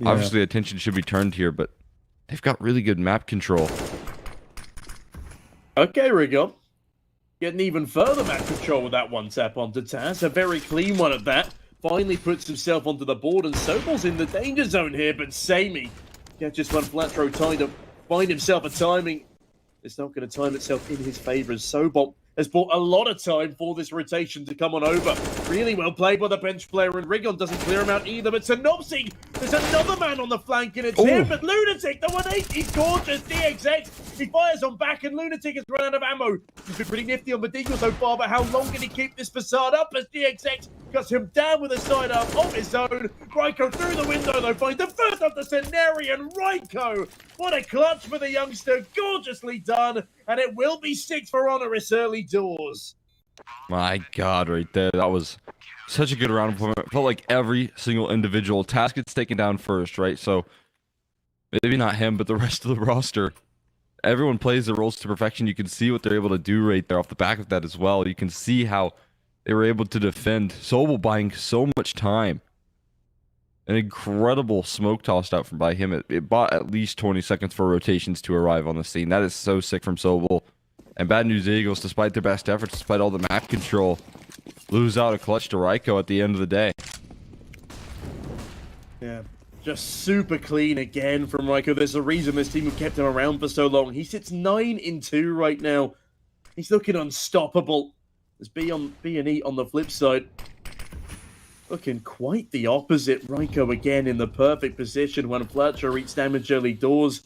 obviously attention should be turned here, but they've got really good map control.
Okay, Rigon. Getting even further map control with that one tap onto Taz. A very clean one at that. Finally puts himself onto the board, and Sobol's in the danger zone here, but Sammy catches one flat throw tied up. Find himself a timing. It's not going to time itself in his favor, as Sobol has bought a lot of time for this rotation to come on over. Really well played by the bench player, and Rigon doesn't clear him out either, but Synopsy, there's another man on the flank, and it's him, but Lunatic, the 180, he's gorgeous, DXX, he fires on back, and Lunatic has run out of ammo. He's been pretty nifty on the Deagle so far, but how long can he keep this facade up as DXX cuts him down with a sidearm of his own? Raiko through the window, though, finds the first of the Cenarian. Raiko, what a clutch for the youngster, gorgeously done, and it will be 6 for Honoris early doors.
My God, right there. That was such a good round of deployment. It felt like every single individual task gets taken down first, right? So maybe not him, but the rest of the roster. Everyone plays their roles to perfection. You can see what they're able to do right there off the back of that as well. You can see how they were able to defend. Sobel buying so much time. An incredible smoke tossed out from by him. It bought at least 20 seconds for rotations to arrive on the scene. That is so sick from Sobel. And Bad News Eagles, despite their best efforts, despite all the map control, lose out a clutch to Raiko at the end of the day.
Yeah, just super clean again from Raiko. There's a reason this team have kept him around for so long. He sits 9-2 right now. He's looking unstoppable. There's BNE on the flip side. Looking quite the opposite. Raiko again in the perfect position when Fletcher reaches damage early doors.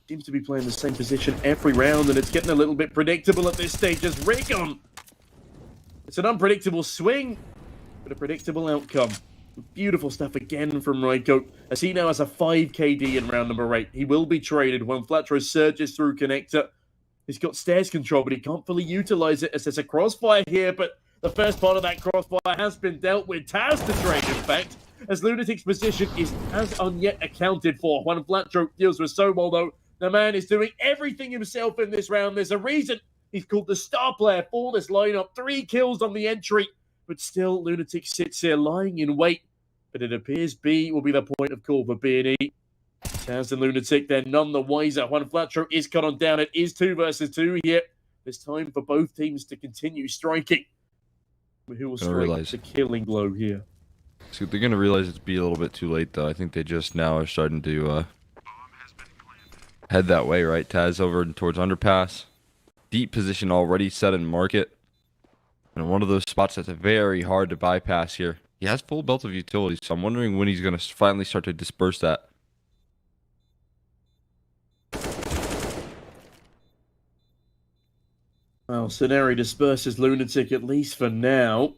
Seems to be playing the same position every round, and it's getting a little bit predictable at this stage as Rigon. It's an unpredictable swing, but a predictable outcome. Beautiful stuff again from Raiko, as he now has a 5 KD in round number 8. He will be traded when Flatro surges through connector. He's got stairs control, but he can't fully utilize it as there's a crossfire here, but the first part of that crossfire has been dealt with. Taz to trade, in fact, as Lunatic's position is as yet accounted for. When Flatro deals with Sobol, though, the man is doing everything himself in this round. There's a reason he's called the star player for this lineup. 3 kills on the entry, but still Lunatic sits here lying in wait. But it appears B will be the point of call for BNE. Taz and Lunatic, they're none the wiser. Juan Flatro is cut on down. It is 2 versus 2 here. It's time for both teams to continue striking. But who will strike the killing blow here?
So they're going to realize it's B a little bit too late, though. I think they just now are starting to head that way, right? Taz over towards underpass. Deep position already set in market. And one of those spots that's very hard to bypass here. He has full belt of utility, so I'm wondering when he's going to finally start to disperse that.
Well, Cenari disperses Lunatic at least for now.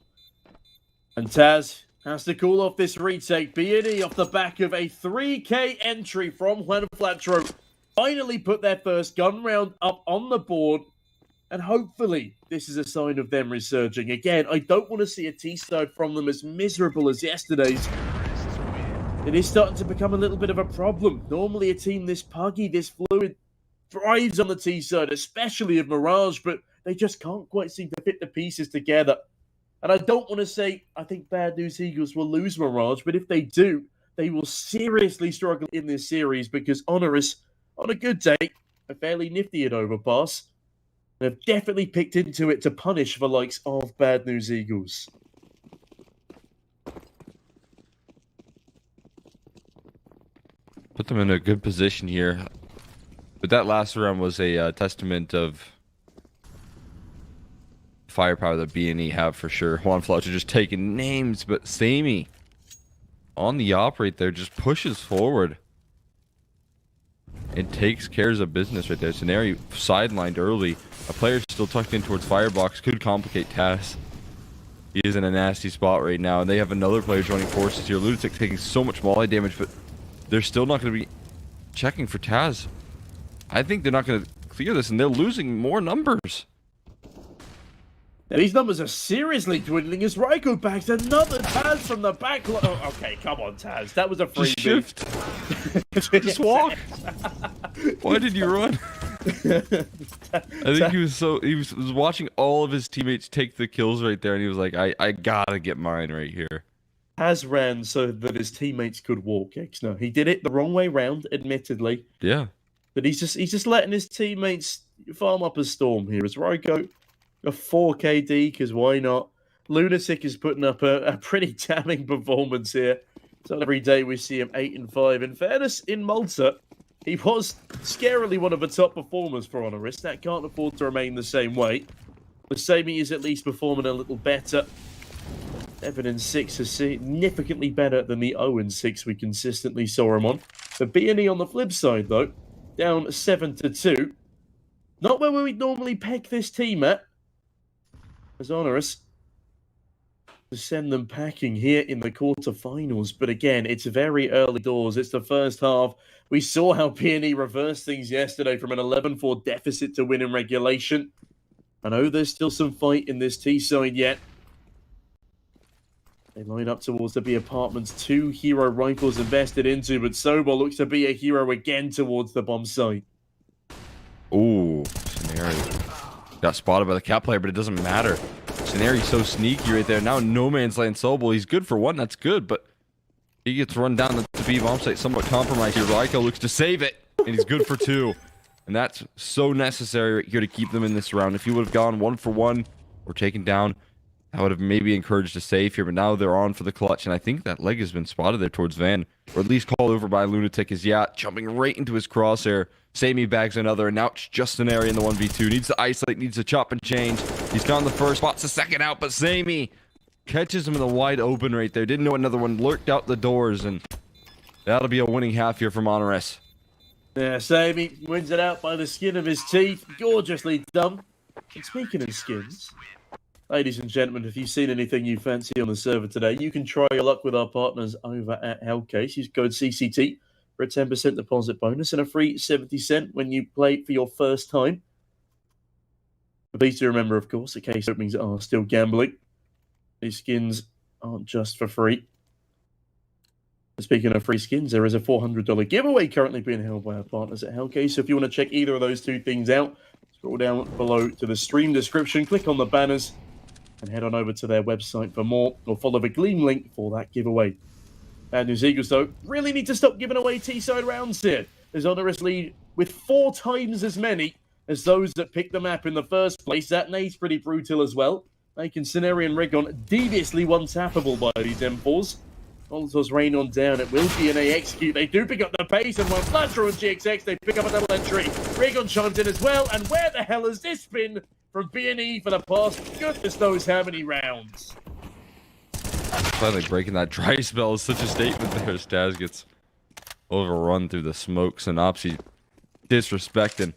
And Taz has to call off this retake. BNE off the back of a 3K entry from Juan Flatro. Finally put their first gun round up on the board. And hopefully this is a sign of them resurging. Again, I don't want to see a T-side from them as miserable as yesterday's. It is starting to become a little bit of a problem. Normally a team this puggy, this fluid, thrives on the T-side, especially of Mirage, but they just can't quite seem to fit the pieces together. And I don't want to say I think Bad News Eagles will lose Mirage, but if they do, they will seriously struggle in this series because Honoris, on a good day, are fairly nifty at Overpass. And have definitely picked into it to punish the likes of Bad News Eagles.
Put them in a good position here. But that last round was a testament of firepower that BNE have for sure. Juan Fletcher just taking names, but Sammy on the operate there just pushes forward. It takes care of business right there. Scenario sidelined early. A player still tucked in towards firebox could complicate Taz. He is in a nasty spot right now, and they have another player joining forces here. Lunatic taking so much molly damage, but they're still not going to be checking for Taz. I think they're not going to clear this, and they're losing more numbers.
Now, these numbers are seriously dwindling as Raiko backs another Taz from the back line. Oh, okay, come on, Taz. That was a free
Just shift. Just walk. Why did you run? I think he was watching all of his teammates take the kills right there, and he was like, I gotta get mine right here.
Has ran so that his teammates could walk. No, he did it the wrong way round, admittedly.
Yeah.
But he's just letting his teammates farm up a storm here. As Ryko, a 4 KD, because why not? Lunatic is putting up a pretty damning performance here. So every day we see him 8 and 5. In fairness, in Malta, he was scarily one of the top performers for HONORIS. That can't afford to remain the same way. The Sammy is at least performing a little better. 7 and 6 is significantly better than the 0 and 6 we consistently saw him on. The BNE on the flip side, though, down 7 to 2. Not where we'd normally peg this team at. As HONORIS to send them packing here in the quarterfinals. But again, it's very early doors. It's the first half. We saw how BNE reversed things yesterday from an 11-4 deficit to win in regulation. I know there's still some fight in this T side yet. They line up towards the B apartments. 2 hero rifles invested into, but Sobol looks to be a hero again towards the bomb site.
Ooh, Scenario. Got spotted by the cat player, but it doesn't matter. Scenario's so sneaky right there. Now no man's land Sobol. He's good for 1, that's good, but he gets run down the B bomb site, somewhat compromised here. Ryko looks to save it, and he's good for 2. And that's so necessary right here to keep them in this round. If he would have gone 1 for 1 or taken down, I would have maybe encouraged a save here, but now they're on for the clutch, and I think that leg has been spotted there towards Van, or at least called over by Lunatic as jumping right into his crosshair. Sammy bags another, and now it's just an area in the 1v2. Needs to isolate, needs to chop and change. He's gone the first, spots the second out, but Sammy catches him in the wide open right there. Didn't know another one lurked out the doors, and that'll be a winning half here from HONORIS.
Yeah, Sammy wins it out by the skin of his teeth. Gorgeously done. And speaking of skins, ladies and gentlemen, if you've seen anything you fancy on the server today, you can try your luck with our partners over at Hellcase. Use code CCT for a 10% deposit bonus and a free 70 cent when you play for your first time. But please do remember, of course, the case openings are still gambling. These skins aren't just for free. Speaking of free skins, there is a $400 giveaway currently being held by our partners at Hellcase. So if you want to check either of those two things out, scroll down below to the stream description, click on the banners, and head on over to their website for more, or follow the Gleam link for that giveaway. Bad News Eagles, though, really need to stop giving away T-side rounds here, as HONORIS lead with 4 times as many as those that picked the map in the first place. That nade's pretty brutal as well, making Scenario and Regon deviously one-tappable by these M4s. Molotov's rain on down. It will be an A execute. They do pick up the pace, and one flash through GXX, they pick up a double entry. Regon chimes in as well, and where the hell has this been from BNE for the past goodness knows how many rounds?
Finally breaking that dry spell is such a statement there. Staz gets overrun through the smokes, and Opsy disrespecting.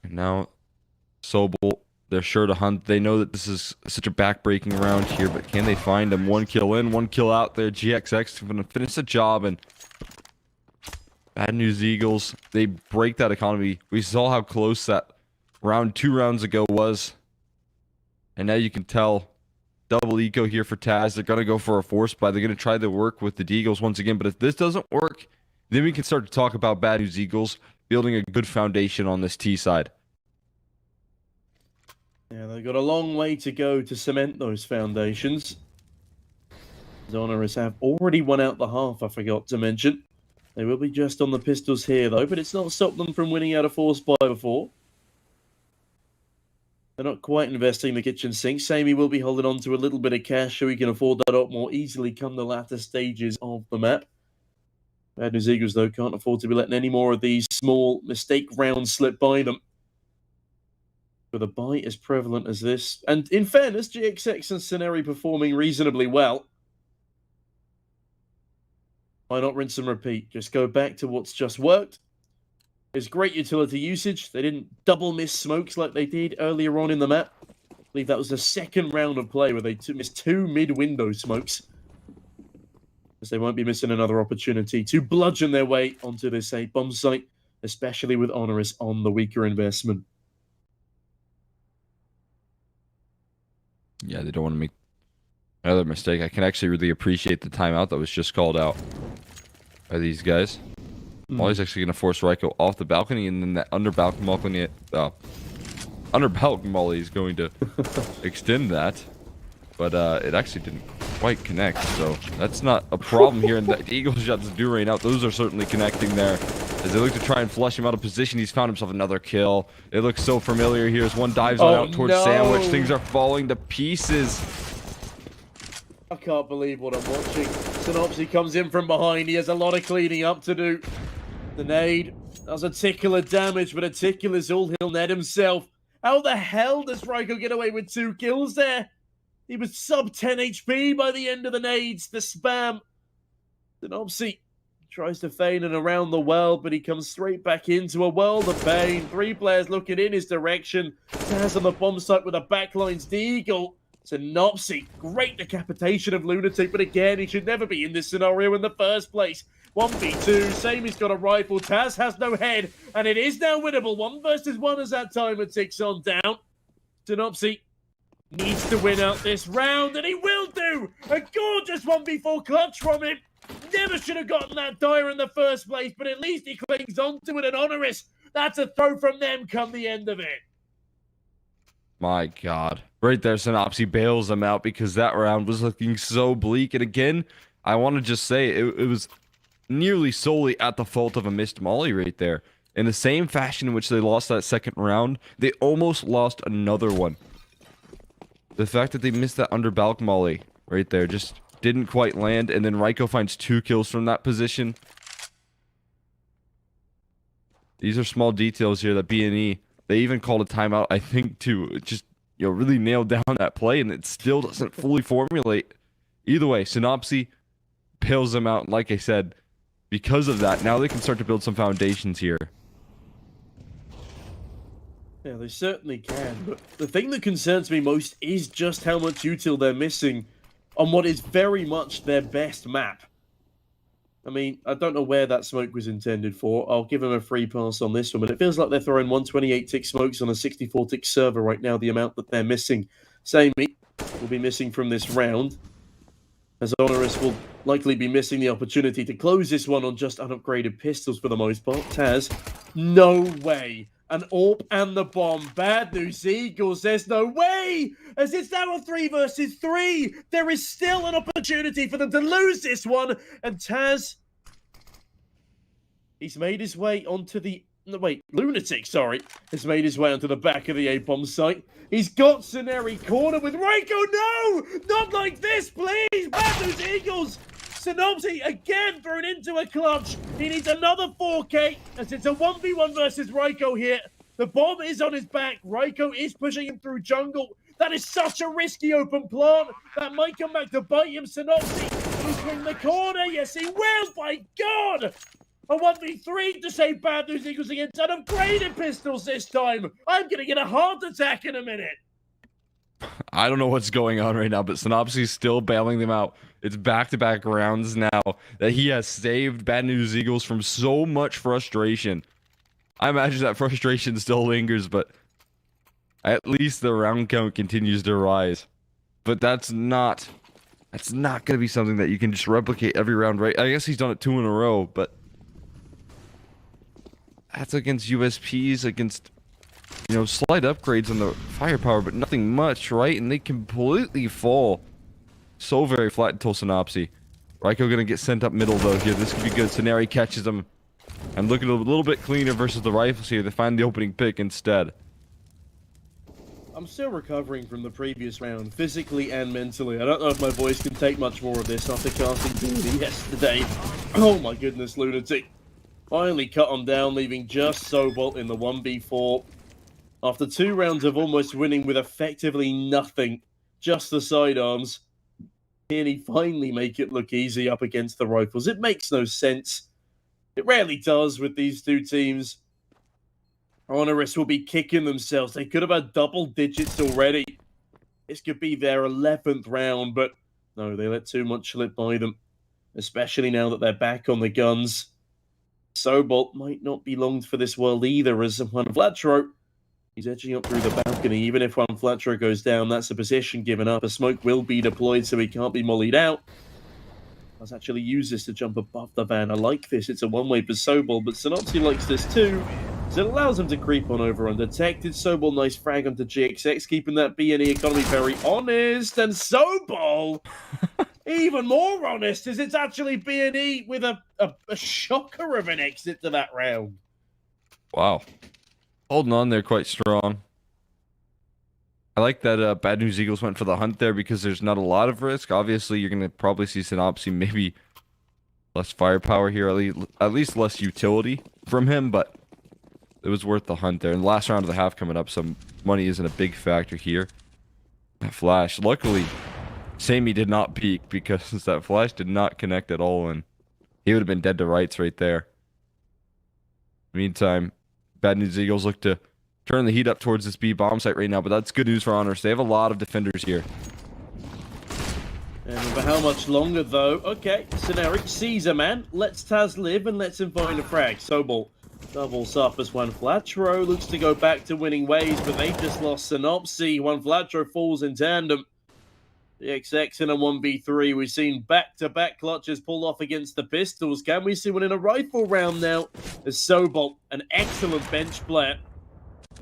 And now Sobol, they're sure to hunt. They know that this is such a back-breaking round here, but can they find him? 1 kill in, 1 kill out there. GXX going to finish the job, and Bad News Eagles, they break that economy. We saw how close that round 2 rounds ago was, and now you can tell double eco here for Taz. They're going to go for a force buy. They're going to try to work with the Deagles once again, but if this doesn't work, then we can start to talk about Bad News Eagles building a good foundation on this T side.
Yeah, they've got a long way to go to cement those foundations. HONORIS have already won out the half, I forgot to mention. They will be just on the pistols here, though, but it's not stopped them from winning out a force buy before. They're not quite investing in the kitchen sink. Sammy will be holding on to a little bit of cash so he can afford that up more easily come the latter stages of the map. Bad News Eagles, though, can't afford to be letting any more of these small mistake rounds slip by them. With a buy as prevalent as this. And in fairness, GXX and Scenario performing reasonably well. Why not rinse and repeat? Just go back to what's just worked. It's great utility usage. They didn't double miss smokes like they did earlier on in the map. I believe that was the second round of play where they missed 2 mid-window smokes. Because they won't be missing another opportunity to bludgeon their way onto this bomb site, especially with HONORIS on the weaker investment.
Yeah, they don't want to make another mistake. I can actually really appreciate the timeout that was just called out by these guys. Molly's actually going to force Ryko off the balcony, and then that under balcony Molly is going to extend that. But it actually didn't quite connect, so that's not a problem here. And the Eagle shots do rain out. Those are certainly connecting there. As they look to try and flush him out of position, he's found himself another kill. It looks so familiar here as one dives on out towards Sandwich. Things are falling to pieces.
I can't believe what I'm watching. Synopsy comes in from behind. He has a lot of cleaning up to do. The nade does a tickler damage, but a tickler's all he'll net himself. How the hell does Ryko get away with 2 kills there? He was sub 10 HP by the end of the nades, the spam. Synopsy tries to feign and around the world, but he comes straight back into a world of pain. 3 players looking in his direction. Taz on the bomb site with a backlines Deagle. Synopsy, great decapitation of Lunatic, but again, he should never be in this scenario in the first place. 1v2, same he's got a rifle. Taz has no head, and it is now winnable. 1 versus 1 as that timer ticks on down. Synopsy needs to win out this round, and he will do! A gorgeous 1v4 clutch from him. Never should have gotten that dire in the first place, but at least he clings onto it at HONORIS. That's a throw from them come the end of it.
My God. Right there, Synopsy bails them out because that round was looking so bleak. And again, I want to just say it was nearly solely at the fault of a missed Molly right there. In the same fashion in which they lost that second round, they almost lost another one. The fact that they missed that under balk Molly right there just didn't quite land, and then Ryko finds 2 kills from that position. These are small details here that BNE, they even called a timeout, I think, to just, really nail down that play, and it still doesn't fully formulate. Either way, Synopsy bails them out, and like I said, because of that, now they can start to build some foundations here.
Yeah, they certainly can, but the thing that concerns me most is just how much util they're missing on what is very much their best map. I mean, I don't know where that smoke was intended for. I'll give them a free pass on this one, but it feels like they're throwing 128-tick smokes on a 64-tick server right now, the amount that they're missing. Same will be missing from this round, as HONORIS will likely be missing the opportunity to close this one on just unupgraded pistols for the most part. Taz, no way. An AWP and the bomb. Bad news, Eagles. There's no way! As it's now a 3 versus 3. There is still an opportunity for them to lose this one. And Taz, he's made his way onto the... No, wait, Lunatic, sorry. Has made his way onto the back of the A-bomb site. He's got Scenery cornered with Ryko. No! Not like this, please! Bad news, Eagles! Synopsy again thrown into a clutch. He needs another 4K as it's a 1v1 versus Ryko here. The bomb is on his back. Ryko is pushing him through jungle. That is such a risky open plant. That might come back to bite him. Synopsy, he's in the corner. Yes, he will. My God. A 1v3 to save Bad News Eagles against unupgraded pistols this time. I'm going to get a heart attack in a minute.
I don't know what's going on right now, but Synopsy's still bailing them out. It's back-to-back rounds now that he has saved Bad News Eagles from so much frustration. I imagine that frustration still lingers, but at least the round count continues to rise. But that's not going to be something that you can just replicate every round, right? I guess he's done it 2 in a row, but that's against USPs, against, slight upgrades on the firepower, but nothing much, right? And they completely fall so very flat until Synopsy. Ryko gonna get sent up middle, though, here. This could be good. Scenario catches him. And looking a little bit cleaner versus the rifles here. They find the opening pick instead.
I'm still recovering from the previous round, physically and mentally. I don't know if my voice can take much more of this after casting BNE yesterday. Oh my goodness, Lunatic. Finally cut him down, leaving just Sobalt in the 1v4. After 2 rounds of almost winning with effectively nothing, just the sidearms, BNE finally make it look easy up against the rifles. It makes no sense. It rarely does with these 2 teams. HONORIS will be kicking themselves. They could have had double digits already. This could be their 11th round, but no, they let too much slip by them, especially now that they're back on the guns. Sobalt might not be long for this world either, as Juan Flatro, he's edging up through the balcony. Even if Juan Flatro goes down, that's a position given up. A smoke will be deployed, so he can't be mollied out. Let's actually use this to jump above the van. I like this. It's a one-way for Sobol, but Synopsy likes this too. So it allows him to creep on over undetected. Sobol, nice frag onto GXX, keeping that BNE economy very honest. And Sobol, even more honest, as it's actually BNE with a shocker of an exit to that round.
Wow. Holding on there quite strong. I like that Bad News Eagles went for the hunt there because there's not a lot of risk. Obviously, you're going to probably see Synopsy maybe less firepower here, at least less utility from him, but it was worth the hunt there. And the last round of the half coming up, so money isn't a big factor here. That flash. Luckily, Sammy did not peek because that flash did not connect at all, and he would have been dead to rights right there. Meantime, Bad News Eagles look to turn the heat up towards this B bomb site right now, but that's good news for HONORIS. They have a lot of defenders here.
And for how much longer, though? Okay, Scenaric sees a man, lets Taz live, and lets him find a frag. Sobol doubles up as Juan Flatro looks to go back to winning ways, but they've just lost Synopsy. Juan Flatro falls in tandem. The XX in a 1v3. We've seen back-to-back clutches pulled off against the Pistols. Can we see one in a rifle round now? As Sobol, an excellent bench player,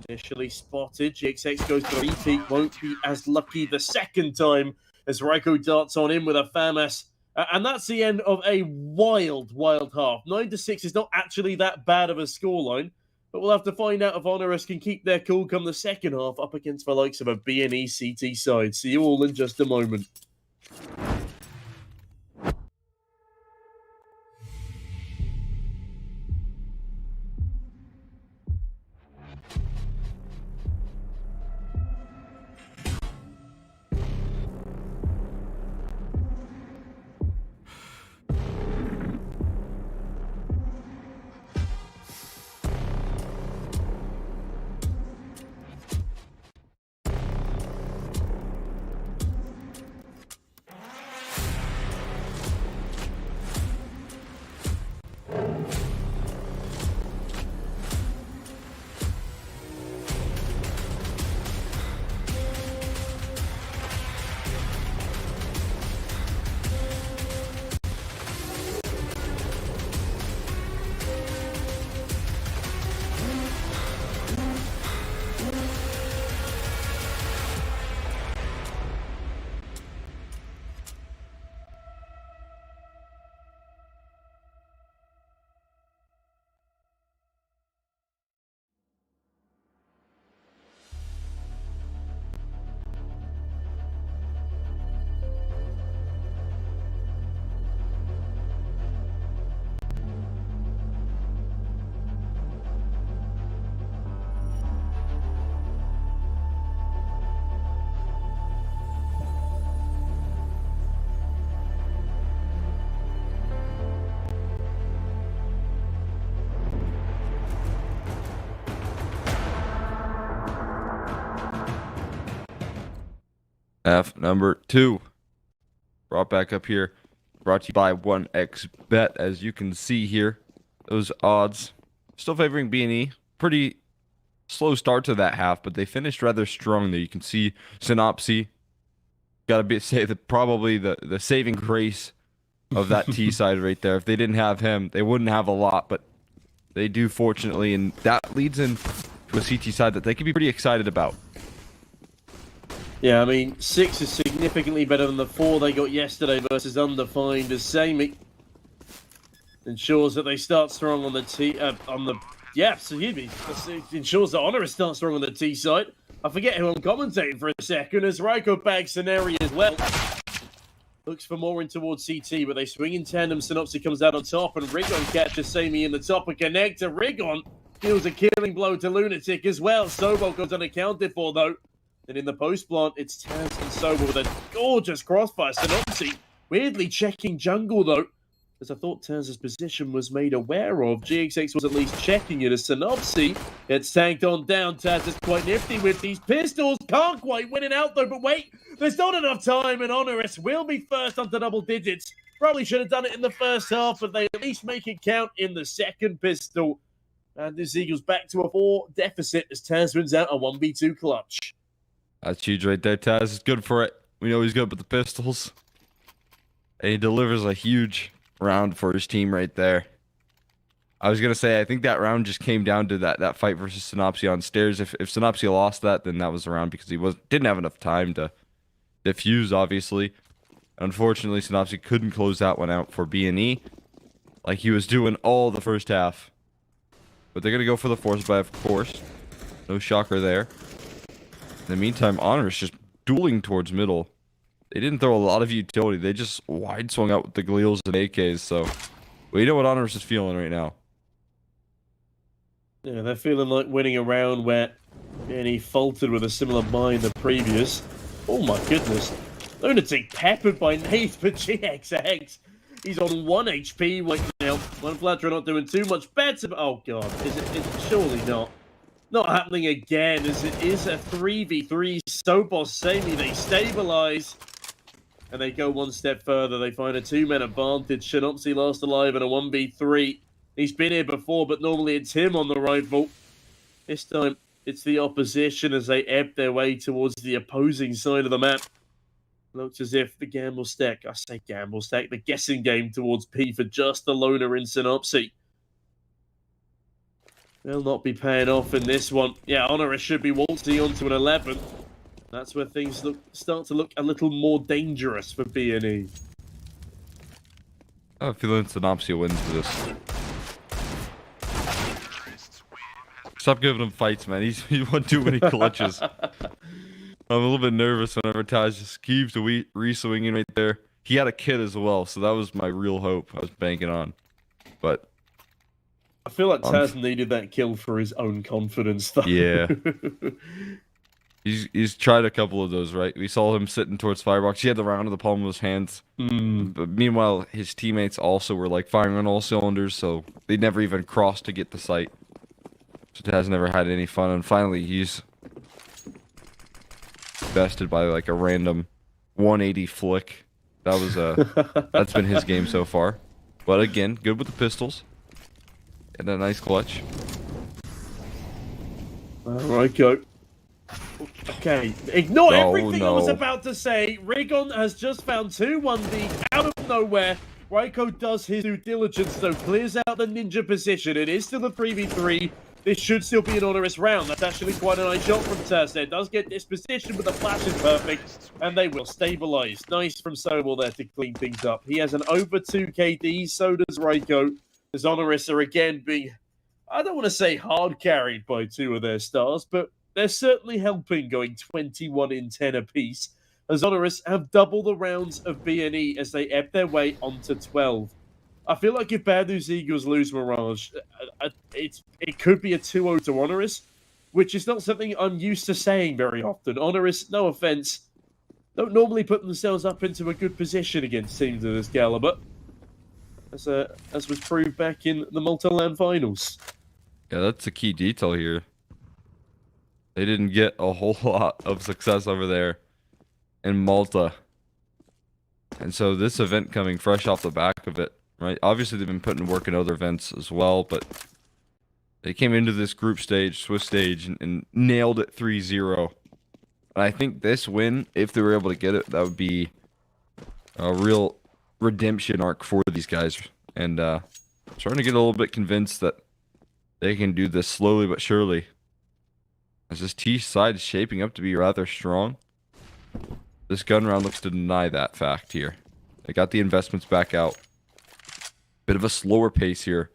initially spotted. GXX goes for a repeat. Won't be as lucky the second time as Raiko darts on in with a FAMAS. And that's the end of a wild half. 9-6 is not actually that bad of a scoreline, but we'll have to find out if HONORIS can keep their cool come the second half up against the likes of a BNE CT side. See you all in just a moment.
Half number 2. Brought back up here. Brought to you by 1xBet. As you can see here, those odds still favoring BNE. Pretty slow start to that half, but they finished rather strong there. You can see Synopsy. Gotta say that probably the saving grace of that T side right there. If they didn't have him, they wouldn't have a lot, but they do, fortunately, and that leads in to a CT side that they could be pretty excited about.
Yeah, I mean, 6 is significantly better than the 4 they got yesterday versus Undefined, as Sammy ensures that they start strong on the ensures that HONORIS start strong on the T side. I forget who I'm commentating for a second, as Raiko bags Scenario as well. Looks for more in towards CT, but they swing in tandem. Synopsy comes out on top, and Rigon catches Sammy in the top of connector. Rigon deals a killing blow to Lunatic as well. Sobol goes unaccounted for, though. Then in the post plant, it's Taz and Sobol with a gorgeous crossfire. Synopsy weirdly checking jungle, though, as I thought Taz's position was made aware of. GXX was at least checking it as Synopsy gets tanked on down. Taz is quite nifty with these pistols. Can't quite win it out, though, but wait, there's not enough time, and HONORIS will be first onto double digits. Probably should have done it in the first half, but they at least make it count in the second pistol. And this Eagles back to a 4 deficit as Taz wins out a 1v2 clutch.
That's huge right there. Taz is good for it. We know he's good with the pistols. And he delivers a huge round for his team right there. I was gonna say, I think that round just came down to that fight versus Synopsy on stairs. If Synopsy lost that, then that was the round because he didn't have enough time to defuse, obviously. Unfortunately, Synopsy couldn't close that one out for BNE like he was doing all the first half. But they're gonna go for the force buy, of course. No shocker there. In the meantime, HONORIS just dueling towards middle. They didn't throw a lot of utility. They just wide swung out with the Gleals and AKs. So, well, you know what HONORIS is feeling right now.
Yeah, they're feeling like winning a round where BNE faltered with a similar buy in the previous. Oh my goodness. Lunatic peppered by nades, but GXX. He's on 1 HP right now. One Flatterer not doing too much better. Oh god, is it surely not. Not happening again, as it is a 3v3. Sobos Samey, they stabilize. And they go one step further. They find a 2-man advantage. Synopsy last alive in a 1v3. He's been here before, but normally it's him on the rifle. This time, it's the opposition as they ebb their way towards the opposing side of the map. Looks as if the gamble stack, the guessing game towards P for just the loner in Synopsy. They'll not be paying off in this one. Yeah, HONORIS should be waltzing onto an 11. That's where things start to look a little more dangerous for BNE.
I have a feeling Synopsy wins this. Stop giving him fights, man. He won too many clutches. I'm a little bit nervous whenever Taj just keeps re-swinging right there. He had a kid as well, so that was my real hope I was banking on. But
I feel like Taz needed that kill for his own confidence, though.
Yeah. He's tried a couple of those, right? We saw him sitting towards Firebox. He had the round in the palm of his hands. But meanwhile, his teammates also were like firing on all cylinders, so they never even crossed to get the sight. So Taz never had any fun, and finally he's bested by like a random 180 flick. That was that's been his game so far. But again, good with the pistols. And a nice clutch.
Alright, go. Okay, ignore everything I was about to say. Rigon has just found 2-1D out of nowhere. Raiko does his due diligence, though, clears out the ninja position. It is still a 3v3. This should still be an HONORIS round. That's actually quite a nice shot from Taz there. Does get this position, but the flash is perfect. And they will stabilize. Nice from Sobel there to clean things up. He has an over 2 KD, so does Raiko. As HONORIS are again being, I don't want to say hard carried by 2 of their stars, but they're certainly helping, going 21 in 10 apiece. As HONORIS have double the rounds of BNE as they ebb their way onto 12. I feel like if Bad News Eagles lose Mirage, it could be a 2-0 to HONORIS, which is not something I'm used to saying very often. HONORIS, no offense, don't normally put themselves up into a good position against teams of this caliber, as was proved back in the Multi-Land Finals.
Yeah, that's a key detail here. They didn't get a whole lot of success over there in Malta. And so this event coming fresh off the back of it, right? Obviously, they've been putting work in other events as well, but they came into this group stage, Swiss stage, and nailed it 3-0. And I think this win, if they were able to get it, that would be a real redemption arc for these guys. And I'm starting to get a little bit convinced that they can do this slowly but surely. As this T side is shaping up to be rather strong. This gun round looks to deny that fact here. They got the investments back out. Bit of a slower pace here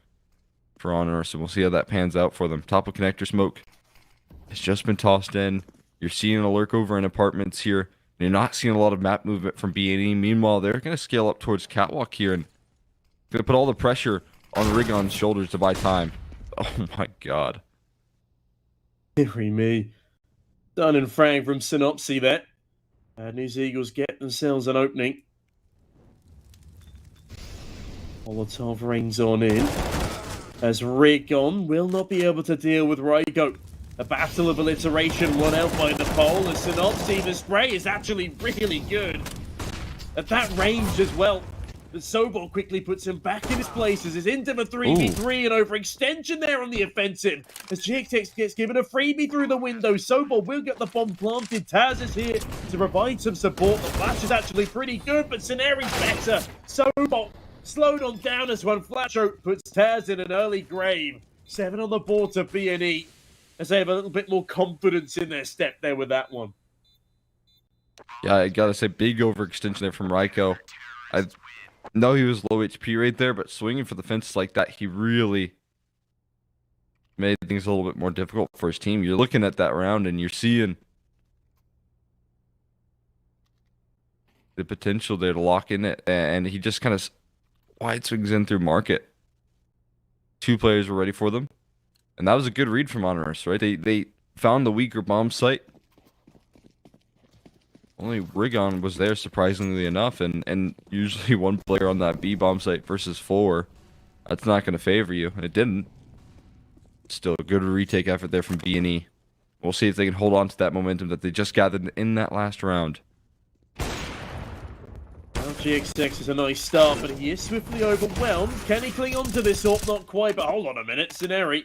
for HONORIS, and we'll see how that pans out for them. Top of connector smoke. It's just been tossed in. You're seeing a lurk over in apartments here. And you're not seeing a lot of map movement from BNE. Meanwhile, they're going to scale up towards Catwalk here and going to put all the pressure on Rigon's shoulders to buy time. Oh my god.
Deary me. Done and Frank from Synopsy there. Bad News Eagles get themselves an opening. Molotov rains on in. As Rigon will not be able to deal with Raiko. A battle of alliteration won out by the pole. As Synopsy, the spray is actually really good. At that range as well. But Sobol quickly puts him back in his places. Is into the 3v3 and overextension there on the offensive. As GXX gets given a freebie through the window, Sobol will get the bomb planted. Taz is here to provide some support. The flash is actually pretty good, but Sceneri's better. Sobol slowed on down as one. Flatcho puts Taz in an early grave. 7 on the board to BNE as they have a little bit more confidence in their step there with that one.
Yeah, I gotta say, big overextension there from Raiko. I know he was low HP right there, but swinging for the fences like that, he really made things a little bit more difficult for his team. You're looking at that round and you're seeing the potential there to lock in it, and he just kind of wide swings in through market. 2 players were ready for them, and that was a good read from HONORIS, right? They found the weaker bomb site. Only Rigon was there, surprisingly enough, and usually 1 player on that B bomb site versus 4, that's not going to favor you, and it didn't. Still a good retake effort there from BNE. We'll see if they can hold on to that momentum that they just gathered in that last round.
Well, GXX is a nice start, but he is swiftly overwhelmed. Can he cling on to this AWP? Not quite, but hold on a minute. Sceneri.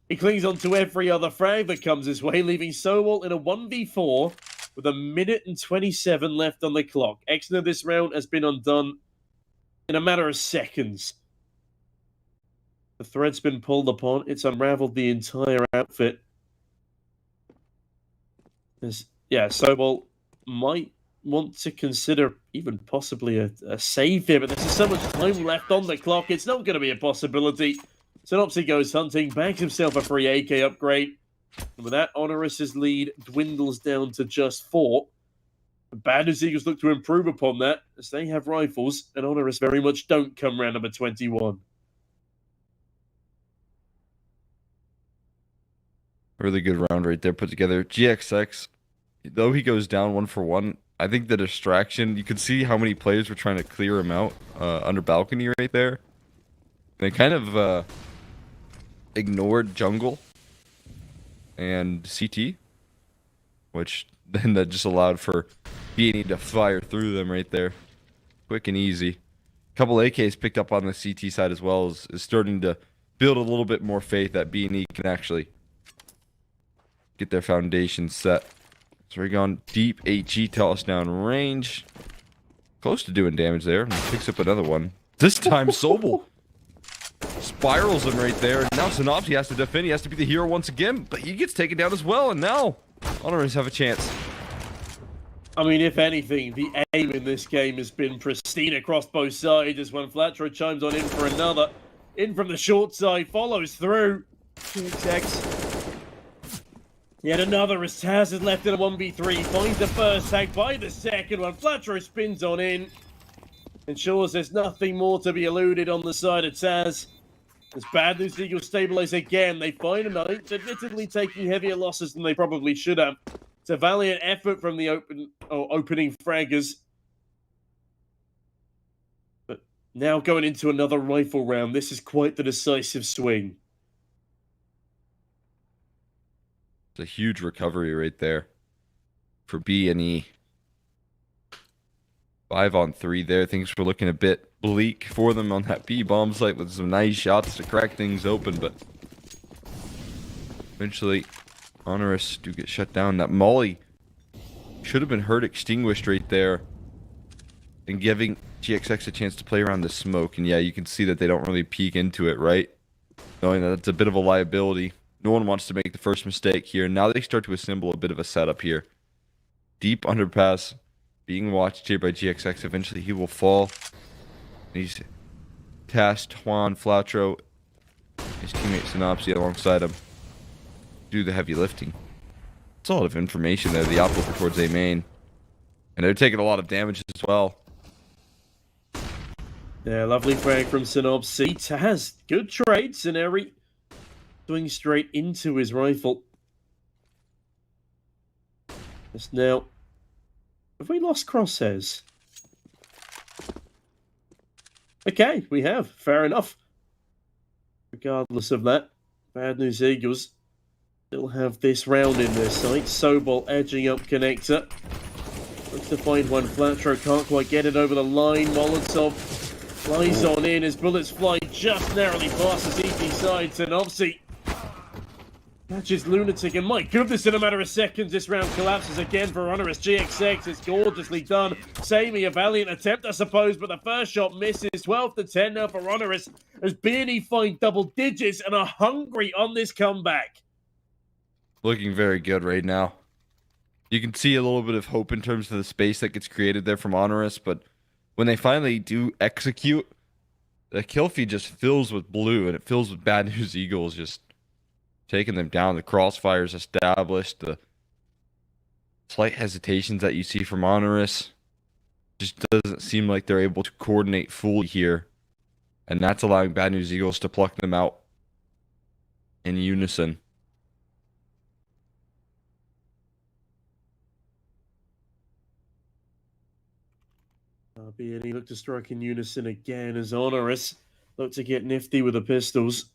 He clings on to every other frag that comes his way, leaving Sobol in a 1v4 with 1 minute and 27 left on the clock. Exner this round has been undone in a matter of seconds. The thread's been pulled upon. It's unraveled the entire outfit. Sobol might want to consider even possibly a save here, but there's so much time left on the clock. It's not going to be a possibility. Synopsy goes hunting, bags himself a free AK upgrade. And with that, HONORIS' lead dwindles down to just 4. The Bad News Eagles look to improve upon that, as they have rifles, and HONORIS very much don't come round number 21.
Really good round right there put together. GXX, though he goes down 1 for 1, I think the distraction, you could see how many players were trying to clear him out under balcony right there. They kind of ignored jungle and CT, which then that just allowed for BNE to fire through them right there. Quick and easy. A couple AKs picked up on the CT side as well is starting to build a little bit more faith that BNE can actually get their foundation set. So we're going deep HE toss down range. Close to doing damage there. And picks up another one. This time Sobol spirals him right there. And now Synopsy has to defend. He has to be the hero once again. But he gets taken down as well. And now HONORIS have a chance.
I mean, if anything, the aim in this game has been pristine across both sides as when Flatro chimes on in for another. In from the short side, follows through. GXX. Yet another as Taz is left in a 1v3. Finds the first tag by the second one. Flatro spins on in. Ensures there's nothing more to be eluded on the side of Taz. As Bad News Eagles stabilize again, they find a night, admittedly taking heavier losses than they probably should have. It's a valiant effort from the opening fraggers. But now going into another rifle round, this is quite the decisive swing.
It's a huge recovery right there for BNE. 5 on 3 there. Things were looking a bit bleak for them on that B bomb site with some nice shots to crack things open, but eventually HONORIS do get shut down. That molly should have been hurt extinguished right there and giving GXX a chance to play around the smoke. And yeah, you can see that they don't really peek into it, right? Knowing that it's a bit of a liability. No one wants to make the first mistake here. Now they start to assemble a bit of a setup here. Deep underpass being watched here by GXX. Eventually he will fall. He's tasked Juan Flatro, his teammate Synopsy alongside him, do the heavy lifting. It's a lot of information there. The op over towards A main. And they're taking a lot of damage as well.
Yeah, lovely frag from Synopsy. Taz, good trade. Sceneri swing straight into his rifle. Just now. Have we lost crosshairs? Okay, we have. Fair enough. Regardless of that, Bad News Eagles still have this round in their sights. Sobol edging up connector. Looks looks to find one. Flatro can't quite get it over the line. Molotov flies on in as bullets fly just narrowly past the CT side. Synopsy catches Lunatic, and my goodness, in a matter of seconds, this round collapses again for HONORIS. GXX, it's gorgeously done. Sammy, a valiant attempt, I suppose, but the first shot misses. 12-10 now for HONORIS as BNE find double digits and are hungry on this comeback.
Looking very good right now. You can see a little bit of hope in terms of the space that gets created there from HONORIS, but when they finally do execute, the kill feed just fills with blue, and it fills with Bad News Eagles just taking them down. The crossfires established, the slight hesitations that you see from HONORIS just doesn't seem like they're able to coordinate fully here, and that's allowing Bad News Eagles to pluck them out in unison.
BNE look to strike in unison again as HONORIS look to get nifty with the pistols.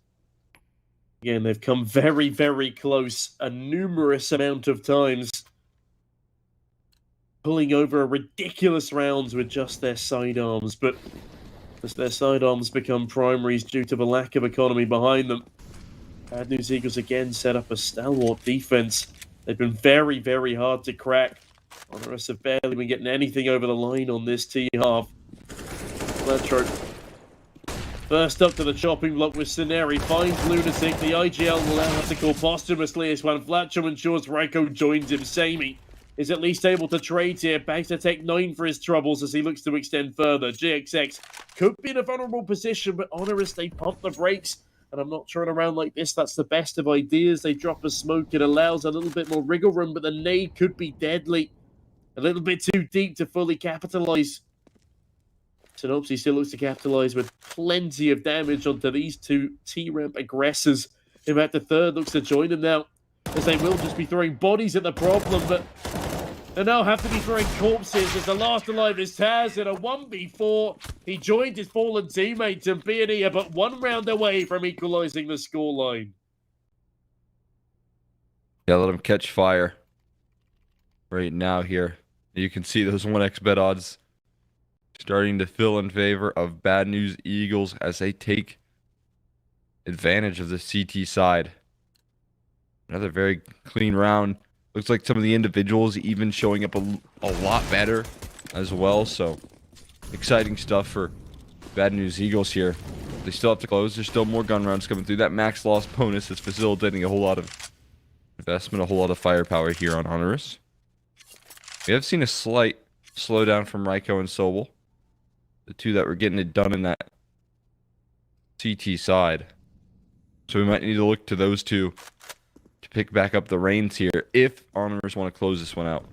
Again, they've come very, very close a numerous amount of times, pulling over ridiculous rounds with just their sidearms. But as their sidearms become primaries due to the lack of economy behind them, Bad News Eagles again set up a stalwart defense. They've been very, very hard to crack. HONORIS have barely been getting anything over the line on this T-half. Fletcher first up to the chopping block with Sceneri, finds Lunatic. The IGL will now have to call posthumously as when Fletcher ensures Ryko joins him. Sammy is at least able to trade here. Bags to take 9 for his troubles as he looks to extend further. GXX could be in a vulnerable position, but HONORIS, they pump the brakes. And I'm not turning around like this. That's the best of ideas. They drop a smoke. It allows a little bit more wriggle room, but the nade could be deadly. A little bit too deep to fully capitalize. Synopsy still looks to capitalize with plenty of damage onto these two T-ramp aggressors. In fact, the third looks to join them now, as they will just be throwing bodies at the problem, but they now have to be throwing corpses as the last alive is Taz in a 1v4. He joined his fallen teammates, and BNE are but 1 round away from equalizing the scoreline.
Yeah, let him catch fire right now here. You can see those 1x bet odds starting to fill in favor of Bad News Eagles as they take advantage of the CT side. Another very clean round. Looks like some of the individuals even showing up a lot better as well. So exciting stuff for Bad News Eagles here. They still have to close. There's still more gun rounds coming through. That max loss bonus is facilitating a whole lot of investment, a whole lot of firepower here on HONORIS. We have seen a slight slowdown from Ryko and Sobel, the two that were getting it done in that CT side. So we might need to look to those two to pick back up the reins here if HONORIS want to close this one out.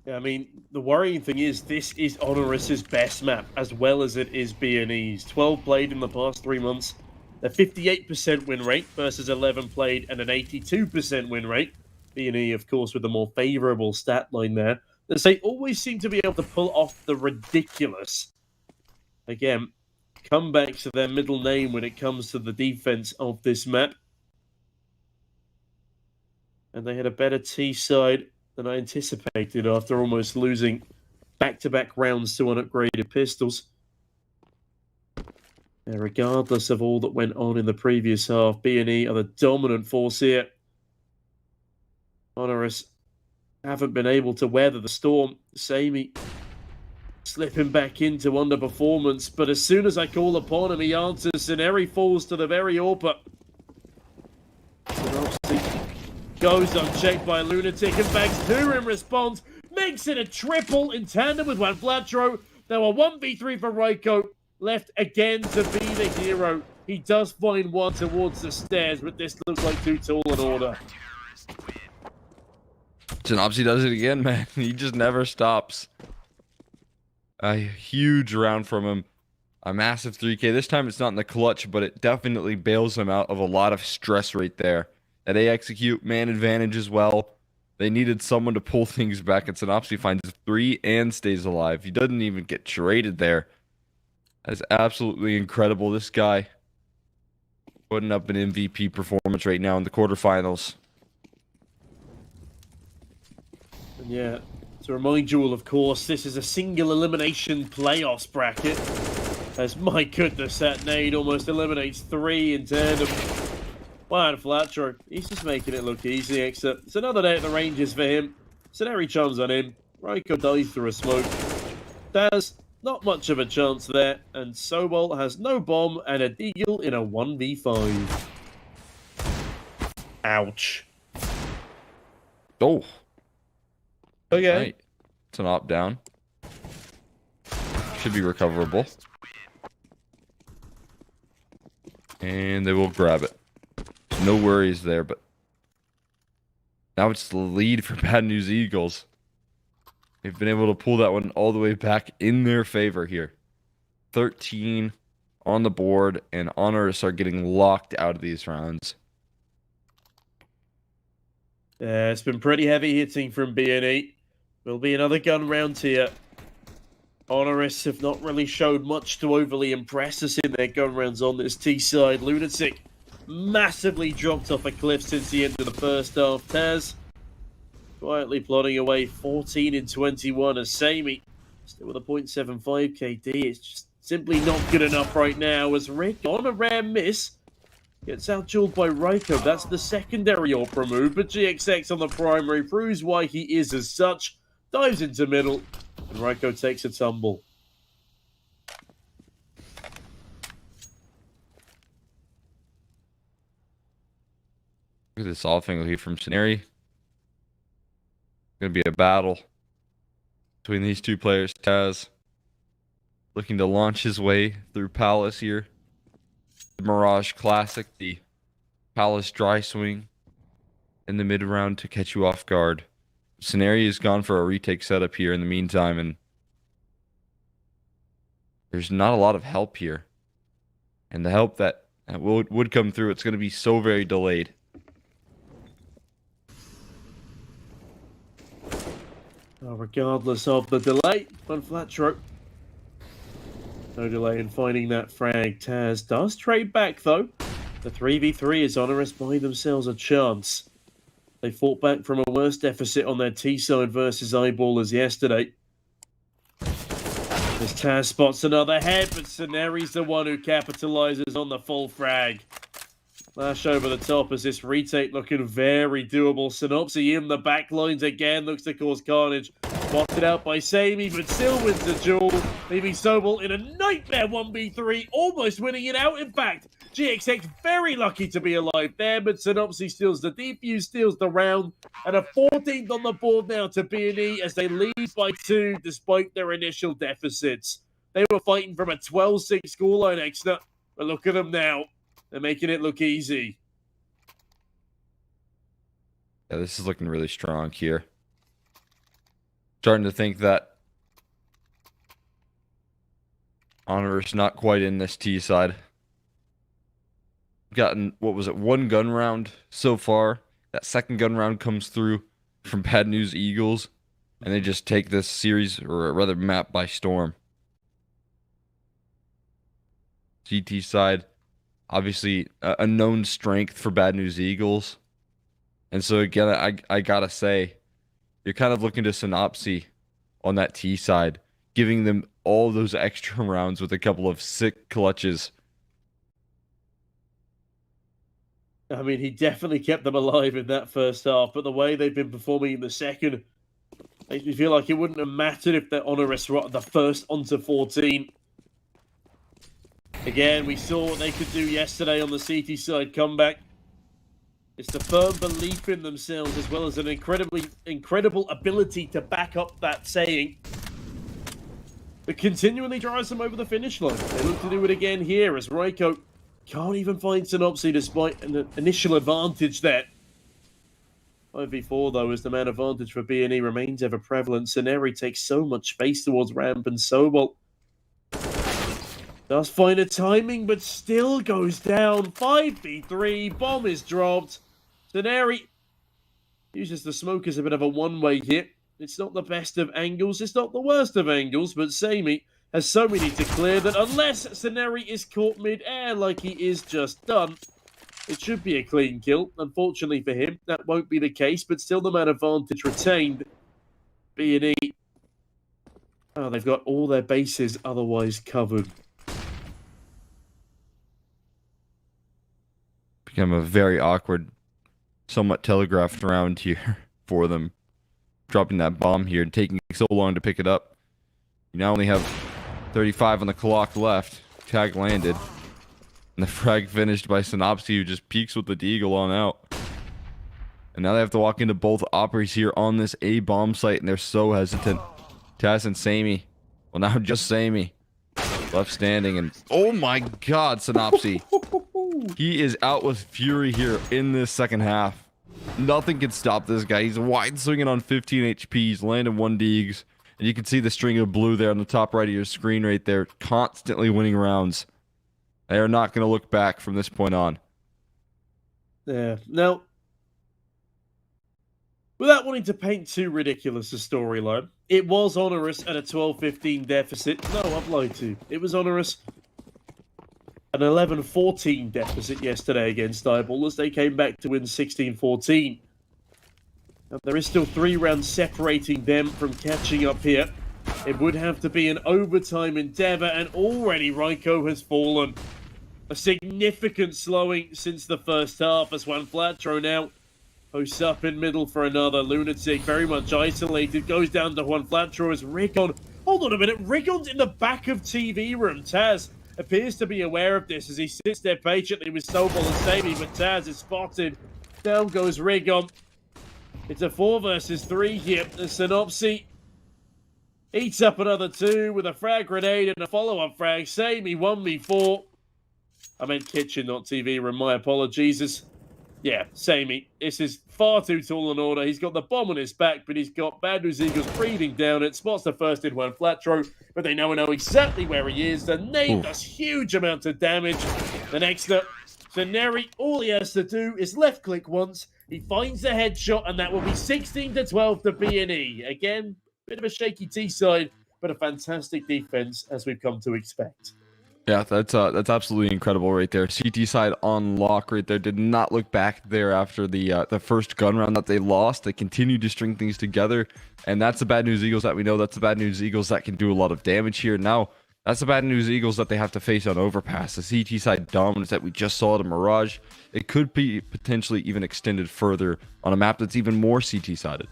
Yeah, I mean, the worrying thing is this is HONORIS' best map as well as it is BNE's. 12 played in the past 3 months. A 58% win rate versus 11 played and an 82% win rate. BNE, of course, with the more favorable stat line there. As they always seem to be able to pull off the ridiculous. Again, comebacks to their middle name when it comes to the defense of this map. And they had a better T side than I anticipated after almost losing back-to-back rounds to unupgraded pistols. And regardless of all that went on in the previous half, BNE are the dominant force here. HONORIS haven't been able to weather the storm. Sammy slipping back into underperformance, but as soon as I call upon him, he answers. Sceneri falls to the very AWP. Goes unchecked by Lunatic and bags 2 in response. Makes it a triple in tandem with Juan Flatro. Now a 1v3 for Ryko. Left again to be the hero. He does find one towards the stairs, but this looks like too tall an order.
Synopsy does it again, man. He just never stops. A huge round from him. A massive 3K. This time it's not in the clutch, but it definitely bails him out of a lot of stress right there. And they execute man advantage as well. They needed someone to pull things back, and Synopsy finds 3 and stays alive. He doesn't even get traded there. That's absolutely incredible. This guy putting up an MVP performance right now in the quarterfinals.
And yeah, To remind you all, of course, this is a single elimination playoffs bracket. As, my goodness, that nade almost eliminates 3 in tandem. Wow, and Flatro, he's just making it look easy, except it's another day at the ranges for him. Scenario chums on him. Raiko dies through a smoke. There's not much of a chance there, and Sobol has no bomb and a deagle in a 1v5. Ouch.
Oh.
Okay.
Right. It's an op down. Should be recoverable. And they will grab it. No worries there, but now it's the lead for Bad News Eagles. They've been able to pull that one all the way back in their favor here. 13 on the board, and HONORIS are getting locked out of these rounds.
Yeah, it's been pretty heavy hitting from BNE. Will be another gun round here. HONORIS have not really showed much to overly impress us in their gun rounds on this T-side. Lunatic massively dropped off a cliff since the end of the first half. Taz quietly plodding away 14 in 21 as Sammy still with a 0.75 KD. It's just simply not good enough right now as Rick on a rare miss gets out-dueled by Raiko. That's the secondary Opera move, but GXX on the primary proves why he is as such. Dives into middle, and Raiko takes a tumble.
Look at this off angle here from Scenari. Going to be a battle between these two players. Taz looking to launch his way through Palace here. The Mirage Classic, the Palace dry swing in the mid round to catch you off guard. Scenario has gone for a retake setup here in the meantime, and there's not a lot of help here. And the help that would come through, it's going to be so very delayed.
Oh, regardless of the delay, on Flatro. No delay in finding that frag. Taz does trade back, though. The 3v3 is HONORIS buy themselves a chance. They fought back from a worse deficit on their T-side versus Eyeballers yesterday. As Taz spots another head, but Scenari's the one who capitalizes on the full frag. Flash over the top as this retake looking very doable. Synopsy in the back lines again, looks to cause carnage. Spotted out by Sammy, but still wins the duel, leaving Sobol in a nightmare 1v3, almost winning it out, in fact. GXX very lucky to be alive there, but Synopsy steals the defuse, steals the round, and a 14th on the board now to BNE as they lead by 2 despite their initial deficits. They were fighting from a 12-6 scoreline, Exner, but look at them now. They're making it look easy.
Yeah, this is looking really strong here. Starting to think that HONORIS not quite in this T side. Gotten, what was it, 1 gun round so far. That second gun round comes through from Bad News Eagles, and they just take this series, or rather map, by storm. GT side, obviously a known strength for Bad News Eagles. And so again, I gotta say, you're kind of looking to Synopsy on that T side, giving them all those extra rounds with a couple of sick clutches.
I mean, he definitely kept them alive in that first half, but the way they've been performing in the second makes me feel like it wouldn't have mattered if their HONORIS were the first onto 14. Again, we saw what they could do yesterday on the CT side comeback. It's the firm belief in themselves as well as an incredible ability to back up that saying that continually drives them over the finish line. They look to do it again here as Raiko can't even find Synopsy despite an initial advantage there. 5v4 though, as the man advantage for BNE remains ever prevalent. Scenari takes so much space towards ramp, and Sobol does find a timing, but still goes down. 5v3, bomb is dropped. Scenari uses the smoke as a bit of a one-way hit. It's not the best of angles, it's not the worst of angles, but Sammy has so many to clear that unless Scenari is caught mid-air like he is just done, it should be a clean kill. Unfortunately for him, that won't be the case, but still the man advantage retained. BNE. Oh, they've got all their bases otherwise covered.
Become a very awkward, somewhat telegraphed round here for them. Dropping that bomb here and taking so long to pick it up. You now only have 35 on the clock left. Tag landed. And the frag finished by Synopsy, who just peeks with the deagle on out. And now they have to walk into both Opries here on this A bomb site, and they're so hesitant. Taz and Sammy. Well, now just Sammy. Left standing, and oh my god, Synopsy. He is out with fury here in this second half. Nothing can stop this guy. He's wide swinging on 15 HP. He's landing 1 deags. And you can see the string of blue there on the top right of your screen right there. Constantly winning rounds. They are not going to look back from this point on.
Yeah. Now, without wanting to paint too ridiculous a storyline, it was HONORIS at a 12-15 deficit. No, I've lied to you. It was HONORIS an 11-14 deficit yesterday against Eyeball as they came back to win 16-14. Now, there is still 3 rounds separating them from catching up here. It would have to be an overtime endeavor, and already Ryko has fallen. A significant slowing since the first half as Juan Flatro now posts up in middle for another. Lunatic very much isolated, goes down to Juan Flatro as Rigon. Hold on a minute, Rigon's in the back of TV room. Taz appears to be aware of this as he sits there patiently with Snowball and Sammy, but Taz is spotted. Down goes Rigon. It's a 4 versus 3 here. The Synopsy eats up another 2 with a frag grenade and a follow-up frag. Sammy 1v4. I meant kitchen, not TV room. My apologies. Yeah, Sammy. This is far too tall an order. He's got the bomb on his back, but he's got Bad News Eagles breathing down it. Spots the first in Juan Flatro, but they now know exactly where he is. The name does huge amounts of damage. The next up, Zaneri, all he has to do is left-click once. He finds the headshot, and that will be 16-12 to BNE. Again, bit of a shaky T-side, but a fantastic defense, as we've come to expect.
Yeah, that's absolutely incredible right there. CT side on lock right there. Did not look back there after the first gun round that they lost. They continued to string things together, and that's the Bad News Eagles that we know. That's the Bad News Eagles that can do a lot of damage here. Now, that's the Bad News Eagles that they have to face on Overpass. The CT side dominance that we just saw at Mirage, it could be potentially even extended further on a map that's even more CT sided.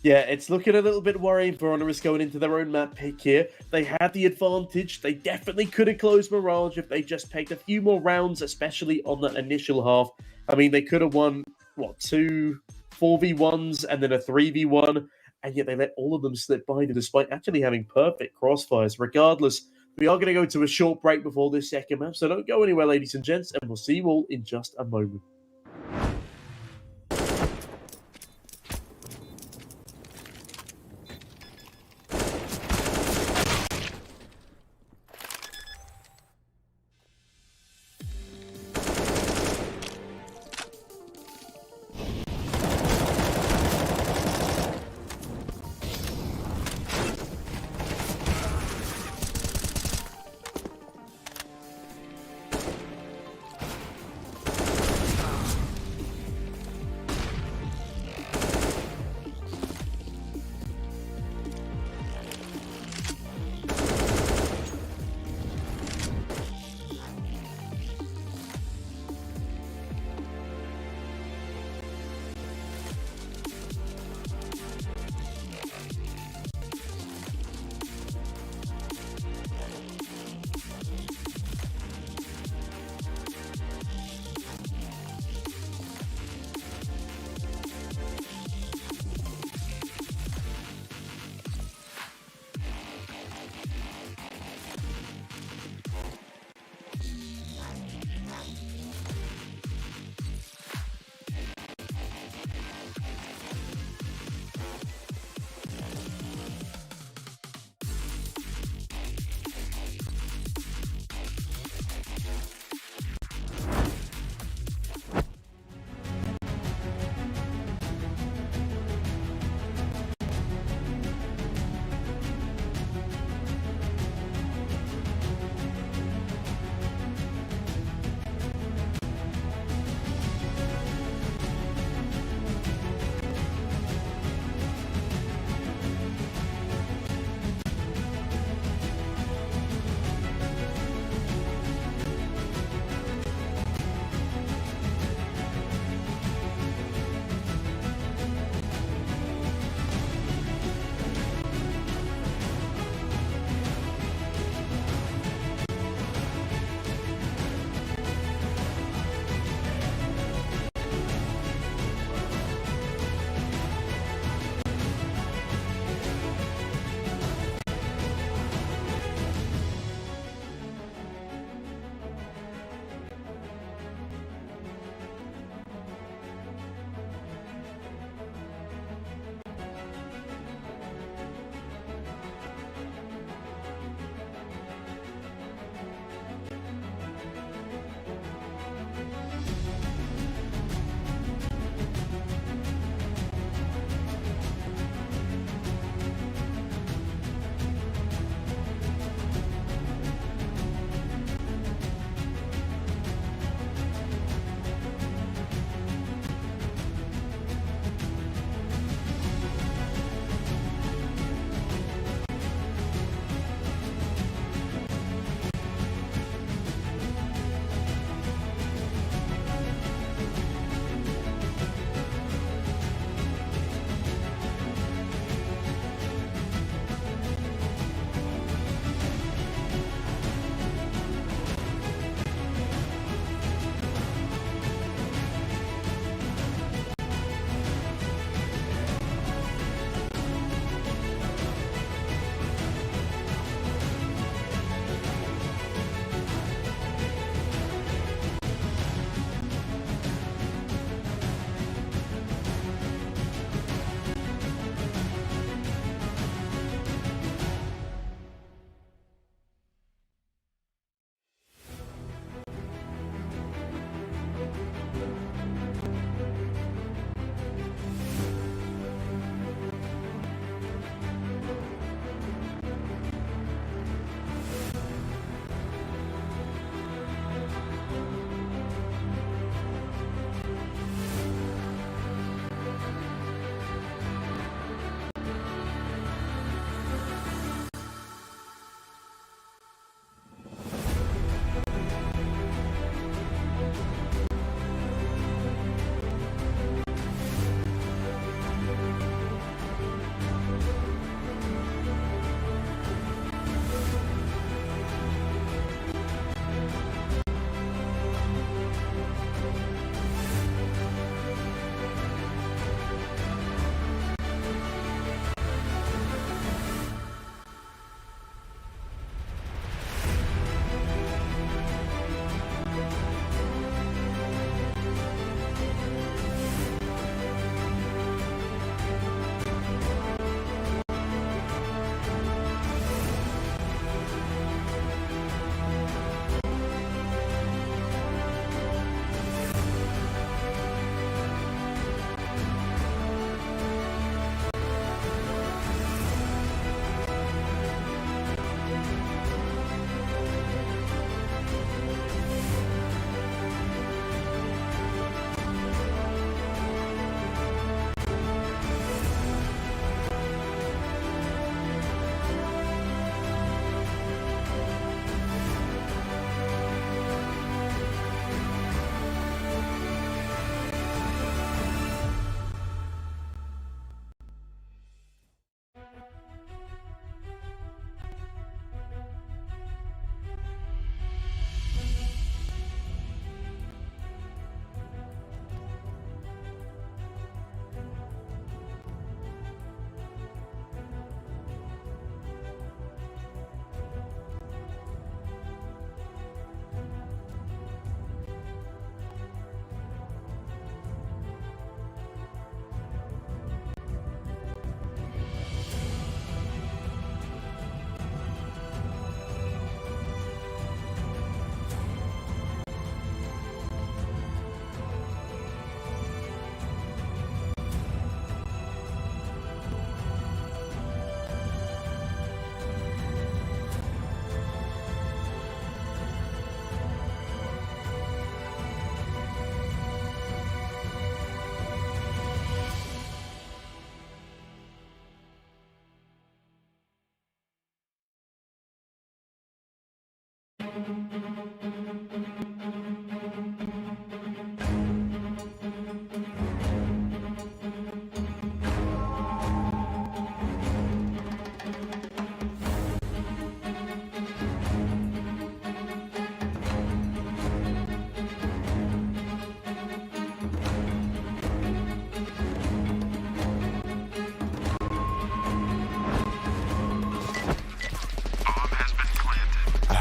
Yeah, it's looking a little bit worrying for HONORIS going into their own map pick here. They had the advantage. They definitely could have closed Mirage if they just pegged a few more rounds, especially on that initial half. I mean, they could have won, what, 2 4v1s and then a 3v1, and yet they let all of them slip by them despite actually having perfect crossfires. Regardless, we are going to go to a short break before this second map, so don't go anywhere, ladies and gents, and we'll see you all in just a moment.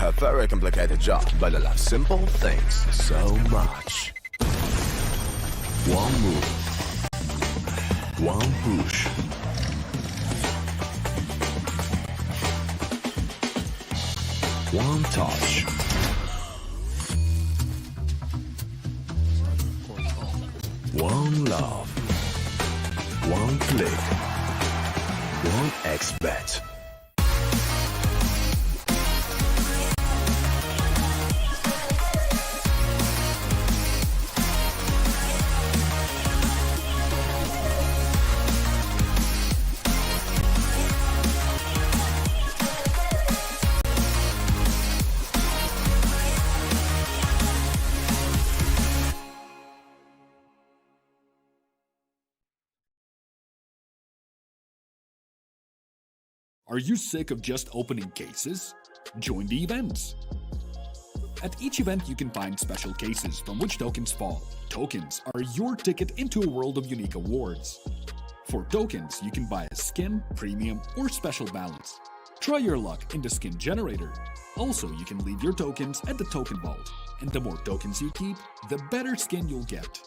A very complicated job, but I love simple things so much. One move, one push. One touch. One love. One click. One X-bet.
Are you sick of just opening cases? Join the events. At each event, you can find special cases from which tokens fall. Tokens are your ticket into a world of unique awards. For tokens, you can buy a skin, premium, or special balance. Try your luck in the skin generator. Also, you can leave your tokens at the token vault. And the more tokens you keep, the better skin you'll get.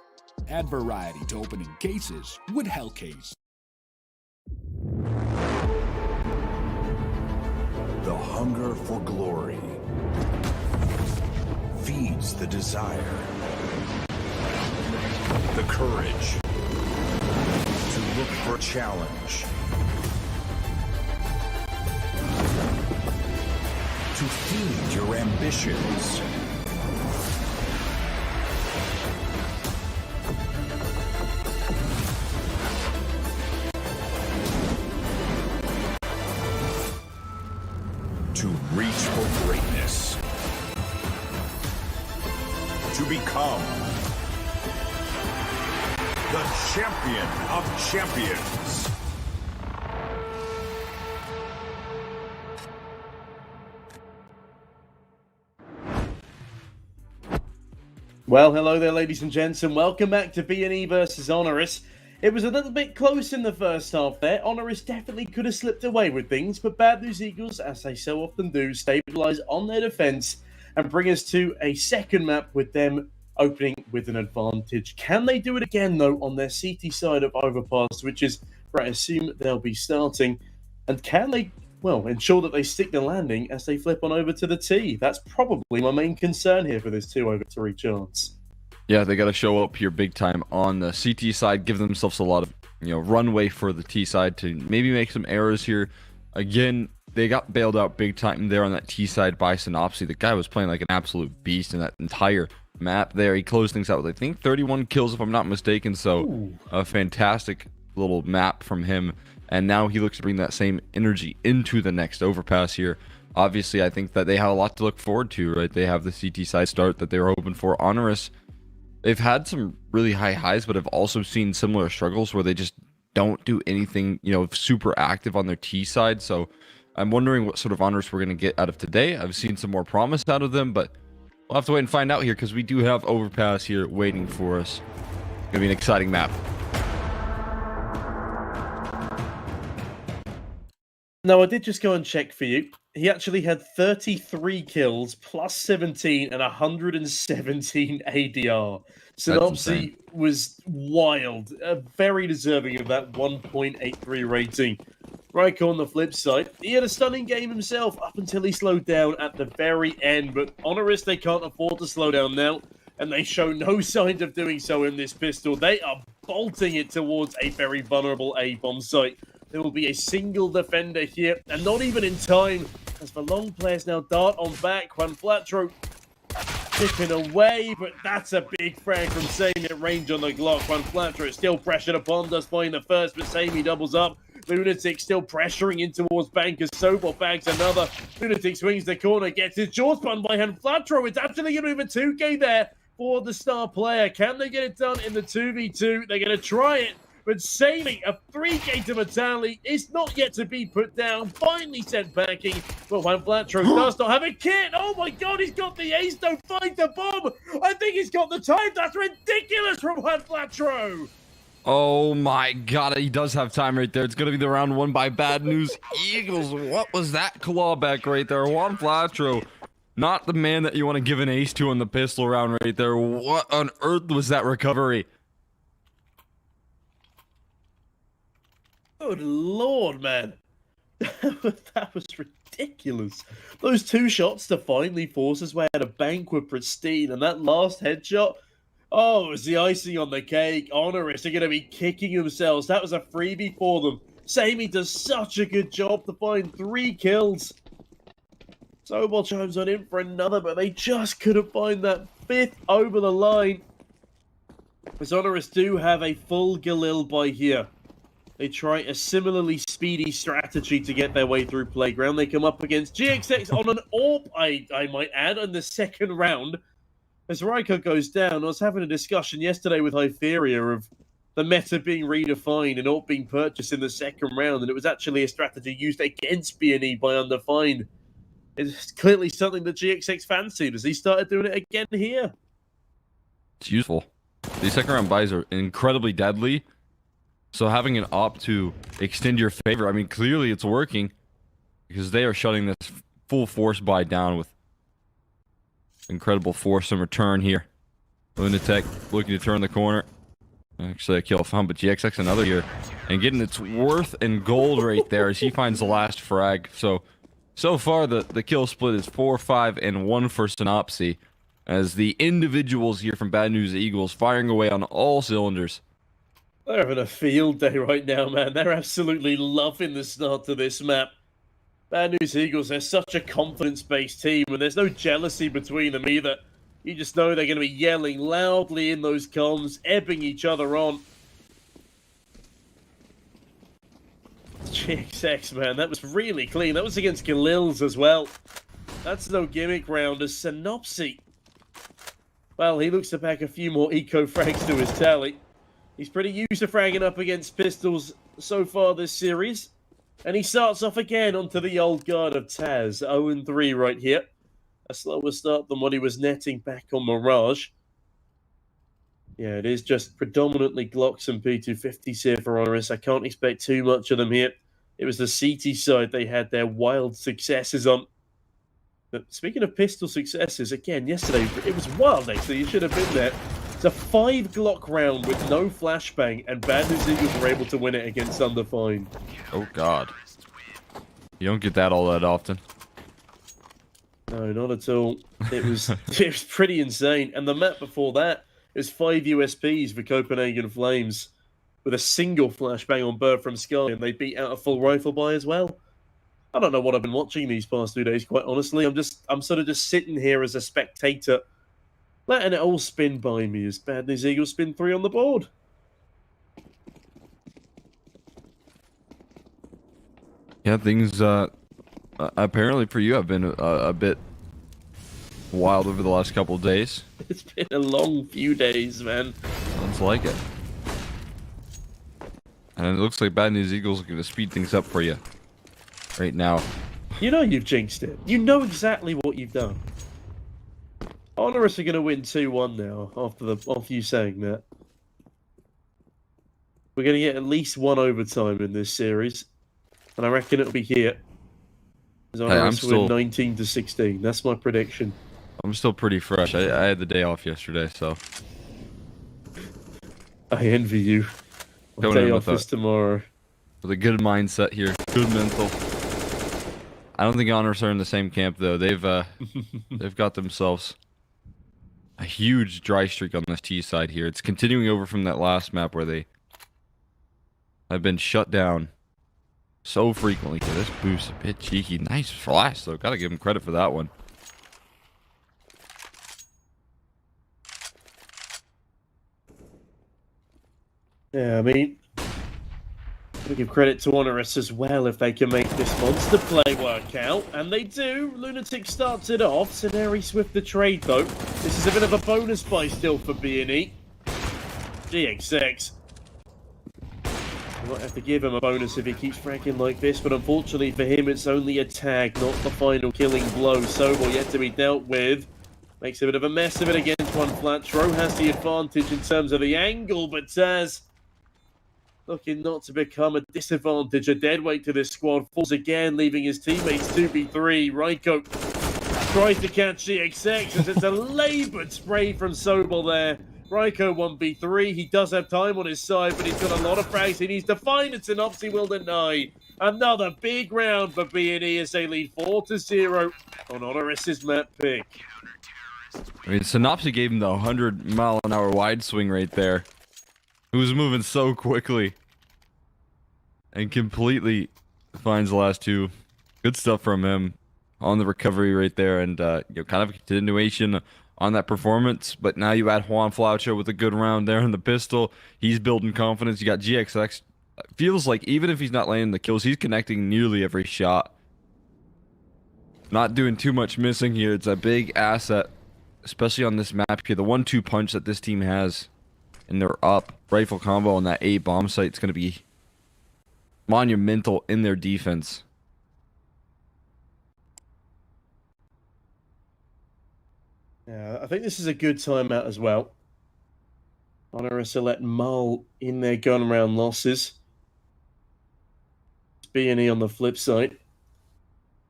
Add variety to opening cases with Hellcase.
The hunger for glory feeds the desire, the courage to look for a challenge, to feed your ambitions. To reach for greatness. To become the champion of champions.
Well, hello there, ladies and gents, and welcome back to BNE versus HONORIS. It was a little bit close in the first half there. HONORIS definitely could have slipped away with things, but Bad News Eagles, as they so often do, stabilize on their defense and bring us to a second map with them opening with an advantage. Can they do it again, though, on their CT side of Overpass, which is where I assume they'll be starting? And can they, well, ensure that they stick the landing as they flip on over to the T? That's probably my main concern here for this 2-over-3 chance.
Yeah, they got to show up here big time on the CT side, give themselves a lot of, runway for the T side to maybe make some errors here. Again, they got bailed out big time there on that T side by Synopsy. The guy was playing like an absolute beast in that entire map there. He closed things out with, I think, 31 kills, if I'm not mistaken. So a fantastic little map from him. And now he looks to bring that same energy into the next overpass here. Obviously, I think that they have a lot to look forward to, right? They have the CT side start that they were hoping for. HONORIS, they've had some really high highs, but have also seen similar struggles where they just don't do anything, super active on their T side. So I'm wondering what sort of HONORIS we're going to get out of today. I've seen some more promise out of them, but we'll have to wait and find out here because we do have Overpass here waiting for us. It's going to be an exciting map.
No, I did just go and check for you. He actually had 33 kills, plus 17, and 117 ADR. Synopsy was wild, very deserving of that 1.83 rating. Ryko on the flip side, he had a stunning game himself up until he slowed down at the very end, but HONORIS, they can't afford to slow down now, and they show no signs of doing so in this pistol. They are bolting it towards a very vulnerable A-bomb site. There will be a single defender here, and not even in time, as the long players now dart on back. Juan Flatro chipping away, but that's a big frag from Sammy at range on the Glock. Juan Flatro is still pressured upon, does find the first, but Sammy doubles up. Lunatic still pressuring in towards Bank as Sobot bags another. Lunatic swings the corner, gets his jaw spun by Flatro. It's actually going to be a 2K there for the star player. Can they get it done in the 2v2? They're going to try it. But Samey, a 3K to Vitali, is not yet to be put down. Finally sent packing. But Juan Flatro does not have a kit. Oh my god, he's got the ace. Don't find the bomb. I think he's got the time. That's ridiculous from Juan Flatro.
Oh my god, he does have time right there. It's going to be the round one by Bad News Eagles. What was that clawback right there? Juan Flatro, not the man that you want to give an ace to on the pistol round right there. What on earth was that recovery?
Good lord, man. That was ridiculous. Those two shots to finally force his way out of Bank were pristine, and that last headshot, oh, it was the icing on the cake. HONORIS are going to be kicking themselves. That was a freebie for them. Samey does such a good job to find 3 kills. Sobol chimes on in for another, but they just couldn't find that 5th over the line. As HONORIS do have a full Galil by here. They try a similarly speedy strategy to get their way through Playground. They come up against GXX on an AWP, I might add, in the second round. As Raiko goes down, I was having a discussion yesterday with Hytheria of the meta being redefined and AWP being purchased in the second round, and it was actually a strategy used against BNE by Undefined. It's clearly something that GXX fancied as he started doing it again here.
It's useful. These second round buys are incredibly deadly. So having an op to extend your favor, I mean, clearly it's working because they are shutting this full force buy down with incredible force and return here. Lunatic looking to turn the corner. Actually, a kill found, but GXX another here and getting its worth in gold right there as he finds the last frag. So far the kill split is 4-5 and 1 for Synopsy as the individuals here from Bad News Eagles firing away on all cylinders.
They're having a field day right now, man. They're absolutely loving the start to this map. Bad News Eagles, they're such a confidence-based team, and there's no jealousy between them either. You just know they're going to be yelling loudly in those comms, ebbing each other on. GXX, man, that was really clean. That was against Galils as well. That's no gimmick round as Synopsy. Well, he looks to pack a few more eco-frags to his tally. He's pretty used to fragging up against pistols so far this series. And he starts off again onto the old guard of Taz. 0-3 right here. A slower start than what he was netting back on Mirage. Yeah, it is just predominantly Glocks and P250s here for HONORIS. I can't expect too much of them here. It was the CT side they had their wild successes on. But speaking of pistol successes, again, yesterday, it was wild actually. You should have been there. It's a 5 Glock round with no flashbang, and Bad News Eagles were able to win it against Undefined.
Oh god. You don't get that all that often.
No, not at all. It was it was pretty insane. And the map before that is 5 USPs for Copenhagen Flames with a single flashbang on Bird from Sky, and they beat out a full rifle buy as well. I don't know what I've been watching these past 2 days, quite honestly. I'm sort of just sitting here as a spectator, letting it all spin by me as Bad News Eagles spin 3 on the board.
Yeah, things apparently for you have been a bit wild over the last couple of days.
It's been a long few days, man.
Sounds like it. And it looks like Bad News Eagles are going to speed things up for you right now.
You know you've jinxed it. You know exactly what you've done. HONORIS are going to win 2-1 now after you saying that. We're going to get at least 1 overtime in this series. And I reckon it'll be here. HONORIS win 19-16. That's my prediction.
I'm still pretty fresh. I had the day off yesterday, so
I envy you. My day off is tomorrow.
With a good mindset here. Good mental. I don't think HONORIS are in the same camp, though. They've got themselves a huge dry streak on this T side here. It's continuing over from that last map where they have been shut down so frequently. Okay, this boost a bit cheeky. Nice flash, though. Gotta give him credit for that one.
Yeah, I mean, We give credit to HONORIS as well if they can make this monster play work out. And they do. Lunatic starts it off. Scenario Swift the trade, though. This is a bit of a bonus buy still for BNE. GXX. We might have to give him a bonus if he keeps fragging like this, but unfortunately for him, it's only a tag, not the final killing blow. Sobel yet to be dealt with. Makes a bit of a mess of it against one flat. Tro has the advantage in terms of the angle, but Taz looking not to become a disadvantage. A deadweight to this squad. Falls again, leaving his teammates 2v3. Raiko tries to catch GXX as it's a laboured spray from Sobel there. Raiko 1v3. He does have time on his side, but he's got a lot of frags he needs to find, and Synopsy will deny. Another big round for BNE as they lead 4-0 on HONORIS' map pick.
I mean, Synopsy gave him the 100-mile-an-hour wide swing right there. He was moving so quickly. And completely finds the last two. Good stuff from him on the recovery right there. And kind of a continuation on that performance. But now you add Juan Flaucho with a good round there in the pistol. He's building confidence. You got GXX. Feels like even if he's not landing the kills, he's connecting nearly every shot. Not doing too much missing here. It's a big asset, especially on this map here. The 1-2 punch that this team has. And they're up. Rifle combo on that A bomb site is going to be monumental in their defense.
Yeah, I think this is a good timeout as well. HONORIS are letting Mull in their gun round losses. It's BNE on the flip side.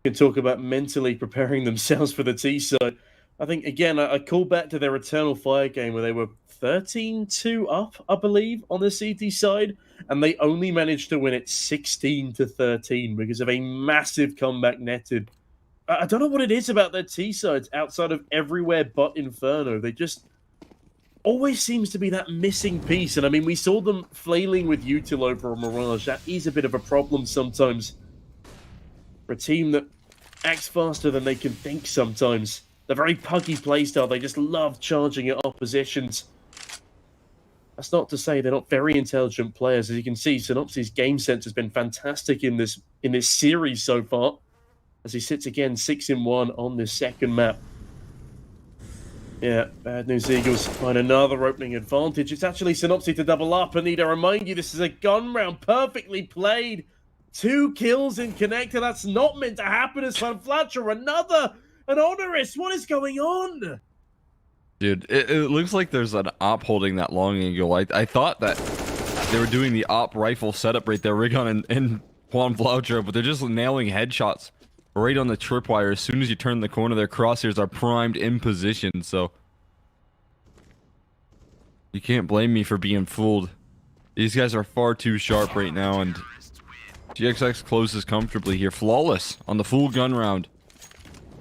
You can talk about mentally preparing themselves for the T side. I think, again, I call back to their Eternal Fire game where they were 13-2 up, I believe, on the CT side, and they only managed to win it 16-13 because of a massive comeback netted. I don't know what it is about their T sides outside of everywhere but Inferno. They just always seems to be that missing piece, and I mean, we saw them flailing with Util over a Mirage. That is a bit of a problem sometimes for a team that acts faster than they can think sometimes. The very puggy playstyle, they just love charging at oppositions. That's not to say they're not very intelligent players. As you can see, Synopsy's game sense has been fantastic in this series so far, as he sits again 6-1 on this second map. Yeah, Bad News Eagles find another opening advantage. It's actually Synopsy to double up, and need to remind you this is a gun round, perfectly played. 2 kills in connector. That's not meant to happen as Van Fletcher. Another. And HONORIS, what is going on?
Dude, it looks like there's an op holding that long angle. I thought that they were doing the op rifle setup right there, Rigon and Juan Flaucho, but they're just nailing headshots right on the tripwire. As soon as you turn the corner, their crosshairs are primed in position, so you can't blame me for being fooled. These guys are far too sharp right now, and GXX closes comfortably here. Flawless on the full gun round.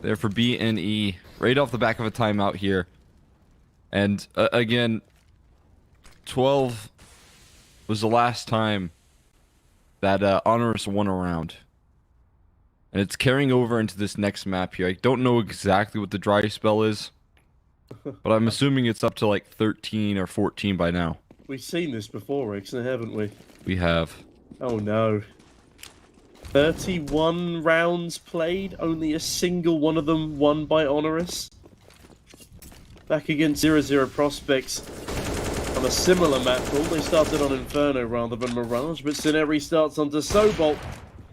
There for BNE, right off the back of a timeout here. And again, 12 was the last time that HONORIS won a round. And it's carrying over into this next map here. I don't know exactly what the dry spell is, but I'm assuming it's up to like 13 or 14 by now.
We've seen this before, Ixon, haven't we?
We have.
Oh no. 31 rounds played, only a single one of them won by HONORIS. Back against 0-0 Prospects on a similar map pool. They started on Inferno rather than Mirage, but Scenery starts onto Sobol.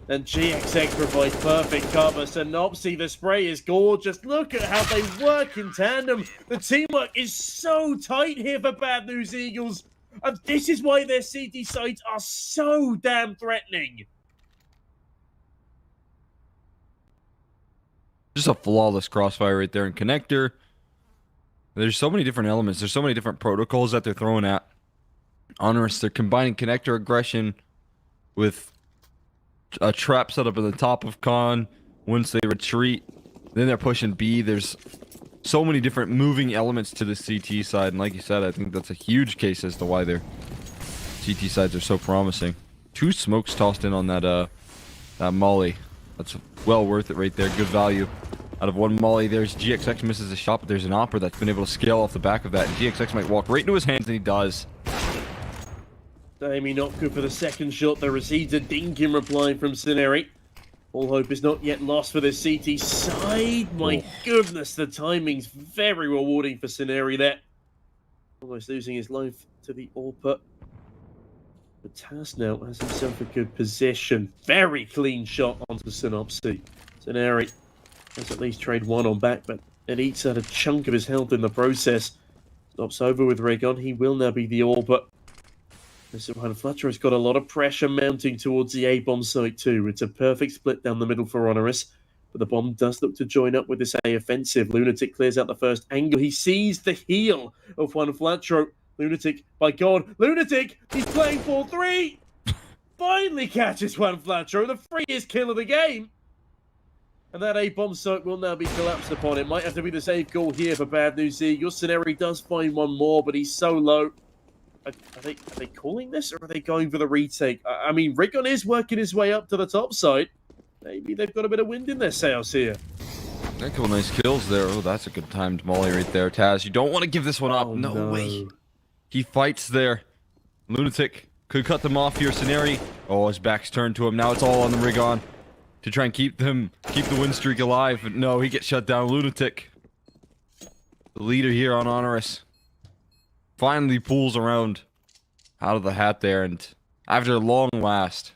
And GXX provides perfect cover. Synopsy, the spray is gorgeous. Look at how they work in tandem. The teamwork is so tight here for Bad News Eagles. And this is why their CT sides are so damn threatening.
Just a flawless crossfire right there in connector. There's so many different elements. There's so many different protocols that they're throwing at HONORIS. They're combining connector aggression with a trap set up at the top of con. Once they retreat, then they're pushing B. There's so many different moving elements to the CT side. And like you said, I think that's a huge case as to why their CT sides are so promising. 2 smokes tossed in on that molly. That's well worth it right there. Good value. Out of 1 molly, there's GXX misses a shot, but there's an opera that's been able to scale off the back of that. And GXX might walk right into his hands, and he does.
Amy not good for the second shot. They received a dink in reply from Sineri. All hope is not yet lost for the CT side. My goodness, the timing's very rewarding for Sineri there. Almost losing his life to the AWP. But Taz now has himself a good position. Very clean shot onto Synopsy. Sineri has at least trade one on back, but it eats out a chunk of his health in the process. Stops over with Raygun. He will now be the AWP. Mr. Fletcher has got a lot of pressure mounting towards the A-bomb site too. It's a perfect split down the middle for HONORIS, but the bomb does look to join up with this A offensive. Lunatic clears out the first angle. He sees the heel of Juan Flatro. Lunatic, by God, Lunatic! He's playing 4-3! Finally catches Juan Flatro, the freest kill of the game! And that A-bomb site will now be collapsed upon. It might have to be the safe goal here for Bad News Eagles. Sineri does find one more, but he's so low. Are they calling this, or are they going for the retake? I mean, Rickon is working his way up to the top side. Maybe they've got a bit of wind in their sails here.
A couple nice kills there. Oh, that's a good timed molly right there, Taz. You don't want to give this one up. No way. He fights there. Lunatic could cut them off here. Sineri. Oh, his back's turned to him. Now it's all on the Rigon to try and keep the win streak alive. But no, he gets shut down. Lunatic, the leader here on HONORIS, finally pulls around out of the hat there, and after a long last,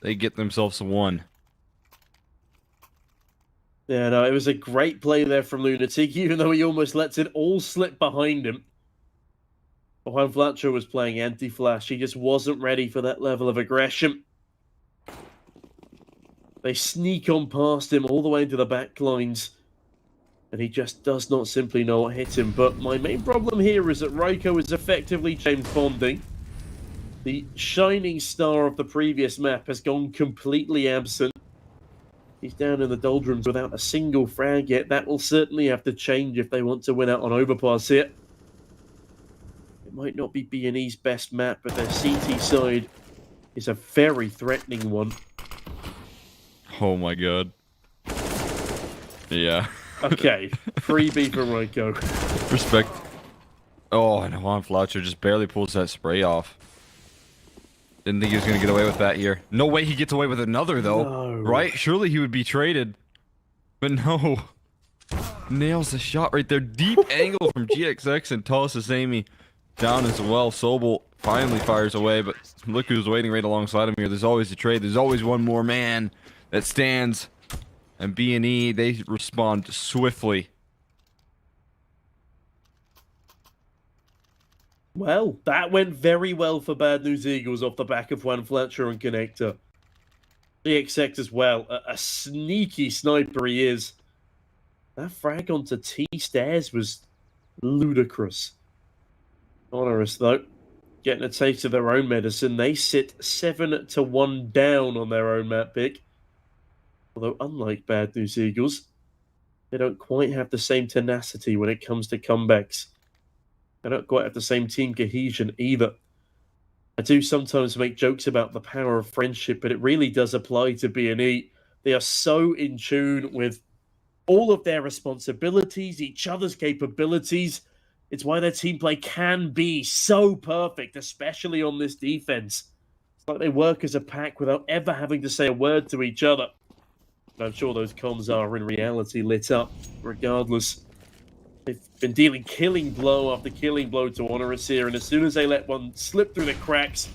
they get themselves a one.
Yeah, no, it was a great play there from Lunatic, even though he almost lets it all slip behind him. But Juan Flatcher was playing anti-flash. He just wasn't ready for that level of aggression. They sneak on past him all the way into the back lines, and he just does not simply know what hit him. But my main problem here is that Raiko is effectively James Bonding. The shining star of the previous map has gone completely absent. He's down in the doldrums without a single frag yet. That will certainly have to change if they want to win out on Overpass here. It might not be BNE's best map, but their CT side is a very threatening one.
Oh my god. Yeah.
Okay, freebie for Raiko.
Respect. Oh, and Juan Fletcher just barely pulls that spray off. Didn't think he was going to get away with that here. No way he gets away with another, though.
No.
Right? Surely he would be traded. But no. Nails the shot right there. Deep angle from GXX and tosses Amy down as well. Sobel finally fires away, but look who's waiting right alongside him here. There's always a trade. There's always one more man that stands. And BNE, they respond swiftly.
Well, that went very well for Bad News Eagles off the back of Juan Fletcher and Connector. GXX as well. A sneaky sniper he is. That frag onto T-Stairs was ludicrous. HONORIS, though, getting a taste of their own medicine. They sit 7-1 down on their own map pick. Although, unlike Bad News Eagles, they don't quite have the same tenacity when it comes to comebacks. They don't quite have the same team cohesion either. I do sometimes make jokes about the power of friendship, but it really does apply to BNE. They are so in tune with all of their responsibilities, each other's capabilities. It's why their team play can be so perfect, especially on this defense. It's like they work as a pack without ever having to say a word to each other. But I'm sure those comms are in reality lit up, regardless. They've been dealing killing blow after killing blow to HONORIS here, and as soon as they let one slip through the cracks,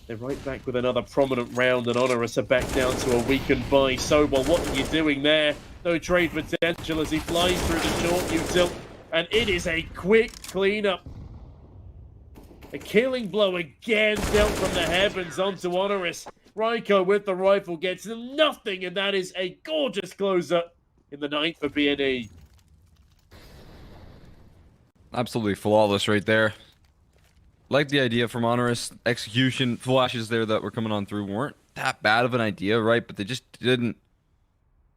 they're right back with another prominent round, and HONORIS are back down to a weakened by. Sobel, what are you doing there? No trade potential as he flies through the short util, and it is a quick cleanup. A killing blow again dealt from the heavens onto HONORIS. Raiko with the rifle gets nothing, and that is a gorgeous closer in the night for BNE.
Absolutely flawless right there. Like the idea from HONORIS. Execution flashes there that were coming on through weren't that bad of an idea, right? But they just didn't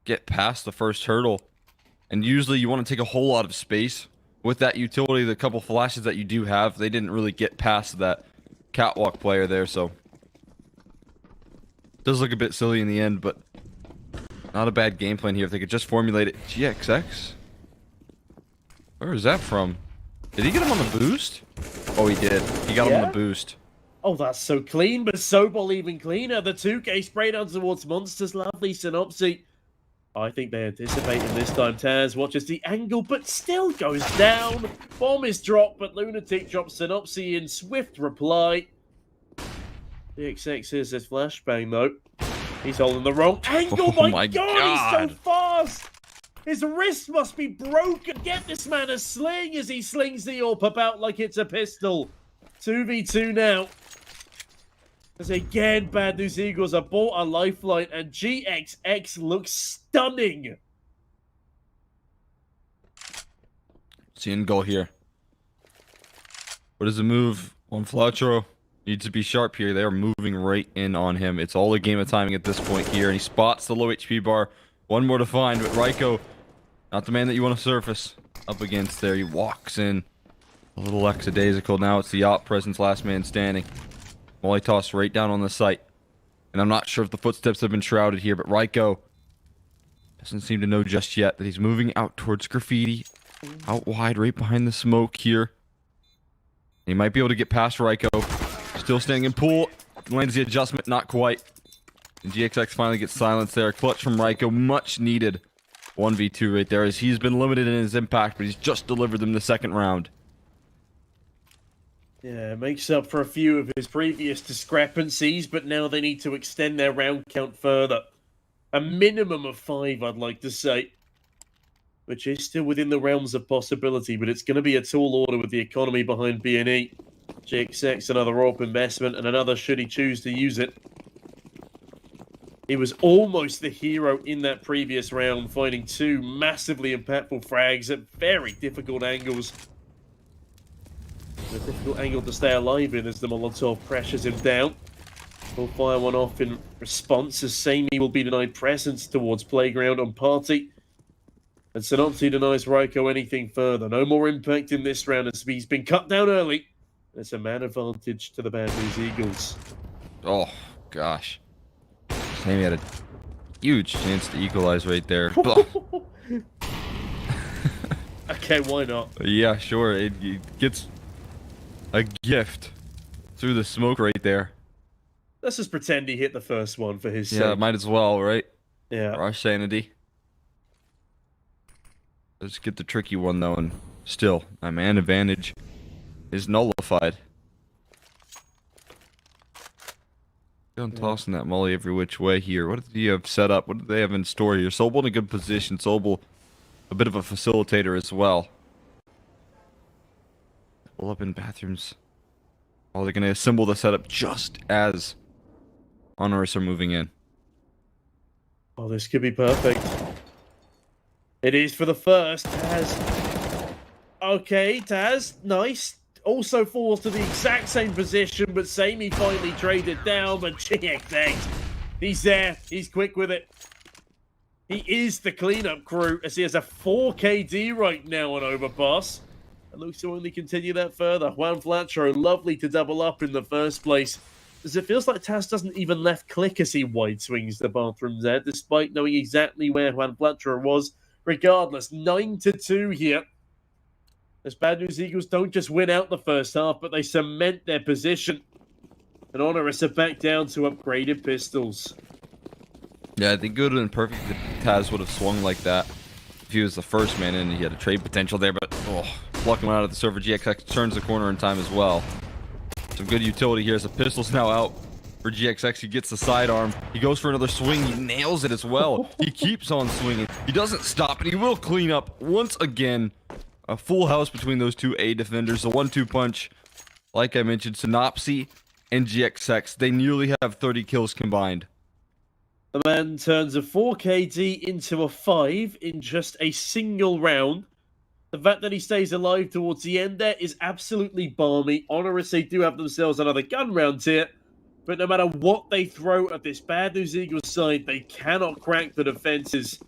get past the first hurdle. And usually you want to take a whole lot of space. With that utility, the couple flashes that you do have, they didn't really get past that catwalk player there, so does look a bit silly in the end, but not a bad game plan here if they could just formulate it. GXX? Where is that from? Did he get him on the boost? Oh, he did. He got him on the boost.
Oh, that's so clean, but Sobol even cleaner. The 2K spray down towards Monsters. Lovely Synopsy. I think they anticipate him this time. Taz watches the angle, but still goes down. Bomb is dropped, but Lunatic drops Synopsy in swift reply. The XX is his flashbang, though. He's holding the wrong angle.
Oh
my God, he's so fast. His wrist must be broken. Get this man a sling as he slings the AWP about like it's a pistol. 2v2 now. As again, Bad News Eagles have bought a lifeline, and GXX looks stunning.
Seeing goal here. What is the move? One Flatro needs to be sharp here. They are moving right in on him. It's all a game of timing at this point here, and he spots the low HP bar. One more to find, but Ryko, not the man that you want to surface up against there. He walks in a little lackadaisical. Now it's the op presence, last man standing. Molly toss right down on the site. And I'm not sure if the footsteps have been shrouded here, but Ryko doesn't seem to know just yet that he's moving out towards Graffiti. Out wide, right behind the smoke here. He might be able to get past Ryko. Still staying in pool. Lands the adjustment, not quite. And GXX finally gets silenced there. Clutch from Ryko, much needed. 1v2 right there, as he's been limited in his impact, but he's just delivered them the second round.
Yeah, makes up for a few of his previous discrepancies, but now they need to extend their round count further. A minimum of 5, I'd like to say. Which is still within the realms of possibility, but it's going to be a tall order with the economy behind BNE. GXX, another AWP investment, and another should he choose to use it. He was almost the hero in that previous round, finding 2 massively impactful frags at very difficult angles. A difficult angle to stay alive in as the Molotov pressures him down. We'll fire one off in response as Samey will be denied presence towards Playground on Party. And Synopsy denies Ryko anything further. No more impact in this round as he's been cut down early. It's a man advantage to the Bad News Eagles.
Oh, gosh. Sammy had a huge chance to equalize right there.
Okay, why not?
Yeah, sure. It gets a gift through the smoke right there.
Let's just pretend he hit the first one for his
Yeah,
sake.
might as well, right?
Yeah.
For our sanity. Let's get the tricky one, though, and still, my man advantage is nullified. Tossing that molly every which way here. What do you have set up? What do they have in store here? Sobel in a good position. Sobel, a bit of a facilitator as well. Pull up in bathrooms. Oh, they're going to assemble the setup just as HONORIS are moving in.
Oh, this could be perfect. It is for the first. Taz. Okay, Taz. Nice. Also falls to the exact same position, but Samey finally traded down, but GXX, he's there. He's quick with it. He is the cleanup crew, as he has a 4 KD right now on Overpass. And looks to only continue that further. Juan Flatro, lovely to double up in the first place. As it feels like Taz doesn't even left click as he wide swings the bathroom there, despite knowing exactly where Juan Flatro was. Regardless, 9-2 here. As Bad News Eagles don't just win out the first half, but they cement their position. And HONORIS are back down to upgraded pistols.
Yeah, I think it would have been perfect if Taz would have swung like that. If he was the first man in, he had a trade potential there, but blocking him out of the server. GXX turns the corner in time as well. Some good utility here as the pistol's now out for GXX. He gets the sidearm. He goes for another swing. He nails it as well. He keeps on swinging. He doesn't stop, and he will clean up once again. A full house between those two A defenders. The 1-2 punch, like I mentioned, Synopsy and GXX. They nearly have 30 kills combined.
The man turns a 4 KD into a 5 in just a single round. The fact that he stays alive towards the end there is absolutely balmy. HONORIS, they do have themselves another gun round here. But no matter what they throw at this Bad News Eagles side, they cannot crack the defenses.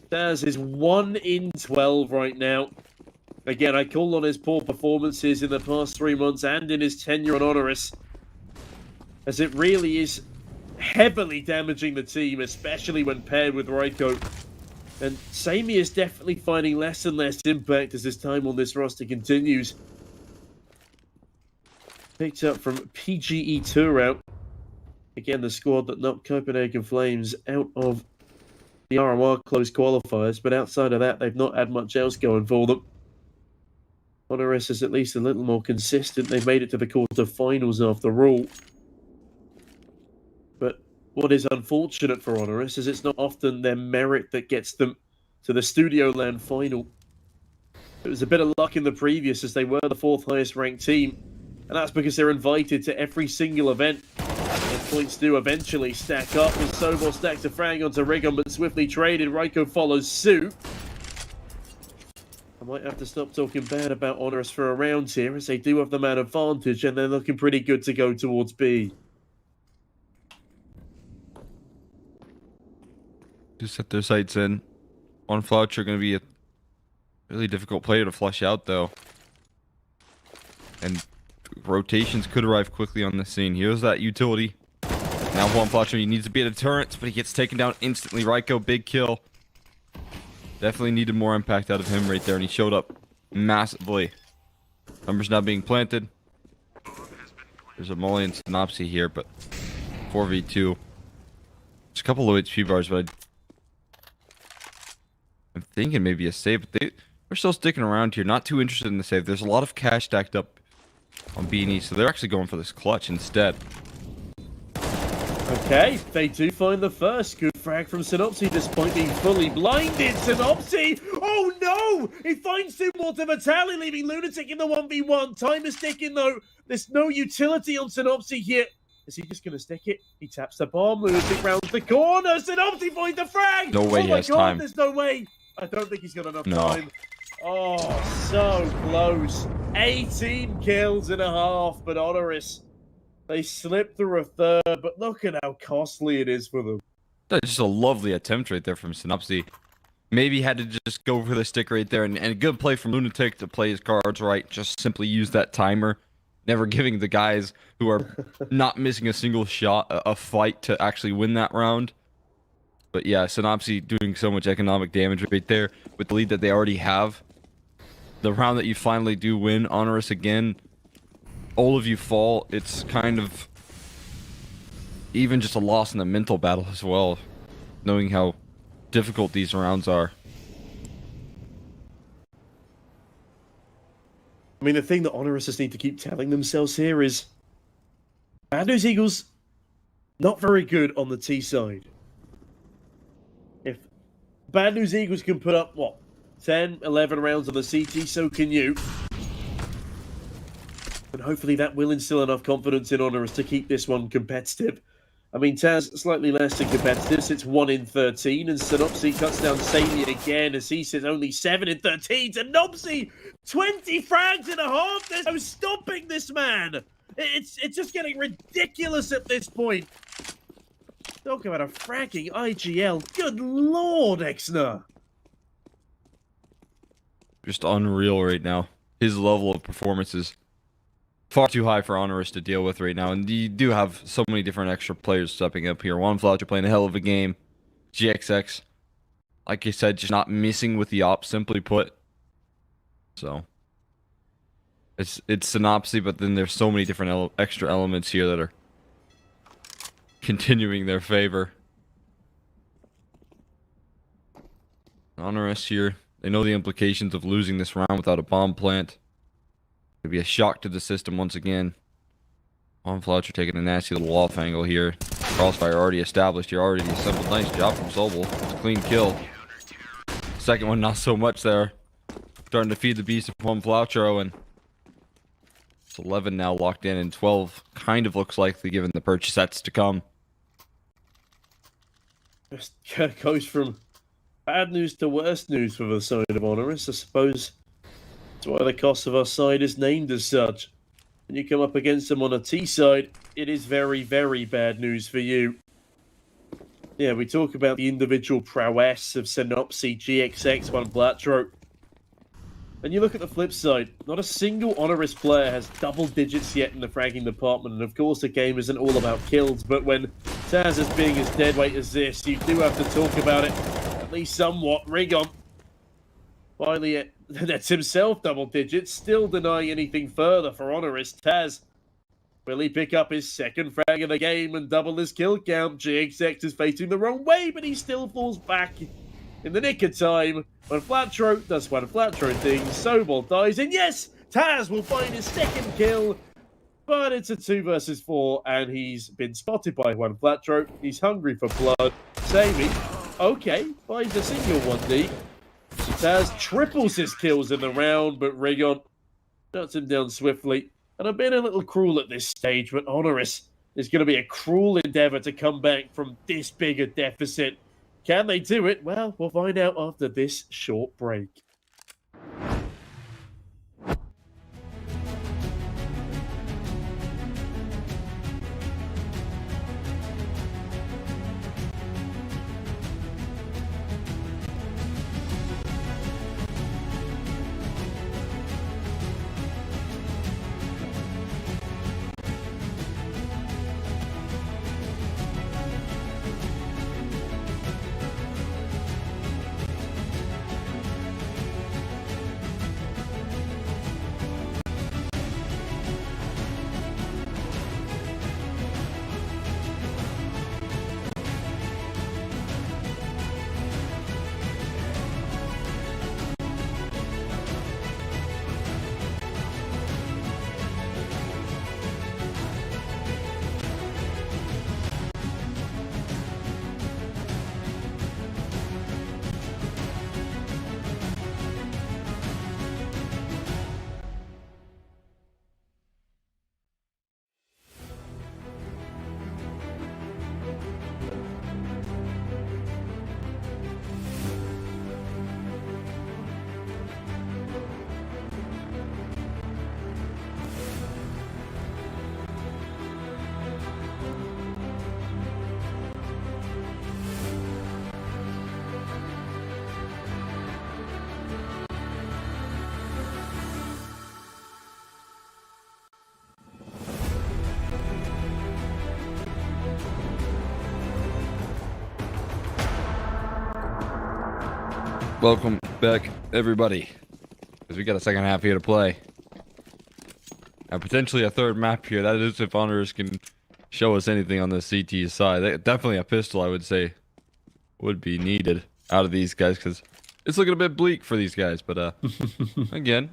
Taz is 1 in 12 right now. Again, I called on his poor performances in the past 3 months and in his tenure on HONORIS, as it really is heavily damaging the team, especially when paired with Ryko. And Samey is definitely finding less and less impact as his time on this roster continues. Picked up from PGE Tour out. Again, the squad that knocked Copenhagen Flames out of the RMR close qualifiers, but outside of that, they've not had much else going for them. HONORIS is at least a little more consistent. They've made it to the quarterfinals after all. But what is unfortunate for HONORIS is it's not often their merit that gets them to the Studio Land final. It was a bit of luck in the previous as they were the 4th highest ranked team. And that's because they're invited to every single event. And points do eventually stack up as Sobor stacks a frag onto Rigon, but swiftly traded. Raiko follows suit. I might have to stop talking bad about HONORIS for a round here, as they do have the man advantage, and they're looking pretty good to go towards B.
Just set their sights in. On Floucher going to be a really difficult player to flush out, though. And rotations could arrive quickly on the scene. Here's that utility. Now Juan Fletcher, he needs to be a deterrent, but he gets taken down instantly. Raiko, big kill. Definitely needed more impact out of him right there, and he showed up massively. Numbers now being planted. There's a Molly and Synopsy here, but 4v2. There's a couple low HP bars, but I'm thinking maybe a save, but they're still sticking around here. Not too interested in the save. There's a lot of cash stacked up on BNE, so they're actually going for this clutch instead.
Okay, they do find the first. Good frag from Synopsy despite being fully blinded. Synopsy! Oh no! He finds 2 more to Vitali, leaving Lunatic in the 1v1. Time is ticking though. There's no utility on Synopsy here. Is he just going to stick it? He taps the bomb. Lunatic rounds the corner. Synopsy finds the frag!
No way he has time.
There's no way. I don't think he's got enough
No.
time. Oh, so close. 18 kills and a half, but HONORIS, they slipped through a third, but look at how costly it is for them.
That's just a lovely attempt right there from Synopsy. Maybe had to just go for the stick right there, and a good play from Lunatic to play his cards right. Just simply use that timer, never giving the guys who are not missing a single shot a fight to actually win that round. But yeah, Synopsy doing so much economic damage right there with the lead that they already have. The round that you finally do win, HONORIS again, all of you fall. It's kind of even just a loss in the mental battle as well, knowing how difficult these rounds are.
I mean, the thing that HONORIS just need to keep telling themselves here is Bad News Eagles, not very good on the T side. If Bad News Eagles can put up, what, 10, 11 rounds on the CT, so can you. And hopefully that will instill enough confidence in HONORIS to keep this one competitive. I mean, Taz slightly less than competitive, sits 1 in 13, and Synopsy cuts down Sadie again as he sits only 7 in 13. Synopsy, 20 frags and a half. There's no stopping this man. It's just getting ridiculous at this point. Talk about a fragging IGL. Good lord, Exner.
Just unreal right now. His level of performance is far too high for HONORIS to deal with right now, and you do have so many different extra players stepping up here. Juan Floucher playing a hell of a game. GXX, like I said, just not missing with the ops, simply put. So it's Synopsy, but then there's so many different extra elements here that are continuing their favor. HONORIS here, they know the implications of losing this round without a bomb plant. It'd be a shock to the system once again. Juan Floucher taking a nasty little off angle here. Crossfire already established here, already assembled. Nice job from Sobel. It's a clean kill. Second one, not so much there. Starting to feed the beast of Juan Floucher, and it's 11 now locked in, and 12 kind of looks likely given the purchase that's to come.
Just goes from bad news to worse news for the side of HONORIS, I suppose. That's why the cost of our side is named as such. When you come up against them on a T side, it is very, very bad news for you. Yeah, we talk about the individual prowess of Synopsy, GXX, Juan Floucher. And you look at the flip side, not a single HONORIS player has double digits yet in the fragging department. And of course, the game isn't all about kills, but when Taz is being as deadweight as this, you do have to talk about it, at least somewhat. Rigon finally that's himself double digits, still denying anything further for HONORIS. Taz Will he pick up his second frag of the game and double his kill count? GXX is facing the wrong way, but he still falls back in the nick of time. When Flatthroat does one Flatthroat thing, Sobol dies, and yes, Taz will find his second kill, but it's a 2 versus 4, and he's been spotted by one Flatthroat. He's hungry for blood. Sammy, okay, finds a single 1D. Taz triples his kills in the round, but Rigon shuts him down swiftly. And I've been a little cruel at this stage, but HONORIS is going to be a cruel endeavor to come back from this big a deficit. Can they do it? Well, we'll find out after this short break.
Welcome back, everybody. Because we got a second half here to play. And potentially a third map here. That is if HONORIS can show us anything on the CT side. Definitely a pistol, I would say, would be needed out of these guys. Because it's looking a bit bleak for these guys. But, again,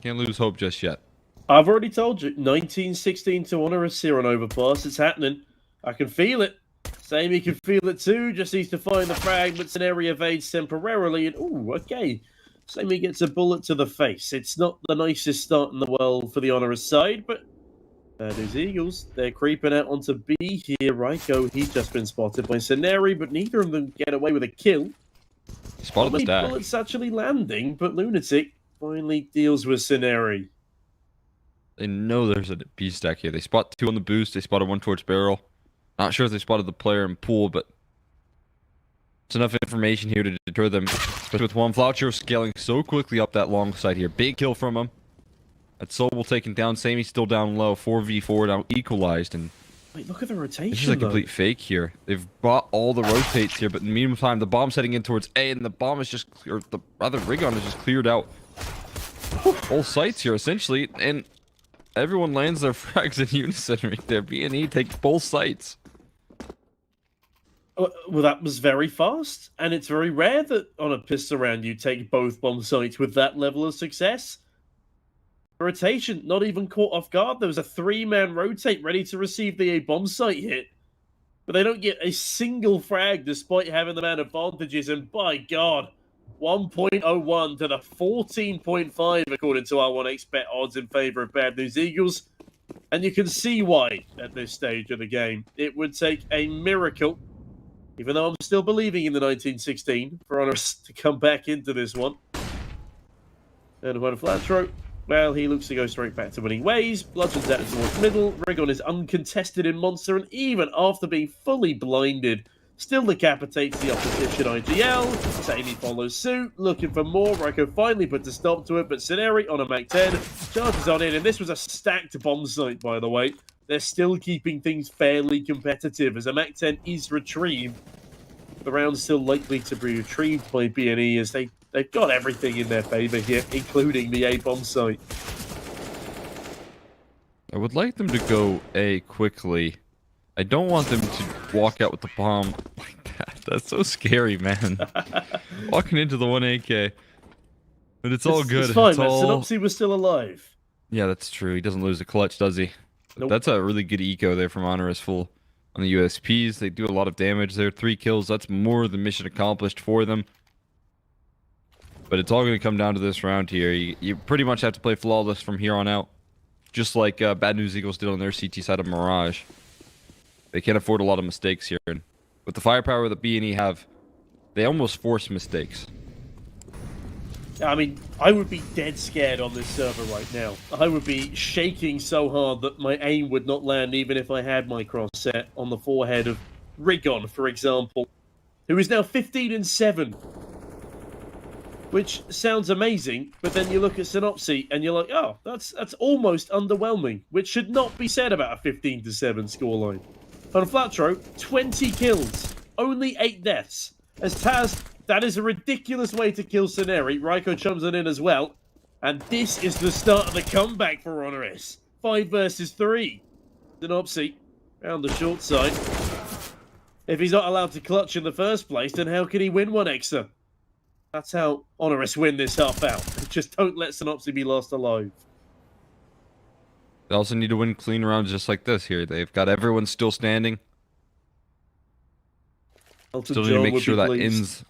can't lose hope just yet.
I've already told you, 1916 to HONORIS here on Overpass. It's happening. I can feel it. Sammy can feel it too, just needs to find the frag, but Scenarii evades temporarily, and ooh, okay. Sammy gets a bullet to the face. It's not the nicest start in the world for the HONORIS side, but there's Eagles. They're creeping out onto B here. Raiko, he's just been spotted by Scenarii, but neither of them get away with a kill.
Spotted the stack.
Bullets actually landing, but Lunatic finally deals with Scenarii.
They know there's a B stack here. They spot 2 on the boost. They spotted 1 towards barrel. Not sure if they spotted the player in pool, but it's enough information here to deter them. Especially with one Floucher scaling so quickly up that long side here. Big kill from him. That Sobol taken down. Sammy still down low. 4v4 now equalized. And
wait, look at the rotation.
this is a complete fake here. They've bought all the rotates here, but in the meantime, the bomb's heading in towards A, and the bomb is just, or the rather Rigon is just cleared out all sites here essentially, and everyone lands their frags in unison right there. BNE takes both sites.
Well, that was very fast, and it's very rare that on a pistol round you take both bomb sites with that level of success. Rotation, not even caught off guard. There was a 3-man rotate ready to receive the A bomb site hit, but they don't get a single frag despite having the man advantages, and by God, 1.01 to the 14.5 according to our 1xBet odds in favor of Bad News Eagles, and you can see why at this stage of the game. It would take a miracle, even though I'm still believing in the 1916, for HONORIS to come back into this one. And when Flatthroat, well, he looks to go straight back to winning ways. Bludgeon's out towards middle. Rigon is uncontested in Monster, and even after being fully blinded, still decapitates the opposition IGL. Sammy follows suit, looking for more. Raiko finally puts a stop to it, but Scenarii on a Mac 10 charges on in, and this was a stacked bomb site, by the way. They're still keeping things fairly competitive as a Mac 10 is retrieved. The round's still likely to be retrieved by BNE as they've got everything in their favor here, including the A-bomb site.
I would like them to go A quickly. I don't want them to walk out with the bomb like that. That's so scary, man. Walking into the 1 AK. But it's all good.
It's fine, man.
all...
Synopsy was still alive.
Yeah, that's true. He doesn't lose the clutch, does he?
Nope.
That's a really good eco there from HONORIS full on the USPs. They do a lot of damage there. 3 kills. That's more than mission accomplished for them. But it's all going to come down to this round here. You pretty much have to play flawless from here on out. Just like Bad News Eagles did on their CT side of Mirage. They can't afford a lot of mistakes here. And with the firepower that BNE have, they almost force mistakes.
I mean, I would be dead scared on this server right now. I would be shaking so hard that my aim would not land even if I had my cross set on the forehead of Rigon, for example, who is now 15-7. Which sounds amazing, but then you look at Synopsy and you're like, oh, that's almost underwhelming, which should not be said about a 15-7 scoreline. On Flatro, 20 kills, only 8 deaths. As Taz, that is a ridiculous way to kill Sceneri. Raiko chums it in as well. And this is the start of the comeback for HONORIS. 5 versus 3. Synopsy, round the short side. If he's not allowed to clutch in the first place, then how can he win one extra? That's how HONORIS win this half out. Just don't let Synopsy be lost alive.
They also need to win clean rounds just like this here. They've got everyone still standing.
Elton
Still need
John
to make
would
sure
be
that
pleased.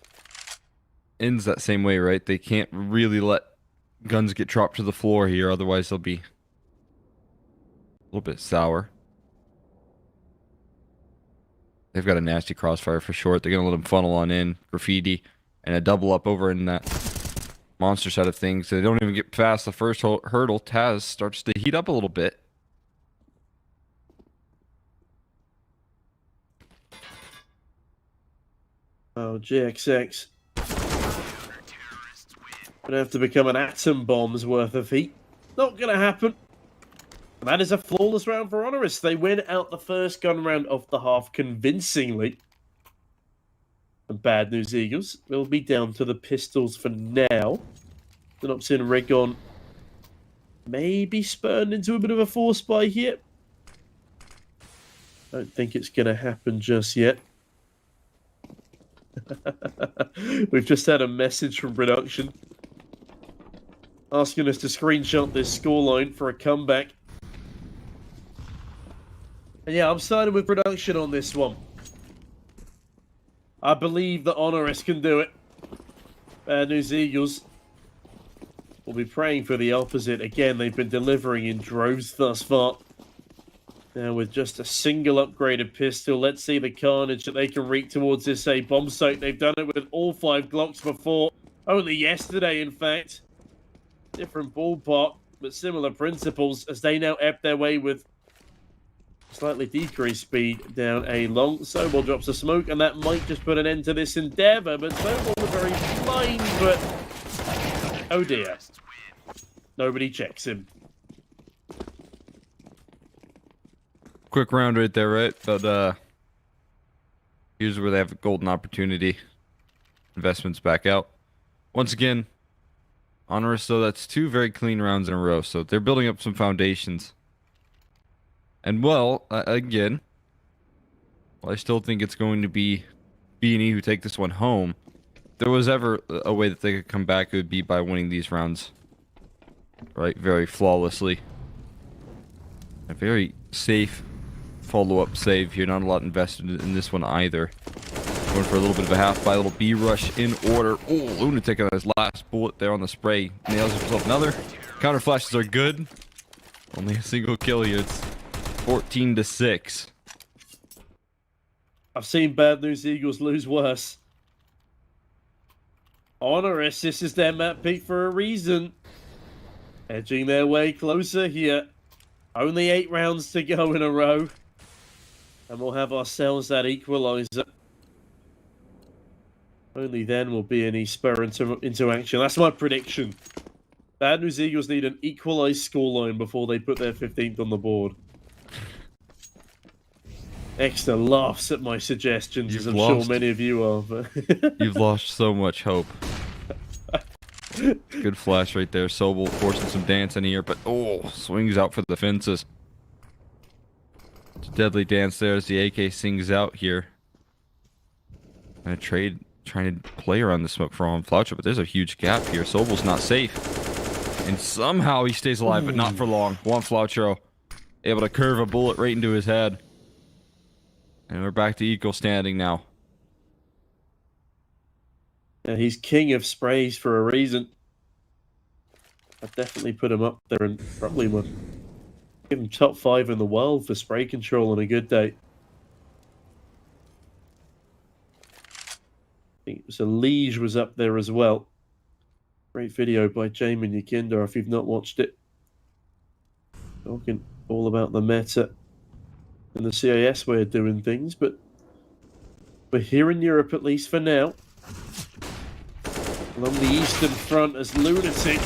ends that same way, right? They can't really let guns get dropped to the floor here, otherwise they'll be a little bit sour. They've got a nasty crossfire for short. They're going to let them funnel on in. Graffiti. And a double up over in that monster side of things. They don't even get past the first hurdle. Taz starts to heat up a little bit.
Oh, GXX. Gonna have to become an atom bomb's worth of heat. Not gonna happen. And that is a flawless round for HONORIS. They win out the first gun round of the half convincingly. And Bad News Eagles will be down to the pistols for now. Synopsy and Rigon maybe spurned into a bit of a force buy here. Don't think it's going to happen just yet. We've just had a message from production asking us to screenshot this scoreline for a comeback. And yeah, I'm siding with production on this one. I believe that HONORIS can do it. Bad News Eagles will be praying for the opposite. Again, they've been delivering in droves thus far. Now with just a single upgraded pistol, let's see the carnage that they can wreak towards this bomb site. They've done it with all 5 Glocks before. Only yesterday, in fact. Different ballpark, but similar principles as they now ebb their way with slightly decreased speed down a long. Snowball drops a smoke, and that might just put an end to this endeavor. But Snowball is very blind, but oh dear. Nobody checks him.
Quick round right there, right? But here's where they have a golden opportunity. Investments back out. Once again, HONORIS, though, that's 2 very clean rounds in a row. So they're building up some foundations. And well, again, I still think it's going to be BNE who take this one home. If there was ever a way that they could come back, it would be by winning these rounds. Right? Very flawlessly. A very safe follow-up save here. Not a lot invested in this one either. Going for a little bit of a half-buy, a little B-rush in order. Oh, Lunatic on his last bullet there on the spray. Nails himself another. Counter flashes are good. Only a single kill here. It's 14-6.
I've seen Bad News Eagles lose worse. HONORIS, this is their map pick for a reason. Edging their way closer here. Only 8 rounds to go in a row. And we'll have ourselves that equalizer. Only then will BNE spur into action. That's my prediction. Bad News Eagles need an equalized scoreline before they put their 15th on the board. Extra laughs at my suggestions, as I'm sure many of you are. But
You've lost so much hope. Good flash right there. Sobel forcing some dance in here, but oh, swings out for the fences. It's a deadly dance there as the AK sings out here. And a trade trying to play around the smoke for on Floucher, but there's a huge gap here. Sobel's not safe. And somehow he stays alive, but not for long. Juan Floucher able to curve a bullet right into his head. And we're back to equal standing now.
Yeah, he's king of sprays for a reason. I'd definitely put him up there and probably would give him top 5 in the world for spray control on a good day. I think it was a Liege was up there as well. Great video by Jamin Yakinda if you've not watched it. Talking all about the meta and the CIS way of doing things, but we're here in Europe at least for now. Along the eastern front as Lunatic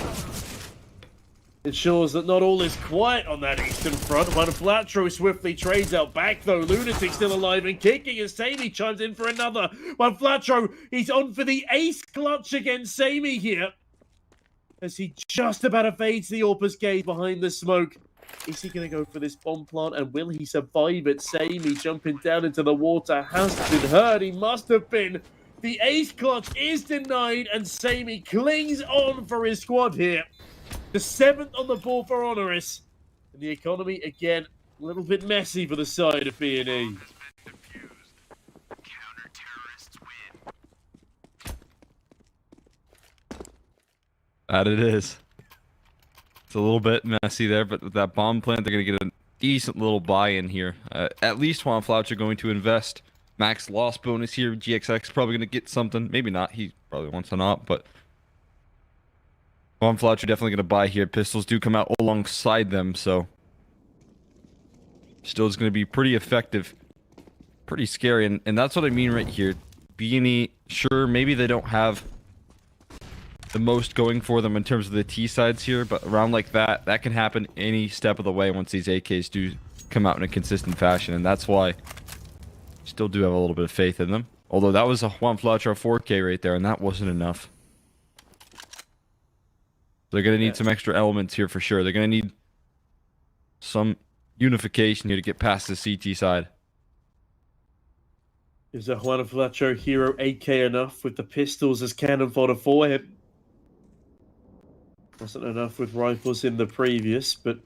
ensures that not all is quiet on that eastern front. When Flatro swiftly trades out back though, Lunatic still alive and kicking as Sammy chimes in for another. When Flatro, he's on for the ace clutch against Sammy here. As he just about evades the Orpus gaze behind the smoke. Is he going to go for this bomb plant and will he survive it? Sammy jumping down into the water has been heard. He must have been. The ace clutch is denied and Sammy clings on for his squad here. The 7th on the board for Honoris. And the economy, again, a little bit messy for the side of BNE.
That it is. It's a little bit messy there, but with that bomb plant, they're going to get a decent little buy-in here. At least Juan Floucher going to invest. Max loss bonus here. GXX probably going to get something. Maybe not. He probably wants to not, but Juan Floucher definitely going to buy here. Pistols do come out alongside them, so still is going to be pretty effective. Pretty scary, and that's what I mean right here. BNE, sure, maybe they don't have the most going for them in terms of the T sides here, but around like that can happen any step of the way once these AKs do come out in a consistent fashion, and that's why I still do have a little bit of faith in them. Although that was a Juan Floucher 4K right there, and that wasn't enough. They're going to need some extra elements here for sure. They're going to need some unification here to get past the CT side.
Is a Juan Floucher hero AK enough with the pistols as cannon fodder for him? Wasn't enough with rifles in the previous, but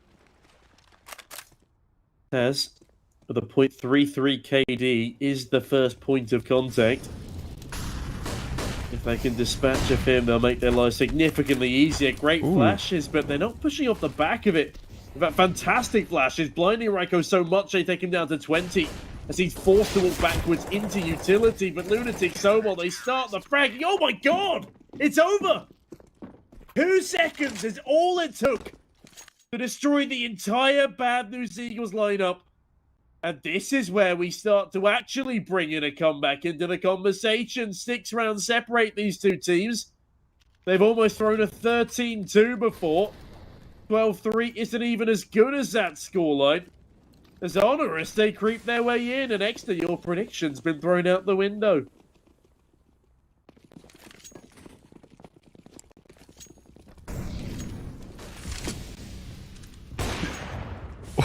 has with a .33 KD is the first point of contact. If they can dispatch of him, they'll make their lives significantly easier. Great flashes, but they're not pushing off the back of it. In fact, fantastic flashes, blinding Raiko so much they take him down to 20 as he's forced to walk backwards into utility. But Lunatic Sobel, they start the fragging. Oh my god! It's over! 2 seconds is all it took to destroy the entire Bad News Eagles lineup. And this is where we start to actually bring in a comeback into the conversation. 6 rounds separate these two teams. They've almost thrown a 13-2 before. 12-3 isn't even as good as that scoreline. As Honoris, they creep their way in. And Exeter, your prediction's been thrown out the window.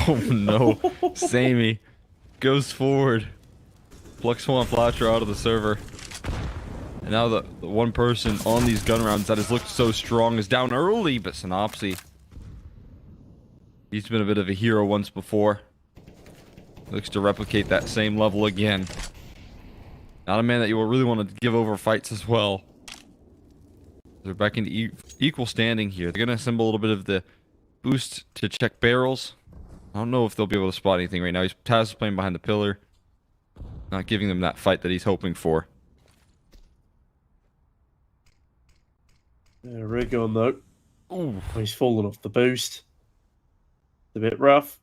Oh no. Sammy goes forward. Plucks Juan Floucher out of the server. And now the one person on these gun rounds that has looked so strong is down early, but Synopsy, he's been a bit of a hero once before. Looks to replicate that same level again. Not a man that you will really want to give over fights as well. They're back into equal standing here. They're going to assemble a little bit of the boost to check barrels. I don't know if they'll be able to spot anything right now. Taz is playing behind the pillar. Not giving them that fight that he's hoping for.
Yeah, rig on though.
Ooh.
Oh, he's fallen off the boost. It's a bit rough.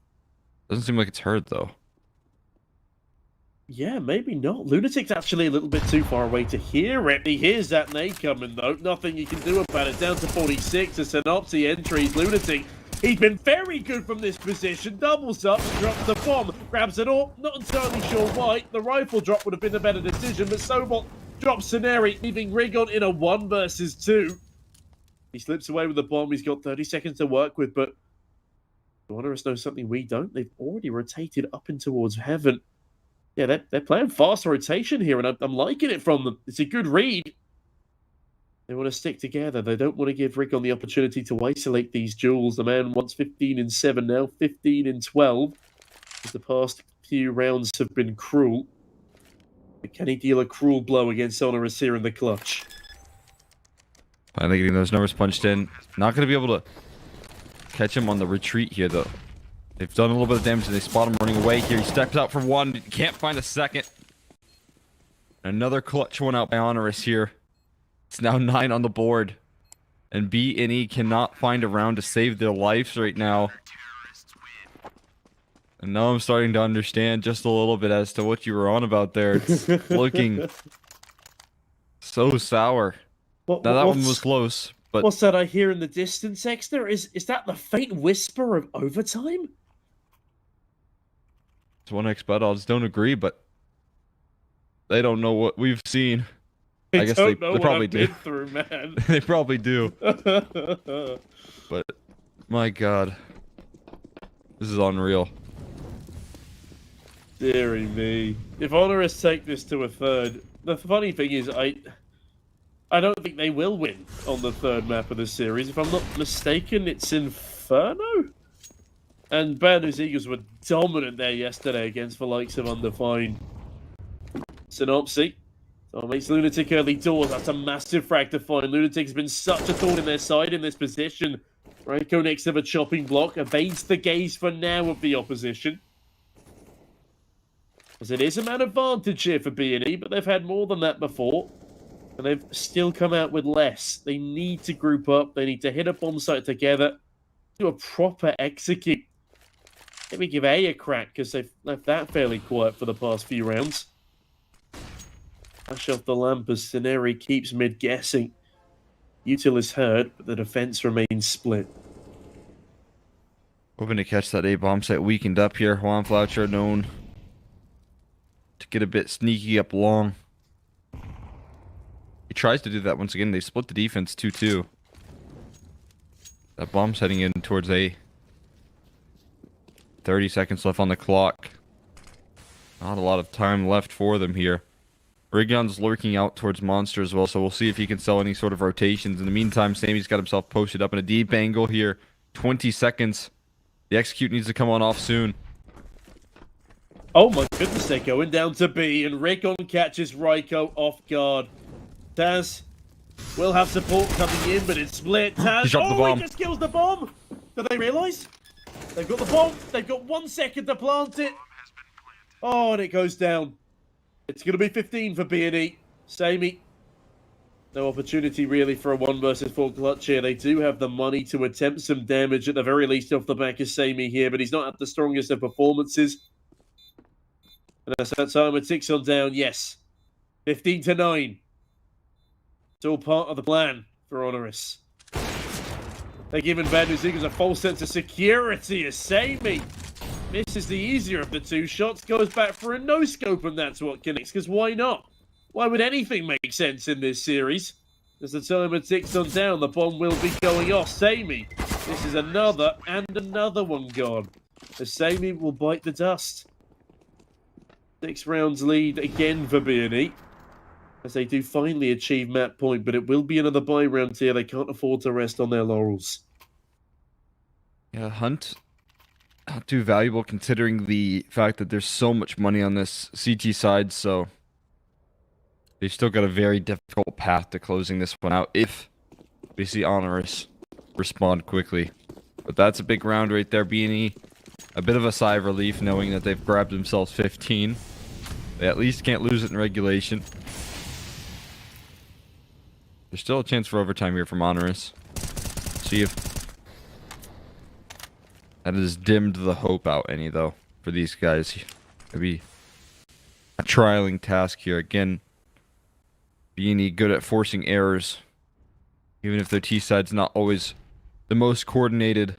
Doesn't seem like it's hurt though.
Yeah, maybe not. Lunatic's actually a little bit too far away to hear it. He hears that nade coming though. Nothing he can do about it. Down to 46 as Synopsy entries. Lunatic, he's been very good from this position. Doubles up, drops the bomb, grabs it all. Not entirely sure why. The rifle drop would have been a better decision, but Sobot drops Scenari, leaving Rigon in a 1 versus 2. He slips away with the bomb. He's got 30 seconds to work with, but HONORIS knows something we don't. They've already rotated up and towards heaven. Yeah, they're playing fast rotation here, and I'm liking it from them. It's a good read. They want to stick together. They don't want to give Rickon the opportunity to isolate these duels. The man wants 15-7 now, 15-12. As the past few rounds have been cruel. But can he deal a cruel blow against HONORIS here in the clutch?
Finally getting those numbers punched in. Not going to be able to catch him on the retreat here, though. They've done a little bit of damage, and they spot him running away here. He steps out for one. Can't find a second. Another clutch one out by HONORIS here. It's now 9 on the board. And BNE cannot find a round to save their lives right now. And now I'm starting to understand just a little bit as to what you were on about there. It's looking so sour. Now that one was close, but...
What's that I hear in the distance, Exeter? Is that the faint whisper of overtime?
1x bet odds don't agree, but they don't know what we've seen.
I
guess
they
probably
what
do.
Been through, man.
They probably do. But my God, this is unreal.
Deary me. If HONORIS take this to a third, the funny thing is, I don't think they will win on the third map of the series. If I'm not mistaken, it's Inferno. And Bad News Eagles were dominant there yesterday against the likes of Undefined. Synopsy. So makes Lunatic early doors. That's a massive frag to find. Lunatic has been such a thorn in their side in this position. Raiko next to the chopping block. Evades the gaze for now of the opposition. As it is a man advantage here for BNE, but they've had more than that before. And they've still come out with less. They need to group up. They need to hit a bomb site together. Do a proper execute. Let me give A crack, because they've left that fairly quiet for the past few rounds. Flash off the lamp as Sceneri keeps mid-guessing. Util is hurt, but the defense remains split.
Hoping to catch that A bomb site weakened up here. Juan Floucher known to get a bit sneaky up long. He tries to do that once again. They split the defense 2-2. That bomb's heading in towards A. 30 seconds left on the clock. Not a lot of time left for them here. Rigion's lurking out towards Monster as well, so we'll see if he can sell any sort of rotations. In the meantime, Sammy's got himself posted up in a deep angle here. 20 seconds. The execute needs to come on off soon.
Oh my goodness, they're going down to B, and Rickon catches Raiko off guard. Taz will have support coming in, but it's split. Taz,
He dropped the bomb.
He just kills the bomb! Do they realise? They've got the bomb. They've got 1 second to plant it. Oh, and it goes down. It's going to be 15 for BNE. Sammy. No opportunity really for a 1 versus 4 clutch here. They do have the money to attempt some damage at the very least off the back of Sammy here, but he's not at the strongest of performances. And as that timer ticks on down, yes. 15-9. It's all part of the plan for HONORIS. They're giving Bad News Eagles a false sense of security as Sammy misses the easier of the 2 shots, goes back for a no-scope, and that's what connects, because why not? Why would anything make sense in this series? As the timer ticks on down, the bomb will be going off. Sammy, this is another and another one gone. As Sammy will bite the dust. 6 rounds lead again for BNE. As they do finally achieve map point, but it will be another buy round here. They can't afford to rest on their laurels.
Yeah, Hunt, not too valuable considering the fact that there's so much money on this CT side, so they've still got a very difficult path to closing this one out if we see HONORIS respond quickly. But that's a big round right there. BNE, a bit of a sigh of relief knowing that they've grabbed themselves 15. They at least can't lose it in regulation. There's still a chance for overtime here from HONORIS. See if that has dimmed the hope out any, though, for these guys. Maybe a trialing task here. Again, BNE good at forcing errors, even if their T side's not always the most coordinated.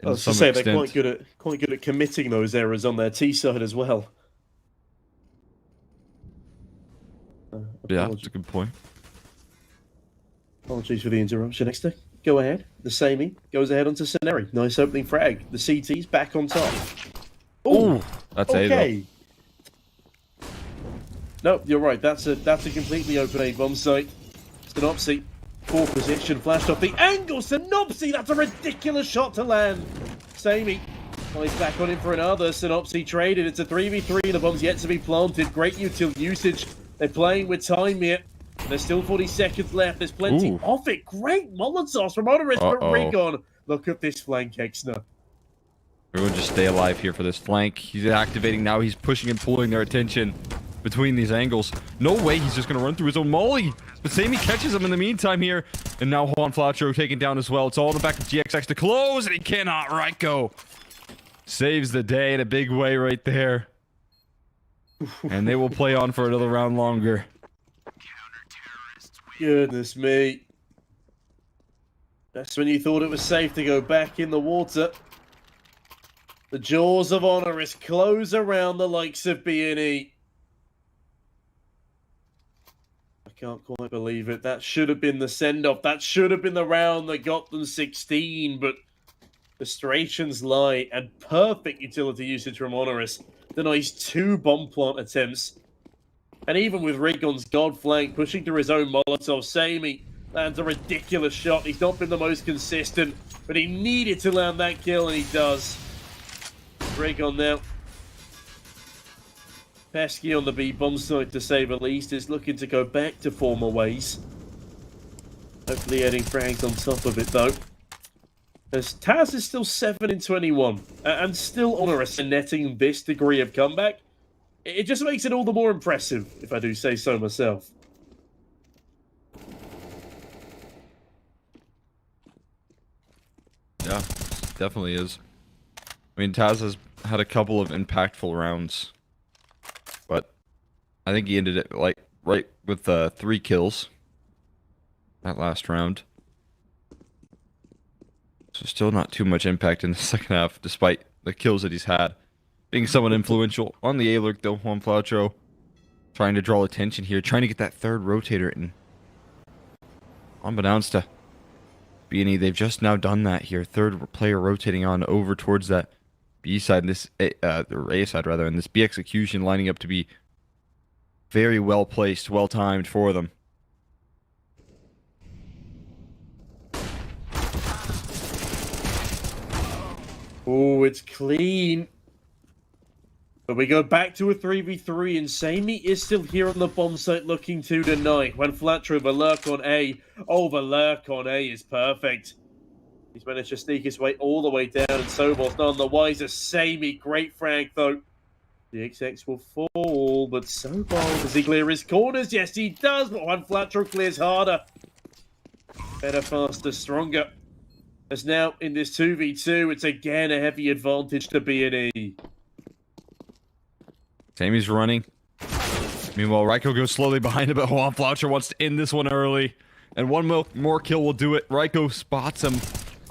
I was to say they're quite good at committing those errors on their T side as well.
Yeah, that's a good point.
Apologies for the interruption, next day. go ahead. The Samey goes ahead onto Ceneri. Nice opening frag. The CT's back on top.
Ooh, that's A though.
Okay. No, you're right. That's a completely open A bomb site. Synopsy, poor position, flashed off the angle. Synopsy, that's a ridiculous shot to land. Samey, he's back on him for another. Synopsy traded. It's a 3v3. The bomb's yet to be planted. Great util usage. They're playing with time here. There's still 40 seconds left. There's plenty of it. Great Molotovs from HONORIS, but Rigon. Look at this flank, Exner.
Everyone just stay alive here for this flank. He's activating now. He's pushing and pulling their attention between these angles. No way he's just going to run through his own molly. But Samey catches him in the meantime here. And now Juan Flatro taken down as well. It's all in the back of GXX to close, and he cannot. Raiko saves the day in a big way right there. And they will play on for another round longer.
Goodness me. That's when you thought it was safe to go back in the water. The jaws of HONORIS close around the likes of BNE. I can't quite believe it. That should have been the send-off. That should have been the round that got them 16, but frustrations lie, and perfect utility usage from HONORIS denies 2 bomb plant attempts. And even with Rigon's god flank pushing through his own Molotov, Samey lands a ridiculous shot. He's not been the most consistent, but he needed to land that kill, and he does. Rigon now. Pesky on the B-bomb side, to say the least, is looking to go back to former ways. Hopefully adding frags on top of it, though. As Taz is still 7 in 21, and still HONORIS and netting this degree of comeback, it just makes it all the more impressive, if I do say so myself.
Yeah, definitely is. I mean, Taz has had a couple of impactful rounds, but I think he ended it like right with 3 kills that last round. So still not too much impact in the second half, despite the kills that he's had. Being somewhat influential on the A-lurk, though, Juan Flatro trying to draw attention here, trying to get that 3rd rotator in. Unbeknownst to BNE, they've just now done that here. 3rd player rotating on over towards that B side, and this the A side rather, and this B execution lining up to be very well placed, well timed for them.
Oh, it's clean. But we go back to a 3v3, and Samey is still here on the bomb site looking to deny. When Flatro, the lurk on A. Oh, the lurk on A is perfect. He's managed to sneak his way all the way down, and Sobol's none the wiser. Samey, great frag, though. The XX will fall, but Sobol, does he clear his corners? Yes, he does, but Juan Flatro clears harder. Better, faster, stronger. As now, in this 2v2, it's again a heavy advantage to BNE.
Samey's running. Meanwhile, Raiko goes slowly behind him, but Juan Flatro wants to end this one early. And one more kill will do it. Raiko spots him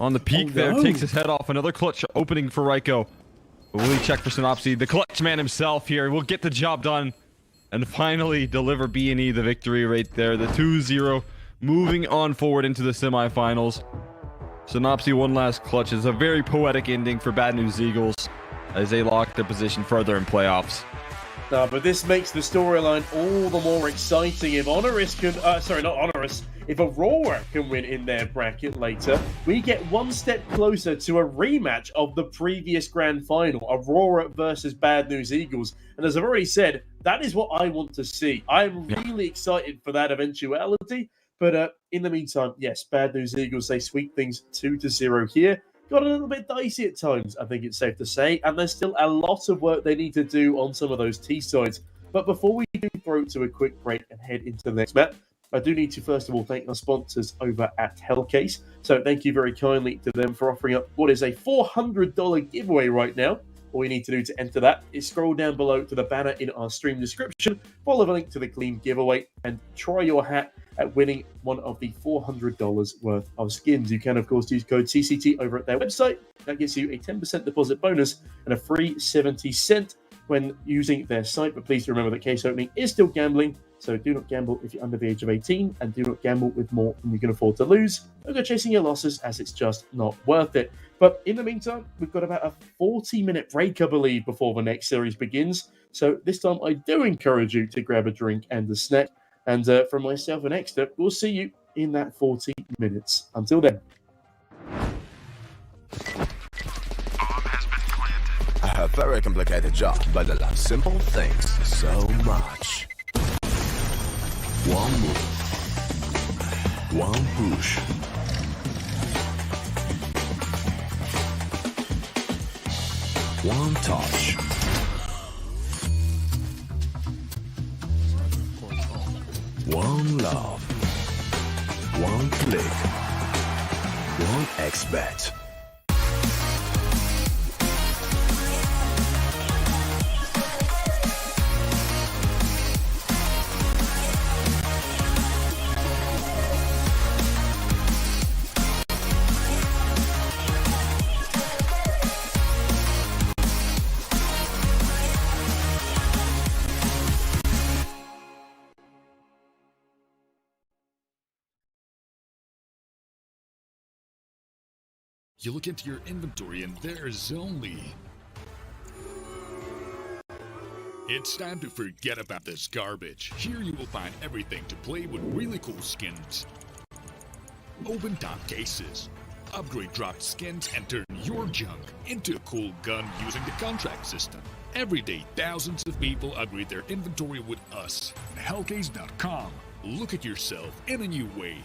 on the peak there, takes his head off. Another clutch opening for Raiko. But will he check for Synopsy? The clutch man himself here will get the job done and finally deliver BNE the victory right there. The 2-0 moving on forward into the semifinals. Synopsy one last clutch is a very poetic ending for Bad News Eagles as they lock their position further in playoffs.
No, but this makes the storyline all the more exciting. If HONORIS can, sorry, not HONORIS, if Aurora can win in their bracket later, we get one step closer to a rematch of the previous grand final, Aurora versus Bad News Eagles. And as I've already said, that is what I want to see. I'm really excited for that eventuality. But in the meantime, yes, Bad News Eagles, they sweep things 2-0 here. Got a little bit dicey at times, I think it's safe to say, and there's still a lot of work they need to do on some of those T-sides. But before we do throw to a quick break and head into the next map, I do need to first of all thank our sponsors over at Hellcase. So thank you very kindly to them for offering up what is a $400 giveaway right now. All you need to do to enter that is scroll down below to the banner in our stream description, follow the link to the clean giveaway, and try your hat at winning one of the $400 worth of skins. You can, of course, use code CCT over at their website. That gets you a 10% deposit bonus and a free 70 cent when using their site. But please remember that case opening is still gambling, So do not gamble if you're under the age of 18, and do not gamble with more than you can afford to lose. Don't go chasing your losses, as it's just not worth it. But in the meantime, we've got about a 40-minute break, I believe, before the next series begins. So this time, I do encourage you to grab a drink and a snack. And from myself and Exeter, we'll see you in that 40 minutes. Until then.
I have very complicated job, but I love simple things so much. One move, one push. One touch. One love. One click. One XBet.
You look into your inventory and there's only... It's time to forget about this garbage. Here you will find everything to play with really cool skins. Open top cases. Upgrade dropped skins and turn your junk into a cool gun using the contract system. Every day, thousands of people upgrade their inventory with us. Hellcase.com. Look at yourself in a new way.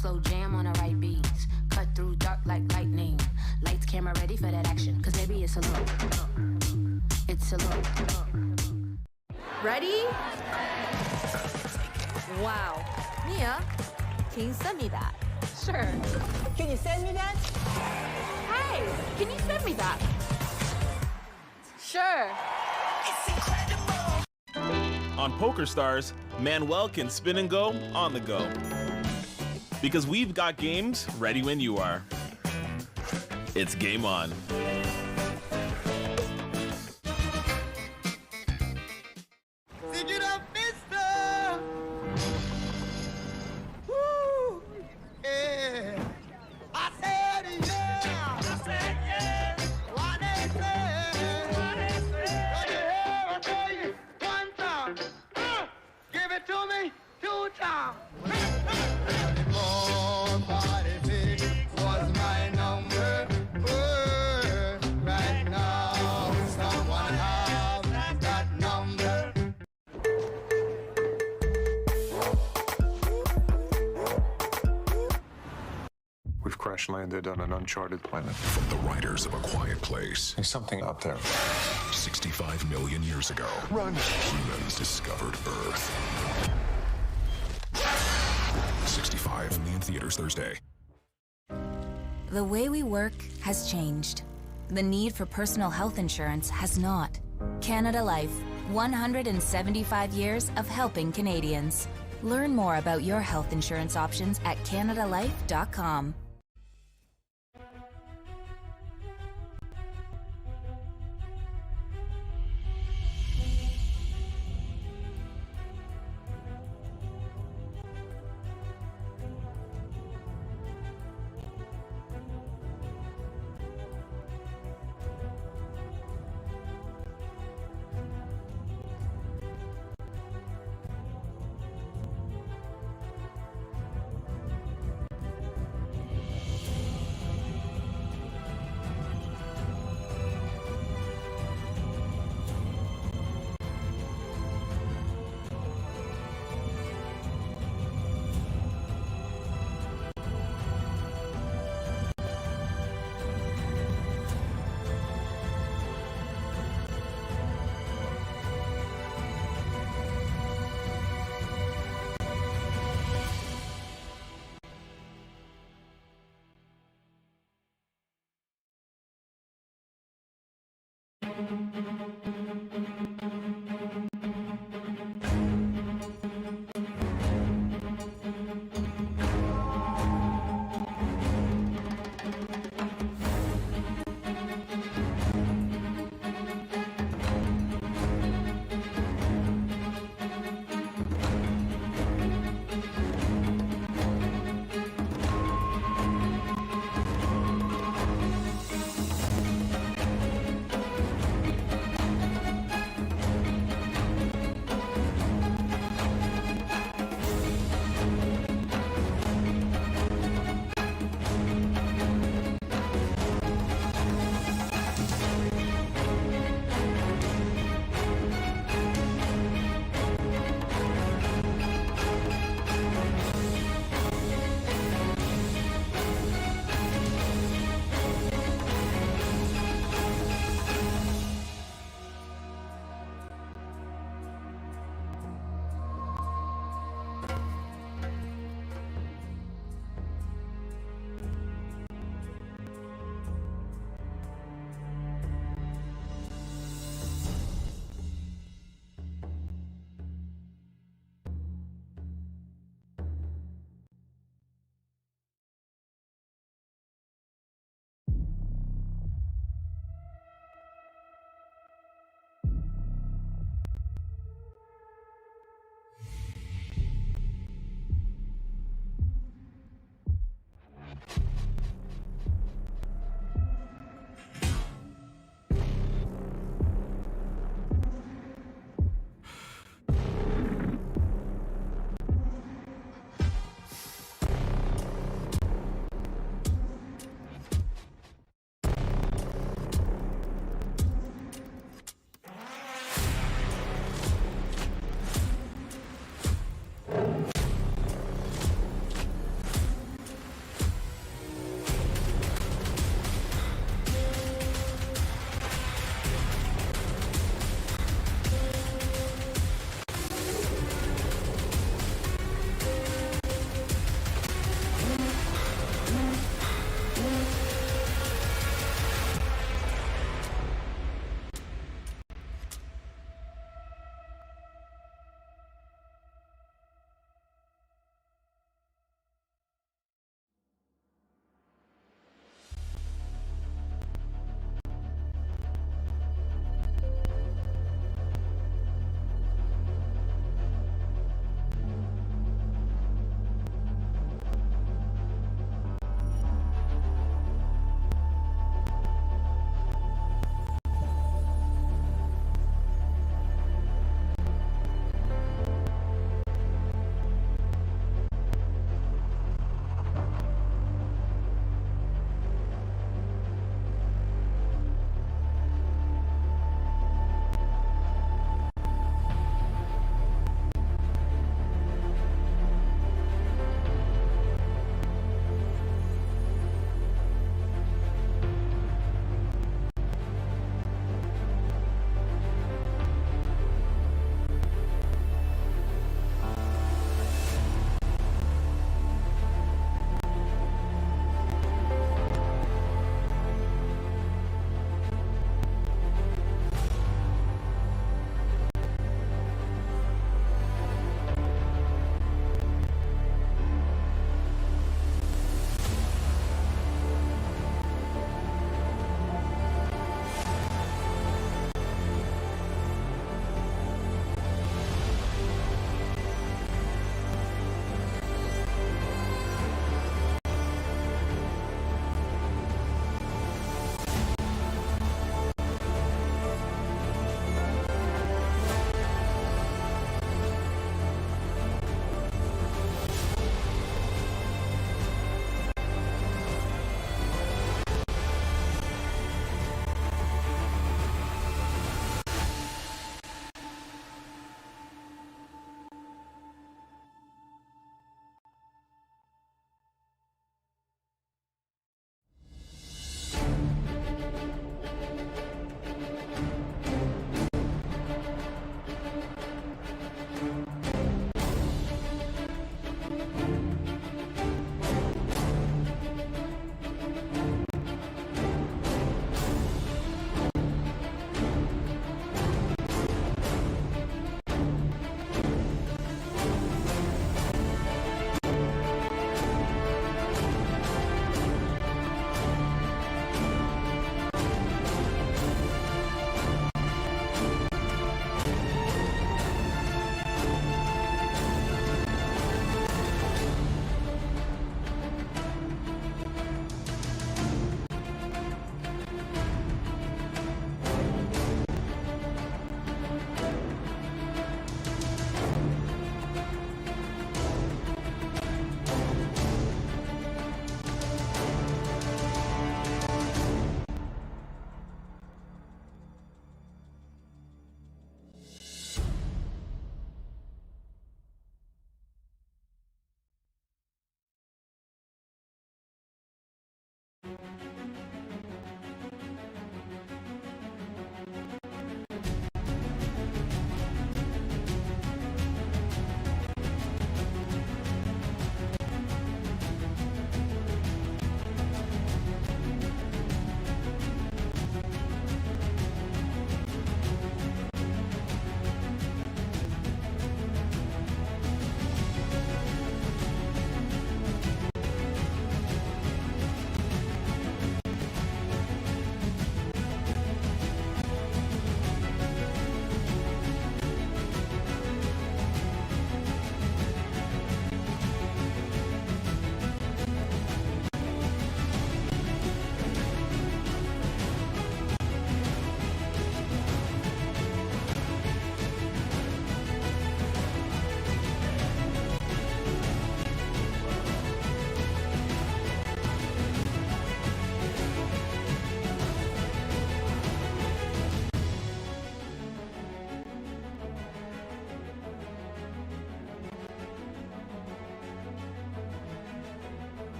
slow jam on the right beats. Cut through dark like lightning. Lights, camera, ready for that action. Cause maybe it's a look. It's a look.
Ready? Wow. Mia, can you send me that? Sure. Can you send me that? Hey, can you send me that? Sure.
On PokerStars, Manuel can spin and go on the go. Because we've got games ready when you are. It's game on.
We've crash landed on an uncharted planet.
From the writers of A Quiet Place.
There's something up there.
65 million years ago,
Run!
humans discovered Earth. 65 only in theaters Thursday.
The way we work has changed. The need for personal health insurance has not. Canada Life, 175 years of helping Canadians. Learn more about your health insurance options at canadalife.com.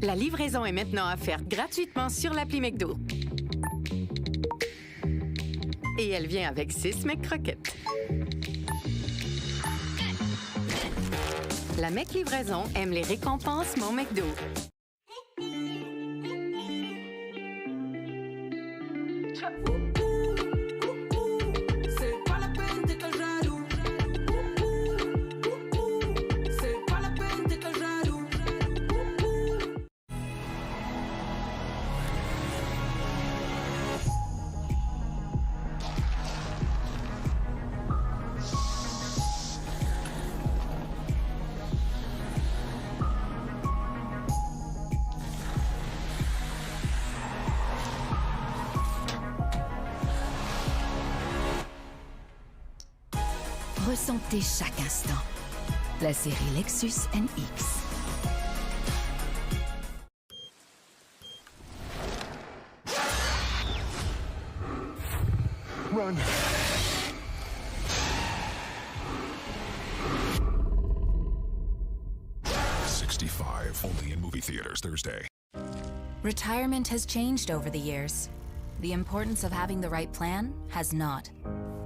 La livraison est maintenant offerte gratuitement sur l'appli McDo. Et elle vient avec 6 McCroquettes. La McLivraison aime les récompenses Mon McDo.
Ressentez chaque instant. La série Lexus NX.
Run.
'65, only in movie theaters Thursday.
Retirement has changed over the years. The importance of having the right plan has not.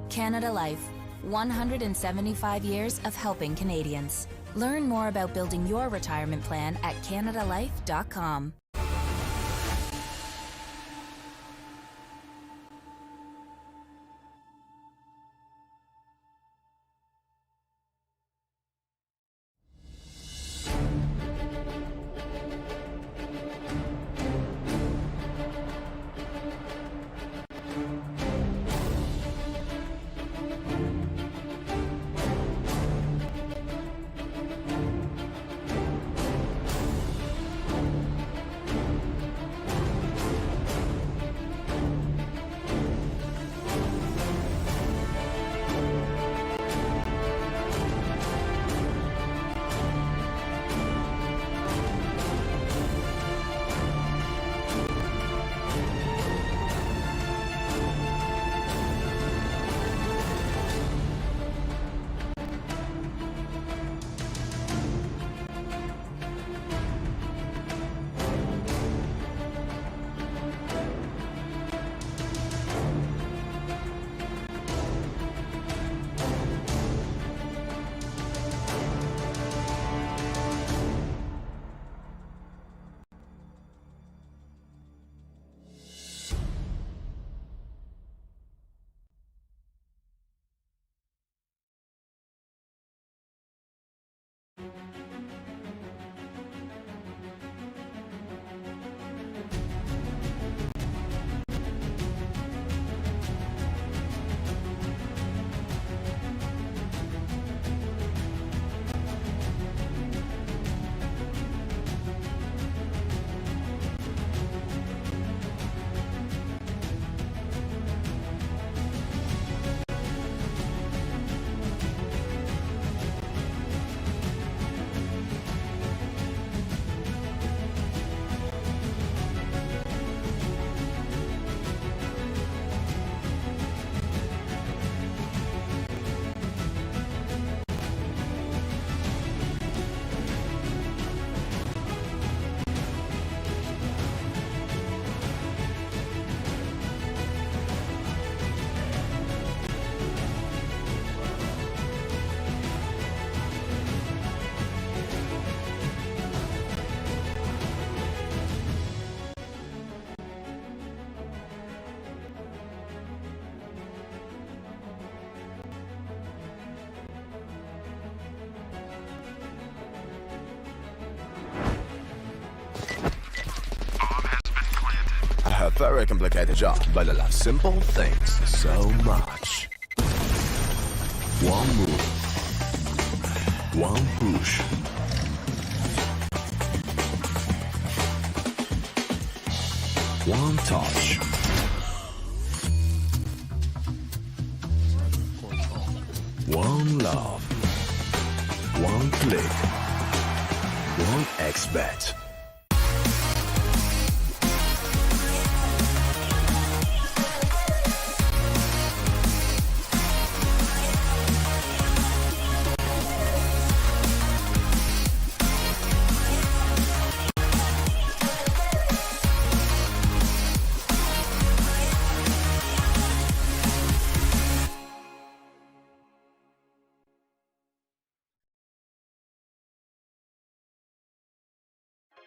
Canada Life, 175 years of helping Canadians. Learn more about building your retirement plan at canadalife.com.
very complicated job, but I love simple things so much. One move, one push. One touch. One love. One click. One XBet.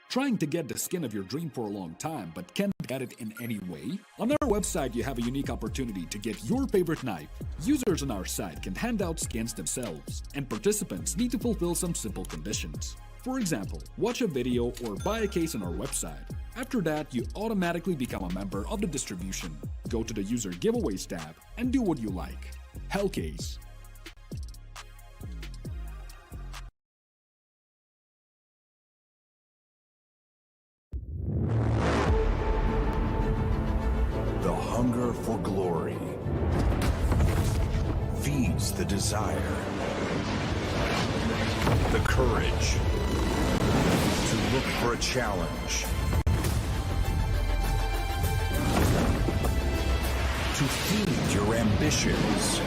Trying to get the skin of your dream for a long time but can't get it in any way? On our website, you have a unique opportunity to get your favorite knife. Users on our site can hand out skins themselves, and participants need to fulfill some simple conditions. For example, watch a video or buy a case on our website. After that, you automatically become a member of the distribution. Go to the user giveaways tab and do what you like. Hellcase.
The hunger for glory feeds the desire, the courage to look for a challenge, to feed your ambitions.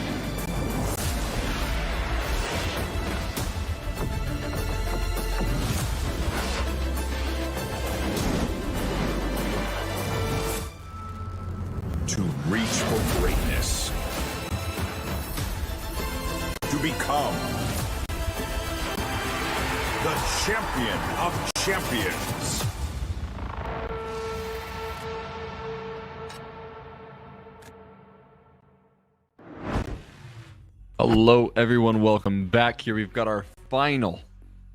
To reach for greatness. To become the champion of champions.
Hello, everyone. Welcome back. Here we've got our final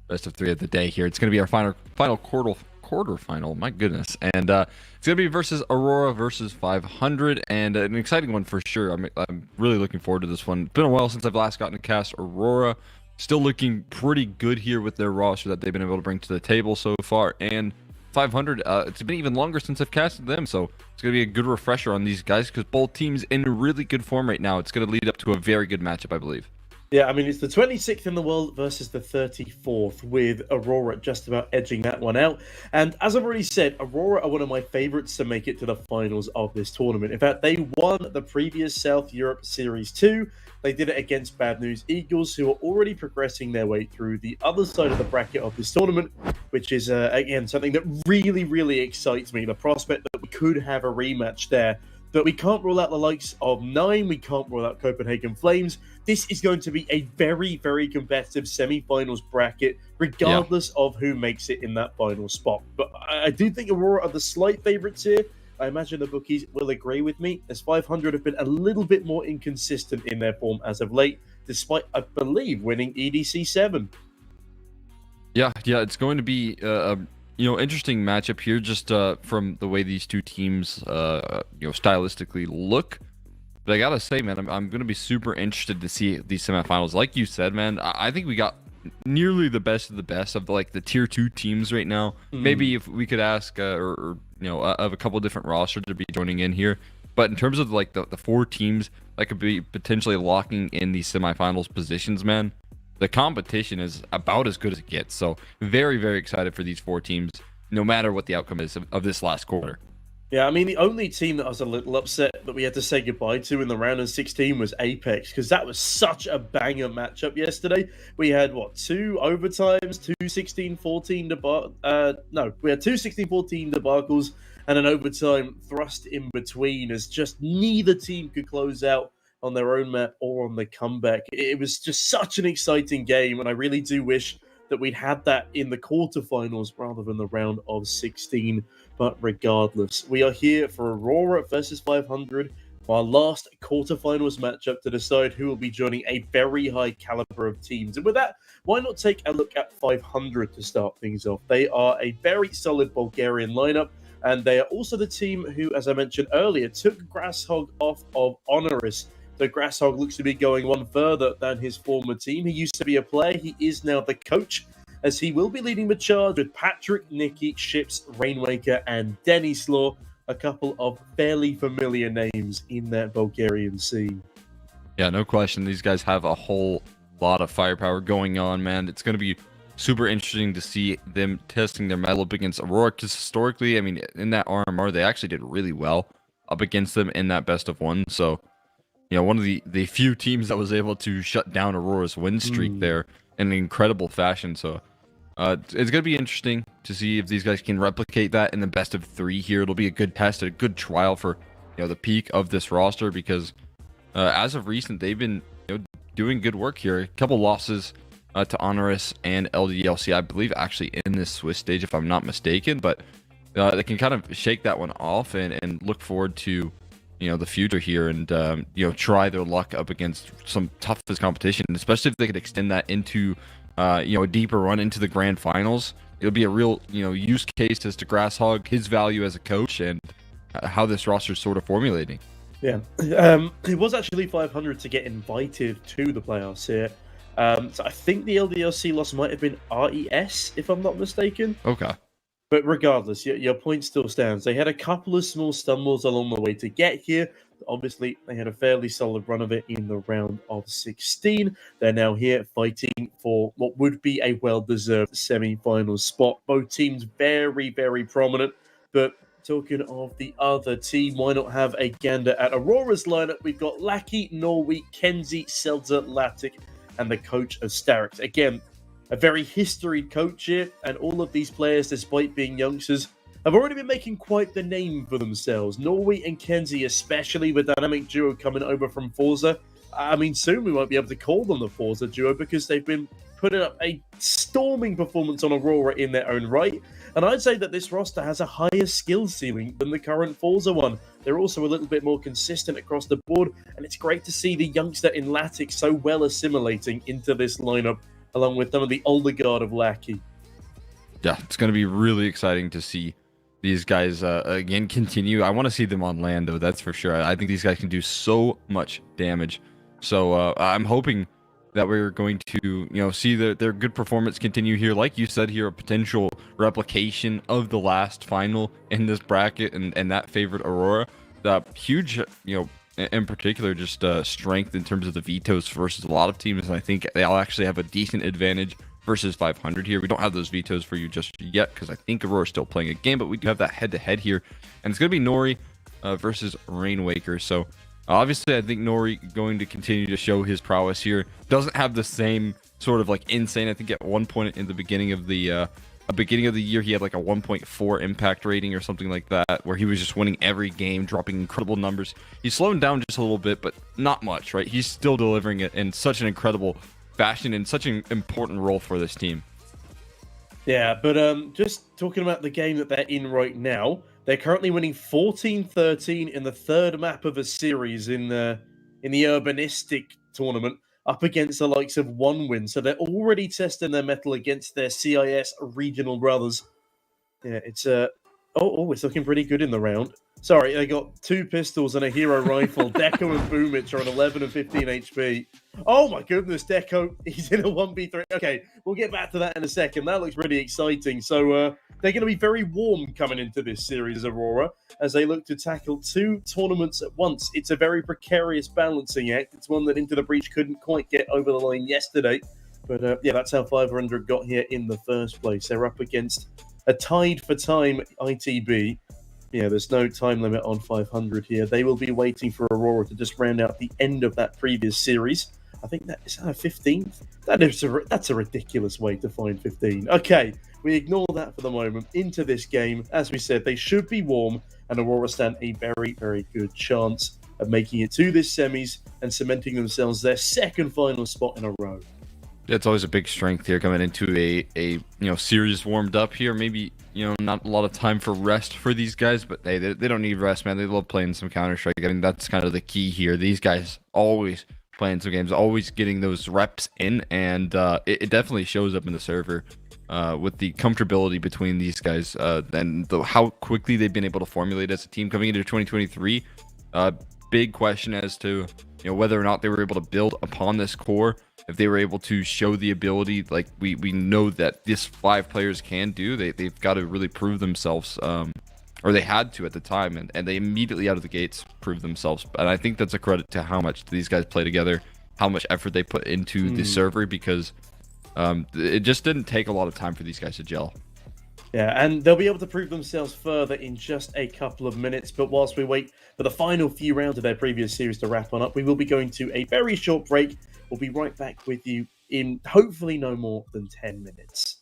best of 3 of the day. Here, it's going to be our final quarterfinal. My goodness, and it's going to be versus Aurora versus 500, and an exciting one for sure. I'm really looking forward to this one. It's been a while since I've last gotten to cast Aurora. Still looking pretty good here with their roster that they've been able to bring to the table so far, and 500. It's been even longer since I've casted them, so it's going to be a good refresher on these guys because both teams in really good form right now. It's going to lead up to a very good matchup, I believe.
Yeah, I mean, it's the 26th in the world versus the 34th, with Aurora just about edging that one out. And as I've already said, Aurora are one of my favorites to make it to the finals of this tournament. In fact, they won the previous South Europe Series 2. They did it against Bad News Eagles, who are already progressing their way through the other side of the bracket of this tournament, which is, again, something that really, really excites me. The prospect that we could have a rematch there. But we can't rule out the likes of 9. We can't rule out Copenhagen Flames. This is going to be a very, very competitive semi-finals bracket, regardless of who makes it in that final spot. But I do think Aurora are the slight favorites here. I imagine the bookies will agree with me, as 500 have been a little bit more inconsistent in their form as of late, despite, I believe, winning EDC 7.
Yeah, it's going to be interesting matchup here, just from the way these two teams, stylistically look. But I gotta say, man, I'm gonna be super interested to see these semifinals. Like you said, man, I think we got nearly the best of the best of the tier 2 teams right now. Maybe if we could ask, of a couple different rosters to be joining in here. But in terms of the 4 teams that could be potentially locking in these semifinals positions, man, the competition is about as good as it gets. So very, very excited for these 4 teams, no matter what the outcome is of this last quarter.
Yeah, I mean, the only team that I was a little upset that we had to say goodbye to in the round of 16 was Apex, because that was such a banger matchup yesterday. We had, 2 overtimes, 2 16-14 we had 2 16-14 debacles, and an overtime thrust in between, as just neither team could close out on their own map or on the comeback. It was just such an exciting game, and I really do wish that we'd had that in the quarterfinals rather than the round of 16. But regardless, we are here for Aurora versus 500, our last quarterfinals matchup to decide who will be joining a very high caliber of teams. And with that, why not take a look at 500 to start things off? They are a very solid Bulgarian lineup And they are also the team who, as I mentioned earlier, took Grasshog off of HONORIS. So Grasshog looks to be going one further than his former team. He used to be a player. He is now the coach, as he will be leading the charge with Patrick, Nicky, Ships, Rainwaker, and Denny Slaw, a couple of fairly familiar names in that Bulgarian scene.
Yeah, no question. These guys have a whole lot of firepower going on, man. It's going to be super interesting to see them testing their mettle up against Aurora, because historically, I mean, in that RMR, they actually did really well up against them in that best of one. So, you know, one of the few teams that was able to shut down Aurora's win streak there in an incredible fashion. So, it's going to be interesting to see if these guys can replicate that in the best of 3 here. It'll be a good test, a good trial for, you know, the peak of this roster, because as of recent, they've been, you know, doing good work here. A couple losses to HONORIS and LDLC, I believe, actually in this Swiss stage, if I'm not mistaken. But they can kind of shake that one off and look forward to, you know, the future here, and you know, try their luck up against some toughest competition, especially if they could extend that into you know, a deeper run into the grand finals. It'll be a real, you know, use case as to Grasshog, his value as a coach, and how this roster is sort of formulating.
Yeah, it was actually 500 to get invited to the playoffs here. So I think the LDLC loss might have been RES, if I'm not mistaken.
Okay.
But regardless, your point still stands. They had a couple of small stumbles along the way to get here. Obviously, they had a fairly solid run of it in the round of 16. They're now here fighting for what would be a well-deserved semi-final spot. Both teams very, very prominent. But talking of the other team, why not have a gander at Aurora's lineup? We've got Lackey, Norway, Kenzie, Seltzer, Latic, and the coach of Starrix. Again, a very historied coach here, and all of these players, despite being youngsters, have already been making quite the name for themselves. Norway and Kenzie, especially with dynamic duo coming over from Forza. I mean, soon we won't be able to call them the Forza duo, because they've been putting up a storming performance on Aurora in their own right. And I'd say that this roster has a higher skill ceiling than the current Forza one. They're also a little bit more consistent across the board, and it's great to see the youngster in Latic so well assimilating into this lineup, along with some of the older guard of Lackey.
Yeah, it's going to be really exciting to see these guys again continue. I want to see them on land, though, that's for sure. I think these guys can do so much damage. So I'm hoping that we're going to, you know, see their good performance continue here. Like you said here, a potential replication of the last final in this bracket, and that favored Aurora. The huge, you know, in particular, just strength in terms of the vetoes versus a lot of teams. And I think they'll actually have a decent advantage versus 500 here. We don't have those vetoes for you just yet, because I think Aurora's still playing a game, but we do have that head-to-head here. And it's going to be Nori versus Rainwaker. So obviously, I think Nori going to continue to show his prowess here. Doesn't have the same sort of like insane. I think at one point in the beginning of the year, he had like a 1.4 impact rating or something like that, where he was just winning every game, dropping incredible numbers. He's slowing down just a little bit, but not much, right? He's still delivering it in such an incredible fashion and such an important role for this team.
Yeah, but just talking about the game that they're in right now, they're currently winning 14-13 in the third map of a series in the urbanistic tournament, up against the likes of OneWin. So they're already testing their mettle against their CIS regional brothers. Yeah, it's it's looking pretty good in the round. Sorry, they got 2 pistols and a hero rifle. Deco and Boomich are on 11 and 15 HP. Oh my goodness, Deco, he's in a 1v3. Okay, we'll get back to that in a second. That looks really exciting. So they're going to be very warm coming into this series, Aurora, as they look to tackle 2 tournaments at once. It's a very precarious balancing act. It's one that Into the Breach couldn't quite get over the line yesterday. But yeah, that's how 500 got here in the first place. They're up against a tied for time ITB. Yeah, there's no time limit on 500 here. They will be waiting for Aurora to just round out the end of that previous series. I think that is a 15th. That's a ridiculous way to find 15. Okay, we ignore that for the moment. Into this game, as we said, they should be warm, and Aurora stand a very, very good chance of making it to this semis and cementing themselves their second final spot in a row.
It's always a big strength here coming into a series warmed up here. Maybe, not a lot of time for rest for these guys, but they don't need rest, man. They love playing some Counter-Strike. I mean, that's kind of the key here. These guys always playing some games, always getting those reps in, and it definitely shows up in the server. with the comfortability between these guys and how quickly they've been able to formulate as a team coming into 2023. Big question as to whether or not they were able to build upon this core, if they were able to show the ability like we know that this 5 players can do. They've got to really prove themselves, or they had to at the time, and they immediately out of the gates proved themselves. And I think that's a credit to how much these guys play together, how much effort they put into the server, because it just didn't take a lot of time for these guys to gel.
Yeah, and they'll be able to prove themselves further in just a couple of minutes. But whilst we wait for the final few rounds of their previous series to wrap on up, we will be going to a very short break. We'll be right back with you in hopefully no more than 10 minutes.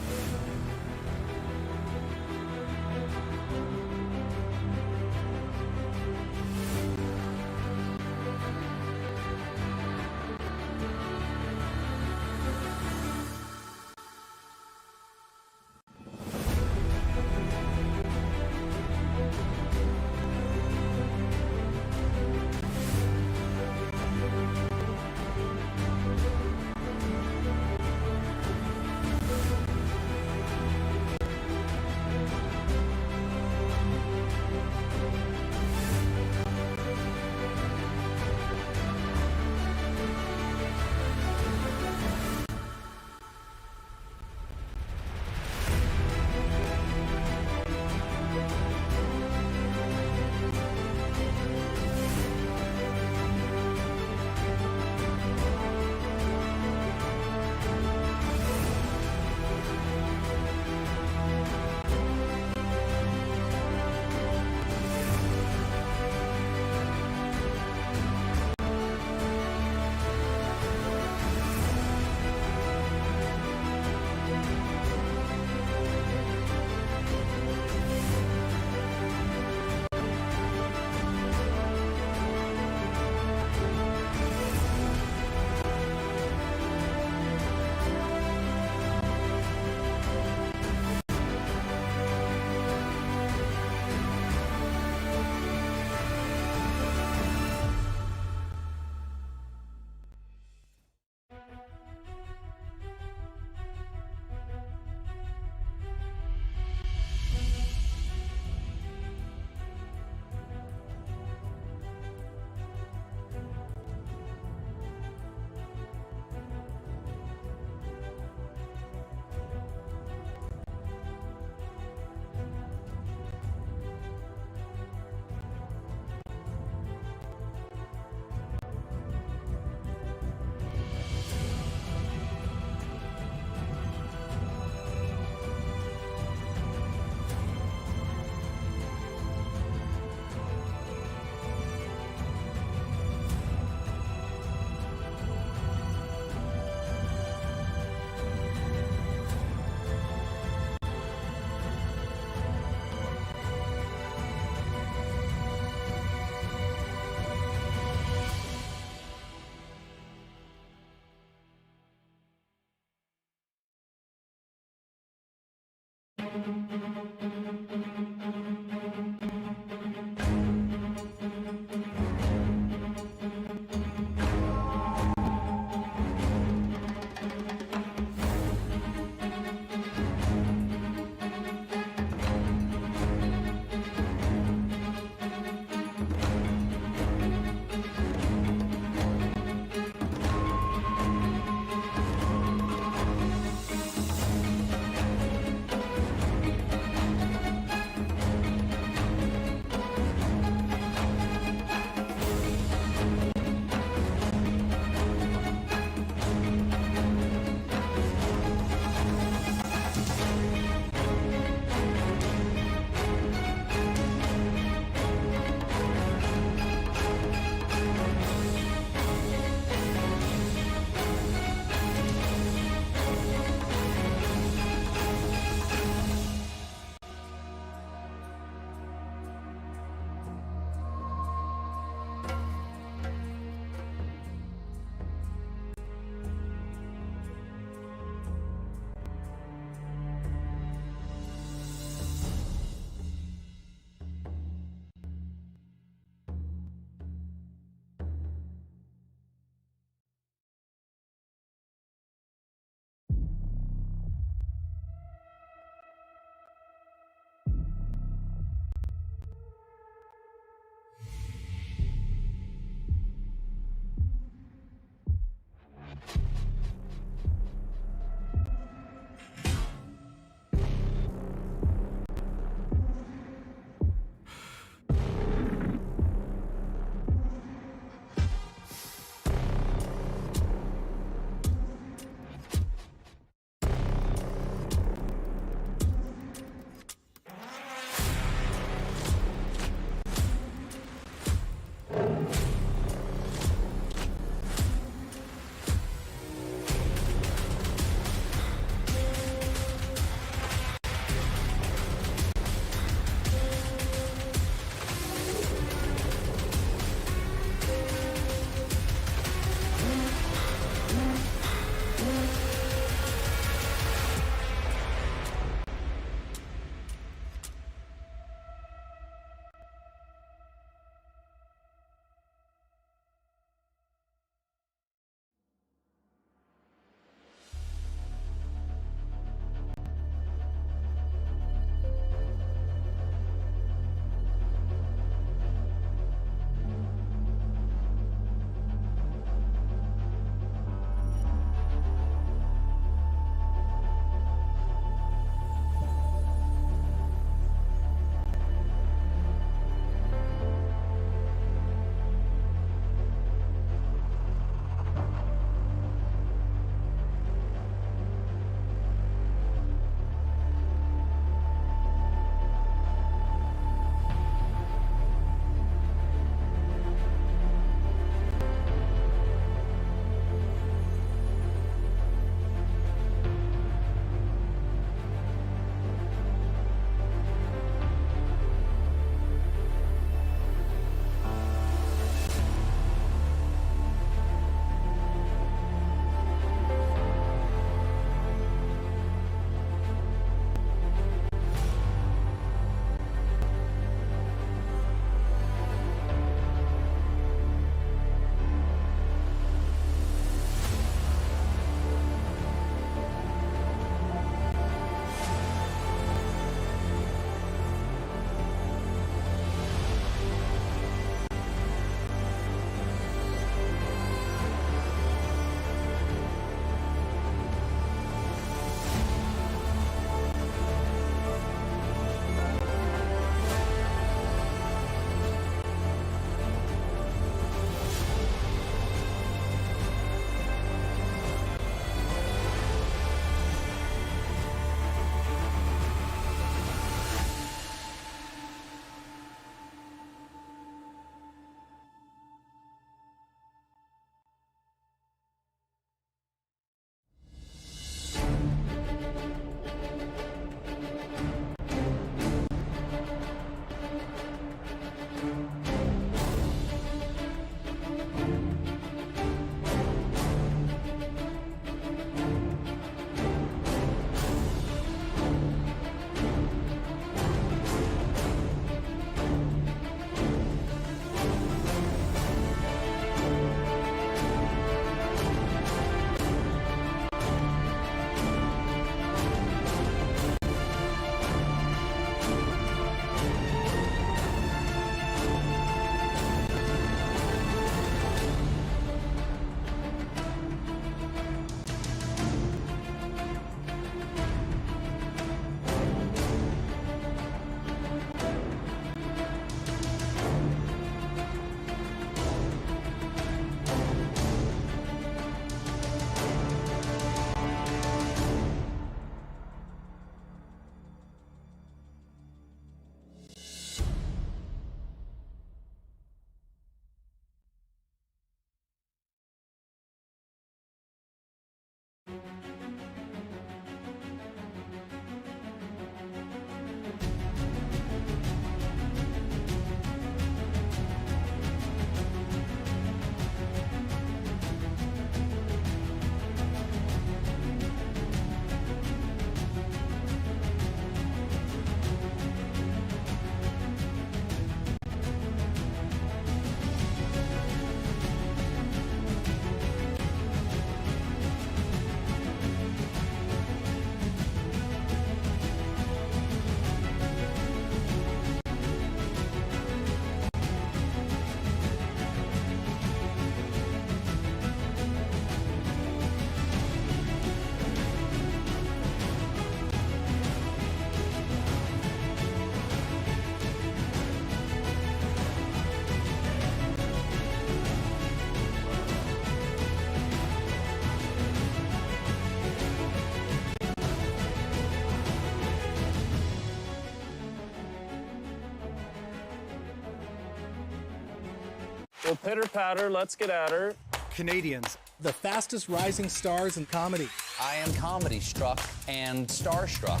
Well, pitter patter, let's get at her.
Canadians, the fastest rising stars in comedy.
I am comedy struck and starstruck.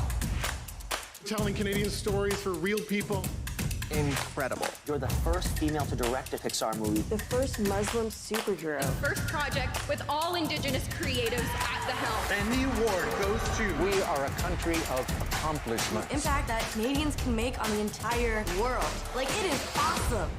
Telling Canadian stories for real people.
Incredible. You're the first female to direct a Pixar movie.
The first Muslim superhero.
The first project with all Indigenous creatives at the helm.
And the award goes to...
We are a country of accomplishments.
The impact that Canadians can make on the entire world. Like, it is awesome.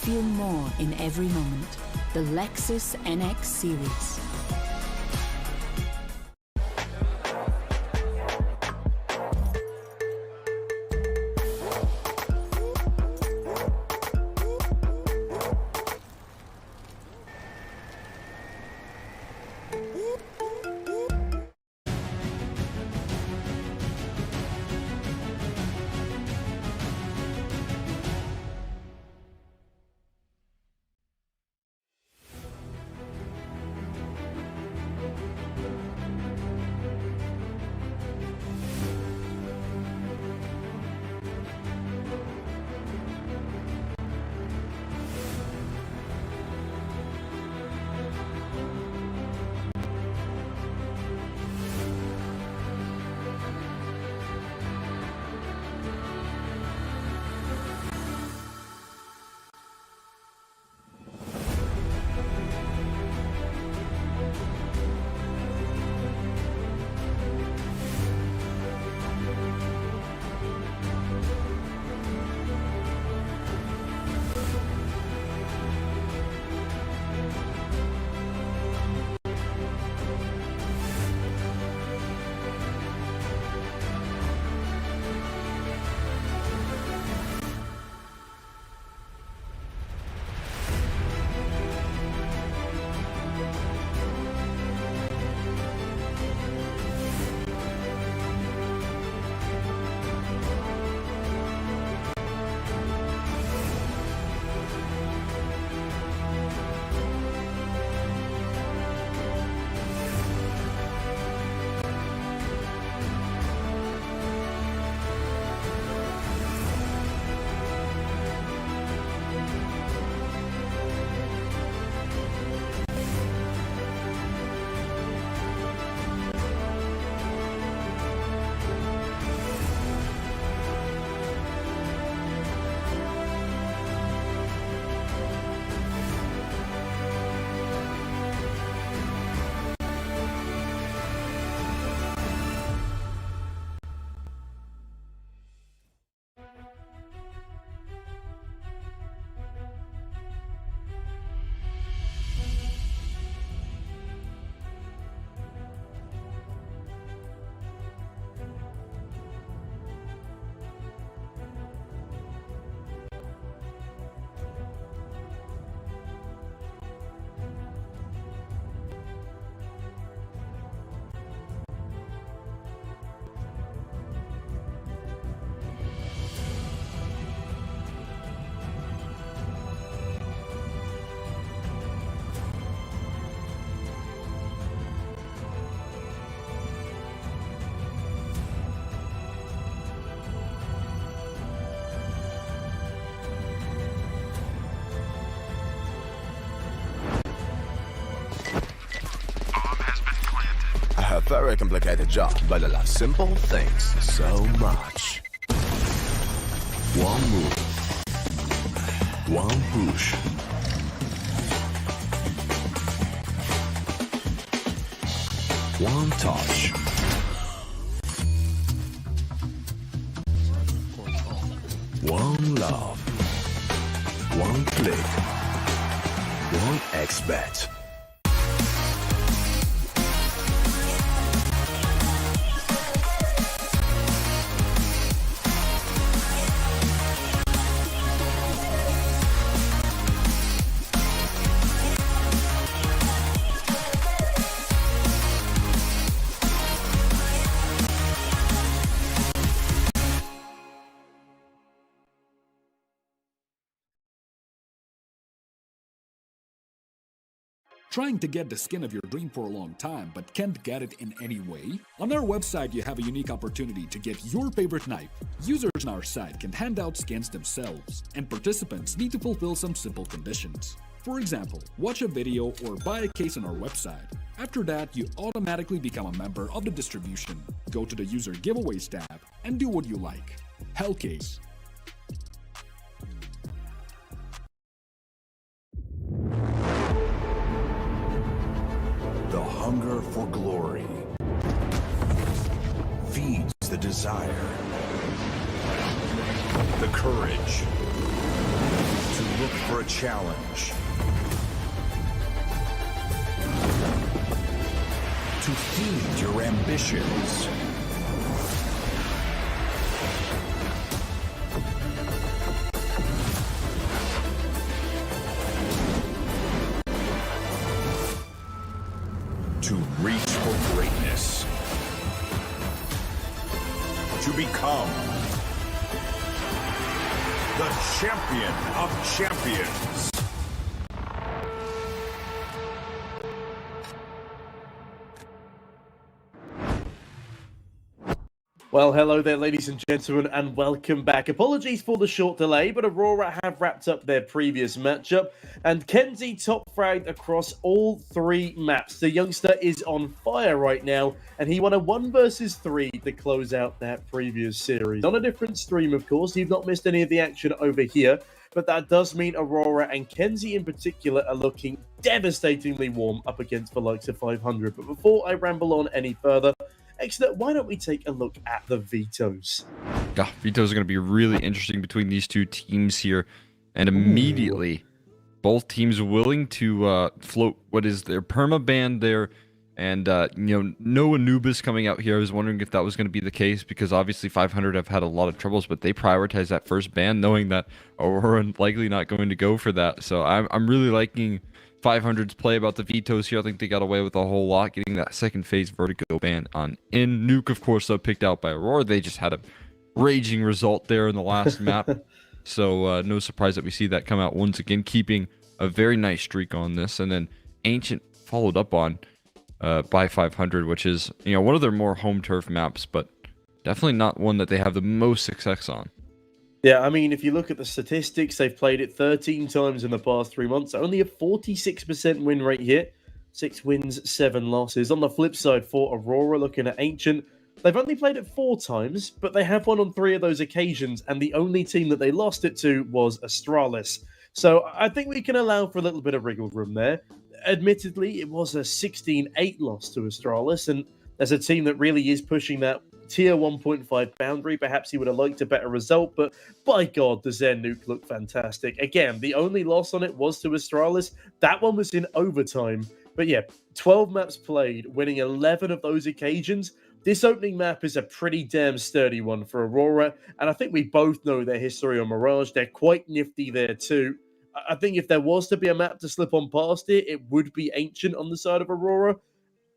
Feel more in every moment. The Lexus NX series.
A very complicated job, but I love simple things so much. One move, one push. One touch. One love. One click. One expert.
Trying to get the skin of your dream for a long time but can't get it in any way? On our website, you have a unique opportunity to get your favorite knife. Users on our site can hand out skins themselves, and participants need to fulfill some simple conditions. For example, watch a video or buy a case on our website. After that, you automatically become a member of the distribution. Go to the user giveaways tab and do what you like. Hellcase.
The hunger for glory feeds the desire, the courage to look for a challenge, to feed your ambitions. To reach for greatness. To become the champion of champions.
Well, hello there, ladies and gentlemen, and welcome back. Apologies for the short delay, but Aurora have wrapped up their previous matchup, and Kenzie top fragged across all 3 maps. The youngster is on fire right now, and he won a 1 versus 3 to close out that previous series. On a different stream, of course, you've not missed any of the action over here, but that does mean Aurora and Kenzie in particular are looking devastatingly warm up against the likes of 500. But before I ramble on any further, Excellent. Why don't we take a look at the vetoes?
Yeah, vetoes are going to be really interesting between these two teams here. And immediately, both teams willing to float what is their perma ban there. And, no Anubis coming out here. I was wondering if that was going to be the case because obviously 500 have had a lot of troubles, but they prioritize that first ban knowing that Aurora likely not going to go for that. So I'm really liking 500's play about the vetoes here. I think they got away with a whole lot, getting that second phase vertigo ban on in. Nuke, of course, though, picked out by Aurora. They just had a raging result there in the last map. So no surprise that we see that come out once again, keeping a very nice streak on this. And then Ancient followed up on by 500, which is, one of their more home turf maps, but definitely not one that they have the most success on.
Yeah, I mean, if you look at the statistics, they've played it 13 times in the past 3 months. Only a 46% win rate here. 6 wins, 7 losses. On the flip side for Aurora, looking at Ancient, they've only played it 4 times, but they have won on 3 of those occasions, and the only team that they lost it to was Astralis. So I think we can allow for a little bit of wriggle room there. Admittedly, it was a 16-8 loss to Astralis, and as a team that really is pushing that tier 1.5 boundary, perhaps he would have liked a better result, but by God, does their nuke look fantastic. Again, the only loss on it was to Astralis. That one was in overtime. But yeah, 12 maps played, winning 11 of those occasions. This opening map is a pretty damn sturdy one for Aurora, and I think we both know their history on Mirage. They're quite nifty there too. I think if there was to be a map to slip on past it would be Ancient on the side of Aurora.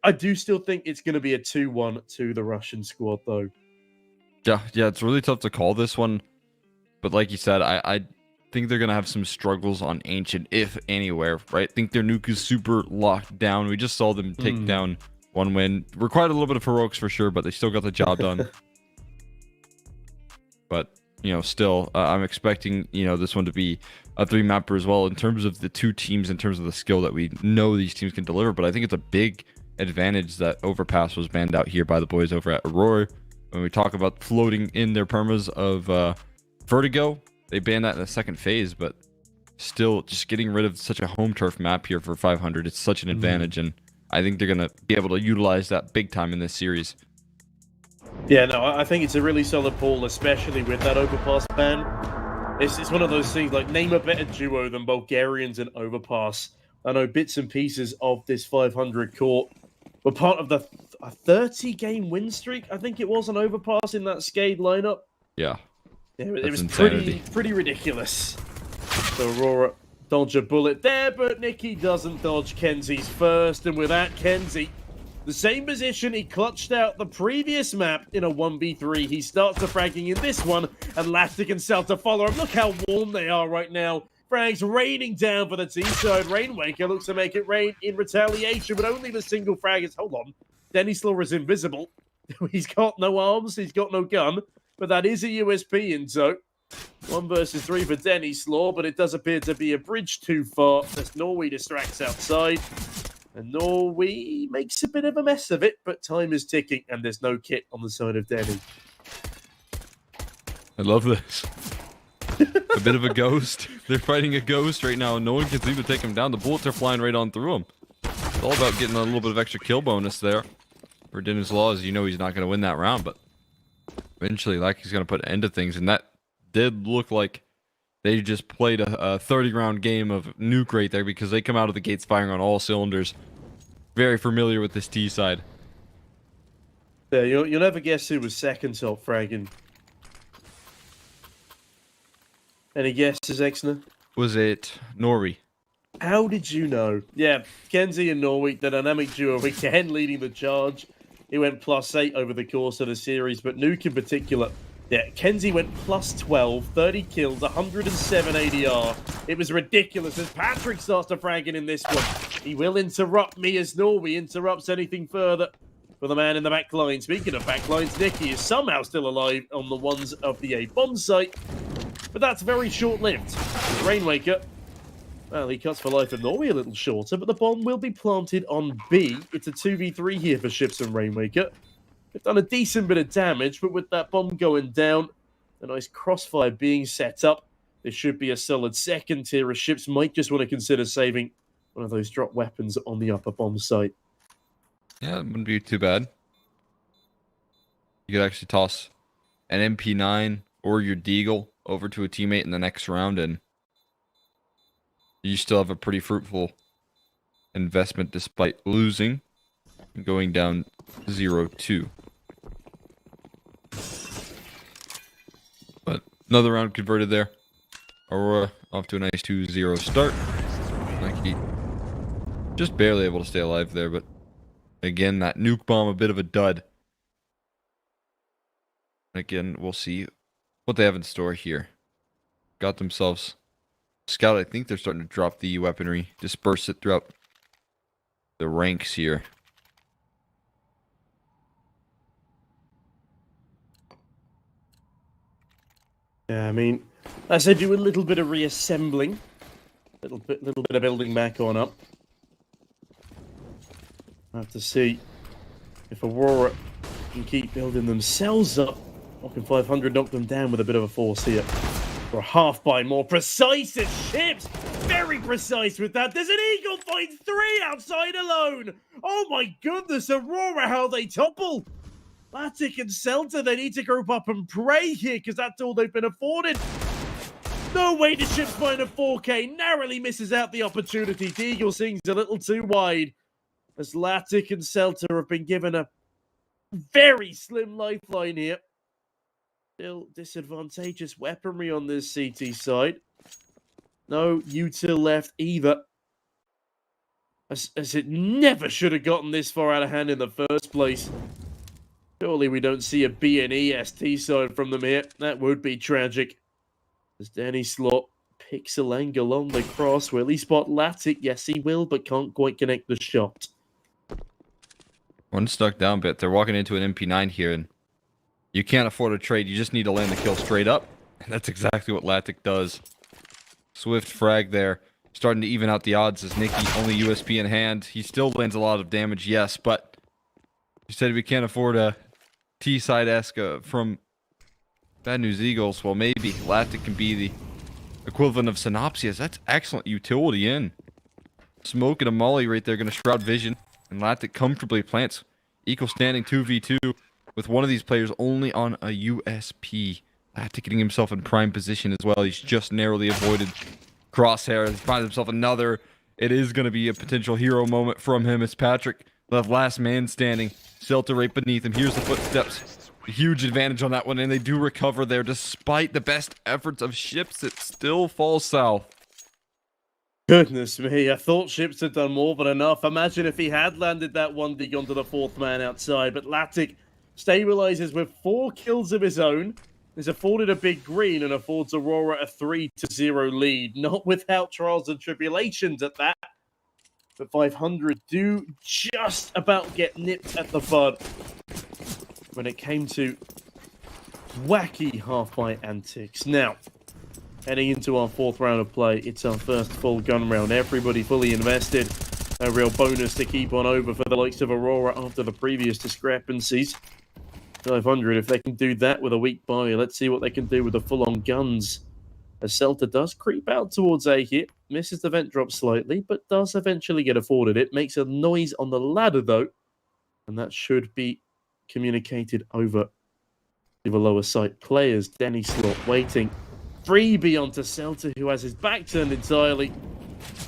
I do still think it's going to be a 2-1 to the Russian squad, though.
Yeah, it's really tough to call this one. But like you said, I think they're going to have some struggles on Ancient, if anywhere, right? I think their nuke is super locked down. We just saw them take down one win. Required a little bit of heroics for sure, but they still got the job done. But, still, I'm expecting, this one to be a 3-mapper as well in terms of the two teams, in terms of the skill that we know these teams can deliver. But I think it's a big advantage that Overpass was banned out here by the boys over at Aurora. When we talk about floating in their permas of Vertigo, they banned that in the second phase, but still just getting rid of such a home turf map here for 500, it's such an advantage, and I think they're going to be able to utilize that big time in this series.
Yeah, no, I think it's a really solid pull, especially with that Overpass ban. It's one of those things, like, name a better duo than Bulgarians and Overpass. I know bits and pieces of this 500 court were part of the 30-game win streak, I think it was, on Overpass in that Skade lineup.
Yeah.
It was pretty ridiculous. So Aurora dodge a bullet there, but Nikki doesn't dodge Kenzie's first. And with that, Kenzie, the same position he clutched out the previous map in a 1v3. He starts the fragging in this one, and Lastic and Cell to follow him. Look how warm they are right now. frags raining down for the T-side. Rainwaker looks to make it rain in retaliation, but only the single frag is... Hold on. Denny Slaw is invisible. He's got no arms, he's got no gun, but that is a USP in tow. 1 versus 3 for Denny Slaw, but it does appear to be a bridge too far as Norway distracts outside. And Norway makes a bit of a mess of it, but time is ticking, and there's no kit on the side of Denny.
I love this. A bit of a ghost. They're fighting a ghost right now, and no one can seem to take him down. The bullets are flying right on through him. It's all about getting a little bit of extra kill bonus there. For Dennis Law, as you know, he's not going to win that round, but eventually, like, he's going to put an end to things, and that did look like they just played a 30-round game of nuke right there, because they come out of the gates firing on all cylinders. Very familiar with this T side.
Yeah, you'll never guess who was second top fragging. Any guesses, Exner?
Was it Norway?
How did you know? Yeah, Kenzie and Norway, the dynamic duo, again leading the charge. He went +8 over the course of the series, but Nuke in particular, yeah, Kenzie went +12, 30 kills, 107 ADR. It was ridiculous as Patrick starts to frag in this one. He will interrupt me as Norway interrupts anything further for the man in the back line. Speaking of back lines, Nicky is somehow still alive on the ones of the A bomb site, but that's very short-lived. Rainwaker, well, he cuts for life of Norway a little shorter, but the bomb will be planted on B. It's a 2v3 here for Ships and Rainwaker. They've done a decent bit of damage, but with that bomb going down, a nice crossfire being set up, there should be a solid second tier as Ships might just want to consider saving one of those drop weapons on the upper bomb site.
Yeah, it wouldn't be too bad. You could actually toss an MP9 or your Deagle over to a teammate in the next round, and you still have a pretty fruitful investment despite losing and going down 0-2. But another round converted there. Aurora off to a nice 2-0 start. Like, just barely able to stay alive there, but again, that nuke bomb, a bit of a dud. Again, we'll see what they have in store here. Got themselves Scout. I think they're starting to drop the weaponry, disperse it throughout the ranks here.
Yeah, I mean, as they do a little bit of reassembling, little bit of building back on up. I have to see if Aurora can keep building themselves up. Or can 500 knock them down with a bit of a force here? For a half by more precise as Ships. Very precise with that. There's an Eagle finds 3 outside alone. Oh my goodness, Aurora, how they topple. Latic and Celta, they need to group up and pray here because that's all they've been afforded. No way to Ships find a 4K. Narrowly misses out the opportunity. The Eagle sings a little too wide. As Latic and Celta have been given a very slim lifeline here. Still disadvantageous weaponry on this CT side. No util left either. As it never should have gotten this far out of hand in the first place. Surely we don't see a BNE ST side from them here. That would be tragic. As Danny Slot picks a angle on the cross. Will he spot Latic? Yes, he will, but can't quite connect the shot.
One stuck down bit. They're walking into an MP9 here, and you can't afford a trade. You just need to land the kill straight up. And that's exactly what Latic does. Swift frag there. Starting to even out the odds as Nicky, only USP in hand. He still lands a lot of damage, yes, but you said we can't afford a T-side-esque from Bad News Eagles. Well, maybe Latic can be the equivalent of Synopsias. That's excellent utility in. Smoke and a molly right there going to shroud vision. And Latic comfortably plants. Equal standing 2v2 with one of these players only on a USP. Latic getting himself in prime position as well. He's just narrowly avoided crosshair. He finds himself another. It is going to be a potential hero moment from him. It's Patrick, the last man standing. Celta right beneath him. Here's the footsteps. A huge advantage on that one, and they do recover there. Despite the best efforts of Ships, it still falls south.
Goodness me, I thought Ships had done more than enough. Imagine if he had landed that one dig onto the 4th man outside, but Latic stabilizes with 4 kills of his own. is afforded a big green and affords Aurora a 3-0 lead. Not without trials and tribulations at that. But 500 do just about get nipped at the bud when it came to wacky half-bite antics. Now, heading into our 4th round of play, it's our first full gun round. Everybody fully invested. A real bonus to keep on over for the likes of Aurora after the previous discrepancies. 500, if they can do that with a weak buy, let's see what they can do with the full-on guns. As Celta does creep out towards A here, misses the vent drop slightly, but does eventually get afforded it. Makes a noise on the ladder, though, and that should be communicated over to the lower site players. Denny Slot waiting. Freebie onto Celta, who has his back turned entirely.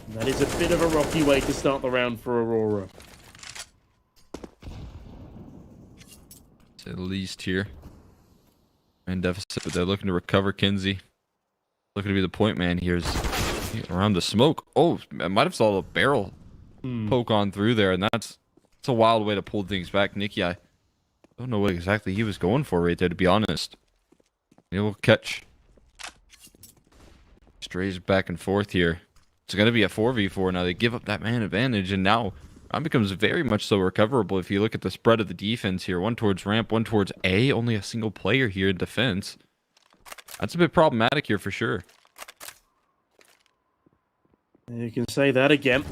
And that is a bit of a rocky way to start the round for Aurora.
At least here. Man deficit, but they're looking to recover Kinsey. Looking to be the point man here is around the smoke. Oh, I might have saw a barrel poke on through there, and that's a wild way to pull things back. Nicky, I don't know what exactly he was going for right there, to be honest. He'll catch. Strays back and forth here. It's going to be a 4v4 now. They give up that man advantage, and now round becomes very much so recoverable if you look at the spread of the defense here. One towards ramp, one towards A. Only a single player here in defense. That's a bit problematic here for sure.
You can say that again.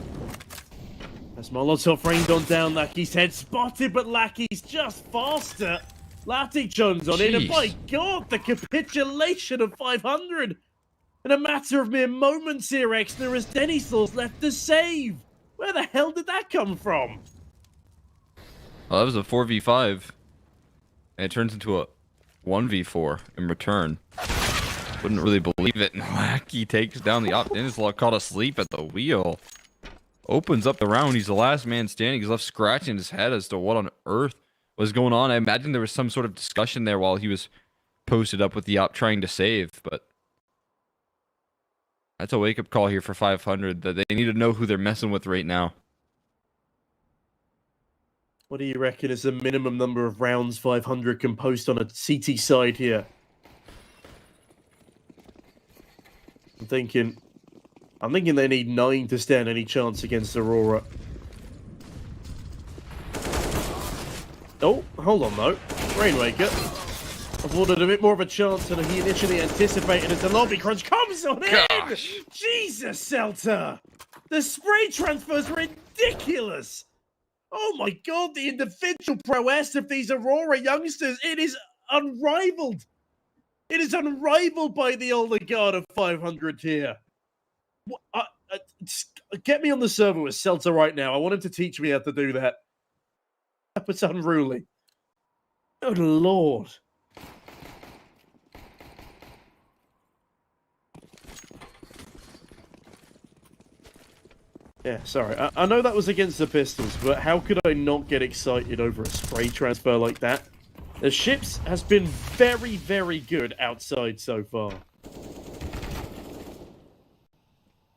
As Molotov rained on down Lackey's head. Spotted, but Lackey's just faster. Latic Jones on in, and by God, the capitulation of 500. In a matter of mere moments here, Exner, as Denislav's left the save. Where the hell did that come from?
Well, that was a 4v5. And it turns into a 1v4 in return. Wouldn't really believe it. Lackey takes down the op. Denislav caught asleep at the wheel. Opens up the round. He's the last man standing. He's left scratching his head as to what on earth was going on. I imagine there was some sort of discussion there while he was posted up with the op trying to save, but that's a wake-up call here for 500 that they need to know who they're messing with right now.
What do you reckon is the minimum number of rounds 500 can post on a CT side here? I'm thinking they need 9 to stand any chance against Aurora. Oh, hold on though. Rainmaker afforded a bit more of a chance than he initially anticipated as the lobby crunch comes on in! Jesus, Celta! The spray transfers are ridiculous! Oh my God, the individual prowess of these Aurora youngsters, it is unrivaled! It is unrivaled by the older guard of 500 here. Get me on the server with Celta right now. I want him to teach me how to do that. It's unruly. Good Lord. Yeah, sorry. I know that was against the Pistols, but how could I not get excited over a spray transfer like that? The ships has been very, very good outside so far.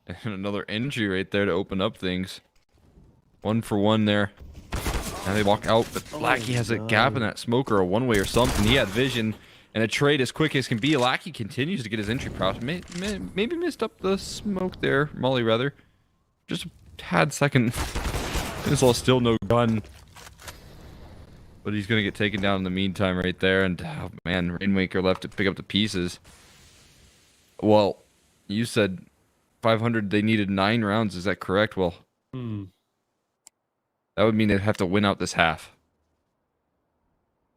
And another entry right there to open up things. 1 for 1 there. Now they walk out, but Lackey has a gap in that smoke or a one-way or something. He had vision and a trade as quick as can be. Lackey continues to get his entry prowess. Maybe missed up the smoke there, Molly rather. Just a tad second. There's still no gun. But he's going to get taken down in the meantime right there. And, oh man, Rainmaker left to pick up the pieces. Well, you said 500, they needed 9 rounds. Is that correct? Well, that would mean they'd have to win out this half.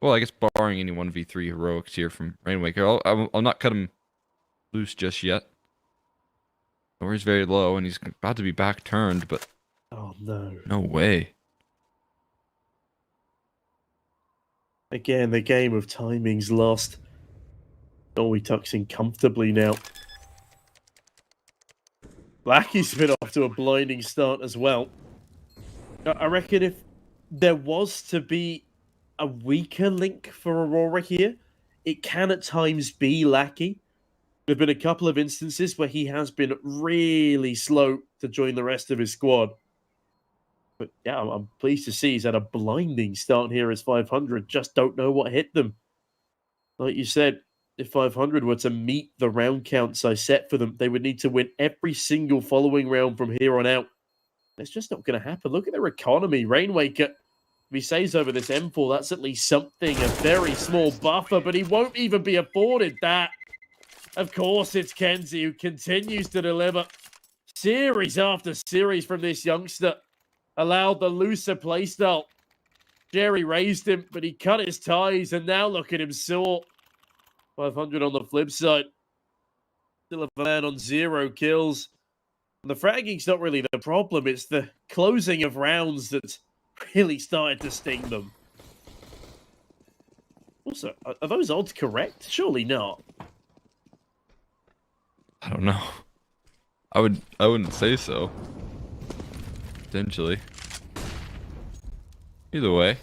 Well, I guess barring any 1v3 heroics here from Rainmaker. I'll not cut him loose just yet. Or he's very low, and he's about to be back turned, but...
Oh, no.
No way.
Again, the game of timing's lost. Oh, we tucks in comfortably now. Lackey's been off to a blinding start as well. I reckon if there was to be a weaker link for Aurora here, it can at times be Lackey. There have been a couple of instances where he has been really slow to join the rest of his squad. But yeah, I'm pleased to see he's had a blinding start here as 500. Just don't know what hit them. Like you said, if 500 were to meet the round counts I set for them, they would need to win every single following round from here on out. It's just not going to happen. Look at their economy. Rainmaker, if he saves over this M4, that's at least something, a very small buffer, but he won't even be afforded that. Of course, it's Kenzie who continues to deliver series after series from this youngster. Allowed the looser playstyle. Jerry raised him, but he cut his ties, and now look at him soar. 500 on the flip side. Still a man on 0 kills. And the fragging's not really the problem. It's the closing of rounds that's really started to sting them. Also, are those odds correct? Surely not.
I don't know. I wouldn't say so. Potentially. Either way.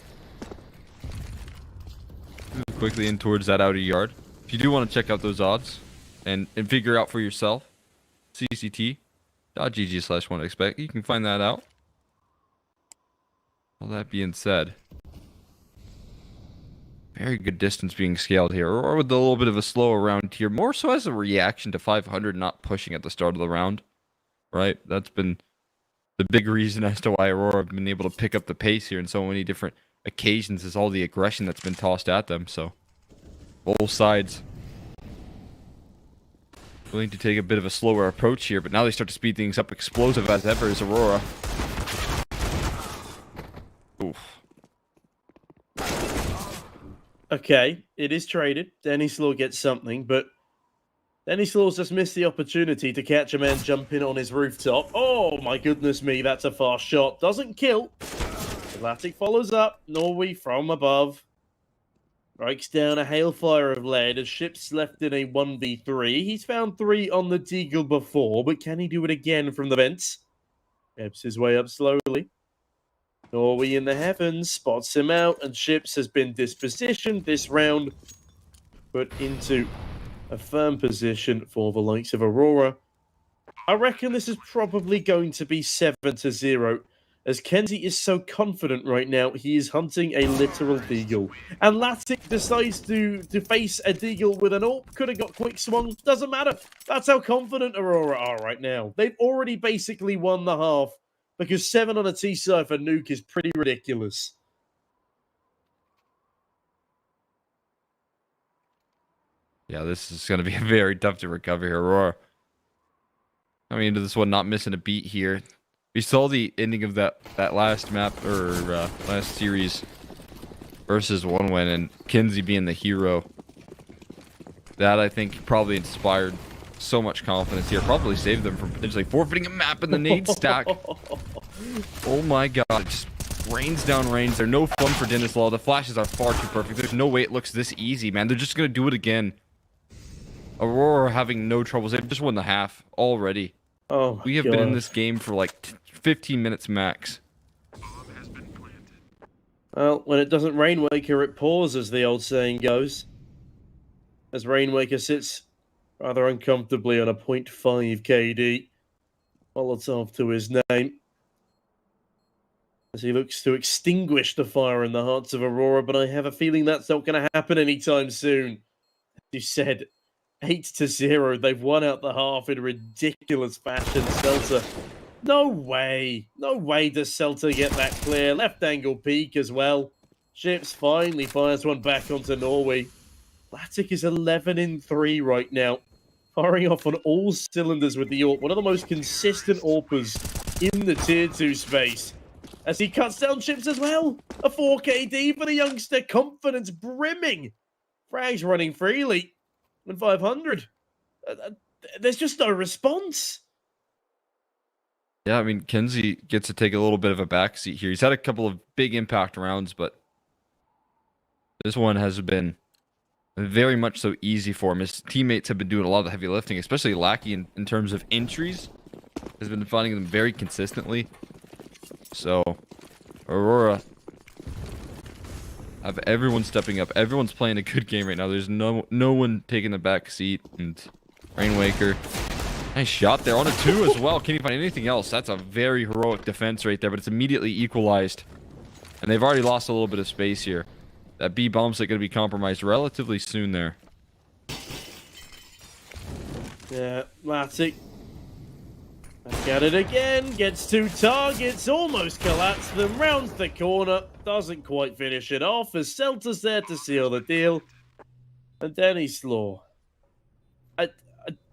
Move quickly in towards that outer yard. If you do want to check out those odds and figure out for yourself, CCT.gg/1expect, you can find that out. All that being said, very good distance being scaled here, or with a little bit of a slower round here, more so as a reaction to 500 not pushing at the start of the round, right? That's been the big reason as to why Aurora have been able to pick up the pace here in so many different occasions, is all the aggression that's been tossed at them. So both sides willing to take a bit of a slower approach here, but now they start to speed things up. Explosive as ever is Aurora. Oof.
Okay, it is traded. Denny Slaw gets something, but Denny Slaw's just missed the opportunity to catch a man jumping on his rooftop. Oh my goodness me, that's a fast shot. Doesn't kill. Atlantic follows up. Norway from above. Strikes down a hailfire of lead as Ships left in a 1v3. He's found 3 on the Deagle before, but can he do it again from the vents? Ebbs his way up slowly. Norway in the heavens, spots him out, and Ships has been dispositioned this round, put into a firm position for the likes of Aurora. I reckon this is probably going to be 7-0, as Kenzie is so confident right now, he is hunting a literal Deagle. And Latic decides to face a Deagle with an AWP, could have got quick swung, doesn't matter. That's how confident Aurora are right now. They've already basically won the half, because 7 on a T-Cypher nuke is pretty ridiculous.
Yeah, this is going to be very tough to recover here, Aurora. Coming into this one, not missing a beat here. We saw the ending of that last map, or last series versus one win, and Kenzie being the hero. That, I think, probably inspired so much confidence here. Probably saved them from potentially forfeiting a map in the nade stack. Oh my god, it just rains down rains. They're no fun for Dennis Law. The flashes are far too perfect. There's no way it looks this easy, man. They're just going to do it again. Aurora having no troubles. They've just won the half already.
Oh,
we have been in this game for like 15 minutes max.
Well, when it doesn't Rainwaker, it pours, as the old saying goes. As Rainwaker sits rather uncomfortably on a 0.5 KD. Molotov to his name. As he looks to extinguish the fire in the hearts of Aurora, but I have a feeling that's not going to happen anytime soon. As you said, 8-0. They've won out the half in ridiculous fashion. Celta, no way. No way does Celta get that clear. Left angle peak as well. Ships finally fires one back onto Norway. Latic is 11-3 right now. Firing off on all cylinders with the AWP. One of the most consistent AWPers in the Tier 2 space. As he cuts down Ships as well. A 4KD for the youngster. Confidence brimming. Frags running freely. And 500. There's just no response.
Yeah, I mean, Kenzie gets to take a little bit of a backseat here. He's had a couple of big impact rounds, but this one has been very much so easy for him. His teammates have been doing a lot of the heavy lifting, especially Lackey in terms of entries. Has been finding them very consistently. So, Aurora have everyone stepping up. Everyone's playing a good game right now. There's no one taking the back seat. And Rainwaker, nice shot there on a 2 as well. Can't you find anything else? That's a very heroic defense right there, but it's immediately equalized. And they've already lost a little bit of space here. That B bomb's going to be compromised relatively soon there.
Yeah, Matic. Back at it again. Gets 2 targets. Almost collapsed them. Rounds the corner. Doesn't quite finish it off as Celta's there to seal the deal. And Denny Slaw.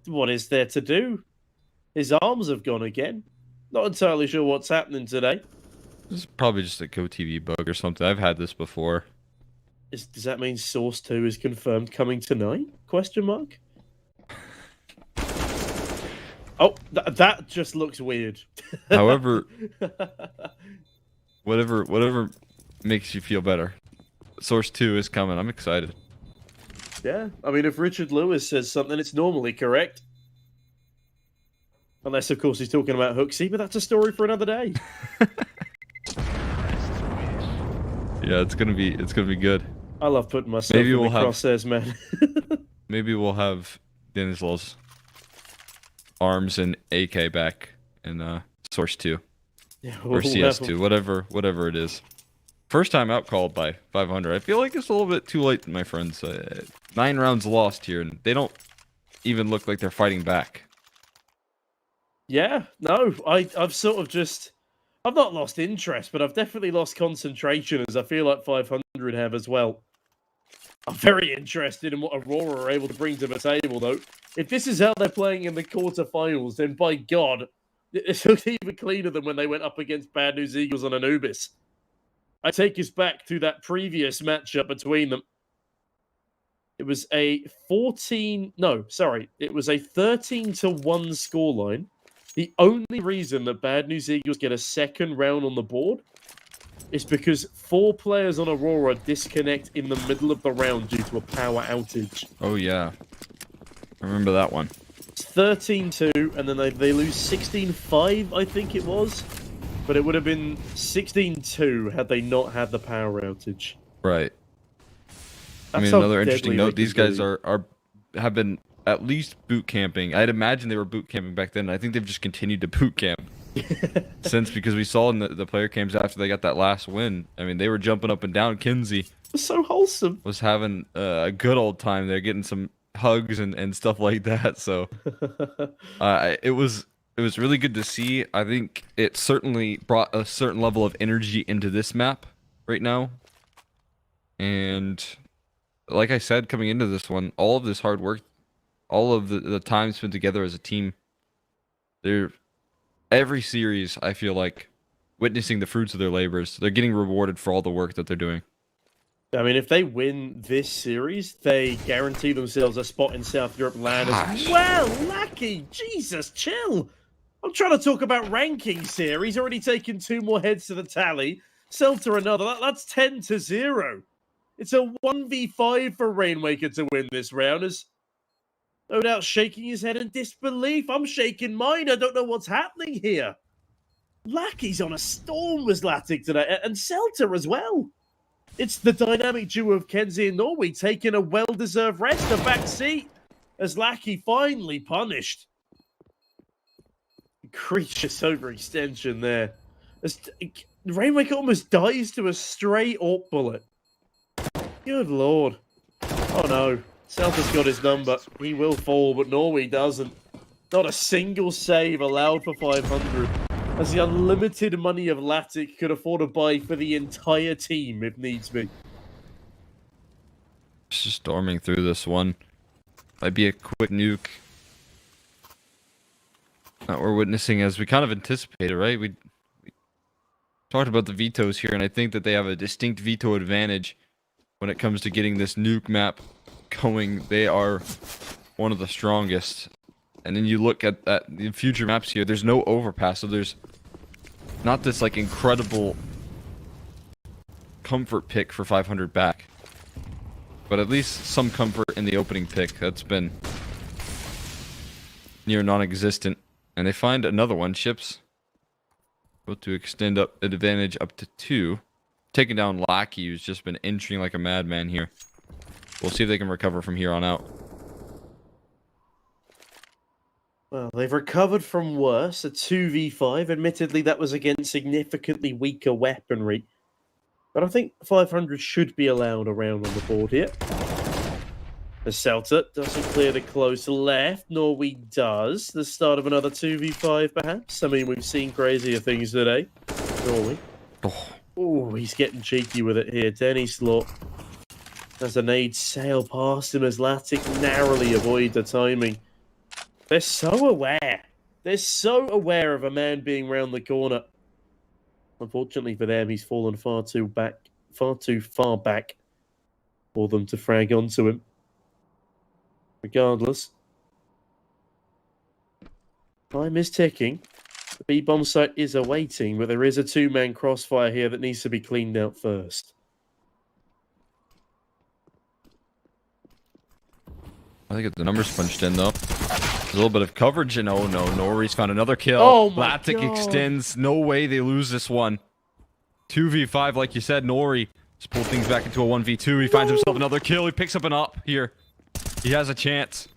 What is there to do? His arms have gone again. Not entirely sure what's happening today.
This is probably just a GoTV bug or something. I've had this before.
Does that mean Source 2 is confirmed coming tonight? Question mark? Oh, that just looks weird.
However, whatever makes you feel better. Source 2 is coming. I'm excited.
Yeah, I mean, if Richard Lewis says something, it's normally correct. Unless, of course, he's talking about Hooksy, but that's a story for another day.
Yeah, it's gonna be good.
I love putting myself in the crosshairs, man.
Maybe we'll have Denslaw's arms and AK back in Source 2.
Yeah,
or CS2, whatever it is. First time out called by 500. I feel like it's a little bit too late, my friends. 9 rounds lost here, and they don't even look like they're fighting back.
Yeah, no, I've sort of just... I've not lost interest, but I've definitely lost concentration, as I feel like 500 have as well. I'm very interested in what Aurora are able to bring to the table, though. If this is how they're playing in the quarterfinals, then by God, this looks even cleaner than when they went up against Bad News Eagles on Anubis. I take us back to that previous matchup between them. It was a 13-1 scoreline. The only reason that Bad News Eagles get a second round on the board is because 4 players on Aurora disconnect in the middle of the round due to a power outage.
Oh, yeah. I remember that one.
It's 13-2, and then they lose 16-5, I think it was. But it would have been 16-2 had they not had the power outage.
Right. I
That's
mean,
how
another interesting
deadly
note,
they
these
can
guys
be.
have been at least boot camping. I'd imagine they were boot camping back then. I think they've just continued to boot camp since, because we saw in the player camps after they got that last win. I mean, they were jumping up and down. Kinsey
was so wholesome.
Was having a good old time there, getting some hugs and stuff like that. So it was really good to see. I think it certainly brought a certain level of energy into this map right now. And like I said, coming into this one, all of this hard work, all of the time spent together as a team, every series, I feel like, witnessing the fruits of their labors. They're getting rewarded for all the work that they're doing.
I mean, if they win this series, they guarantee themselves a spot in South Europe land as well. Lucky, Jesus, chill. I'm trying to talk about rankings here. He's already taken 2 more heads to the tally. Celta another. That's 10-0. It's a 1v5 for Rainmaker to win this round. As no doubt shaking his head in disbelief. I'm shaking mine. I don't know what's happening here. Lucky's on a storm with Latic today, and Celta as well. It's the dynamic duo of Kenzie and Norway taking a well-deserved rest, a back seat, as Lackey finally punished. Egregious overextension there. As Rainmaker almost dies to a stray AWP bullet. Good lord. Oh no. Celta's got his number. He will fall, but Norway doesn't. Not a single save allowed for 500. As the unlimited money of Latic could afford to buy for the entire team if needs be.
Just storming through this one. Might be a quick nuke that we're witnessing, as we kind of anticipated, right? We talked about the vetoes here, and I think that they have a distinct veto advantage when it comes to getting this nuke map going. They are one of the strongest. And then you look at the future maps here, there's no overpass, so there's not this like incredible comfort pick for 500 back. But at least some comfort in the opening pick. That's been near non-existent. And they find another one. Ships able to extend up the advantage up to 2. Taking down Lackey, who's just been entering like a madman here. We'll see if they can recover from here on out.
Well, they've recovered from worse, a 2v5. Admittedly, that was against significantly weaker weaponry. But I think 500 should be allowed around on the board here. The Celta doesn't clear the close left. Norway does. The start of another 2v5, perhaps. I mean, we've seen crazier things today. Norway. Oh, he's getting cheeky with it here. Denny Slot as a nade sail past him as Latic narrowly avoids the timing. They're so aware. They're so aware of a man being round the corner. Unfortunately for them, he's fallen far too far back for them to frag onto him. Regardless, time is ticking. The B-bomb site is awaiting, but there is a two-man crossfire here that needs to be cleaned out first.
I think the numbers punched in, though. There's a little bit of coverage, and oh no, Nori's found another kill.
Oh my
Latic
God.
extends. No way they lose this one. 2v5, like you said, Nori just pulled things back into a 1v2. He finds himself another kill. He picks up an up here. He has a chance.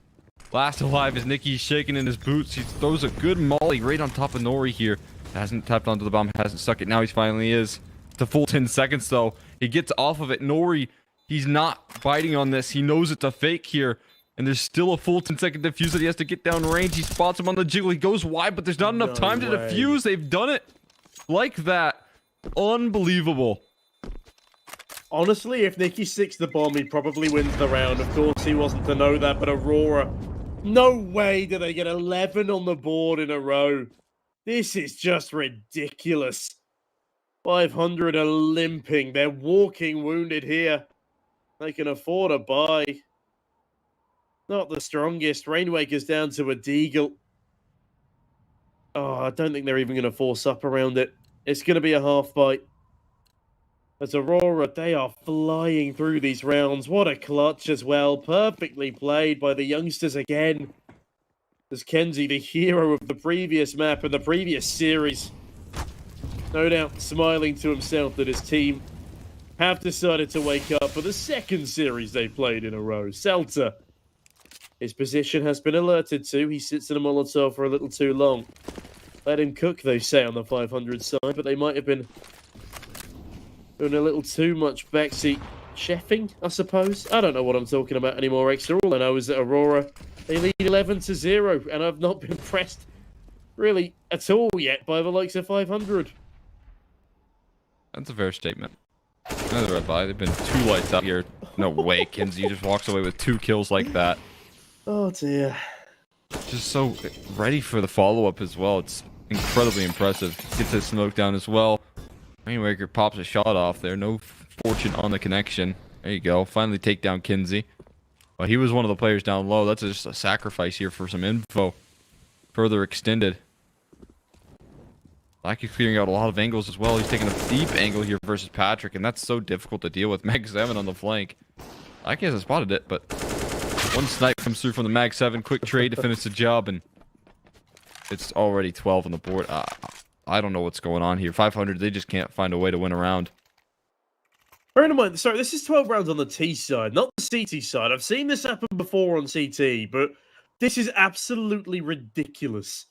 Last alive is Nicky's shaking in his boots. He throws a good molly right on top of Nori here. Hasn't tapped onto the bomb, hasn't stuck it. Now he finally is. It's a full 10 seconds, though. He gets off of it. Nori, he's not biting on this. He knows it's a fake here. And there's still a full 10-second defuse that he has to get down range. He spots him on the jiggle. He goes wide, but there's not enough time to defuse. They've done it like that. Unbelievable.
Honestly, if Nicky sticks the bomb, he probably wins the round. Of course, he wasn't to know that, but Aurora, no way do they get 11 on the board in a row. This is just ridiculous. 500 are limping. They're walking wounded here. They can afford a buy. Not the strongest. Rainwaker's down to a Deagle. Oh, I don't think they're even going to force up around it. It's going to be a half bite. As Aurora, they are flying through these rounds. What a clutch as well. Perfectly played by the youngsters again. As Kenzie, the hero of the previous map and the previous series, no doubt smiling to himself that his team have decided to wake up for the second series they played in a row. Celta, his position has been alerted to. He sits in a Molotov for a little too long. Let him cook, they say, on the 500 side, but they might have been doing a little too much backseat chefing, I suppose. I don't know what I'm talking about anymore, Extra. All I know is that Aurora, they lead 11-0, and I've not been impressed really at all yet by the likes of 500.
That's a fair statement. Another red buy. They've been too lights out here. No way, Kinsey just walks away with 2 kills like that.
Oh, dear.
Just so ready for the follow-up as well. It's incredibly impressive. Gets his smoke down as well. Rainwaker pops a shot off there. No fortune on the connection. There you go. Finally take down Kinsey. Well, he was one of the players down low. That's just a sacrifice here for some info. Further extended. Lackey's clearing out a lot of angles as well. He's taking a deep angle here versus Patrick, and that's so difficult to deal with. Mag 7 on the flank. Lackey hasn't spotted it, but one snipe comes through from the Mag 7. Quick trade to finish the job, and it's already 12 on the board. I don't know what's going on here. 500, they just can't find a way to win a round.
Bear in mind, sorry, this is 12 rounds on the T side, not the CT side. I've seen this happen before on CT, but this is absolutely ridiculous.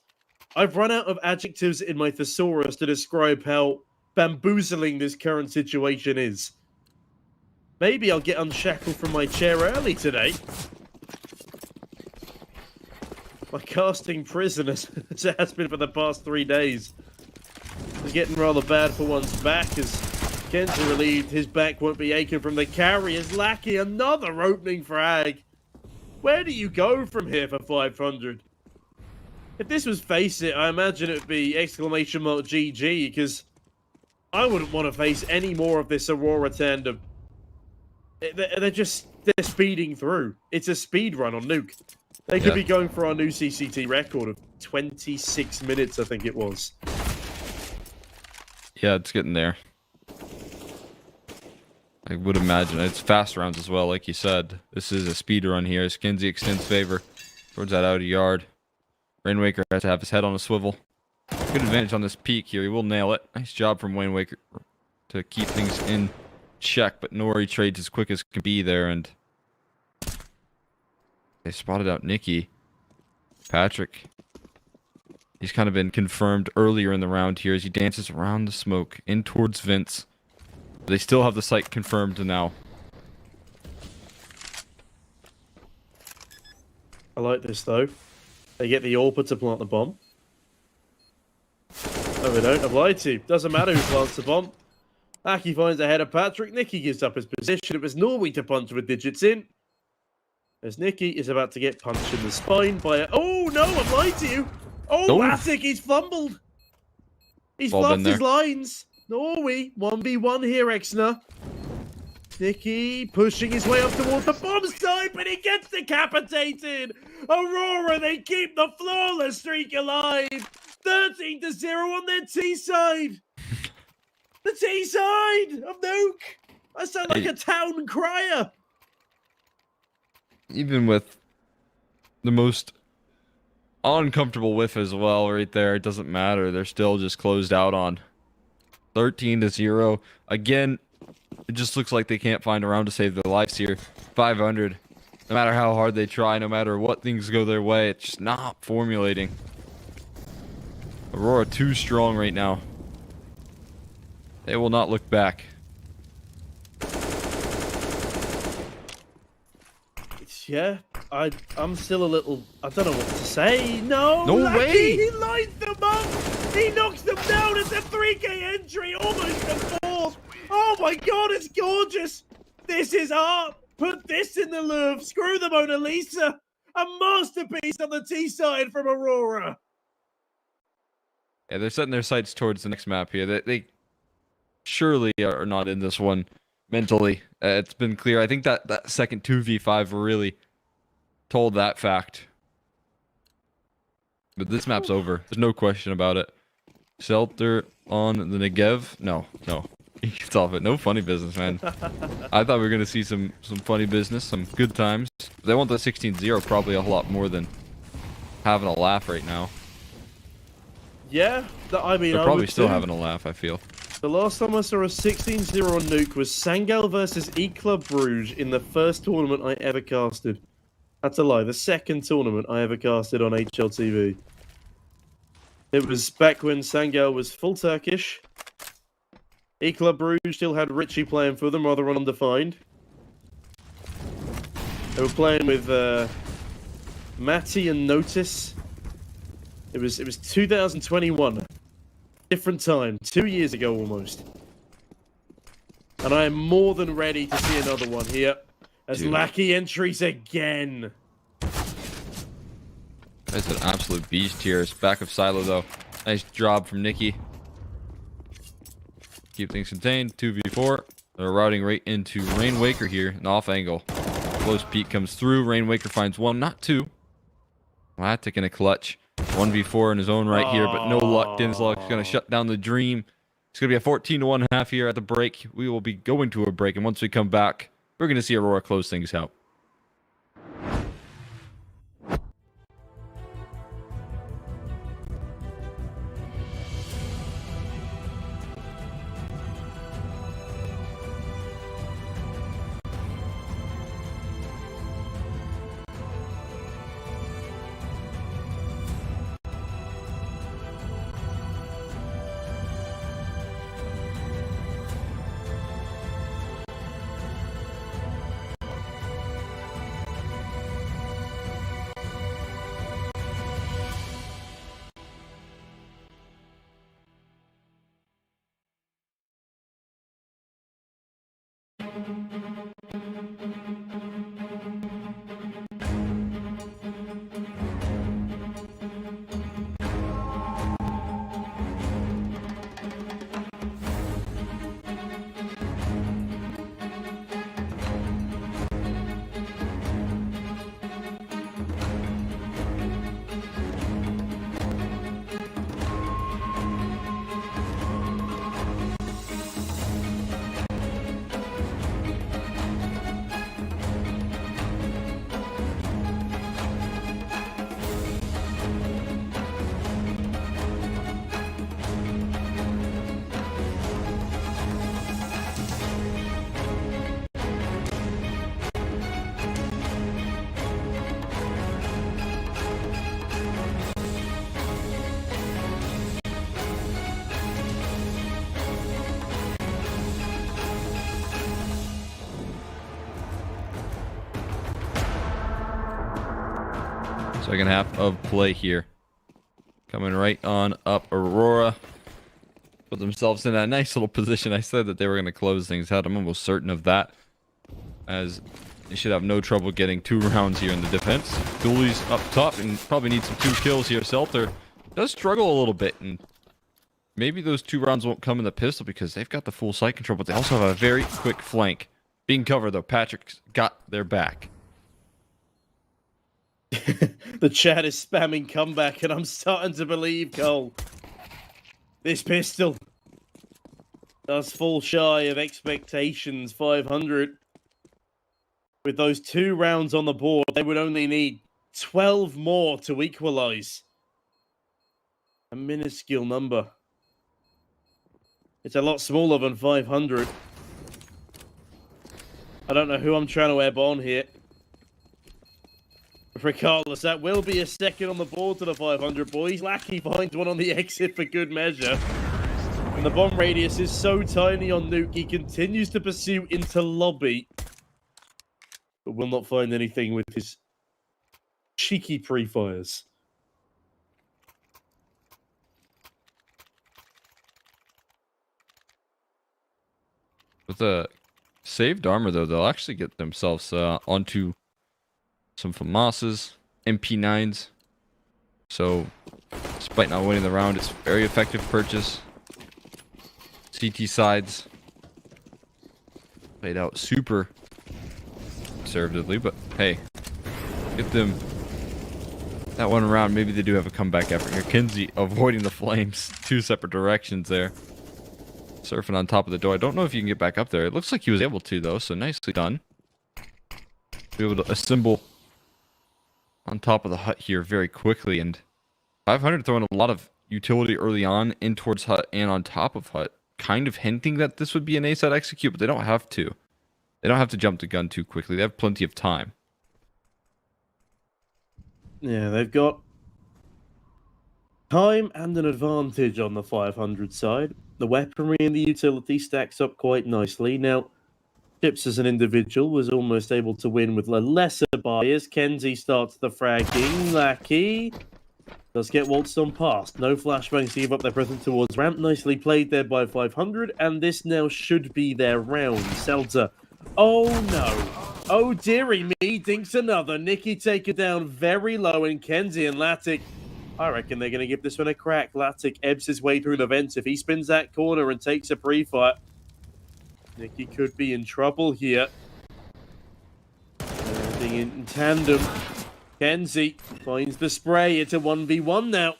I've run out of adjectives in my thesaurus to describe how bamboozling this current situation is. Maybe I'll get unshackled from my chair early today. My casting prison, as it has been for the past 3 days, is getting rather bad for one's back, as Ken's relieved his back won't be aching from the carry. As Lackey, another opening frag. Where do you go from here for 500? If this was Face It, I imagine it would be exclamation mark GG, because I wouldn't want to face any more of this Aurora tandem. They're speeding through. It's a speed run on Nuke. They could be going for our new CCT record of 26 minutes, I think it was.
Yeah, it's getting there. I would imagine. It's fast rounds as well, like you said. This is a speed run here as Kinsey extends favor towards that outer yard. Rainwaker has to have his head on a swivel. Good advantage on this peak here. He will nail it. Nice job from Rainwaker to keep things in check, but Nori trades as quick as can be there, and they spotted out Nicky. Patrick, he's kind of been confirmed earlier in the round here as he dances around the smoke in towards Vince. They still have the site confirmed now.
I like this, though. They get the AWP to plant the bomb. No, they don't. I've lied to you. Doesn't matter who plants the bomb. Aki finds ahead of Patrick. Nicky gives up his position. It was Norway to punch with digits in. As Nicky is about to get punched in the spine by a... Oh, no, I've lied to you. Oh, Attic, he's fumbled. He's fluffed his lines. Norway, 1v1 here, Exner. Nicky pushing his way up towards the bomb site, but he gets decapitated. Aurora, they keep the flawless streak alive. 13-0 on their T side. The T side of Nuke. I sound like a town crier.
Even with the most uncomfortable whiff as well right there, it doesn't matter. They're still just closed out on 13-0. Again, it just looks like they can't find a round to save their lives here. 500. No matter how hard they try, no matter what things go their way, it's just not formulating. Aurora too strong right now. They will not look back.
Yeah, I'm still a little... I don't know what to say. No
way!
He lights them up! He knocks them down at the 3K entry, almost the 4th! Oh my god, it's gorgeous! This is art! Put this in the Louvre! Screw the Mona Lisa! A masterpiece on the T side from Aurora!
Yeah, they're setting their sights towards the next map here. They surely are not in this one mentally. It's been clear. I think that second 2v5 really told that fact. But this map's over. There's no question about it. Shelter on the Negev? No. He gets off it. No funny business, man. I thought we were going to see some funny business, some good times. They want the 16-0 probably a lot more than having a laugh right now.
Yeah, I mean,
they're probably still having a laugh, I feel.
The last time I saw a 16-0 on Nuke was Sangal versus E-Club Bruges in the first tournament I ever casted. That's a lie. The second tournament I ever casted on HLTV. It was back when Sangal was full Turkish. E-Club Bruges still had Richie playing for them, rather undefined. They were playing with Matty and Notice. It was 2021. Different time. 2 years ago almost. And I am more than ready to see another one here. As Lackey entries again.
That's an absolute beast here. It's back of Silo though. Nice job from Nicky. Keep things contained. 2v4. They're routing right into Rainwaker here. An off angle. Close peek comes through. Rainwaker finds one, not two. Attic in a clutch. 1v4 in his own right here, but no luck. Dinslog's going to shut down the dream. It's going to be a 14-1 half here at the break. We will be going to a break, and once we come back, we're going to see Aurora close things out. Second half of play here. Coming right on up Aurora. Put themselves in a nice little position. I said that they were going to close things out. I'm almost certain of that. As they should have no trouble getting 2 rounds here in the defense. Dooley's up top and probably needs some 2 kills here. Selter does struggle a little bit. And maybe those 2 rounds won't come in the pistol because they've got the full sight control. But they also have a very quick flank. Being covered though. Patrick's got their back.
The chat is spamming comeback, and I'm starting to believe, Cole, this pistol does fall shy of expectations. 500. With those 2 rounds on the board, they would only need 12 more to equalize. A minuscule number. It's a lot smaller than 500. I don't know who I'm trying to ebb on here. Regardless, that will be a second on the board to the 500 boys. Lackey finds one on the exit for good measure. And the bomb radius is so tiny on Nuke, he continues to pursue into lobby. But will not find anything with his cheeky pre-fires.
With the saved armor, though, they'll actually get themselves onto some FAMASs, MP9s. So, despite not winning the round, it's a very effective purchase. CT sides played out super conservatively, but hey, get them that one round. Maybe they do have a comeback effort here. Kinsey avoiding the flames, 2 separate directions there. Surfing on top of the door. I don't know if you can get back up there. It looks like he was able to, though, so nicely done. Be able to assemble on top of the hut here very quickly, and 500 throwing a lot of utility early on in towards hut and on top of hut, kind of hinting that this would be an A-side execute, but they don't have to. They don't have to jump the gun too quickly. They have plenty of time.
Yeah, they've got time and an advantage on the 500 side. The weaponry and the utility stacks up quite nicely. Now, Chips as an individual was almost able to win with a lesser bias. Kenzie starts the fragging. Lackey does get waltzed on past. No flashbangs to give up their presence towards ramp. Nicely played there by 500, and this now should be their round. Seltzer. Oh no. Oh dearie me, dinks another. Nikki taken down very low, and Kenzie and Latic, I reckon they're going to give this one a crack. Latic ebbs his way through the vents. If he spins that corner and takes a pre-fight, Nikki could be in trouble here. Being in tandem. Kenzie finds the spray. It's a 1v1 now.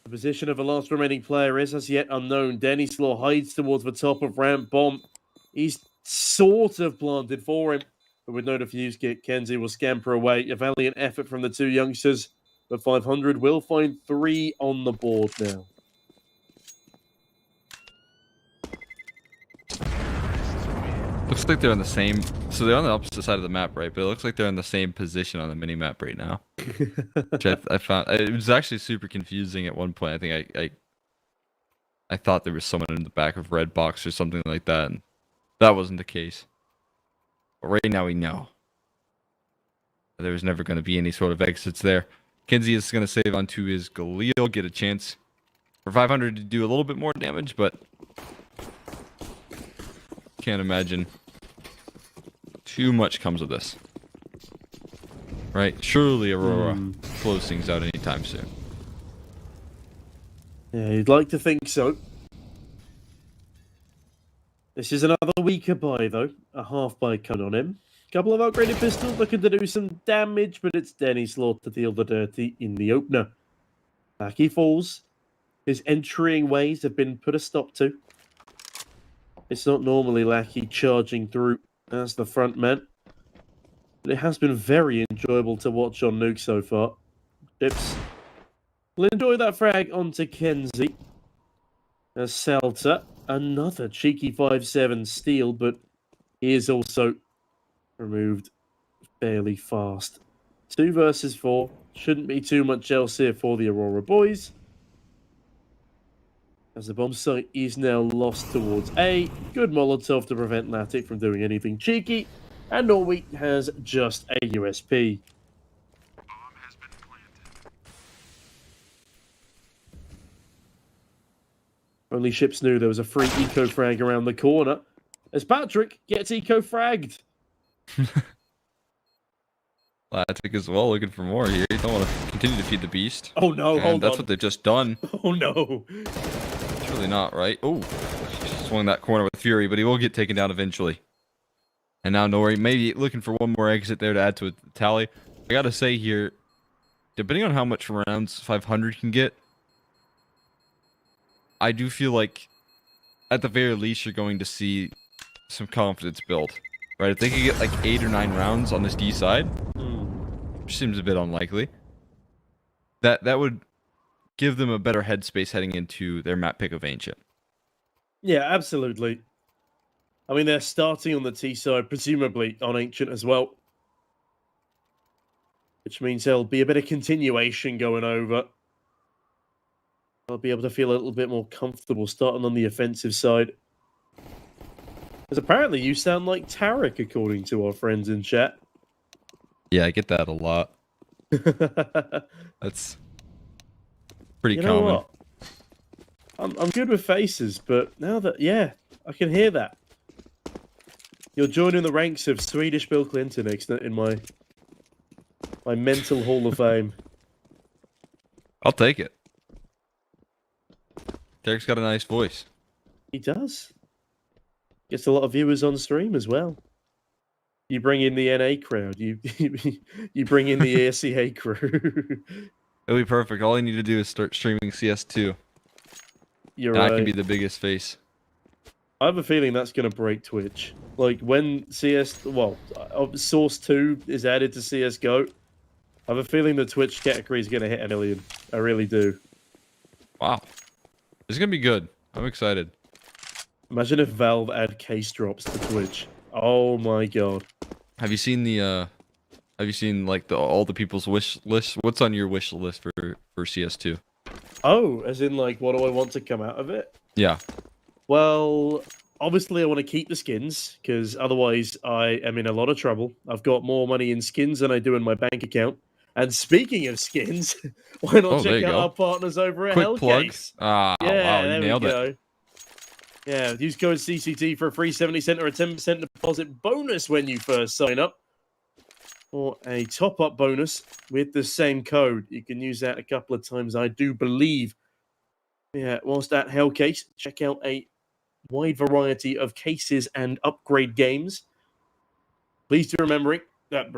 The position of the last remaining player is as yet unknown. Denny Slaw hides towards the top of ramp. Bomb. He's sort of planted for him. But with no defuse kit, Kenzie will scamper away. A valiant effort from the 2 youngsters. But 500 will find 3 on the board now.
Looks like they're on the same... So they're on the opposite side of the map, right? But it looks like they're in the same position on the mini-map right now. Which I found... It was actually super confusing at one point. I think I thought there was someone in the back of red box or something like that. And that wasn't the case. But right now we know. There was never going to be any sort of exits there. Kinsey is going to save onto his Galil. Get a chance for 500 to do a little bit more damage, but... Can't imagine too much comes of this. Right? Surely Aurora close things out anytime soon.
Yeah, you'd like to think so. This is another weaker buy, though. A half buy cut on him. Couple of upgraded pistols looking to do some damage, but it's Denny Slaw to deal the dirty in the opener. Back he falls. His entering ways have been put a stop to. It's not normally Lackey charging through as the front man. But it has been very enjoyable to watch on Nuke so far. Chips will enjoy that frag onto Kenzie. As Seltzer, another cheeky 5-7 steal, but he is also removed fairly fast. 2 versus 4. Shouldn't be too much else here for the Aurora boys. As the bomb site is now lost towards A. Good Molotov to prevent Latic from doing anything cheeky. And Norway has just a USP. Only ships knew there was a free eco-frag around the corner. As Patrick gets eco-fragged.
Attic as well, looking for more here. You don't want to continue to feed the beast.
Oh no,
and that's what they've just done.
Oh no.
It's really not, right? Oh, swung that corner with fury, but he will get taken down eventually. And now Nori maybe looking for one more exit there to add to a tally. I gotta say here, depending on how much rounds 500 can get, I do feel like at the very least you're going to see some confidence build. Right? If they could get like 8 or 9 rounds on this D side, which seems a bit unlikely, that would give them a better headspace heading into their map pick of Ancient.
Yeah, absolutely. I mean, they're starting on the T side, presumably on Ancient as well. Which means there'll be a bit of continuation going over. I'll be able to feel a little bit more comfortable starting on the offensive side. Because apparently you sound like Tarek, according to our friends in chat.
Yeah, I get that a lot. That's pretty common.
What? I'm good with faces, but now that, yeah, I can hear that. You're joining the ranks of Swedish Bill Clinton in my mental hall of fame.
I'll take it. Derek's got a nice voice.
He does. Gets a lot of viewers on stream as well. You bring in the NA crowd. You bring in the ASCA crew.
It'll be perfect. All I need to do is start streaming CS2.
You're
and
right.
I can be the biggest face.
I have a feeling that's going to break Twitch. Like, when Source 2 is added to CSGO, I have a feeling the Twitch category is going to hit 1 million. I really do.
Wow. It's going to be good. I'm excited.
Imagine if Valve add case drops to Twitch. Oh my god.
Have you seen like all the people's wish list? What's on your wish list for CS2?
Oh, as in like, what do I want to come out of it?
Yeah.
Well, obviously I want to keep the skins, because otherwise I am in a lot of trouble. I've got more money in skins than I do in my bank account. And speaking of skins, why not check out our partners over at
Quick plug.
Hellcase?
Ah,
yeah,
wow, you nailed it.
Yeah, use code CCT for a free 70% or a 10% deposit bonus when you first sign up. Or a top-up bonus with the same code. You can use that a couple of times, I do believe. Yeah, whilst at Hellcase, check out a wide variety of cases and upgrade games. Please do remember that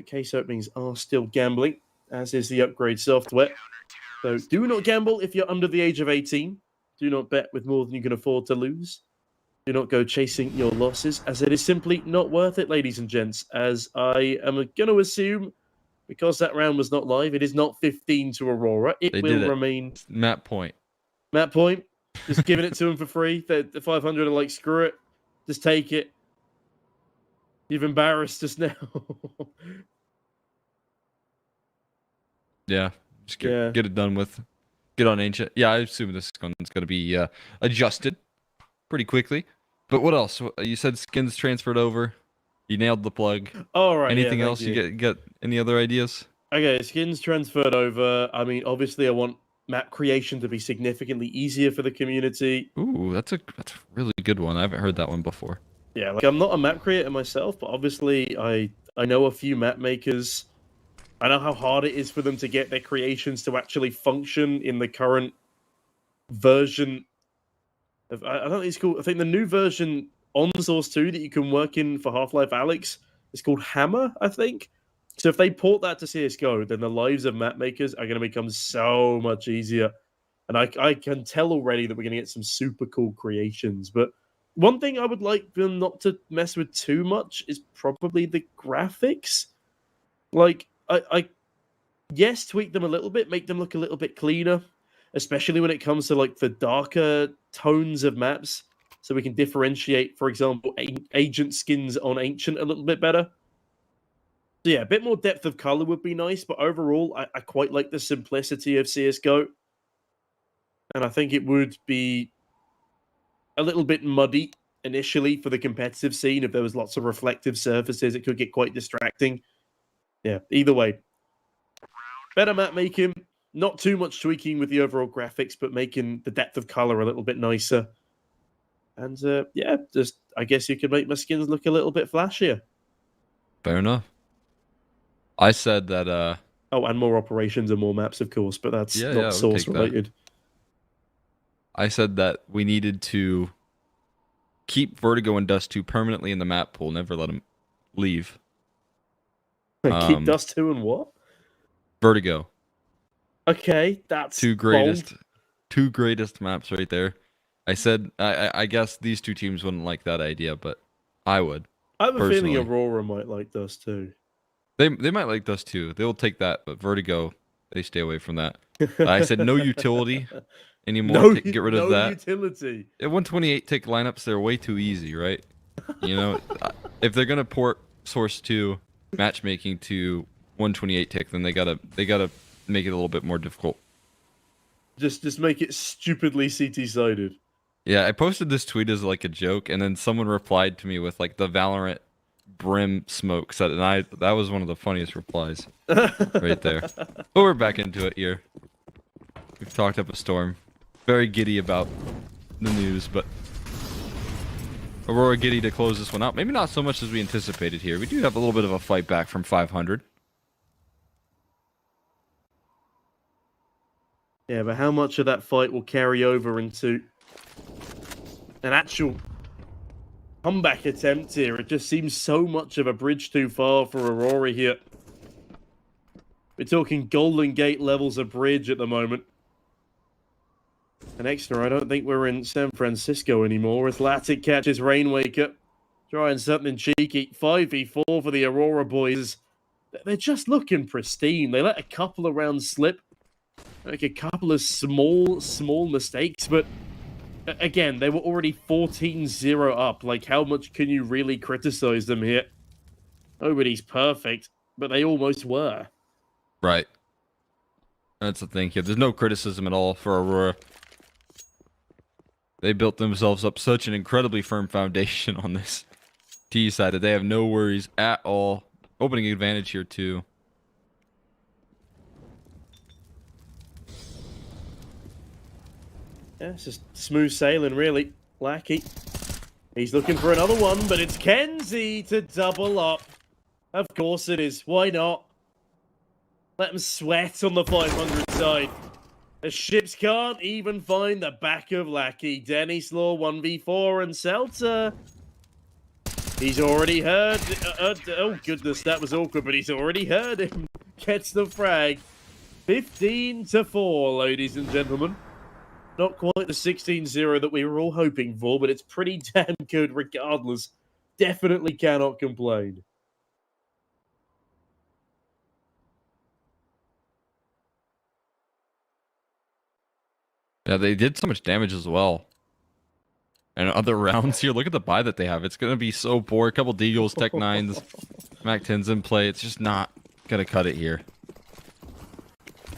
case openings are still gambling, as is the upgrade software. So do not gamble if you're under the age of 18. Do not bet with more than you can afford to lose. Do not go chasing your losses, as it is simply not worth it, ladies and gents. As I am going to assume, because that round was not live, it is not 15 to Aurora. It will remain...
Map point.
Map point. Just giving it to him for free. The 500 are like, screw it. Just take it. You've embarrassed us now.
Yeah. Just get it done with. Get on Ancient. Yeah, I assume this one's going to be adjusted pretty quickly. But what else? You said skins transferred over. You nailed the plug.
All right.
Anything else? You get any other ideas?
Okay, skins transferred over. I mean, obviously, I want map creation to be significantly easier for the community.
Ooh, that's a really good one. I haven't heard that one before.
Yeah, like I'm not a map creator myself, but obviously I know a few map makers. I know how hard it is for them to get their creations to actually function in the current version of, I don't think it's called, I think the new version on Source 2 that you can work in for Half-Life Alyx is called Hammer, I think. So if they port that to CSGO, then the lives of map makers are going to become so much easier. And I can tell already that we're going to get some super cool creations. But one thing I would like them not to mess with too much is probably the graphics. Like, yes, tweak them a little bit, make them look a little bit cleaner, especially when it comes to like the darker tones of maps, so we can differentiate, for example, agent skins on Ancient a little bit better. So yeah, a bit more depth of color would be nice, but overall, I quite like the simplicity of CSGO, and I think it would be a little bit muddy initially for the competitive scene. If there was lots of reflective surfaces, it could get quite distracting. Yeah, either way. Better map making, not too much tweaking with the overall graphics, but making the depth of color a little bit nicer. And yeah, just I guess you could make my skins look a little bit flashier.
Fair enough. I said that.
Oh, and more operations and more maps, of course, but that's not source related.
I said that we needed to keep Vertigo and Dust 2 permanently in the map pool, never let them leave.
Keep Dust 2 and what?
Vertigo.
Okay, that's
two greatest maps right there. I said I guess these two teams wouldn't like that idea, but I would.
I have a feeling Aurora might like Dust 2.
They might like Dust 2. They will take that, but Vertigo, they stay away from that. I said no utility anymore. Get rid of that.
No utility.
At 128 tick lineups, they're way too easy, right? You know, if they're gonna port Source 2 matchmaking to 128 tick, then they gotta make it a little bit more difficult.
Just make it stupidly CT sided.
Yeah, I posted this tweet as like a joke, and then someone replied to me with like the Valorant brim smokes, and that was one of the funniest replies right there. But we're back into it here. We've talked up a storm. Very giddy about the news, but Aurora giddy to close this one out. Maybe not so much as we anticipated here. We do have a little bit of a fight back from 500.
Yeah, but how much of that fight will carry over into an actual comeback attempt here? It just seems so much of a bridge too far for Aurora here. We're talking Golden Gate levels of bridge at the moment. And extra, I don't think we're in San Francisco anymore as Latic catches Rainwaker. Trying something cheeky. 5v4 for the Aurora boys. They're just looking pristine. They let a couple of rounds slip. Like a couple of small mistakes, but again, they were already 14-0 up. Like, how much can you really criticize them here? Nobody's perfect, but they almost were.
Right. That's the thing here. There's no criticism at all for Aurora. They built themselves up such an incredibly firm foundation on this T side that they have no worries at all. Opening advantage here, too.
Yeah, it's just smooth sailing, really. Lackey. He's looking for another one, but it's Kenzie to double up. Of course it is. Why not? Let him sweat on the 500 side. The ships can't even find the back of Lackey. Denny Slaw 1v4 and Seltzer. He's already heard... oh, goodness, that was awkward, but he's already heard him. Gets the frag. 15-4, ladies and gentlemen. Not quite the 16-0 that we were all hoping for, but it's pretty damn good regardless. Definitely cannot complain.
Yeah, they did so much damage as well. And other rounds here, look at the buy that they have. It's going to be so poor. A couple Deagles, Tech 9s, Mac 10s in play. It's just not going to cut it here.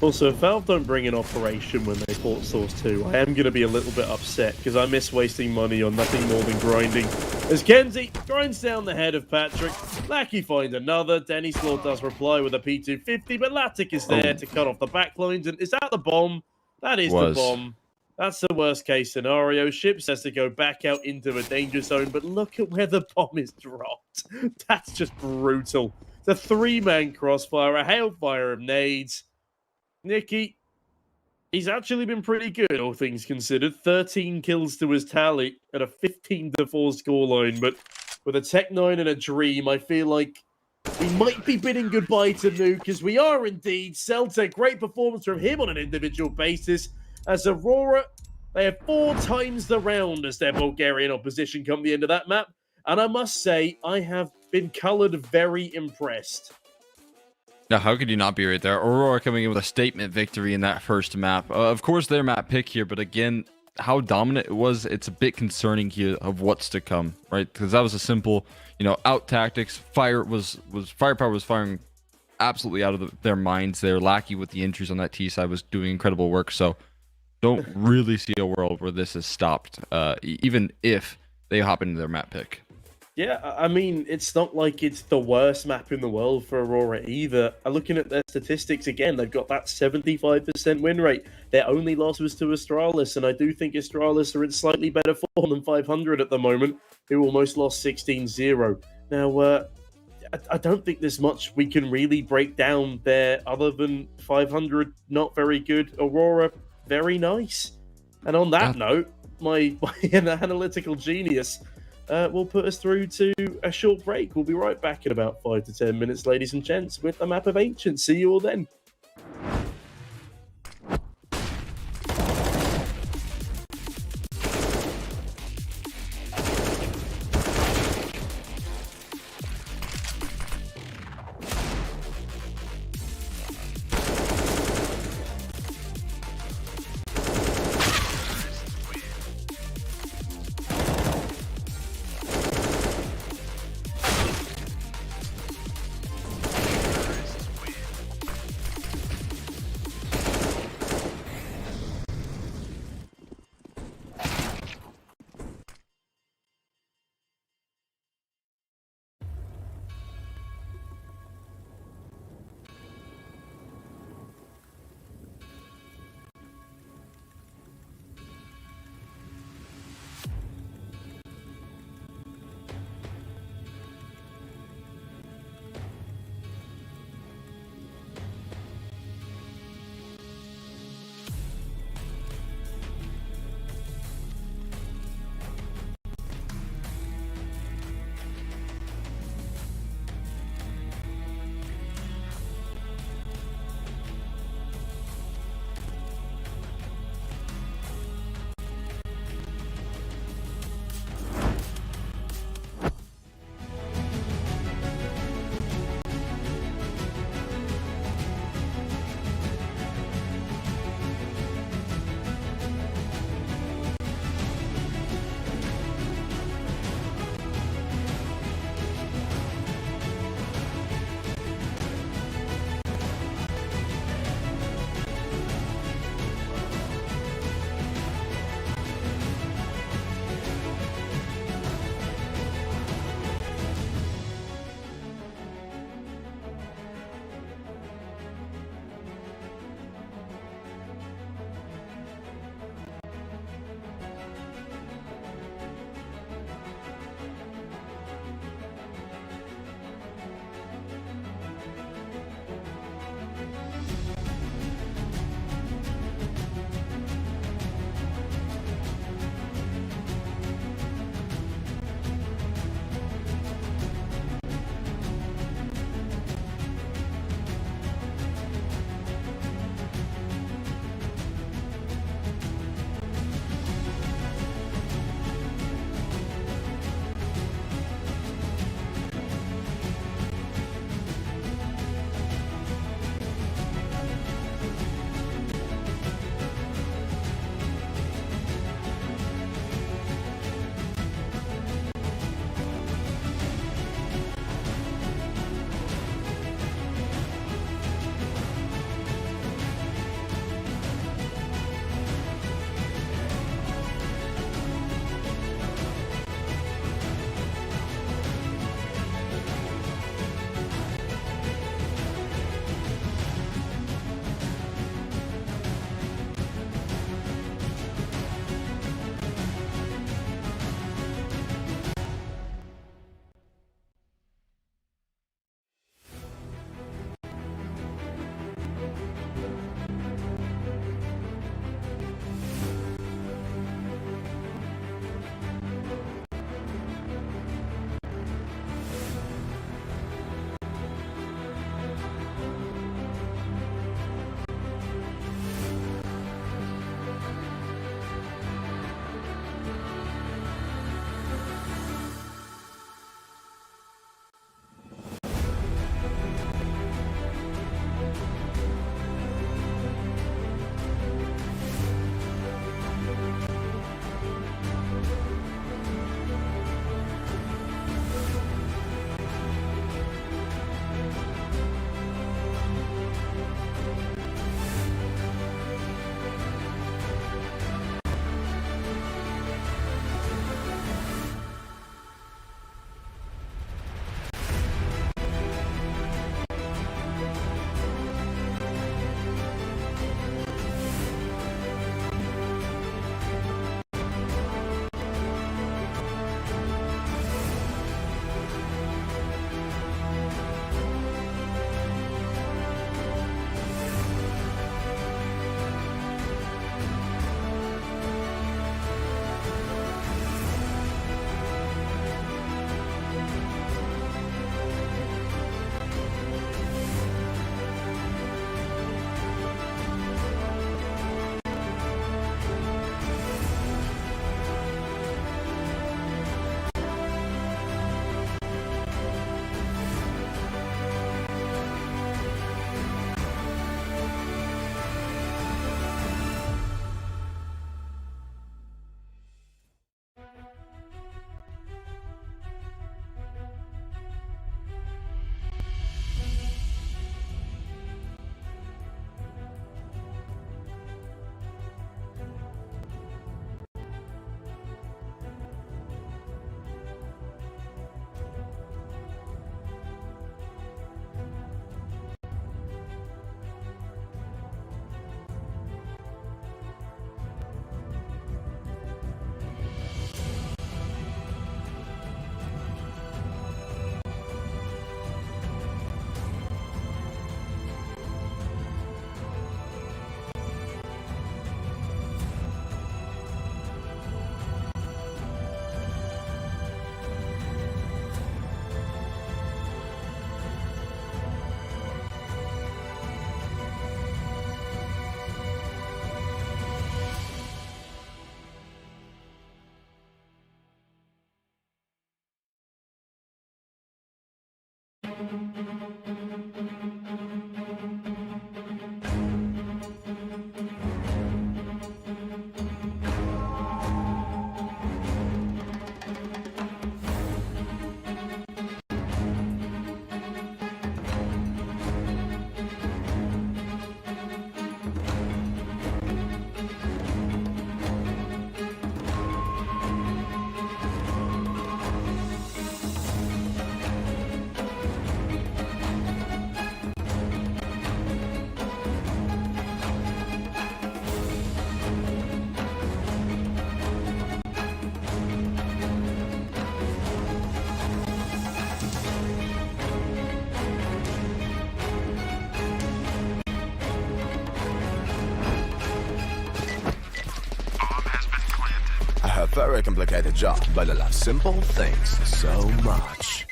Also, if Valve don't bring in Operation when they port Source 2, I am going to be a little bit upset because I miss wasting money on nothing more than grinding. As Kenzie grinds down the head of Patrick, Lackey finds another. Denny Slaw does reply with a P250, but Latic is there to cut off the backlines. And is that the bomb? That is the bomb. That's the worst case scenario. Ships has to go back out into a danger zone, but look at where the bomb is dropped. That's just brutal. It's a three-man crossfire, a hailfire of nades. Nikki, he's actually been pretty good, all things considered. 13 kills to his tally at a 15-4 scoreline, but with a Tech 9 and a Dream, I feel like we might be bidding goodbye to Nuke, as we are indeed. Celtic, great performance from him on an individual basis. As Aurora, they have 4 times the round as their Bulgarian opposition come the end of that map. And I must say, I have been coloured very impressed.
Now, how could you not be right there? Aurora coming in with a statement victory in that first map. Of course, their map pick here, but again, how dominant it was, it's a bit concerning here of what's to come, right? Because that was a simple, out tactics. Firepower was firing absolutely out of their minds there. Lackey with the injuries on that T side was doing incredible work, so don't really see a world where this is stopped, even if they hop into their map pick.
Yeah, I mean, it's not like it's the worst map in the world for Aurora either. Looking at their statistics again, they've got that 75% win rate. Their only loss was to Astralis, and I do think Astralis are in slightly better form than 500 at the moment, who almost lost 16-0. Now, I don't think there's much we can really break down there other than 500, not very good. Aurora, very nice. And on that note, my analytical genius will put us through to a short break. We'll be right back in about 5 to 10 minutes, ladies and gents, with the map of Ancient. See you all then.
A very complicated job, but I love simple things so much.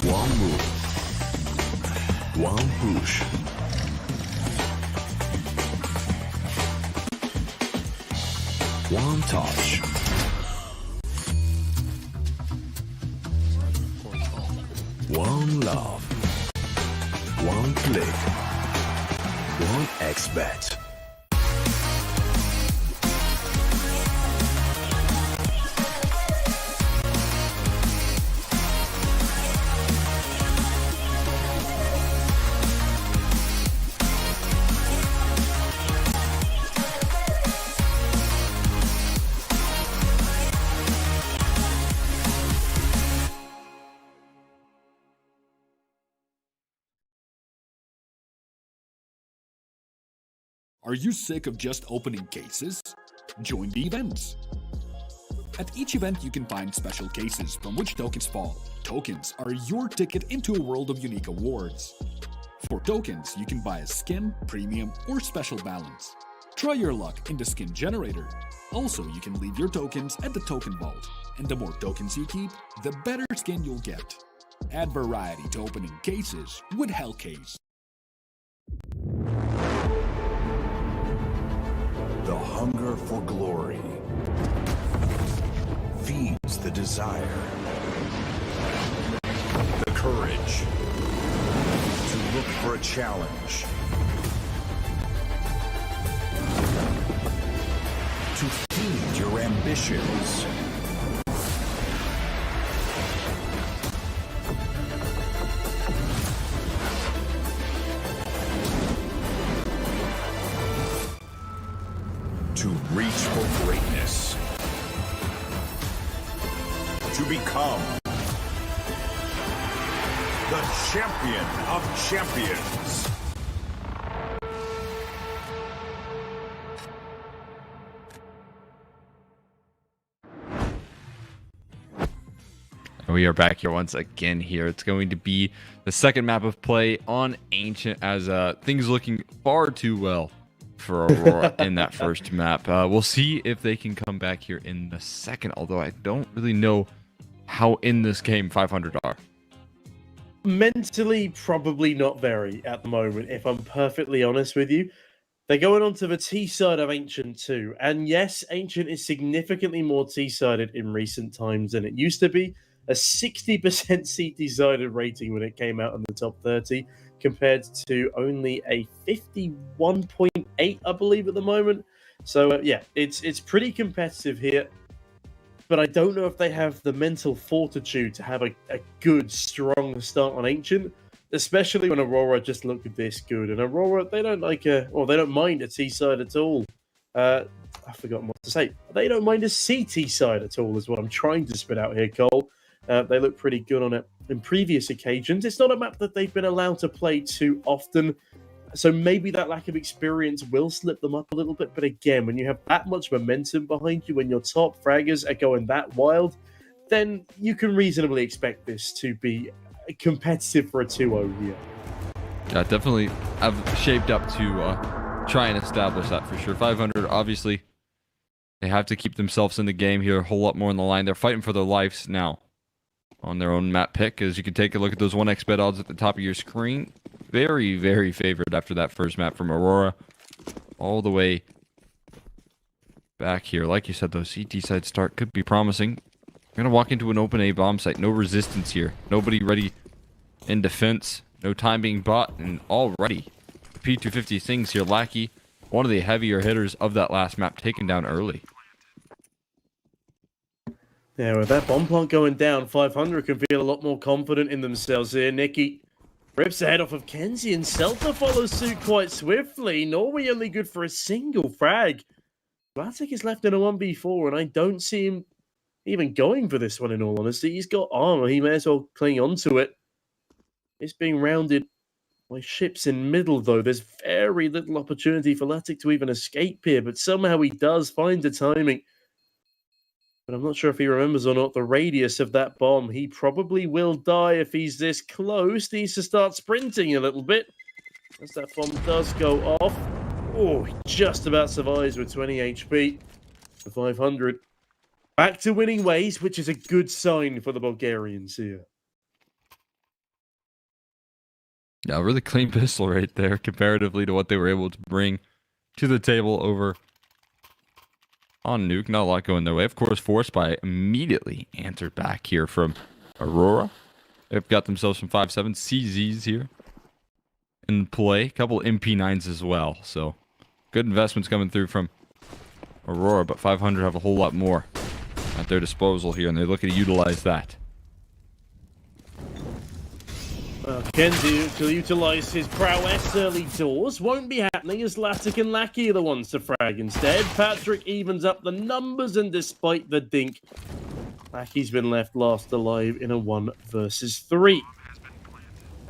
One move. One push. One touch. One love. One click. One X-bet.
Are you sick of just opening cases? Join the events. At each event, you can find special cases from which tokens fall. Tokens are your ticket into a world of unique awards. For tokens, you can buy a skin, premium, or special balance. Try your luck in the skin generator. Also, you can leave your tokens at the token vault. And the more tokens you keep, the better skin you'll get. Add variety to opening cases with Hellcase.
The hunger for glory feeds the desire, the courage to look for a challenge, to feed your ambitions. To reach for greatness. To become the champion of champions.
We are back here once again here. It's going to be the second map of play on Ancient as things looking far too well for Aurora in that first map. We'll see if they can come back here in the second, although I don't really know how in this game 500 are.
Mentally, probably not very at the moment, if I'm perfectly honest with you. They're going on to the T-side of Ancient too. And yes, Ancient is significantly more T-sided in recent times than it used to be. A 60% CT-sided rating when it came out in the top 30, compared to only a 51.8, I believe, at the moment. So, yeah, it's pretty competitive here. But I don't know if they have the mental fortitude to have a good, strong start on Ancient, especially when Aurora just looked this good. And Aurora, they don't like they don't mind a T-side at all. I've forgotten what to say. They don't mind a CT side at all, is what I'm trying to spit out here, Cole. They look pretty good on it in previous occasions. It's not a map that they've been allowed to play too often, so maybe that lack of experience will slip them up a little bit. But again, when you have that much momentum behind you, when your top fraggers are going that wild, then you can reasonably expect this to be competitive for a 2-0 here.
Yeah, definitely have shaped up to try and establish that for sure. 500, obviously, they have to keep themselves in the game here, a whole lot more on the line. They're fighting for their lives now on their own map pick. As you can take a look at those 1xbet odds at the top of your screen. Very, very favored after that first map from Aurora. All the way back here. Like you said, though, CT side start could be promising. We're going to walk into an open A bomb site. No resistance here. Nobody ready in defense. No time being bought, and already the P250 things here. Lackey, one of the heavier hitters of that last map, taken down early.
Yeah, with that bomb plant going down, 500 can feel a lot more confident in themselves here. Nicky rips the head off of Kenzie, and Celta follows suit quite swiftly. Norway only good for a single frag. Blatic is left in a 1v4, and I don't see him even going for this one, in all honesty. He's got armor. He may as well cling on to it. It's being rounded by ships in middle, though. There's very little opportunity for Latic to even escape here, but somehow he does find the timing. But I'm not sure if he remembers or not the radius of that bomb. He probably will die if he's this close. He needs to start sprinting a little bit as that bomb does go off. Oh, he just about survives with 20 HP for 500. Back to winning ways, which is a good sign for the Bulgarians here.
Yeah, really clean pistol right there comparatively to what they were able to bring to the table over on Nuke. Not a lot going their way. Of course, Force by immediately answered back here from Aurora. They've got themselves some 5.7 CZs here in play. A couple MP9s as well. So good investments coming through from Aurora, but 500 have a whole lot more at their disposal here, and they're looking to utilize that.
Kenzie to utilise his prowess early doors won't be happening as Latic and Lackey are the ones to frag instead. Patrick evens up the numbers, and despite the dink, Lackey's been left last alive in a 1 versus 3.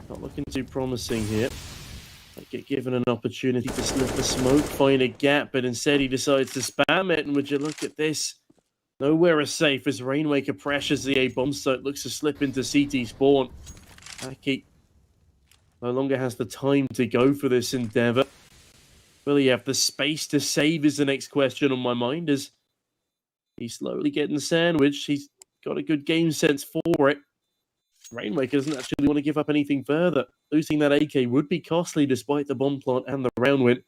Not looking too promising here. Might get given an opportunity to sniff the smoke, find a gap, but instead he decides to spam it. And would you look at this? Nowhere is safe as Rainmaker pressures the A bomb site, looks to slip into CT spawn. Lackey no longer has the time to go for this endeavor. Will he have the space to save is the next question on my mind, as he's slowly getting sandwiched. He's got a good game sense for it. Rainmaker doesn't actually want to give up anything further. Losing that AK would be costly despite the bomb plant and the round win.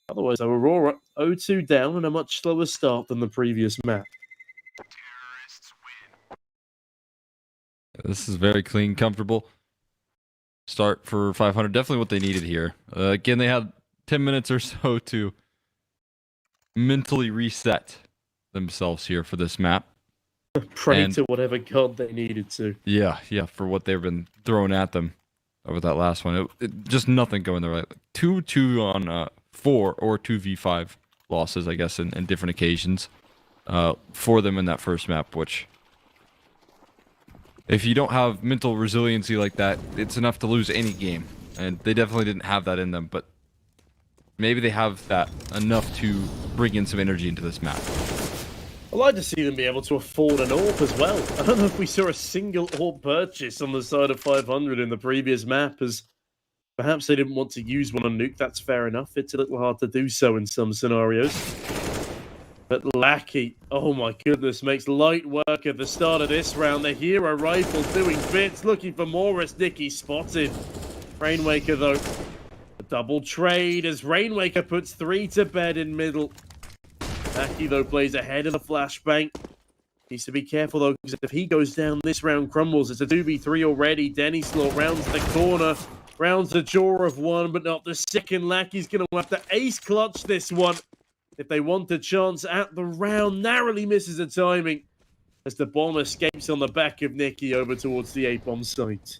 Otherwise, Aurora 0-2 down and a much slower start than the previous map.
This is very clean, comfortable start for 500. Definitely what they needed here. Again, they had 10 minutes or so to mentally reset themselves here for this map.
Pray to whatever god they needed to.
Yeah, for what they've been throwing at them over that last one. Just nothing going their way. 2-2 on 4 or 2v5 losses, I guess, in different occasions for them in that first map, which... if you don't have mental resiliency like that, it's enough to lose any game. And they definitely didn't have that in them, but maybe they have that enough to bring in some energy into this map.
I'd like to see them be able to afford an AWP as well. I don't know if we saw a single AWP purchase on the side of 500 in the previous map, as perhaps they didn't want to use one on Nuke. That's fair enough. It's a little hard to do so in some scenarios. But Lackey, oh my goodness, makes light work at the start of this round. The hero rifle doing bits, looking for more as Nicky spotted. Rainmaker, though, a double trade as Rainmaker puts 3 to bed in middle. Lackey, though, plays ahead of the flashbang. Needs to be careful, though, because if he goes down, this round crumbles. It's a 2v3 already. Denny Slaw rounds the corner, rounds the jaw of one, but not the second. Lackey's going to have to ace clutch this one if they want a chance at the round. Narrowly misses the timing as the bomb escapes on the back of Nicky over towards the A-bomb site.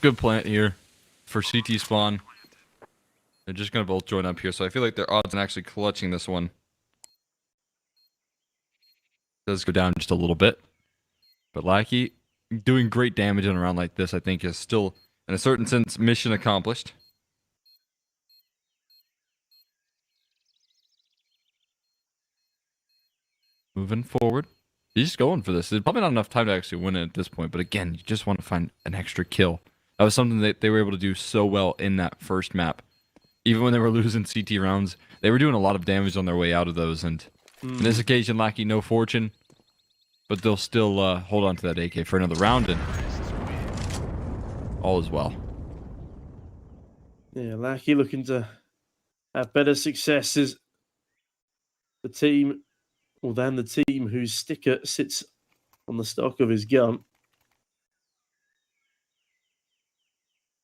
Good plant here for CT spawn. They're just going to both join up here, so I feel like their odds on actually clutching this one does go down just a little bit. But Lackey doing great damage in a round like this, I think, is still, in a certain sense, mission accomplished. Moving forward. He's just going for this. There's probably not enough time to actually win it at this point, but again, you just want to find an extra kill. That was something that they were able to do so well in that first map. Even when they were losing CT rounds, they were doing a lot of damage on their way out of those, and on this occasion, Lackey, no fortune, but they'll still hold on to that AK for another round, and all is well.
Yeah, Lackey looking to have better successes. The team, or than the team whose sticker sits on the stock of his gun.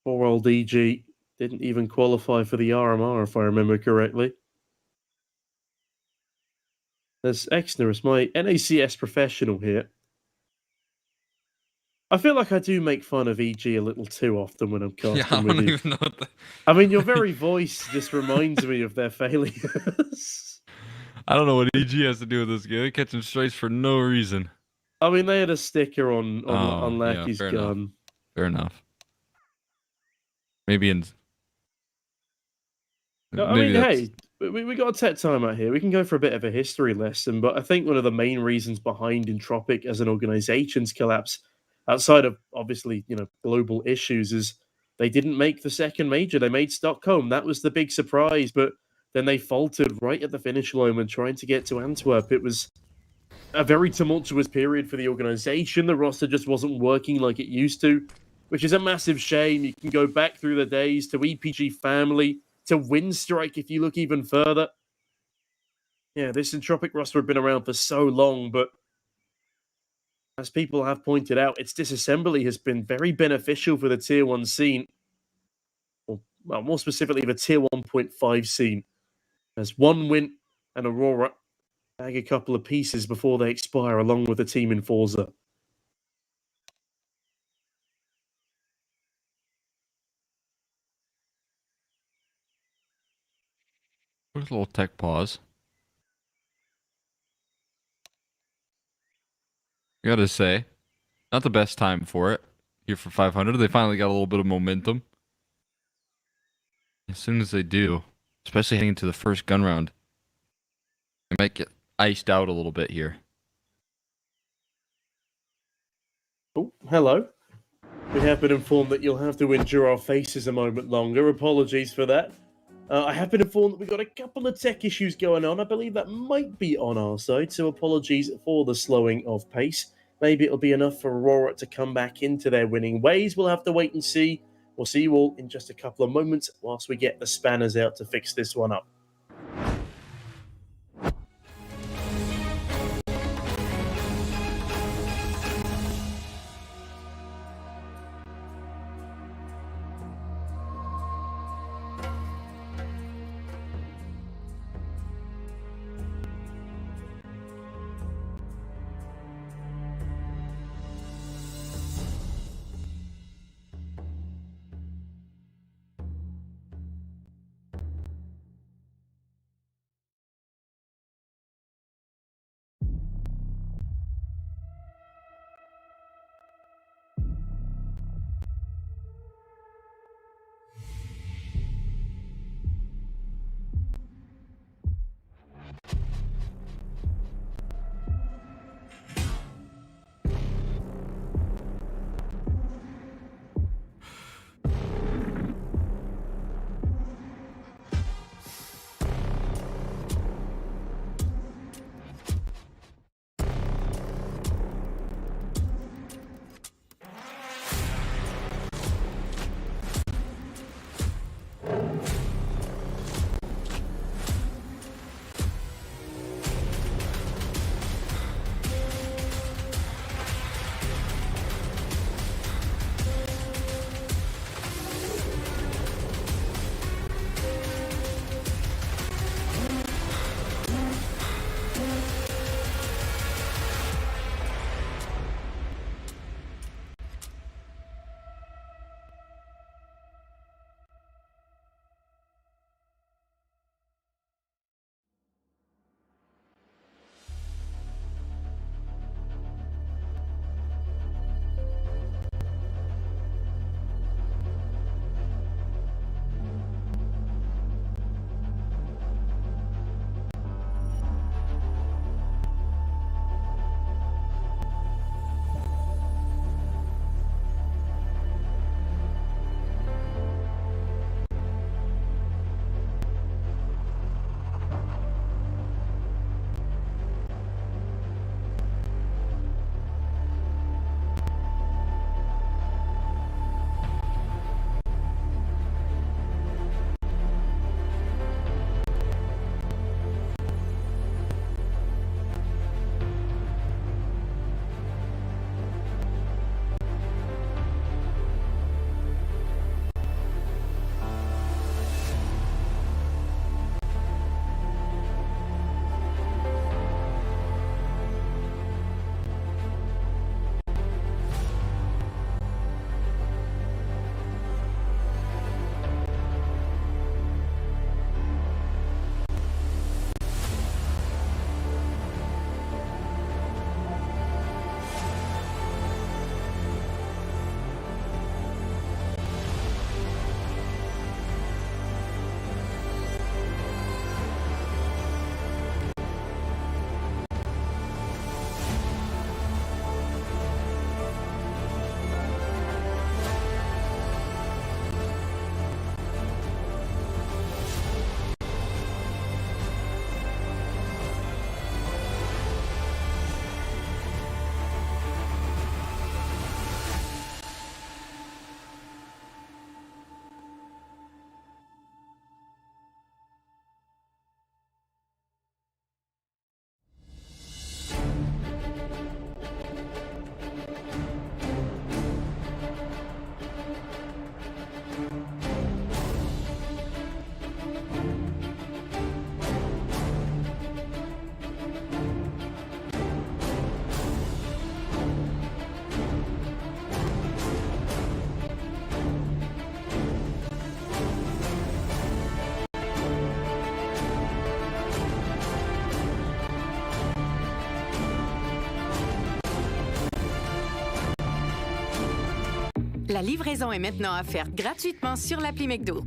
Poor old EG didn't even qualify for the RMR, if I remember correctly. There's Exnerus, my NACS professional here. I feel like I do make fun of EG a little too often when I'm casting with you.
Even know what the...
I mean, your very voice just reminds me of their failures.
I don't know what EG has to do with this game. They catch him straights for no reason.
I mean, they had a sticker on Lackey's
fair
gun.
enough. Fair enough. Maybe in...
I mean, hey, we got a tech time out here. We can go for a bit of a history lesson, but I think one of the main reasons behind Entropic as an organization's collapse, outside of obviously, global issues, is they didn't make the second major. They made Stockholm. That was the big surprise, but then they faltered right at the finish line when trying to get to Antwerp. It was a very tumultuous period for the organization. The roster just wasn't working like it used to, which is a massive shame. You can go back through the days to EPG Family, to Windstrike if you look even further. Yeah, this Entropic roster had been around for so long, but as people have pointed out, its disassembly has been very beneficial for the Tier 1 scene. Or, well, more specifically, the Tier 1.5 scene. As one win and Aurora bag a couple of pieces before they expire, along with the team in Forza.
There's a little tech pause. I gotta say, not the best time for it. Here for 500, they finally got a little bit of momentum. As soon as they do, especially heading into the first gun round, they might get iced out a little bit here.
Oh, hello. We have been informed that you'll have to endure our faces a moment longer. Apologies for that. I have been informed that we've got a couple of tech issues going on. I believe that might be on our side, so apologies for the slowing of pace. Maybe it'll be enough for Aurora to come back into their winning ways. We'll have to wait and see. We'll see you all in just a couple of moments whilst we get the spanners out to fix this one up.
La livraison est maintenant offerte gratuitement sur l'appli McDo.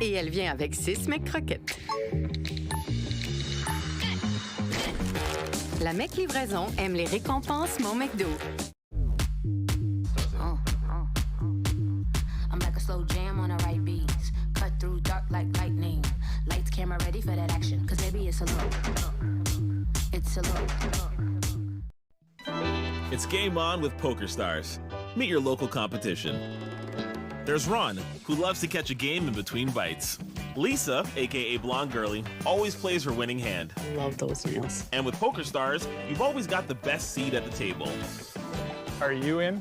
Et elle vient avec 6 McCroquettes. La Livraison aime les récompenses Mon McDo.
I'm like a slow jam on the right beats. Cut through dark like lightning. Lights, camera ready for that action. Cause baby, it's a look. It's a look.
It's game on with PokerStars. Meet your local competition. There's Ron, who loves to catch a game in between bites. Lisa, aka Blonde Girlie, always plays her winning hand.
I love those meals.
And with PokerStars, you've always got the best seat at the table.
Are you in?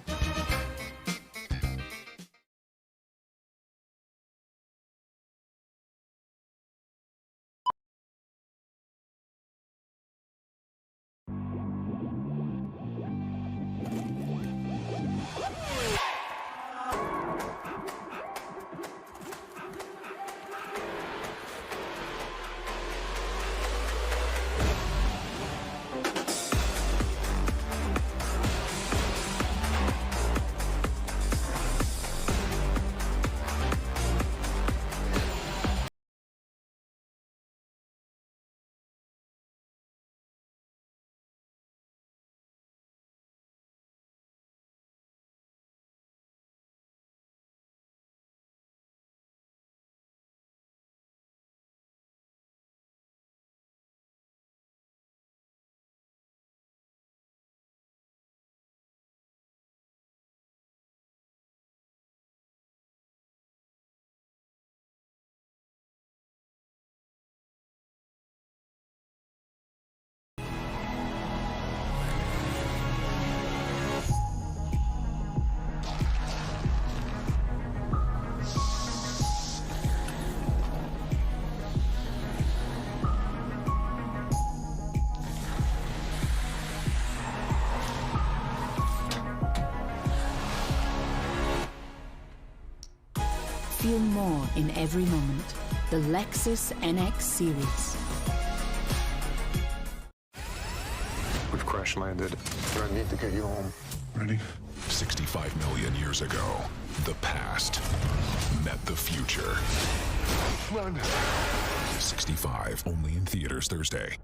Feel more in every moment. The Lexus NX series.
We've crash landed. I need to get you home.
Ready? 65 million years ago, the past met the future.
Run.
65, only in theaters Thursday.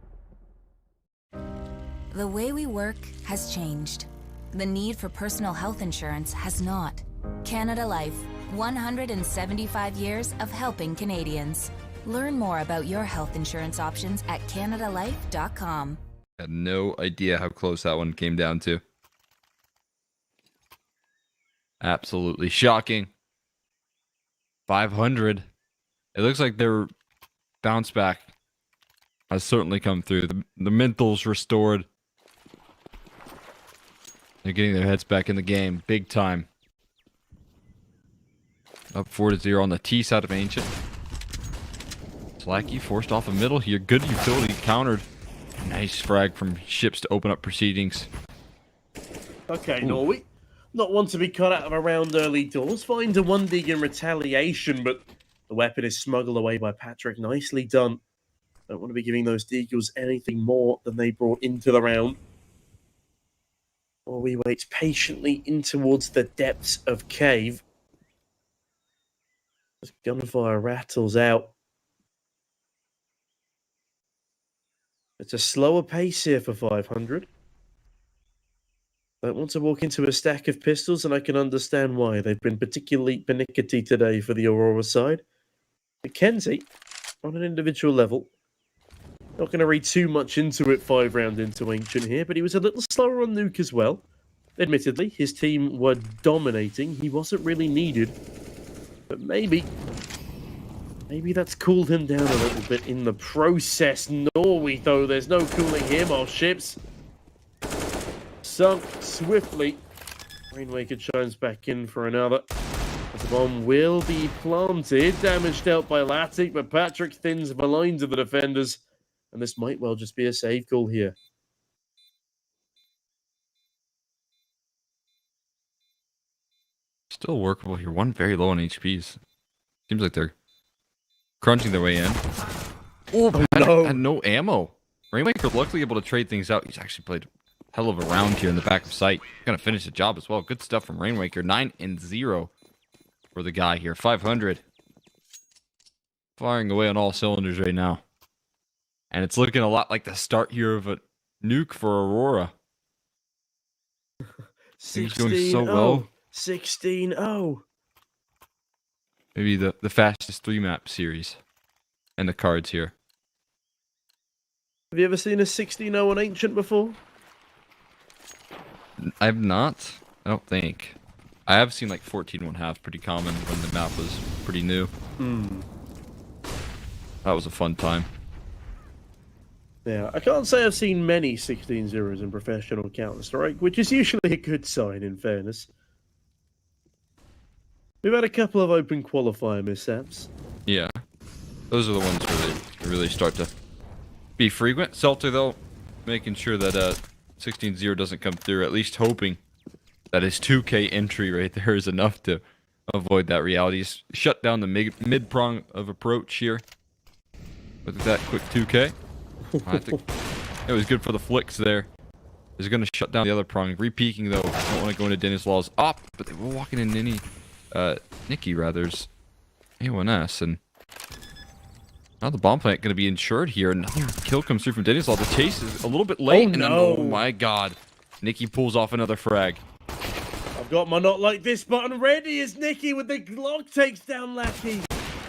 The way we work has changed. The need for personal health insurance has not. Canada Life, 175 years of helping Canadians. Learn more about your health insurance options at canadalife.com.
Had no idea how close that one came down to. Absolutely shocking. 500. It looks like their bounce back has certainly come through. The mental's restored. They're getting their heads back in the game, big time. Up 4-0 on the T side of Ancient. Slacky forced off the middle here. Good utility countered. Nice frag from Ships to open up proceedings.
Okay, Norway. Not one to be cut out of a round early doors. Finds a 1 dig in retaliation, but the weapon is smuggled away by Patrick. Nicely done. Don't want to be giving those Deagles anything more than they brought into the round. Norway waits patiently in towards the depths of cave. As gunfire rattles out. It's a slower pace here for 500. Don't want to walk into a stack of pistols, and I can understand why. They've been particularly pernickety today for the Aurora side. Mackenzie, on an individual level, not going to read too much into it 5 round into Ancient here, but he was a little slower on Nuke as well. Admittedly, his team were dominating. He wasn't really needed. But maybe that's cooled him down a little bit in the process. Norway, though, there's no cooling him off. Ships sunk swiftly. Rainmaker chimes back in for another. The bomb will be planted. Damage dealt by Latic, but Patrick thins the lines of the defenders. And this might well just be a save call here.
Still workable here. One very low on HPs. Seems like they're crunching their way in. Oh, Patrick had no ammo. Rainmaker luckily able to trade things out. He's actually played hell of a round here in the back of sight. Gonna finish the job as well. Good stuff from Rainmaker. 9-0 for the guy here. 500. Firing away on all cylinders right now. And it's looking a lot like the start here of a nuke for Aurora. He's doing so well.
16-0.
Maybe the fastest 3-map series. And the cards here.
Have you ever seen a 16-0 on Ancient before?
I have not. I don't think. I have seen like 14-1/2 pretty common when the map was pretty new. That was a fun time.
Yeah, I can't say I've seen many 16-0s in professional Counter-Strike, which is usually a good sign, in fairness. We've had a couple of open qualifier mishaps.
Yeah. Those are the ones where they really start to be frequent. Celta, though, making sure that 16-0 doesn't come through, at least hoping that his 2K entry right there is enough to avoid that reality. He's shut down the mid-prong of approach here with that quick 2K. I think it was good for the flicks there. He's going to shut down the other prong. Re-peeking, though. Don't want to go into Dennis Law's op, but they were walking in Nikki, rather's A1S, and now the bomb plant going to be insured here. Another kill comes through from Dennis Law. The chase is a little bit late.
Oh, no.
Oh my god. Nikki pulls off another frag.
I've got my not like this button ready as Nikki with the Glock takes down Lackey.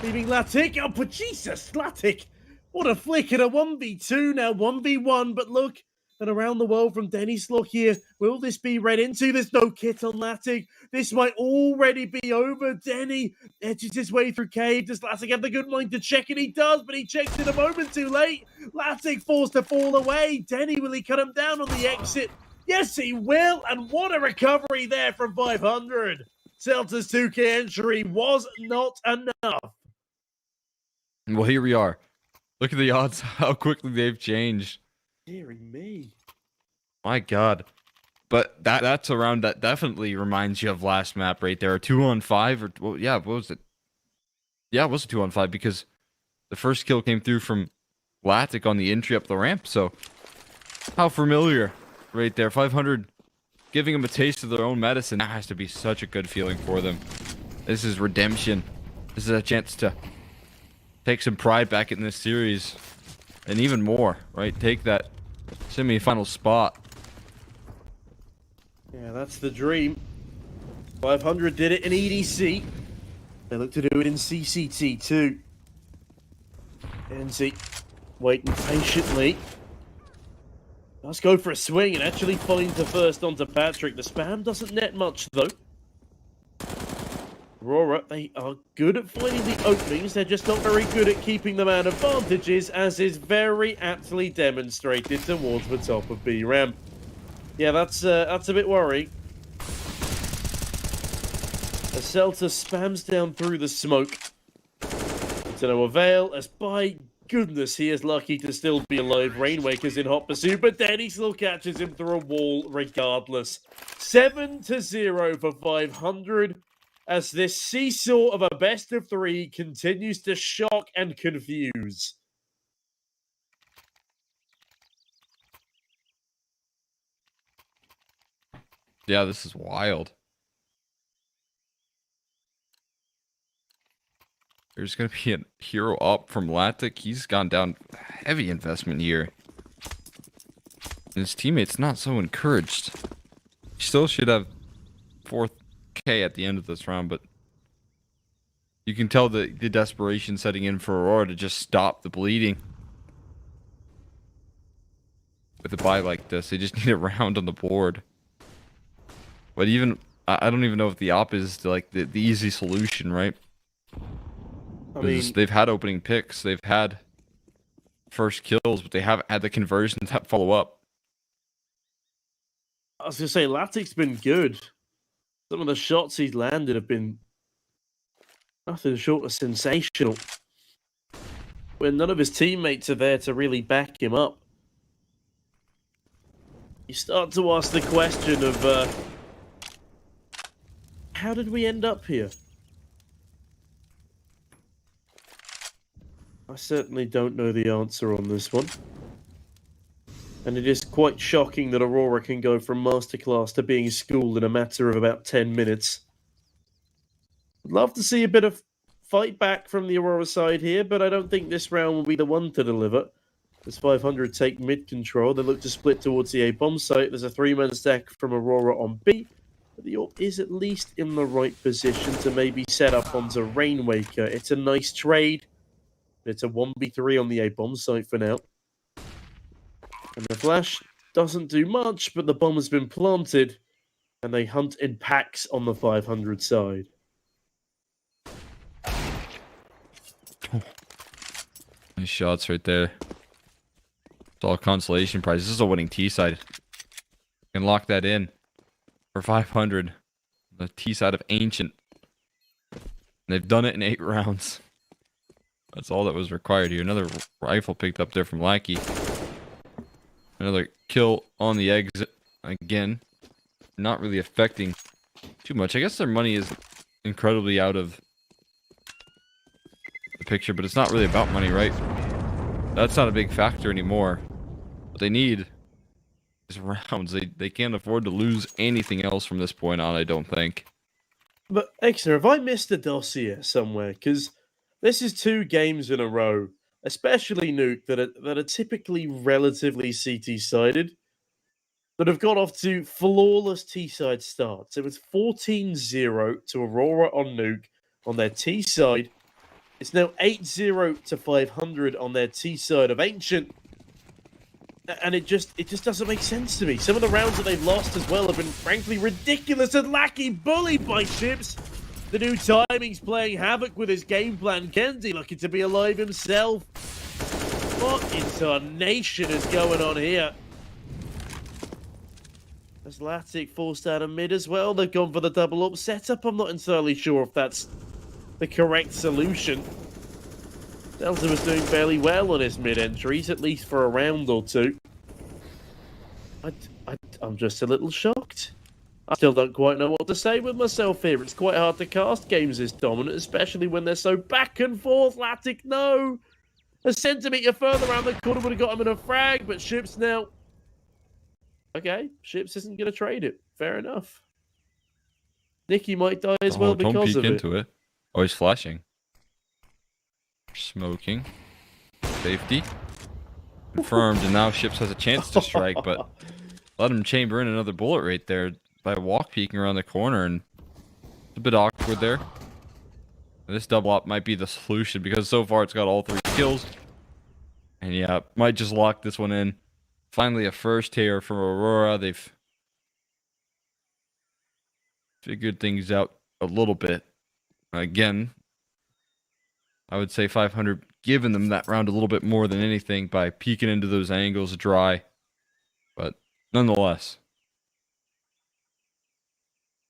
Leaving Latic. Oh, but Jesus, Latic. What a flick at a 1v2 now, 1v1. But look, and around the world from Dennis Lock here. Will this be read into? There's no kit on Latic. This might already be over. Denny edges his way through cave. Does Latic have the good mind to check it? He does, but he checks it a moment too late. Latic forced to fall away. Denny, will he cut him down on the exit? Yes, he will. And what a recovery there from 500. Celta's 2K entry was not enough.
Well, here we are. Look at the odds, how quickly they've changed.
Deary me.
My god. But that's a round that definitely reminds you of last map right there. A 2-on-5 or well, yeah, what was it? Yeah, it was a 2-on-5 because the first kill came through from Latic on the entry up the ramp. So how familiar right there. 500 giving them a taste of their own medicine. That has to be such a good feeling for them. This is redemption. This is a chance to take some pride back in this series. And even more, right? Take that semi-final spot.
Yeah, that's the dream. 500 did it in EDC. They look to do it in CCT too. NZ waiting patiently. Let's go for a swing and actually find the first onto Patrick. The spam doesn't net much though. Aurora, they are good at finding the openings. They're just not very good at keeping them out of advantages, as is very aptly demonstrated towards the top of B ramp. Yeah, that's a bit worrying. As Celta spams down through the smoke. To no avail, as by goodness he is lucky to still be alive. Rainmaker's in hot pursuit, but then he still catches him through a wall regardless. 7-0 for 500. As this seesaw of a best of 3 continues to shock and confuse.
Yeah, this is wild. There's going to be a hero up from Latic. He's gone down heavy investment here. And his teammates not so encouraged. He still should have 4th K at the end of this round, but you can tell the desperation setting in for Aurora to just stop the bleeding. With a buy like this, they just need a round on the board. But even, I don't even know if the op is like the easy solution, right? I mean, they've had opening picks, they've had first kills, but they haven't had the conversions that follow up.
I was going to say, Latic's been good. Some of the shots he's landed have been nothing short of sensational. When none of his teammates are there to really back him up. You start to ask the question of, how did we end up here? I certainly don't know the answer on this one. And it is quite shocking that Aurora can go from masterclass to being schooled in a matter of about 10 minutes. I'd love to see a bit of fight back from the Aurora side here, but I don't think this round will be the one to deliver. As 500 take mid control, they look to split towards the A bomb site. There's a 3-man stack from Aurora on B, but the AUR is at least in the right position to maybe set up onto Rainwaker. It's a nice trade. It's a 1v3 on the A bomb site for now. And the flash doesn't do much, but the bomb has been planted, and they hunt in packs on the 500 side.
Nice shots right there. It's all consolation prize. This is a winning T side. Can lock that in for 500. The T side of Ancient. And they've done it in 8 rounds. That's all that was required here. Another rifle picked up there from Lackey. Another kill on the exit. Again, not really affecting too much. I guess their money is incredibly out of the picture, but it's not really about money, right? That's not a big factor anymore. What they need is rounds. They can't afford to lose anything else from this point on, I don't think.
But, Exner, have I missed a dossier somewhere? Because this is 2 games in a row, especially Nuke, that are typically relatively CT-sided, that have got off to flawless T-side starts. It was 14-0 to Aurora on Nuke on their T-side. It's now 8-0 to 500 on their T-side of Ancient. And it just doesn't make sense to me. Some of the rounds that they've lost as well have been frankly ridiculous, and Lackey bullied by Ships. The new timing's playing havoc with his game plan. Kenzie looking to be alive himself. What in tarnation is going on here? As Latic forced out of mid as well. They've gone for the double up setup. I'm not entirely sure if that's the correct solution. Delta was doing fairly well on his mid-entries, at least for a round or 2. I'm just a little shocked. I still don't quite know what to say with myself here. It's quite hard to cast games this dominant, especially when they're so back and forth. Latic, no! A centimetre further around the corner would have got him in a frag, but Ships now... Okay, Ships isn't going to trade it. Fair enough. Nicky might die as well because
don't peek
of it.
into it. Oh, he's flashing. Smoking. Safety. Confirmed, and now Ships has a chance to strike, but let him chamber in another bullet right there by walk peeking around the corner, and it's a bit awkward there. This double up might be the solution because so far it's got all 3 kills. And yeah, might just lock this one in. Finally a first here from Aurora. They've figured things out a little bit. Again, I would say 500 giving them that round a little bit more than anything by peeking into those angles dry. But nonetheless,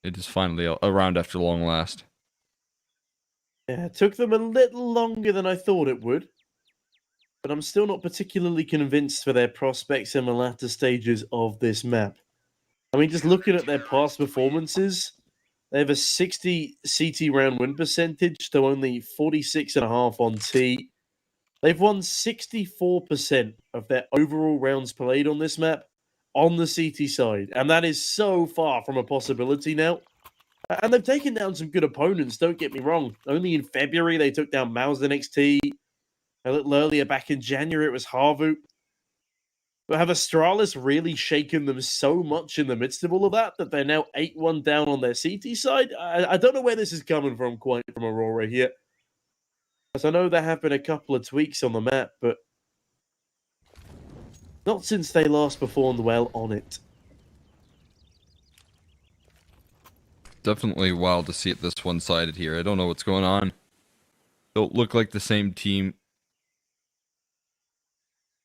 it is finally a round after long last.
Yeah, it took them a little longer than I thought it would. But I'm still not particularly convinced for their prospects in the latter stages of this map. I mean, just looking at their past performances, they have a 60 CT round win percentage to only 46.5 on T. They've won 64% of their overall rounds played on this map on the CT side. And that is so far from a possibility now. And they've taken down some good opponents, don't get me wrong. Only in February they took down Mauser NXT. A little earlier, back in January, it was Harvu. But have Astralis really shaken them so much in the midst of all of that they're now 8-1 down on their CT side? I don't know where this is coming from quite from Aurora here. As I know there have been a couple of tweaks on the map, but not since they last performed well on it.
Definitely wild to see it this one-sided here. I don't know what's going on. Don't look like the same team.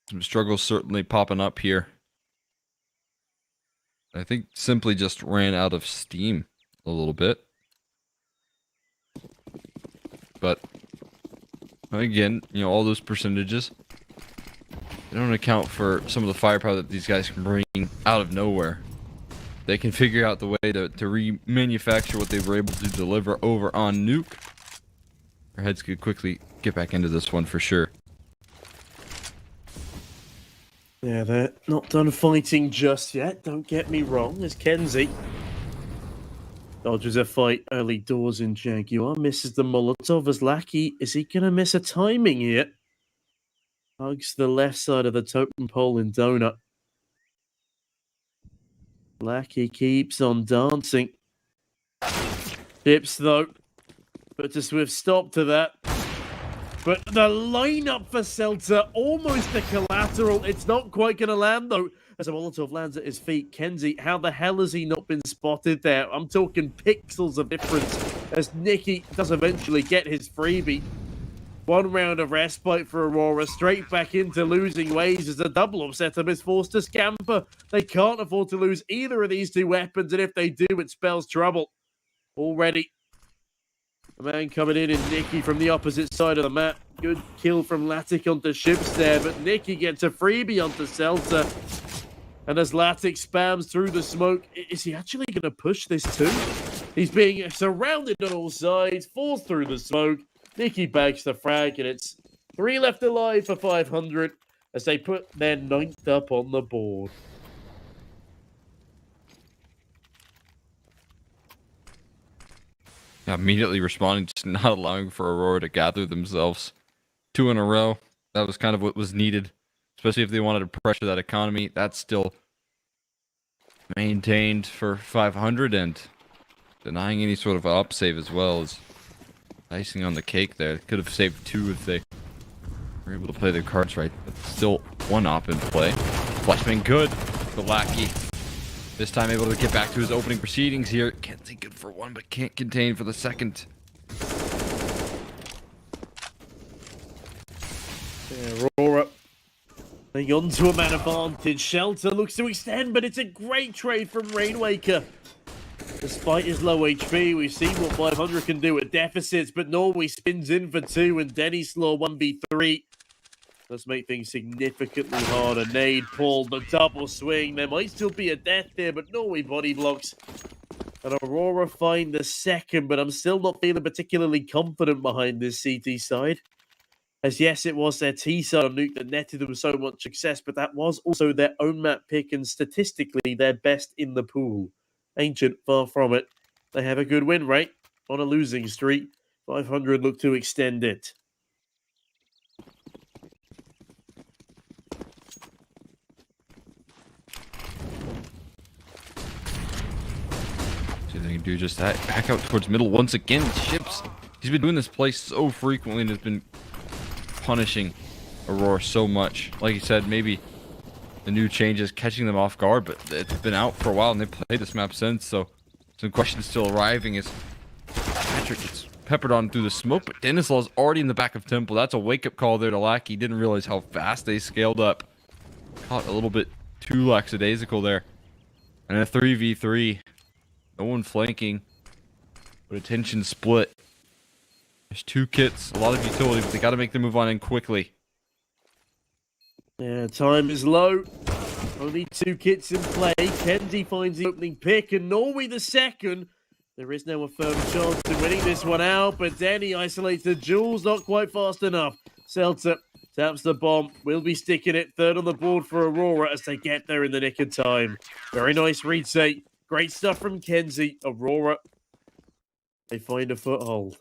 Some struggles certainly popping up here. I think simply just ran out of steam a little bit. But again, you know, all those percentages, they don't account for some of the firepower that these guys can bring out of nowhere. They can figure out the way to remanufacture what they were able to deliver over on Nuke. Our heads could quickly get back into this one for sure.
Yeah, they're not done fighting just yet. Don't get me wrong. As Kenzie dodges a fight early doors in Jaguar, misses the Molotov as Lackey. Is he going to miss a timing here? Hugs the left side of the totem pole in Donut. Lackey keeps on dancing. Dips though. But a swift stop to that. But the lineup for Celta, almost the collateral. It's not quite going to land, though, as a Molotov lands at his feet. Kenzie, how the hell has he not been spotted there? I'm talking pixels of difference as Nicky does eventually get his freebie. 1 round of respite for Aurora, straight back into losing ways as the double up setup is forced to scamper. They can't afford to lose either of these 2 weapons, and if they do, it spells trouble. Already. The man coming in Nicky from the opposite side of the map. Good kill from Latic onto Ships there, but Nicky gets a freebie onto Celta. And as Latic spams through the smoke, is he actually going to push this too? He's being surrounded on all sides, falls through the smoke. Nicky bags the frag, and it's 3 left alive for 500 as they put their 9th up on the board.
Immediately responding, just not allowing for Aurora to gather themselves. 2 in a row. That was kind of what was needed, especially if they wanted to pressure that economy. That's still maintained for 500, and denying any sort of up save as well is icing on the cake there. Could have saved 2 if they were able to play their cards right, but still 1 op in play. Flashbang good. The Lackey this time able to get back to his opening proceedings here. Kenzie good for 1, but can't contain for the second.
Yeah, Aurora hang on to a man advantage. Shelter looks to extend, but it's a great trade from Rainwaker. Despite his low HP, we've seen what 500 can do at deficits, but Norway spins in for 2 and Denny Slaw 1v3. Let's make things significantly harder. Nade, Paul, the double swing. There might still be a death there, but Norway body blocks. And Aurora find the second, but I'm still not feeling particularly confident behind this CT side. As yes, it was their T-side on Nuke that netted them so much success, but that was also their own map pick and statistically their best in the pool. Ancient, far from it. They have a good win rate on a losing streak. 500 look to extend it.
See if they can do just that. Back out towards middle once again. Ships. He's been doing this play so frequently and has been punishing Aurora so much. Like you said, maybe the new changes catching them off guard, but it's been out for a while and they've played this map since, so some questions still arriving as Patrick gets peppered on through the smoke, but Denislaw's already in the back of Temple. That's a wake-up call there to Lackey. Didn't realize how fast they scaled up. Caught a little bit too lackadaisical there. And a 3v3. No one flanking, but attention split. There's 2 kits, a lot of utility, but they got to make the move on in quickly.
Yeah, time is low. Only 2 kits in play. Kenzie finds the opening pick, and Norway the second. There is now a firm chance of winning this one out, but Denny isolates the Jules, not quite fast enough. Celta taps the bomb, will be sticking it. 3rd on the board for Aurora as they get there in the nick of time. Very nice read say. Great stuff from Kenzie. Aurora, they find a foothold.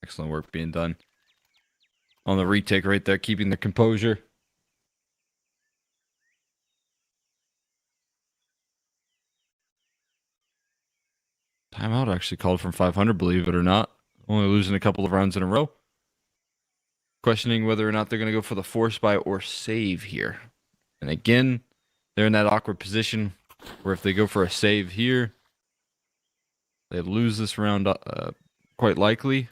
Excellent work being done on the retake right there, keeping the composure. Timeout actually called from 500, believe it or not. Only losing a couple of rounds in a row. Questioning whether or not they're going to go for the force buy or save here. And again, they're in that awkward position where if they go for a save here, they lose this round quite likely.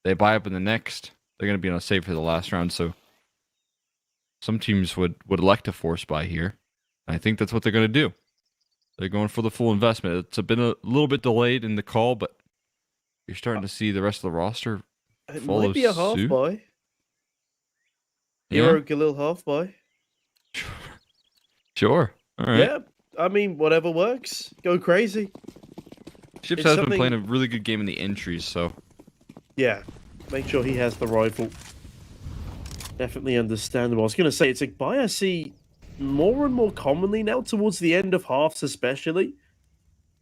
They buy up in the next, they're going to be on a save for the last round. So some teams would elect to force buy here. And I think that's what they're going to do. They're going for the full investment. It's been a little bit delayed in the call, but you're starting to see the rest of the roster follow suit.
It might be a half buy.
Yeah.
Hero Galil half buy.
Sure. All right.
Yeah, I mean, whatever works. Go crazy.
Ships has been playing a really good game in the entries, so.
Yeah. make sure he has the rifle. Definitely understandable. I was going to say, it's a buy I see more and more commonly now towards the end of halves especially.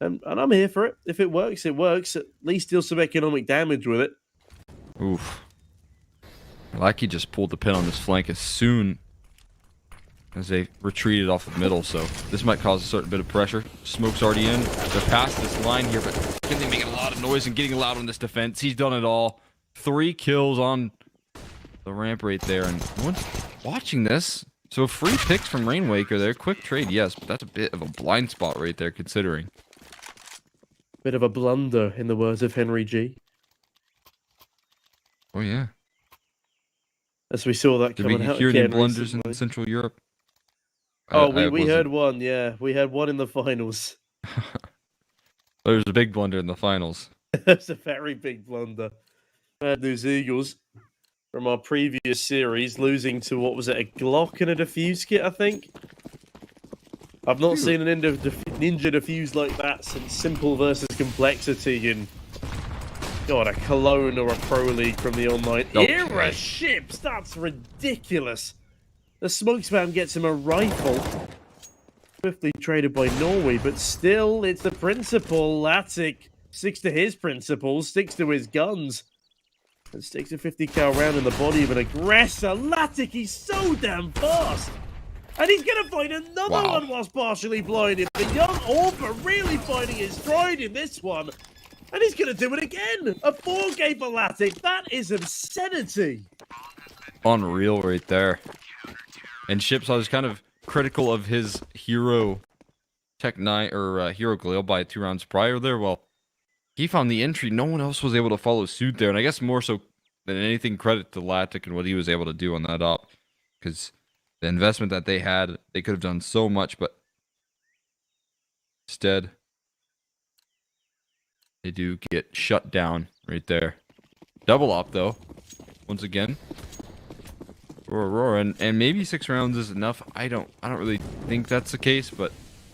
And I'm here for it. If it works, it works. At least deal some economic damage with it.
Oof. Lackey just pulled the pin on this flank as soon as they retreated off the middle, so this might cause a certain bit of pressure. Smoke's already in. They're past this line here, but can they make a lot of noise and getting loud on this defense? He's done it all. 3 kills on the ramp right there, and no one's watching this. So free picks from Rainwaker there. Quick trade, yes, but that's a bit of a blind spot right there, considering.
Bit of a blunder, in the words of Henry G.
Oh, yeah.
As we saw that
Did
coming
we
out
hear any
again
blunders
recently.
in Central Europe?
Oh, we heard one, yeah. We had one in the finals.
There's a big blunder in the finals.
That's a very big blunder. Bad news Eagles from our previous series, losing to, what was it, a Glock and a defuse kit, I think? I've not seen an ninja defuse like that since Simple versus Complexity in, God, a Cologne or a Pro League from the online era. Ships, that's ridiculous. The smoke spam gets him a rifle. Swiftly traded by Norway, but still, it's the principle. Latic sticks to his principles, sticks to his guns, and sticks a 50 cal round in the body of an aggressor. Latic, he's so damn fast. And he's going to find another one whilst partially blinded. The young Orba really finding his stride in this one. And he's going to do it again. A 4K for Latic. That is obscenity.
Unreal right there. And Ships, I was kind of critical of his hero Tech 9 or hero Glailby 2 rounds prior there. Well, he found the entry. No one else was able to follow suit there. And I guess more so than anything, credit to Latic and what he was able to do on that op. Because the investment that they had, they could have done so much, but instead, they do get shut down right there. Double op though, once again. For Aurora, and maybe 6 rounds is enough. I don't really think that's the case, but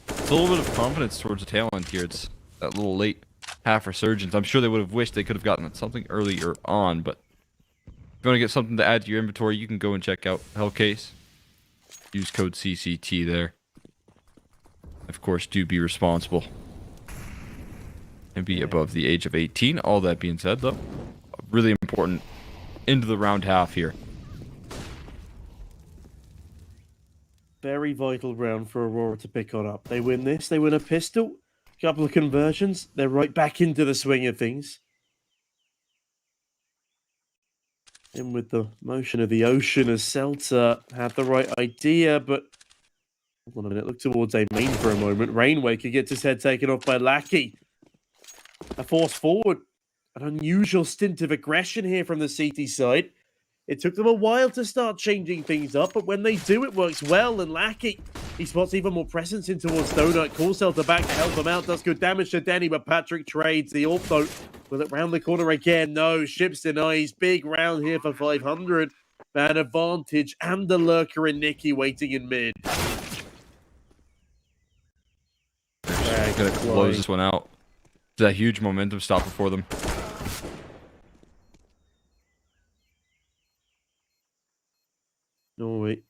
it's a little bit of confidence towards the tail end here. It's that little late half resurgence. I'm sure they would have wished they could have gotten something earlier on, but if you want to get something to add to your inventory, you can go and check out Hellcase. Use code CCT there. Of course, do be responsible and be above the age of 18. All that being said, though, really important into the round half here.
Very vital round for Aurora to pick on up. They win this, they win a pistol, couple of conversions, they're right back into the swing of things. In with the motion of the ocean as Celta had the right idea, but hold on a minute, look towards A main for a moment. Rainwaker gets his head taken off by Lackey. A force forward. An unusual stint of aggression here from the CT side. It took them a while to start changing things up, but when they do, it works well. And Lackey, he spots even more presence in towards Donut. Calls Celta back to help him out. Does good damage to Denny, but Patrick trades. The AWP, though, will it round the corner again? No, Ships denies. Big round here for 500. Man advantage and the lurker and Nicky waiting in mid.
Gonna close this one out. It's a huge momentum stopper for them.
Norway.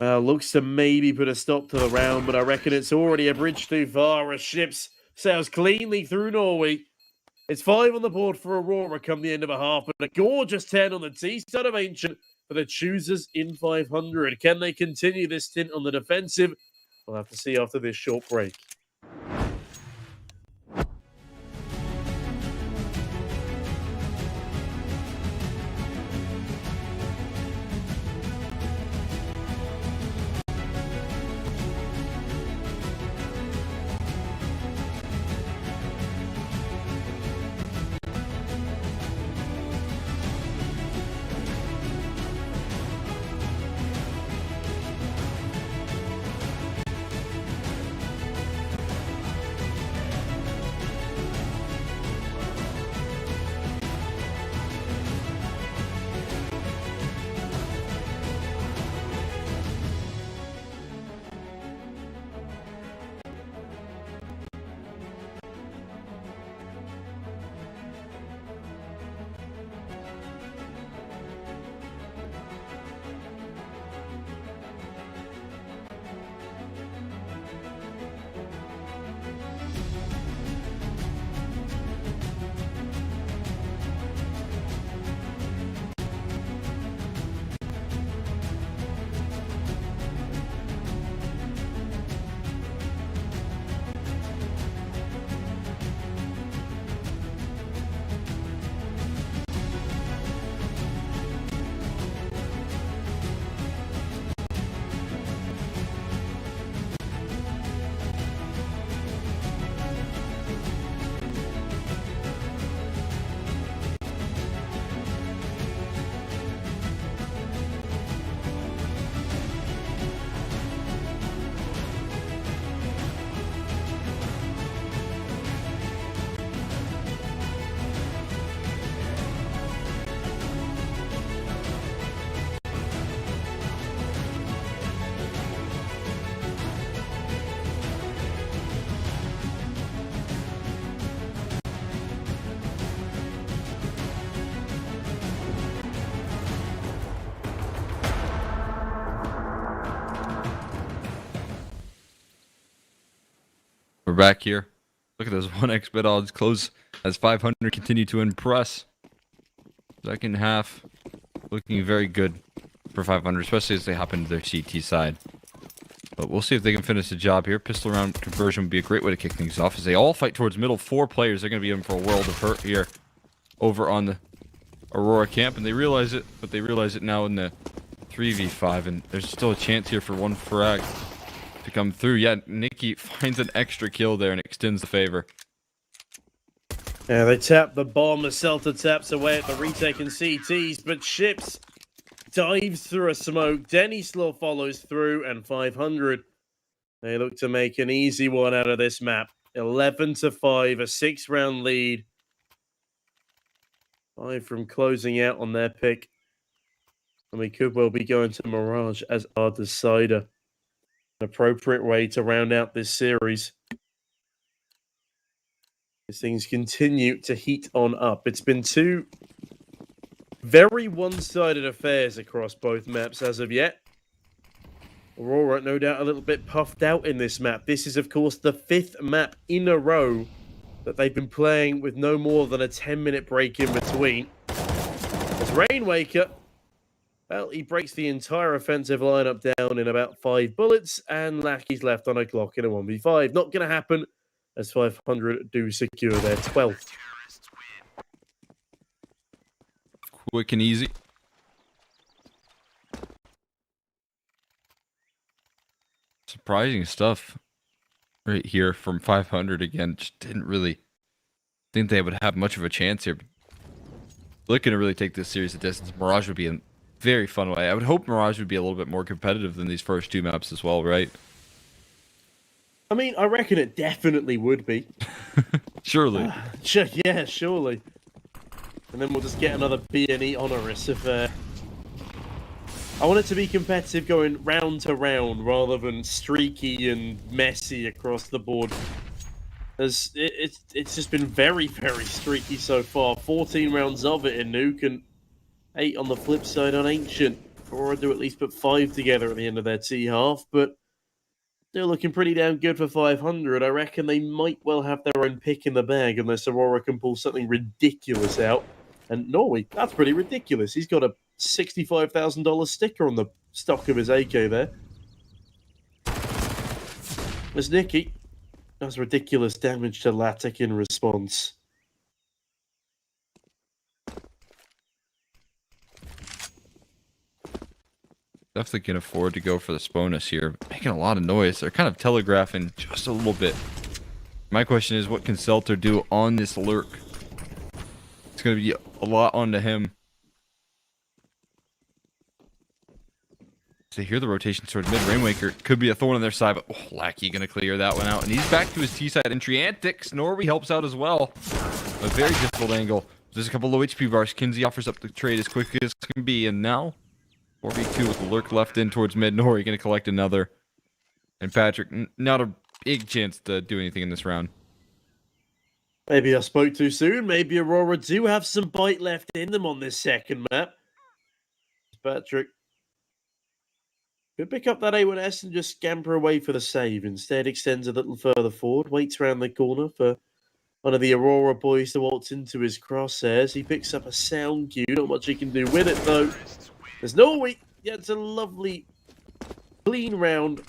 Looks to maybe put a stop to the round, but I reckon it's already a bridge too far as Ships sails cleanly through Norway. It's 5 on the board for Aurora come the end of a half, but a gorgeous 10 on the T-side of Ancient for the choosers in 500. Can they continue this stint on the defensive? We'll have to see after this short break.
back here. Look at those 1x bet odds close as 500 continue to impress. Second half looking very good for 500, especially as they hop into their CT side. But we'll see if they can finish the job here. Pistol round conversion would be a great way to kick things off as they all fight towards middle. 4 players. They're going to be in for a world of hurt here over on the Aurora camp, and they realize it, but they realize it now in the 3v5, and there's still a chance here for one frag to come through. Yeah, Nikki finds an extra kill there and extends the favor.
Yeah, they tap the bomb as Celta taps away at the retake and CTs, but Ships dives through a smoke. Denny Slaw follows through, and 500. They look to make an easy one out of this map. 11-5, a 6-round lead. 5 from closing out on their pick. And we could well be going to Mirage as our decider. An appropriate way to round out this series. As things continue to heat on up. It's been 2 very one-sided affairs across both maps as of yet. Aurora, no doubt, a little bit puffed out in this map. This is, of course, the 5th map in a row that they've been playing with no more than a 10-minute break in between. As Rainwaker, well, he breaks the entire offensive lineup down in about 5 bullets, and Lackey's left on a clock in a 1v5. Not going to happen, as 500 do secure their 12th.
Quick and easy. Surprising stuff right here from 500 again. Just didn't really think they would have much of a chance here. Looking to really take this series the distance. Mirage would be a very fun way. I would hope Mirage would be a little bit more competitive than these first 2 maps as well, right?
I mean, I reckon it definitely would be.
Surely.
Yeah, surely. And then we'll just get another BNE HONORIS if... I want it to be competitive going round to round rather than streaky and messy across the board. As it's just been very, very streaky so far. 14 rounds of it in Nuke and 8 on the flip side on Ancient. Aurora do at least put 5 together at the end of their T-half, but still looking pretty damn good for 500. I reckon they might well have their own pick in the bag unless Aurora can pull something ridiculous out. And Norway, that's pretty ridiculous. He's got a $65,000 sticker on the stock of his AK there. As Nicky does ridiculous damage to Latic in response.
Definitely can afford to go for this bonus here. Making a lot of noise. They're kind of telegraphing just a little bit. My question is, what can Celter do on this lurk? It's going to be a lot onto him. So here the rotation towards mid. Rainwaker could be a thorn on their side, but Lackey going to clear that one out. And he's back to his T-side entry. ATTAX, Norway helps out as well. A very difficult angle. There's a couple low HP bars. Kinsey offers up the trade as quickly as can be. And now 4v2 with the lurk left in towards mid. Norway going to collect another. And Patrick, not a big chance to do anything in this round.
Maybe I spoke too soon. Maybe Aurora do have some bite left in them on this second map. Patrick could pick up that A1S and just scamper away for the save. Instead, extends a little further forward, waits around the corner for one of the Aurora boys to waltz into his crosshairs. He picks up a sound cue. Not much he can do with it, though. There's Norway. Yeah, it's a lovely, clean round.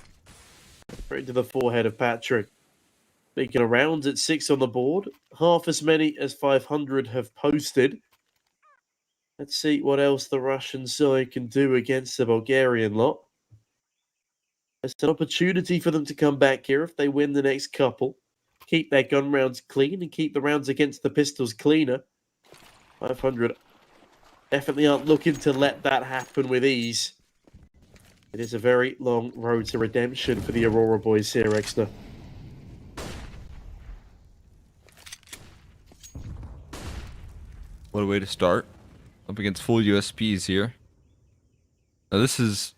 Right into the forehead of Patrick. Making a round at 6 on the board. Half as many as 500 have posted. Let's see what else the Russian side can do against the Bulgarian lot. It's an opportunity for them to come back here if they win the next couple. Keep their gun rounds clean and keep the rounds against the pistols cleaner. 500 definitely aren't looking to let that happen with ease. It is a very long road to redemption for the Aurora boys here, Exner.
What a way to start. Up against full USPs here. Now this is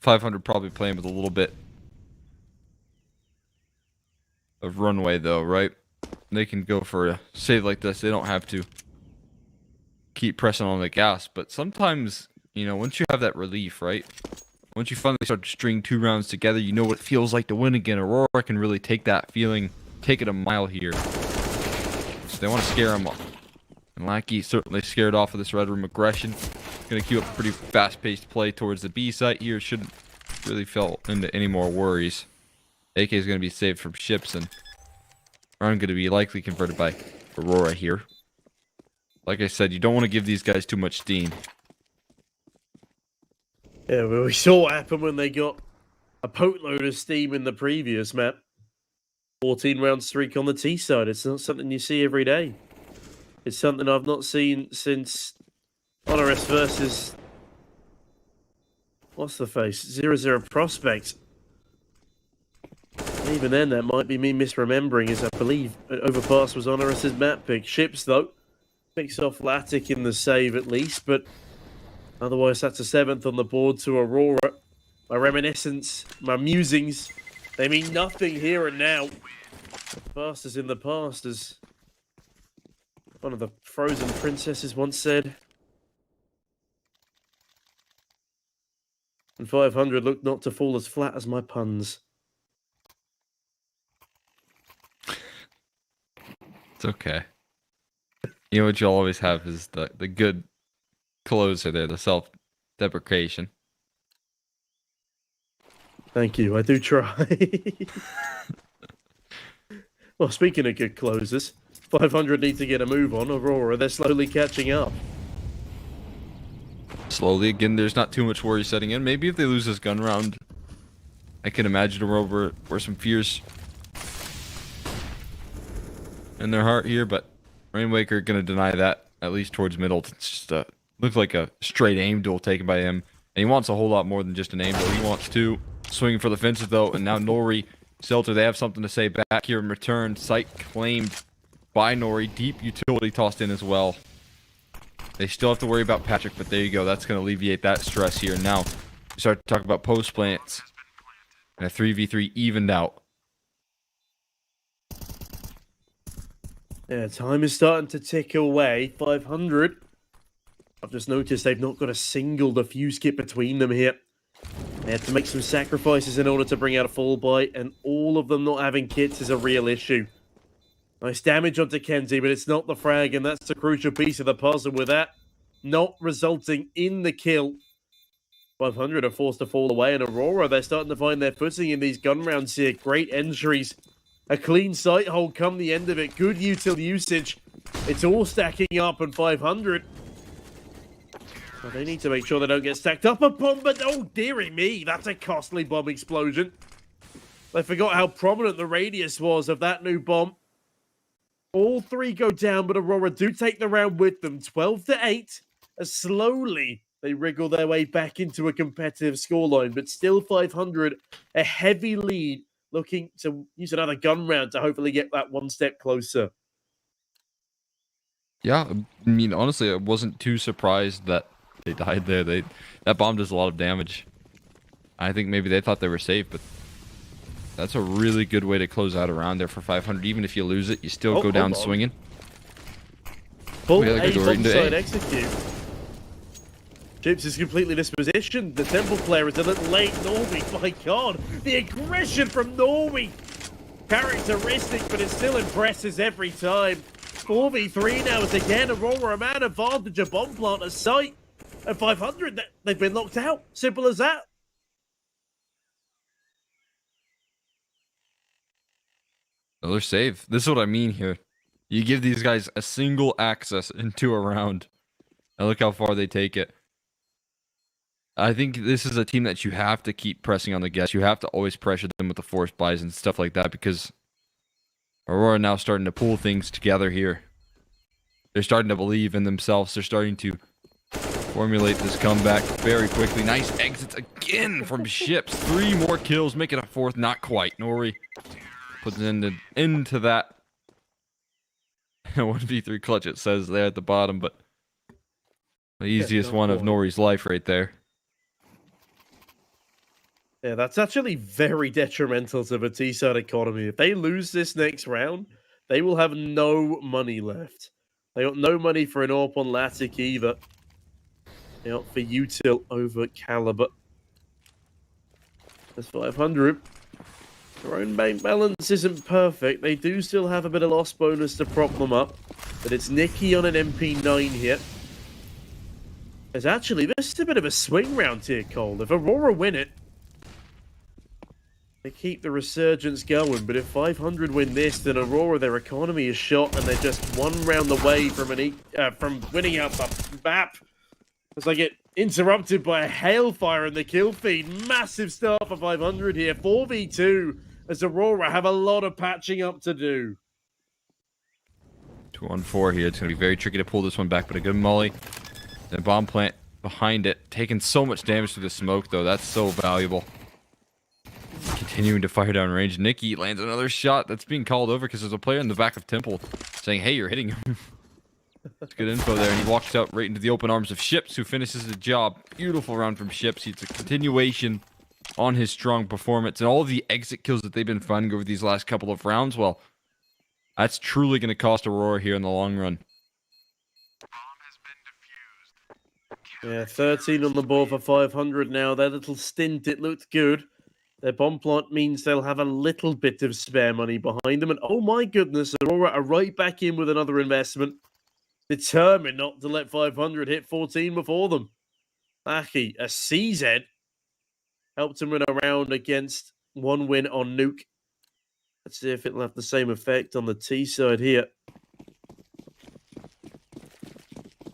500 probably playing with a little bit of runway though, right? They can go for a save like this. They don't have to keep pressing on the gas. But sometimes, you know, once you have that relief, right? Once you finally start to string 2 rounds together, you know what it feels like to win again. Aurora can really take that feeling take it a mile here. So they want to scare him off. And Lackey certainly scared off of this Red Room aggression. Going to queue up a pretty fast-paced play towards the B site here. Shouldn't really fall into any more worries. AK is going to be saved from ships and aren't going to be likely converted by Aurora here. Like I said, you don't want to give these guys too much steam.
Yeah, well, we saw what happened when they got a boatload of steam in the previous map. 14-round streak on the T side. It's not something you see every day. It's something I've not seen since HONORIS versus... what's the face? 0-0 Prospect. And even then, that might be me misremembering, as I believe Overpass was HONORIS' map pick. Ships, though, picks off Latic in the save at least, but otherwise that's a 7th on the board to Aurora. My reminiscence, my musings, they mean nothing here and now. The past is in the past, as one of the frozen princesses once said. And 500 looked not to fall as flat as my puns.
It's okay. You know what you'll always have is the good closer there, the self-deprecation.
Thank you, I do try. Well, speaking of good closers, 500 need to get a move on. Aurora, they're slowly catching up.
Slowly, again, there's not too much worry setting in. Maybe if they lose this gun round, I can imagine Aurora were some fears in their heart here, but Rainwaker gonna deny that, at least towards middle. It's just looks like a straight aim duel taken by him, and he wants a whole lot more than just an aim duel. He wants two. Swinging for the fences though, and now Nori, Selter, they have something to say back here in return. Site claimed by Nori. Deep utility tossed in as well. They still have to worry about Patrick, but there you go. That's going to alleviate that stress here. Now, we start to talk about post plants. And a 3v3 evened out.
Yeah, time is starting to tick away. 500. I've just noticed they've not got a single defuse kit between them here. They had to make some sacrifices in order to bring out a full bite, and all of them not having kits is a real issue. Nice damage onto Kenzie, but it's not the frag, and that's the crucial piece of the puzzle with that not resulting in the kill. 500 are forced to fall away, and Aurora, they're starting to find their footing in these gun rounds here. Great entries. A clean sight hold come the end of it. Good util usage. It's all stacking up, and 500... well, they need to make sure they don't get stacked up a bomb, but oh dearie me, that's a costly bomb explosion. They forgot how prominent the radius was of that new bomb. All three go down, but Aurora do take the round with them. 12-8, as slowly they wriggle their way back into a competitive scoreline, but still 500, a heavy lead, looking to use another gun round to hopefully get that one step closer.
Yeah, I mean, honestly, I wasn't too surprised that they died there. That bomb does a lot of damage. I think maybe they thought they were safe, but that's a really good way to close out a round there for 500. Even if you lose it, you still go down swinging.
Full A bombside execute. Chips is completely dispositioned. The Temple player is a little late. Norby, my god, the aggression from Norby. Characteristic, but it still impresses every time. 4v3 now as again Aurora a man advantage, a bomb plant, a site. At 500, they've been locked out. Simple as that.
They're safe. This is what I mean here. You give these guys a single access into a round. And look how far they take it. I think this is a team that you have to keep pressing on the gas. You have to always pressure them with the forced buys and stuff like that, because Aurora now starting to pull things together here. They're starting to believe in themselves. They're starting to formulate this comeback very quickly. Nice exits again from ships. 3 more kills, make it a 4th. Not quite. Nori puts an end to that. 1v3 clutch, it says there at the bottom, but the easiest one of Nori's life right there.
Yeah, that's actually very detrimental to the T-side economy. If they lose this next round, they will have no money left. They got no money for an AWP on Latic either. They opt for util over Caliber. That's 500. Drone bank balance isn't perfect. They do still have a bit of loss bonus to prop them up. But it's Nikki on an MP9 here. There's actually, this is a bit of a swing round here, Cole. If Aurora win it, they keep the resurgence going. But if 500 win this, then Aurora, their economy is shot, and they're just one round away from from winning out the map. As I get interrupted by a hailfire in the kill feed. Massive start for 500 here. 4v2 as Aurora have a lot of patching up to do.
2-on-4 here. It's going to be very tricky to pull this one back, but a good molly. The bomb plant behind it. Taking so much damage through the smoke, though. That's so valuable. Continuing to fire down range. Nikki lands another shot that's being called over because there's a player in the back of Temple saying, hey, you're hitting him. That's good info there, and he walks out right into the open arms of Ships, who finishes the job. Beautiful round from Ships. It's a continuation on his strong performance, and all of the exit kills that they've been finding over these last couple of rounds, well, that's truly going to cost Aurora here in the long run.
Yeah, 13 on the board for 500 now. Their little stint, it looked good. Their bomb plant means they'll have a little bit of spare money behind them, and oh my goodness, Aurora are right back in with another investment. Determined not to let 500 hit 14 before them. Lucky, a CZ helped him win a round against one win on Nuke. Let's see if it'll have the same effect on the T side here.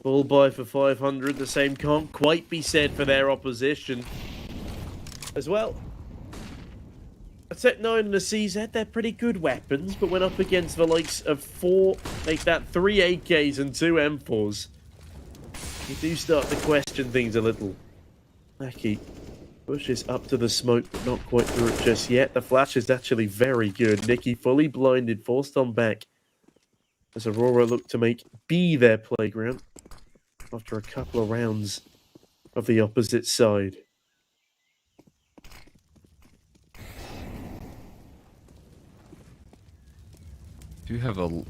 Full buy for 500. The same can't quite be said for their opposition as well. A Tech 9 and a CZ, they're pretty good weapons, but when up against the likes of 3 AKs and 2 M4s, you do start to question things a little. Lucky pushes up to the smoke, but not quite through it just yet. The flash is actually very good. Nikki fully blinded, forced on back, as Aurora look to make B their playground after a couple of rounds of the opposite side.
Do have a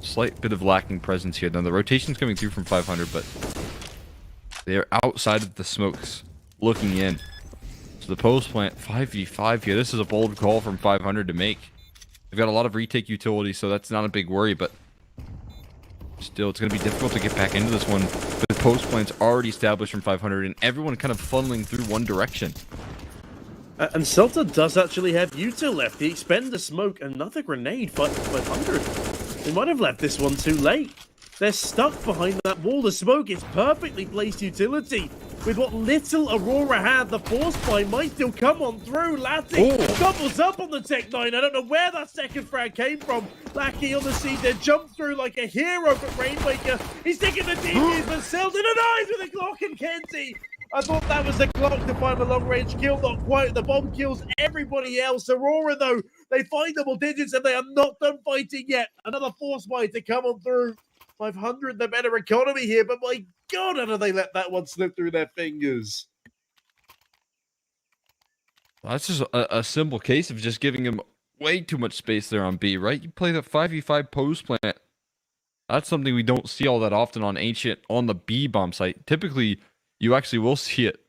slight bit of lacking presence here. Now the rotation's coming through from 500, but they're outside of the smokes, looking in. So the post plant 5v5 here. This is a bold call from 500 to make. They've got a lot of retake utility, so that's not a big worry, but still, it's going to be difficult to get back into this one. The post plant's already established from 500, and everyone kind of funneling through one direction.
And Celta does actually have util left. He expends the smoke, another grenade, 500. They might have left this one too late. They're stuck behind that wall. The smoke is perfectly placed utility. With what little Aurora had, the force buy might still come on through. Latty doubles up on the Tech 9. I don't know where that second frag came from. Lackey on the scene there, jumped through like a hero from Rainmaker. He's taking the DPs, but Celta denies with a Glock and Kenzie. I thought that was the Glock to find a long-range kill, not quite. The bomb kills everybody else. Aurora, though, they find double digits and they are not done fighting yet. Another force buy to come on through. 500, the better economy here, but my God, how do they let that one slip through their fingers?
Well, that's just a simple case of just giving him way too much space there on B, right? You play the 5v5 post plant. That's something we don't see all that often on Ancient on the B bomb site. Typically, you actually will see it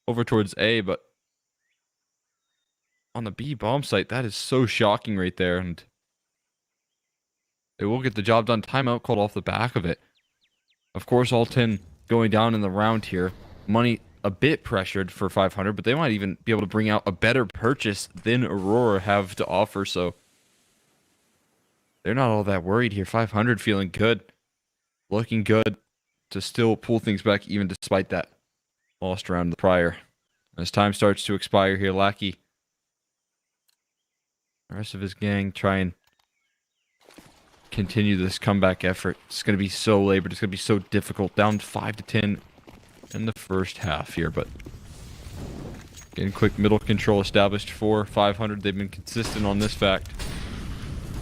over towards A, but on the B bomb site, that is so shocking right there, and they will get the job done. Timeout called off the back of it. Of course, all 10 going down in the round here. Money a bit pressured for 500, but they might even be able to bring out a better purchase than Aurora have to offer, so they're not all that worried here. 500 feeling good, looking good to still pull things back even despite that lost round prior. As time starts to expire here, Lackey, the rest of his gang try and continue this comeback effort. It's going to be so labored. It's going to be so difficult. Down 5-10 in the first half here, but getting quick middle control established for 500. They've been consistent on this fact.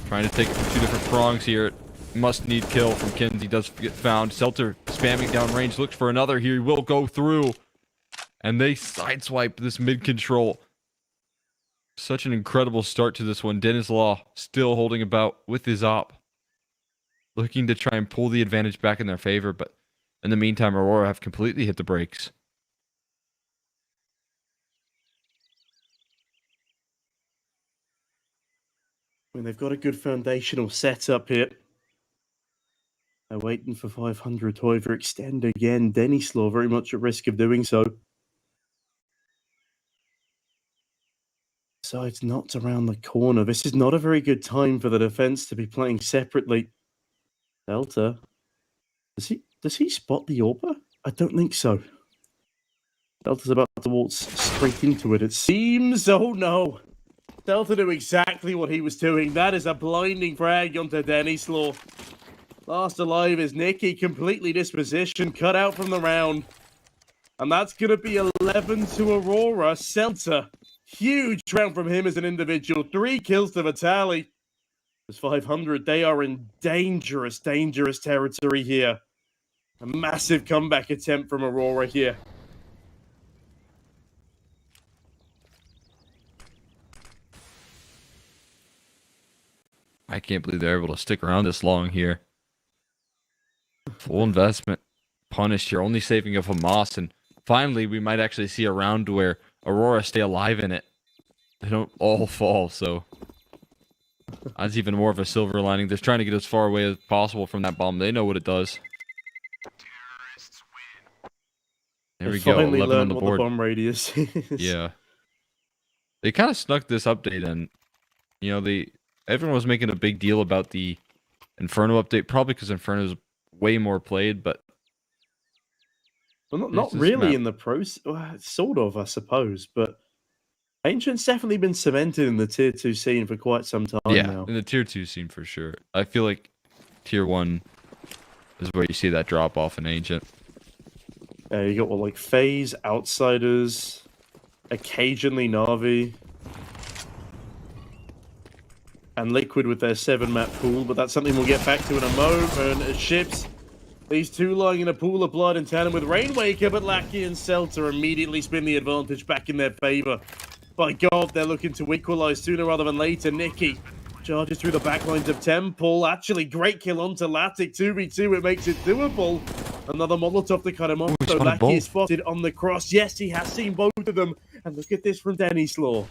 Trying to take it from 2 different prongs here. Must need kill from Kenzie. Does get found. Selter spamming down range. Looks for another here. He will go through. And they sideswipe this mid control. Such an incredible start to this one. Dennis Law still holding about with his op. Looking to try and pull the advantage back in their favor, but in the meantime, Aurora have completely hit the brakes.
I mean, they've got a good foundational setup here. They're waiting for 500 to overextend again. Denislaw very much at risk of doing so. So it's not around the corner. This is not a very good time for the defense to be playing separately. Delta, does he spot the Orba? I don't think so. Delta's about to waltz straight into it, it seems. Oh no. Delta knew exactly what he was doing. That is a blinding frag onto Denislaw. Last alive is Nikki, completely dispositioned, cut out from the round. And that's going to be 11 to Aurora. Celta, huge round from him as an individual. 3 kills to Vitali. There's 500. They are in dangerous, dangerous territory here. A massive comeback attempt from Aurora here.
I can't believe they're able to stick around this long here. Full investment. Punished here, only saving of Hamas, and finally we might actually see a round where Aurora stay alive in it. They don't all fall, so that's even more of a silver lining. They're trying to get as far away as possible from that bomb. They know what it does. There we go, 11 on the board.
What the bomb radius is.
Yeah. They kind of snuck this update in. You know, everyone was making a big deal about the Inferno update, probably because Inferno is way more played, but
well, not really in the pros. Sort of, I suppose, but Ancient's definitely been cemented in the tier 2 scene for quite some time now.
In the tier 2 scene for sure. I feel like tier 1 is where you see that drop off in Ancient.
You got like FaZe, Outsiders, occasionally Na'Vi, and Liquid with their 7-map pool, but that's something we'll get back to in a moment. Ships, these two lying in a pool of blood in tandem with Rainwaker, but Lackey and Celta immediately spin the advantage back in their favor. By God, they're looking to equalize sooner rather than later. Nikki charges through the backlines of Temple. Actually, great kill onto Latic. 2v2, it makes it doable. Another Molotov to cut him off. So Lackey is spotted on the cross. Yes, he has seen both of them. And look at this from Denislaw.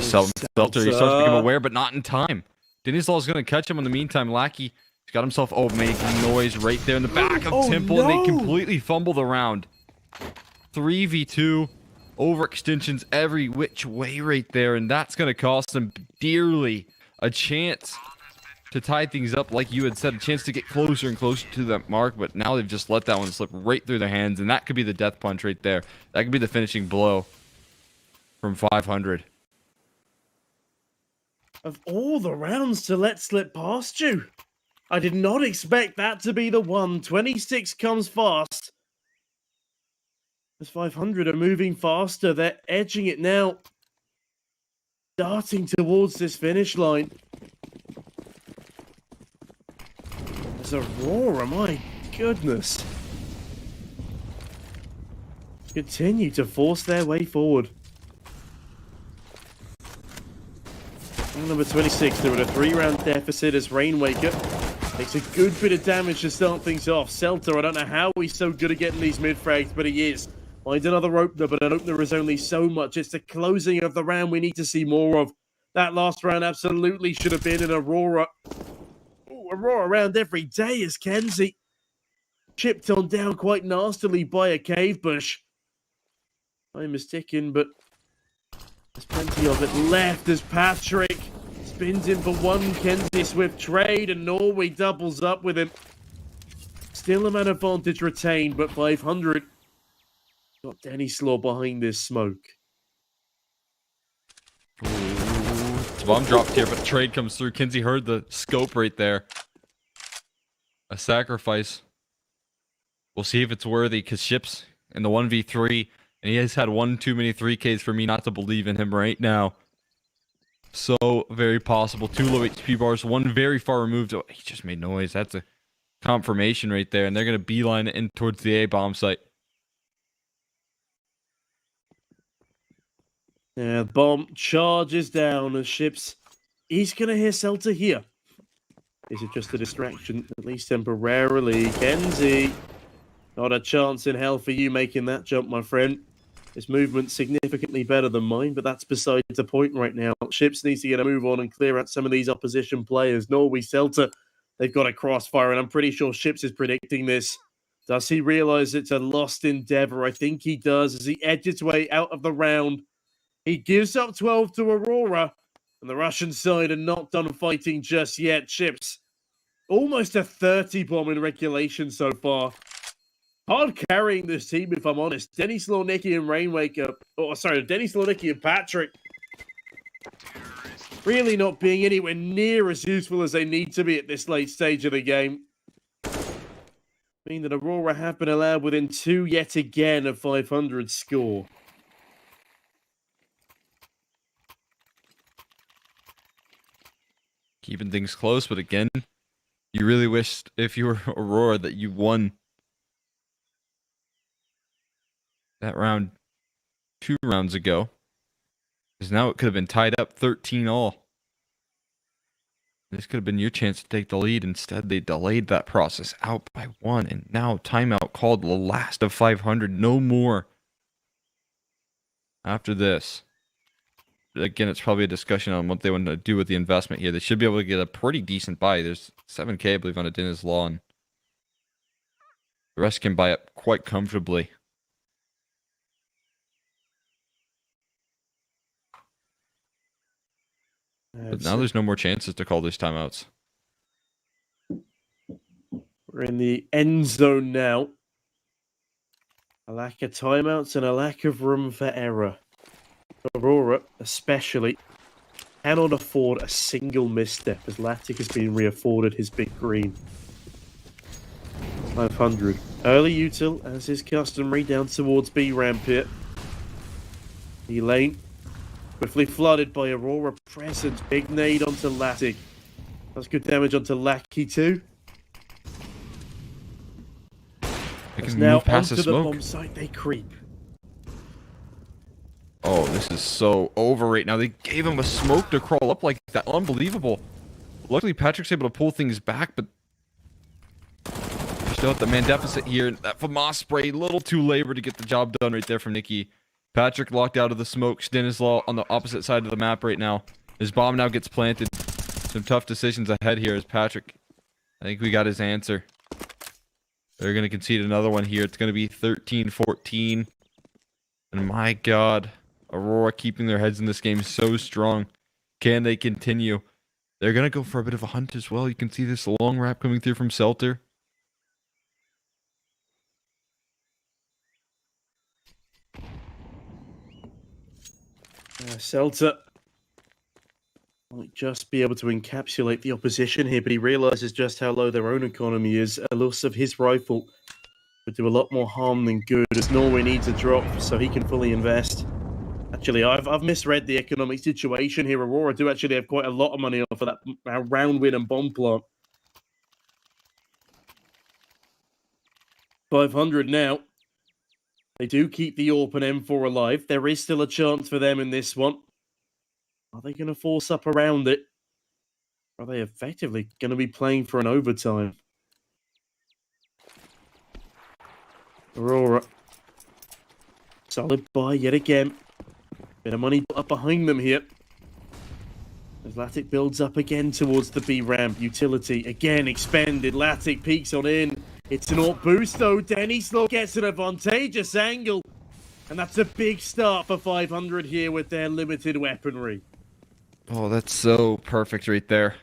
Celta, he starts to become aware, but not in time. Denislaw is going to catch him in the meantime. Lackey, he's got himself, making noise right there in the back of Temple, and they completely fumble the round. 3v2, overextensions every which way right there, and that's going to cost them dearly. A chance to tie things up, like you had said, a chance to get closer and closer to that mark, but now they've just let that one slip right through their hands, and that could be the death punch right there. That could be the finishing blow from 500.
Of all the rounds to let slip past you, I did not expect that to be the one. 26 comes fast. As 500 are moving faster, they're edging it now. Darting towards this finish line. There's Aurora, my goodness. Continue to force their way forward. Number 26, they're at a 3-round deficit as Rainwaker takes a good bit of damage to start things off. Celta, I don't know how he's so good at getting these mid-frags, but he is. Finds another opener, but an opener is only so much. It's the closing of the round we need to see more of. That last round absolutely should have been an Aurora. Ooh, Aurora round every day as Kenzie chipped on down quite nastily by a cave bush. I'm mistaken, but there's plenty of it left as Patrick spins in for one Kenzie Swift trade, and Norway doubles up with him. Still a man advantage retained, but 500. Got Denislaw behind this smoke.
It's bomb dropped here, but the trade comes through. Kinsey heard the scope right there. A sacrifice. We'll see if it's worthy, because Ships in the 1v3, and he has had one too many 3Ks for me not to believe in him right now. So very possible. 2 low HP bars, 1 very far removed. Oh, he just made noise. That's a confirmation right there, and they're going to beeline it in towards the A bomb site.
Yeah, bomb charges down as Ships. He's going to hear Celta here. Is it just a distraction, at least temporarily? Kenzie, not a chance in hell for you making that jump, my friend. His movement's significantly better than mine, but that's beside the point right now. Ships needs to get a move on and clear out some of these opposition players. Norway Celta, they've got a crossfire, and I'm pretty sure Ships is predicting this. Does he realize it's a lost endeavor? I think he does as he edges his way out of the round. He gives up 12 to Aurora, and the Russian side are not done fighting just yet. Ships, almost a 30 bomb in regulation so far. Hard carrying this team, if I'm honest. Denny Slornicki and Rainwaker, Denny Slornicki and Patrick really not being anywhere near as useful as they need to be at this late stage of the game. Meaning that Aurora have been allowed within 2 yet again of 500 score.
Keeping things close, but again, you really wished if you were Aurora that you won that round 2 rounds ago, because now it could have been tied up 13-all. This could have been your chance to take the lead. Instead, they delayed that process out by 1, and now timeout called, the last of 500. No more after this. Again, it's probably a discussion on what they want to do with the investment here. They should be able to get a pretty decent buy. There's 7K, I believe, on a Dennis Law, and the rest can buy up quite comfortably. But now there's no more chances to call these timeouts.
We're in the end zone now. A lack of timeouts and a lack of room for error. Aurora, especially, cannot afford a single misstep as Latic has been reafforded his big green. 500. Early util, as is customary, down towards B ramp here. E lane. Swiftly flooded by Aurora presence. Big nade onto Latic. That's good damage onto Lackey too. It's now onto the bomb site they creep.
Oh, this is so over right now. They gave him a smoke to crawl up like that. Unbelievable. Luckily, Patrick's able to pull things back, but still at the man deficit here. That FAMAS spray, a little too labor to get the job done right there from Nikki. Patrick locked out of the smoke. Stanislaw on the opposite side of the map right now. His bomb now gets planted. Some tough decisions ahead here as Patrick. I think we got his answer. They're going to concede another one here. It's going to be 13-14. And my God, Aurora keeping their heads in this game so strong. Can they continue? They're going to go for a bit of a hunt as well. You can see this long wrap coming through from Selter.
Celta might just be able to encapsulate the opposition here, but he realizes just how low their own economy is. A loss of his rifle would do a lot more harm than good, as Norway needs a drop so he can fully invest. Actually, I've misread the economic situation here. Aurora do actually have quite a lot of money off of that round win and bomb plant. 500 now. They do keep the AWP and M4 alive. There is still a chance for them in this one. Are they going to force up around it? Are they effectively going to be playing for an overtime? Aurora. Solid buy yet again. Bit of money put up behind them here. As Latic builds up again towards the B ramp. Utility again expended. Latic peeks on in. It's an AWP boost though. Denny Slow gets an advantageous angle. And that's a big start for 500 here with their limited weaponry.
Oh, that's so perfect right there.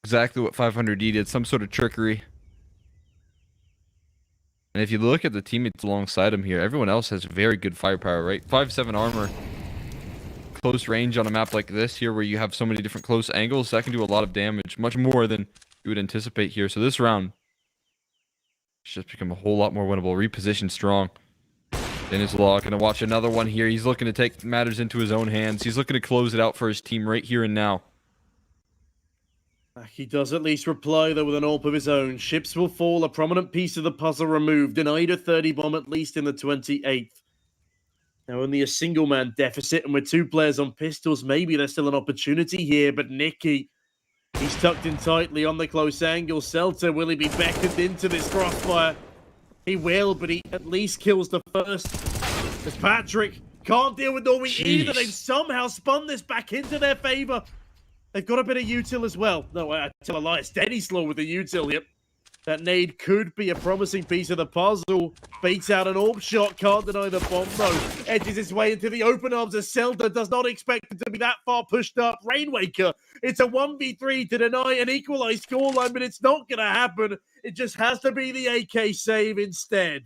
Exactly what 500 needed. Some sort of trickery. And if you look at the teammates alongside him here, everyone else has very good firepower, right? 5.7 armor. Close range on a map like this here where you have so many different close angles, that can do a lot of damage. Much more than you would anticipate here. So this round it's just become a whole lot more winnable. Reposition strong. Dennis Law going to watch another one here. He's looking to take matters into his own hands. He's looking to close it out for his team right here and now.
He does at least reply, though, with an AWP of his own. Ships will fall, a prominent piece of the puzzle removed. Denied a 30 bomb at least in the 28th. Now only a single-man deficit, and with 2 players on pistols, maybe there's still an opportunity here. But Nicky, he's tucked in tightly on the close angle. Celta, will he be beckoned into this crossfire? He will, but he at least kills the first.
As Patrick can't deal with Norway either.
Jeez.
They've somehow spun this back into their favor. They've got a bit of util as well. No, I tell a lie. It's Dennyslaw with the util. Yep. That nade could be a promising piece of the puzzle. Beats out an AWP shot. Can't deny the bomb, though. Edges its way into the open arms of Zelda. Does not expect it to be that far pushed up. Rainwaker. It's a 1v3 to deny an equalized scoreline, but it's not going to happen. It just has to be the AK save instead.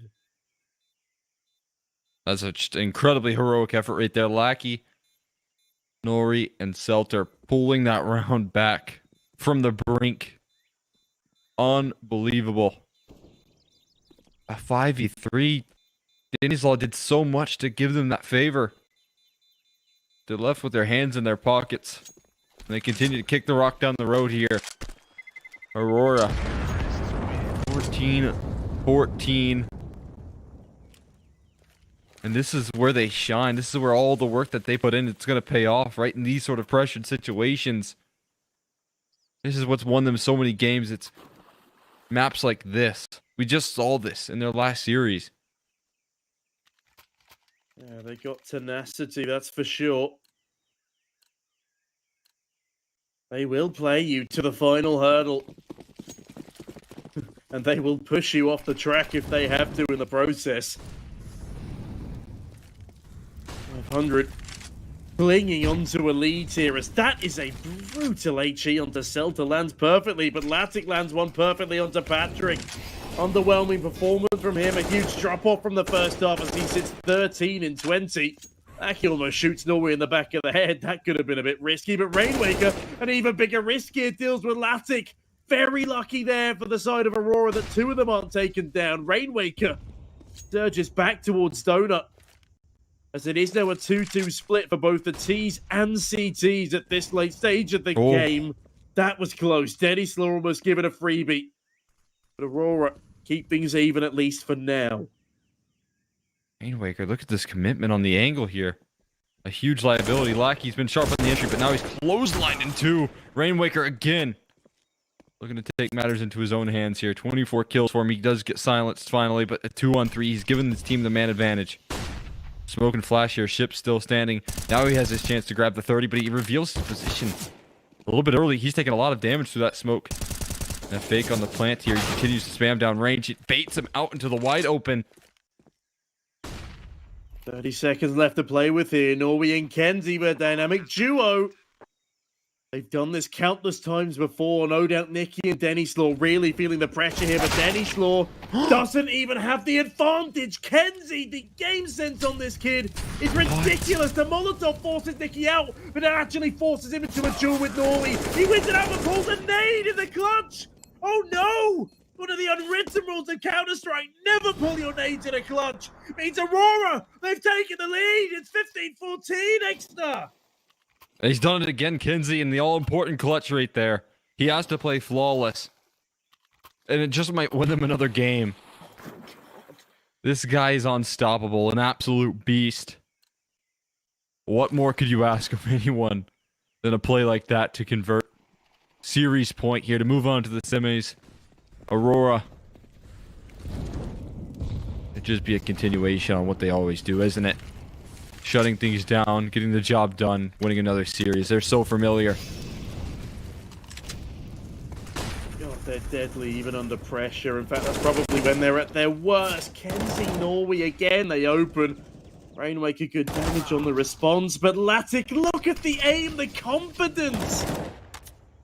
That's an incredibly heroic effort right there. Lackey, Nori, and Selter pulling that round back from the brink. Unbelievable. A 5v3. Dennyslaw did so much to give them that favor. They're left with their hands in their pockets. And they continue to kick the rock down the road here. Aurora. 14-14. And this is where they shine. This is where all the work that they put in, it's going to pay off, right? In these sort of pressured situations. This is what's won them so many games. It's maps like this. We just saw this in their last series.
Yeah, they got tenacity, that's for sure. They will play you to the final hurdle. And they will push you off the track if they have to in the process. 500. Clinging onto a lead here, as that is a brutal HE onto Celta. Lands perfectly, but Latic lands one perfectly onto Patrick. Underwhelming performance from him. A huge drop-off from the first half as he sits 13 in 20. Aki almost shoots Norway in the back of the head. That could have been a bit risky, but Rainwaker, an even bigger risk here, deals with Latic. Very lucky there for the side of Aurora that two of them aren't taken down. Rainwaker surges back towards Donut, as it is now a 2-2 split for both the T's and CTs at this late stage of the game. That was close. Dennyslaw almost given a freebie. But Aurora keep things even, at least for now.
Rainwaker, look at this commitment on the angle here. A huge liability. Lackey's been sharp on the entry, but now he's clotheslined in two. Rainwaker again. Looking to take matters into his own hands here. 24 kills for him. He does get silenced finally, but a 2-on-3. He's given his team the man advantage. Smoke and flash here. Ship still standing. Now he has his chance to grab the 30, but he reveals his position a little bit early. He's taking a lot of damage through that smoke. And a fake on the plant here. He continues to spam down range. It baits him out into the wide open.
30 seconds left to play with here. Norway and Kenzie, a dynamic duo. They've done this countless times before. No doubt Nicky and Dennyslaw really feeling the pressure here, but Dennyslaw doesn't even have the advantage. Kenzie, the game sense on this kid is ridiculous. The Molotov forces Nicky out, but it actually forces him into a duel with Norway. He wins it out and pulls a nade in the clutch. Oh no! One of the unwritten rules of Counter-Strike, never pull your nades in a clutch. Means Aurora, they've taken the lead. It's 15-14 extra.
He's done it again, Kenzie, in the all-important clutch right there. He has to play flawless. And it just might win him another game. This guy is unstoppable, an absolute beast. What more could you ask of anyone than a play like that to convert? Series point here to move on to the semis. Aurora. It'd just be a continuation on what they always do, isn't it? Shutting things down, getting the job done, winning another series. They're so familiar.
God, they're deadly even under pressure. In fact, that's probably when they're at their worst. Kenzie, Norway again, they open. Rainwaker, good damage on the response, but Latic, look at the aim, the confidence.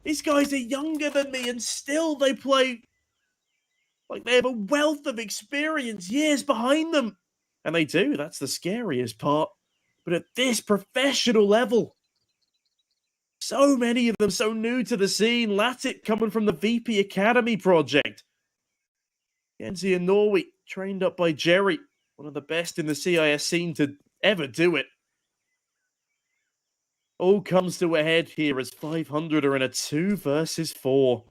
These guys are younger than me and still they play like they have a wealth of experience, years behind them. And they do, that's the scariest part. But at this professional level, so many of them so new to the scene. Latic coming from the VP Academy project. Kenzie and Norway, trained up by Jerry, one of the best in the CIS scene to ever do it. All comes to a head here as 500 are in a 2 versus 4.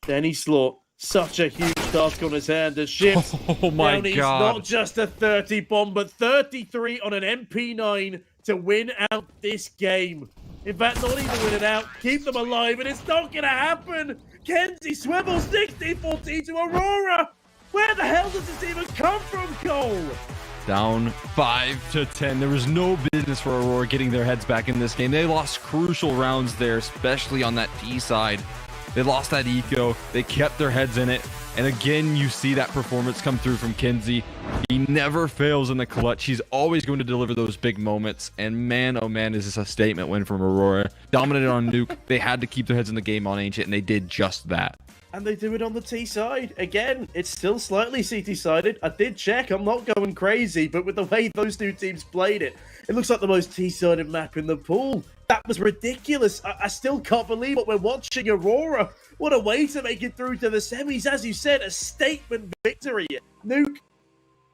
Dennyslaw, such a huge task on his hand as Ships.
Oh my
God. Not just a 30 bomb, but 33 on an MP9 to win out this game. In fact, not even win it out, keep them alive, and it's not going to happen. Kenzie swivels 16-14 to Aurora. Where the hell does this even come from, Cole?
down 5-10. There was no business for Aurora getting their heads back in this game. They lost crucial rounds there, especially on that T side. They lost that eco. They kept their heads in it. And again, you see that performance come through from Kinsey. He never fails in the clutch. He's always going to deliver those big moments. And man, oh man, is this a statement win from Aurora. Dominated on Nuke. They had to keep their heads in the game on Ancient, and they did just that.
And they do it on the T side. Again, it's still slightly CT-sided. I did check. I'm not going crazy. But with the way those two teams played it, it looks like the most T-sided map in the pool. That was ridiculous. I still can't believe what we're watching. Aurora. What a way to make it through to the semis. As you said, a statement victory. Nuke,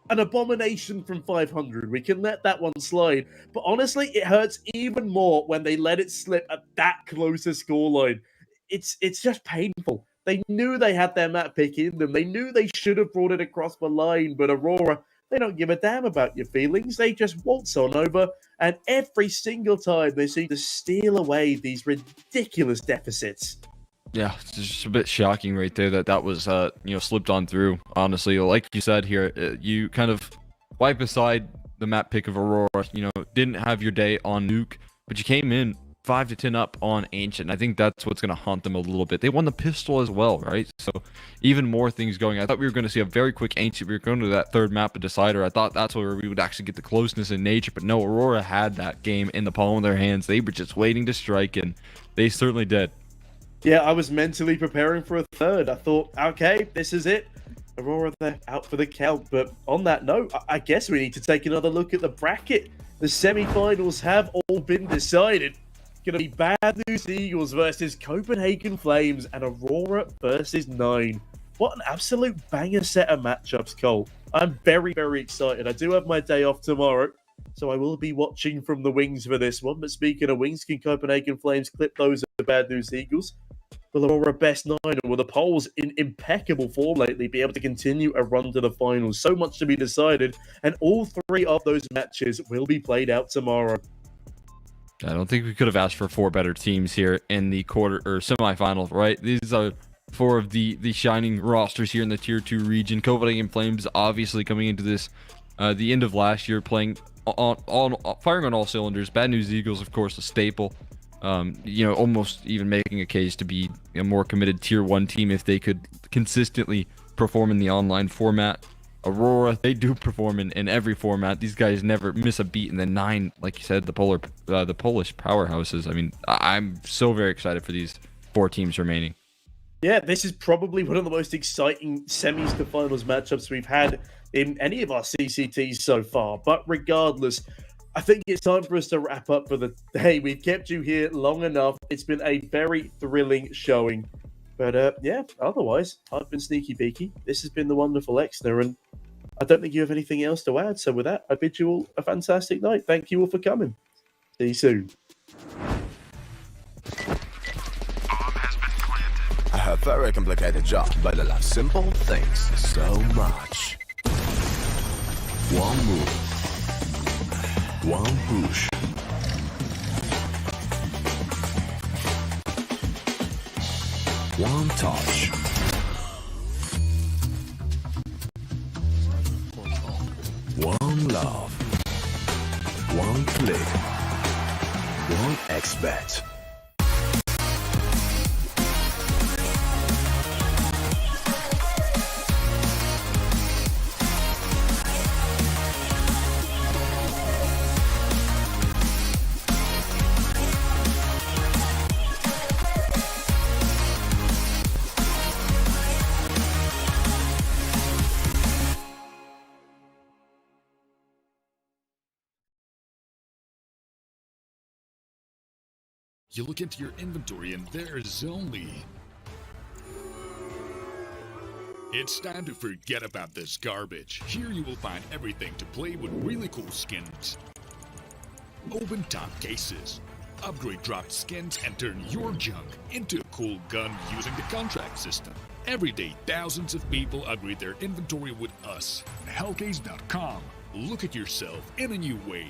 an abomination from 500. We can let that one slide. But honestly, it hurts even more when they let it slip at that close a scoreline. It's just painful. They knew they had their map pick in them. They knew they should have brought it across the line. But Aurora, they don't give a damn about your feelings. They just waltz on over. And every single time they seem to steal away these ridiculous deficits.
Yeah, it's just a bit shocking right there that was, slipped on through. Honestly, like you said here, you kind of wipe aside the map pick of Aurora. Didn't have your day on Nuke, but you came in 5-10 up on Ancient. I think that's what's going to haunt them a little bit. They won the pistol as well, right? So even more things going. I thought we were going to see a very quick Ancient. We were going to that third map of Decider. I thought that's where we would actually get the closeness in nature, but no, Aurora had that game in the palm of their hands. They were just waiting to strike, and they certainly did.
Yeah, I was mentally preparing for a third. I thought, okay, this is it. Aurora, they're out for the count. But on that note, I guess we need to take another look at the bracket. The semi-finals have all been decided. Going to be Bad News Eagles versus Copenhagen Flames and Aurora versus 9. What an absolute banger set of matchups, Cole. I'm very, very excited. I do have my day off tomorrow, so I will be watching from the wings for this one. But speaking of wings, can Copenhagen Flames clip those of the Bad News Eagles? Will Aurora best 9, or will the Poles in impeccable form lately be able to continue a run to the finals? So much to be decided, and all 3 of those matches will be played out tomorrow.
I don't think we could have asked for 4 better teams here in the quarter or semifinal, right? These are 4 of the shining rosters here in the Tier 2 region. Copenhagen Flames obviously coming into this the end of last year playing firing on all cylinders. Bad News Eagles, of course, a staple. Almost even making a case to be a more committed Tier 1 team if they could consistently perform in the online format. Aurora, they do perform in every format. These guys never miss a beat. And then 9, like you said, the Polish powerhouses. I mean, I'm so very excited for these 4 teams remaining.
Yeah, this is probably one of the most exciting semis to finals matchups we've had in any of our CCTs so far. But regardless, I think it's time for us to wrap up for the day. We've kept you here long enough. It's been a very thrilling showing. But yeah, otherwise, I've been Sneaky Beaky. This has been the wonderful Exner, and I don't think you have anything else to add. So with that, I bid you all a fantastic night. Thank you all for coming. See you soon.
I have very complicated job, but I love simple things so much. One move, one push. One touch. One love. One click. One expect.
You look into your inventory and there's only... It's time to forget about this garbage. Here you will find everything to play with really cool skins. Open top cases. Upgrade dropped skins and turn your junk into a cool gun using the contract system. Every day, thousands of people upgrade their inventory with us. Hellcase.com. Look at yourself in a new way.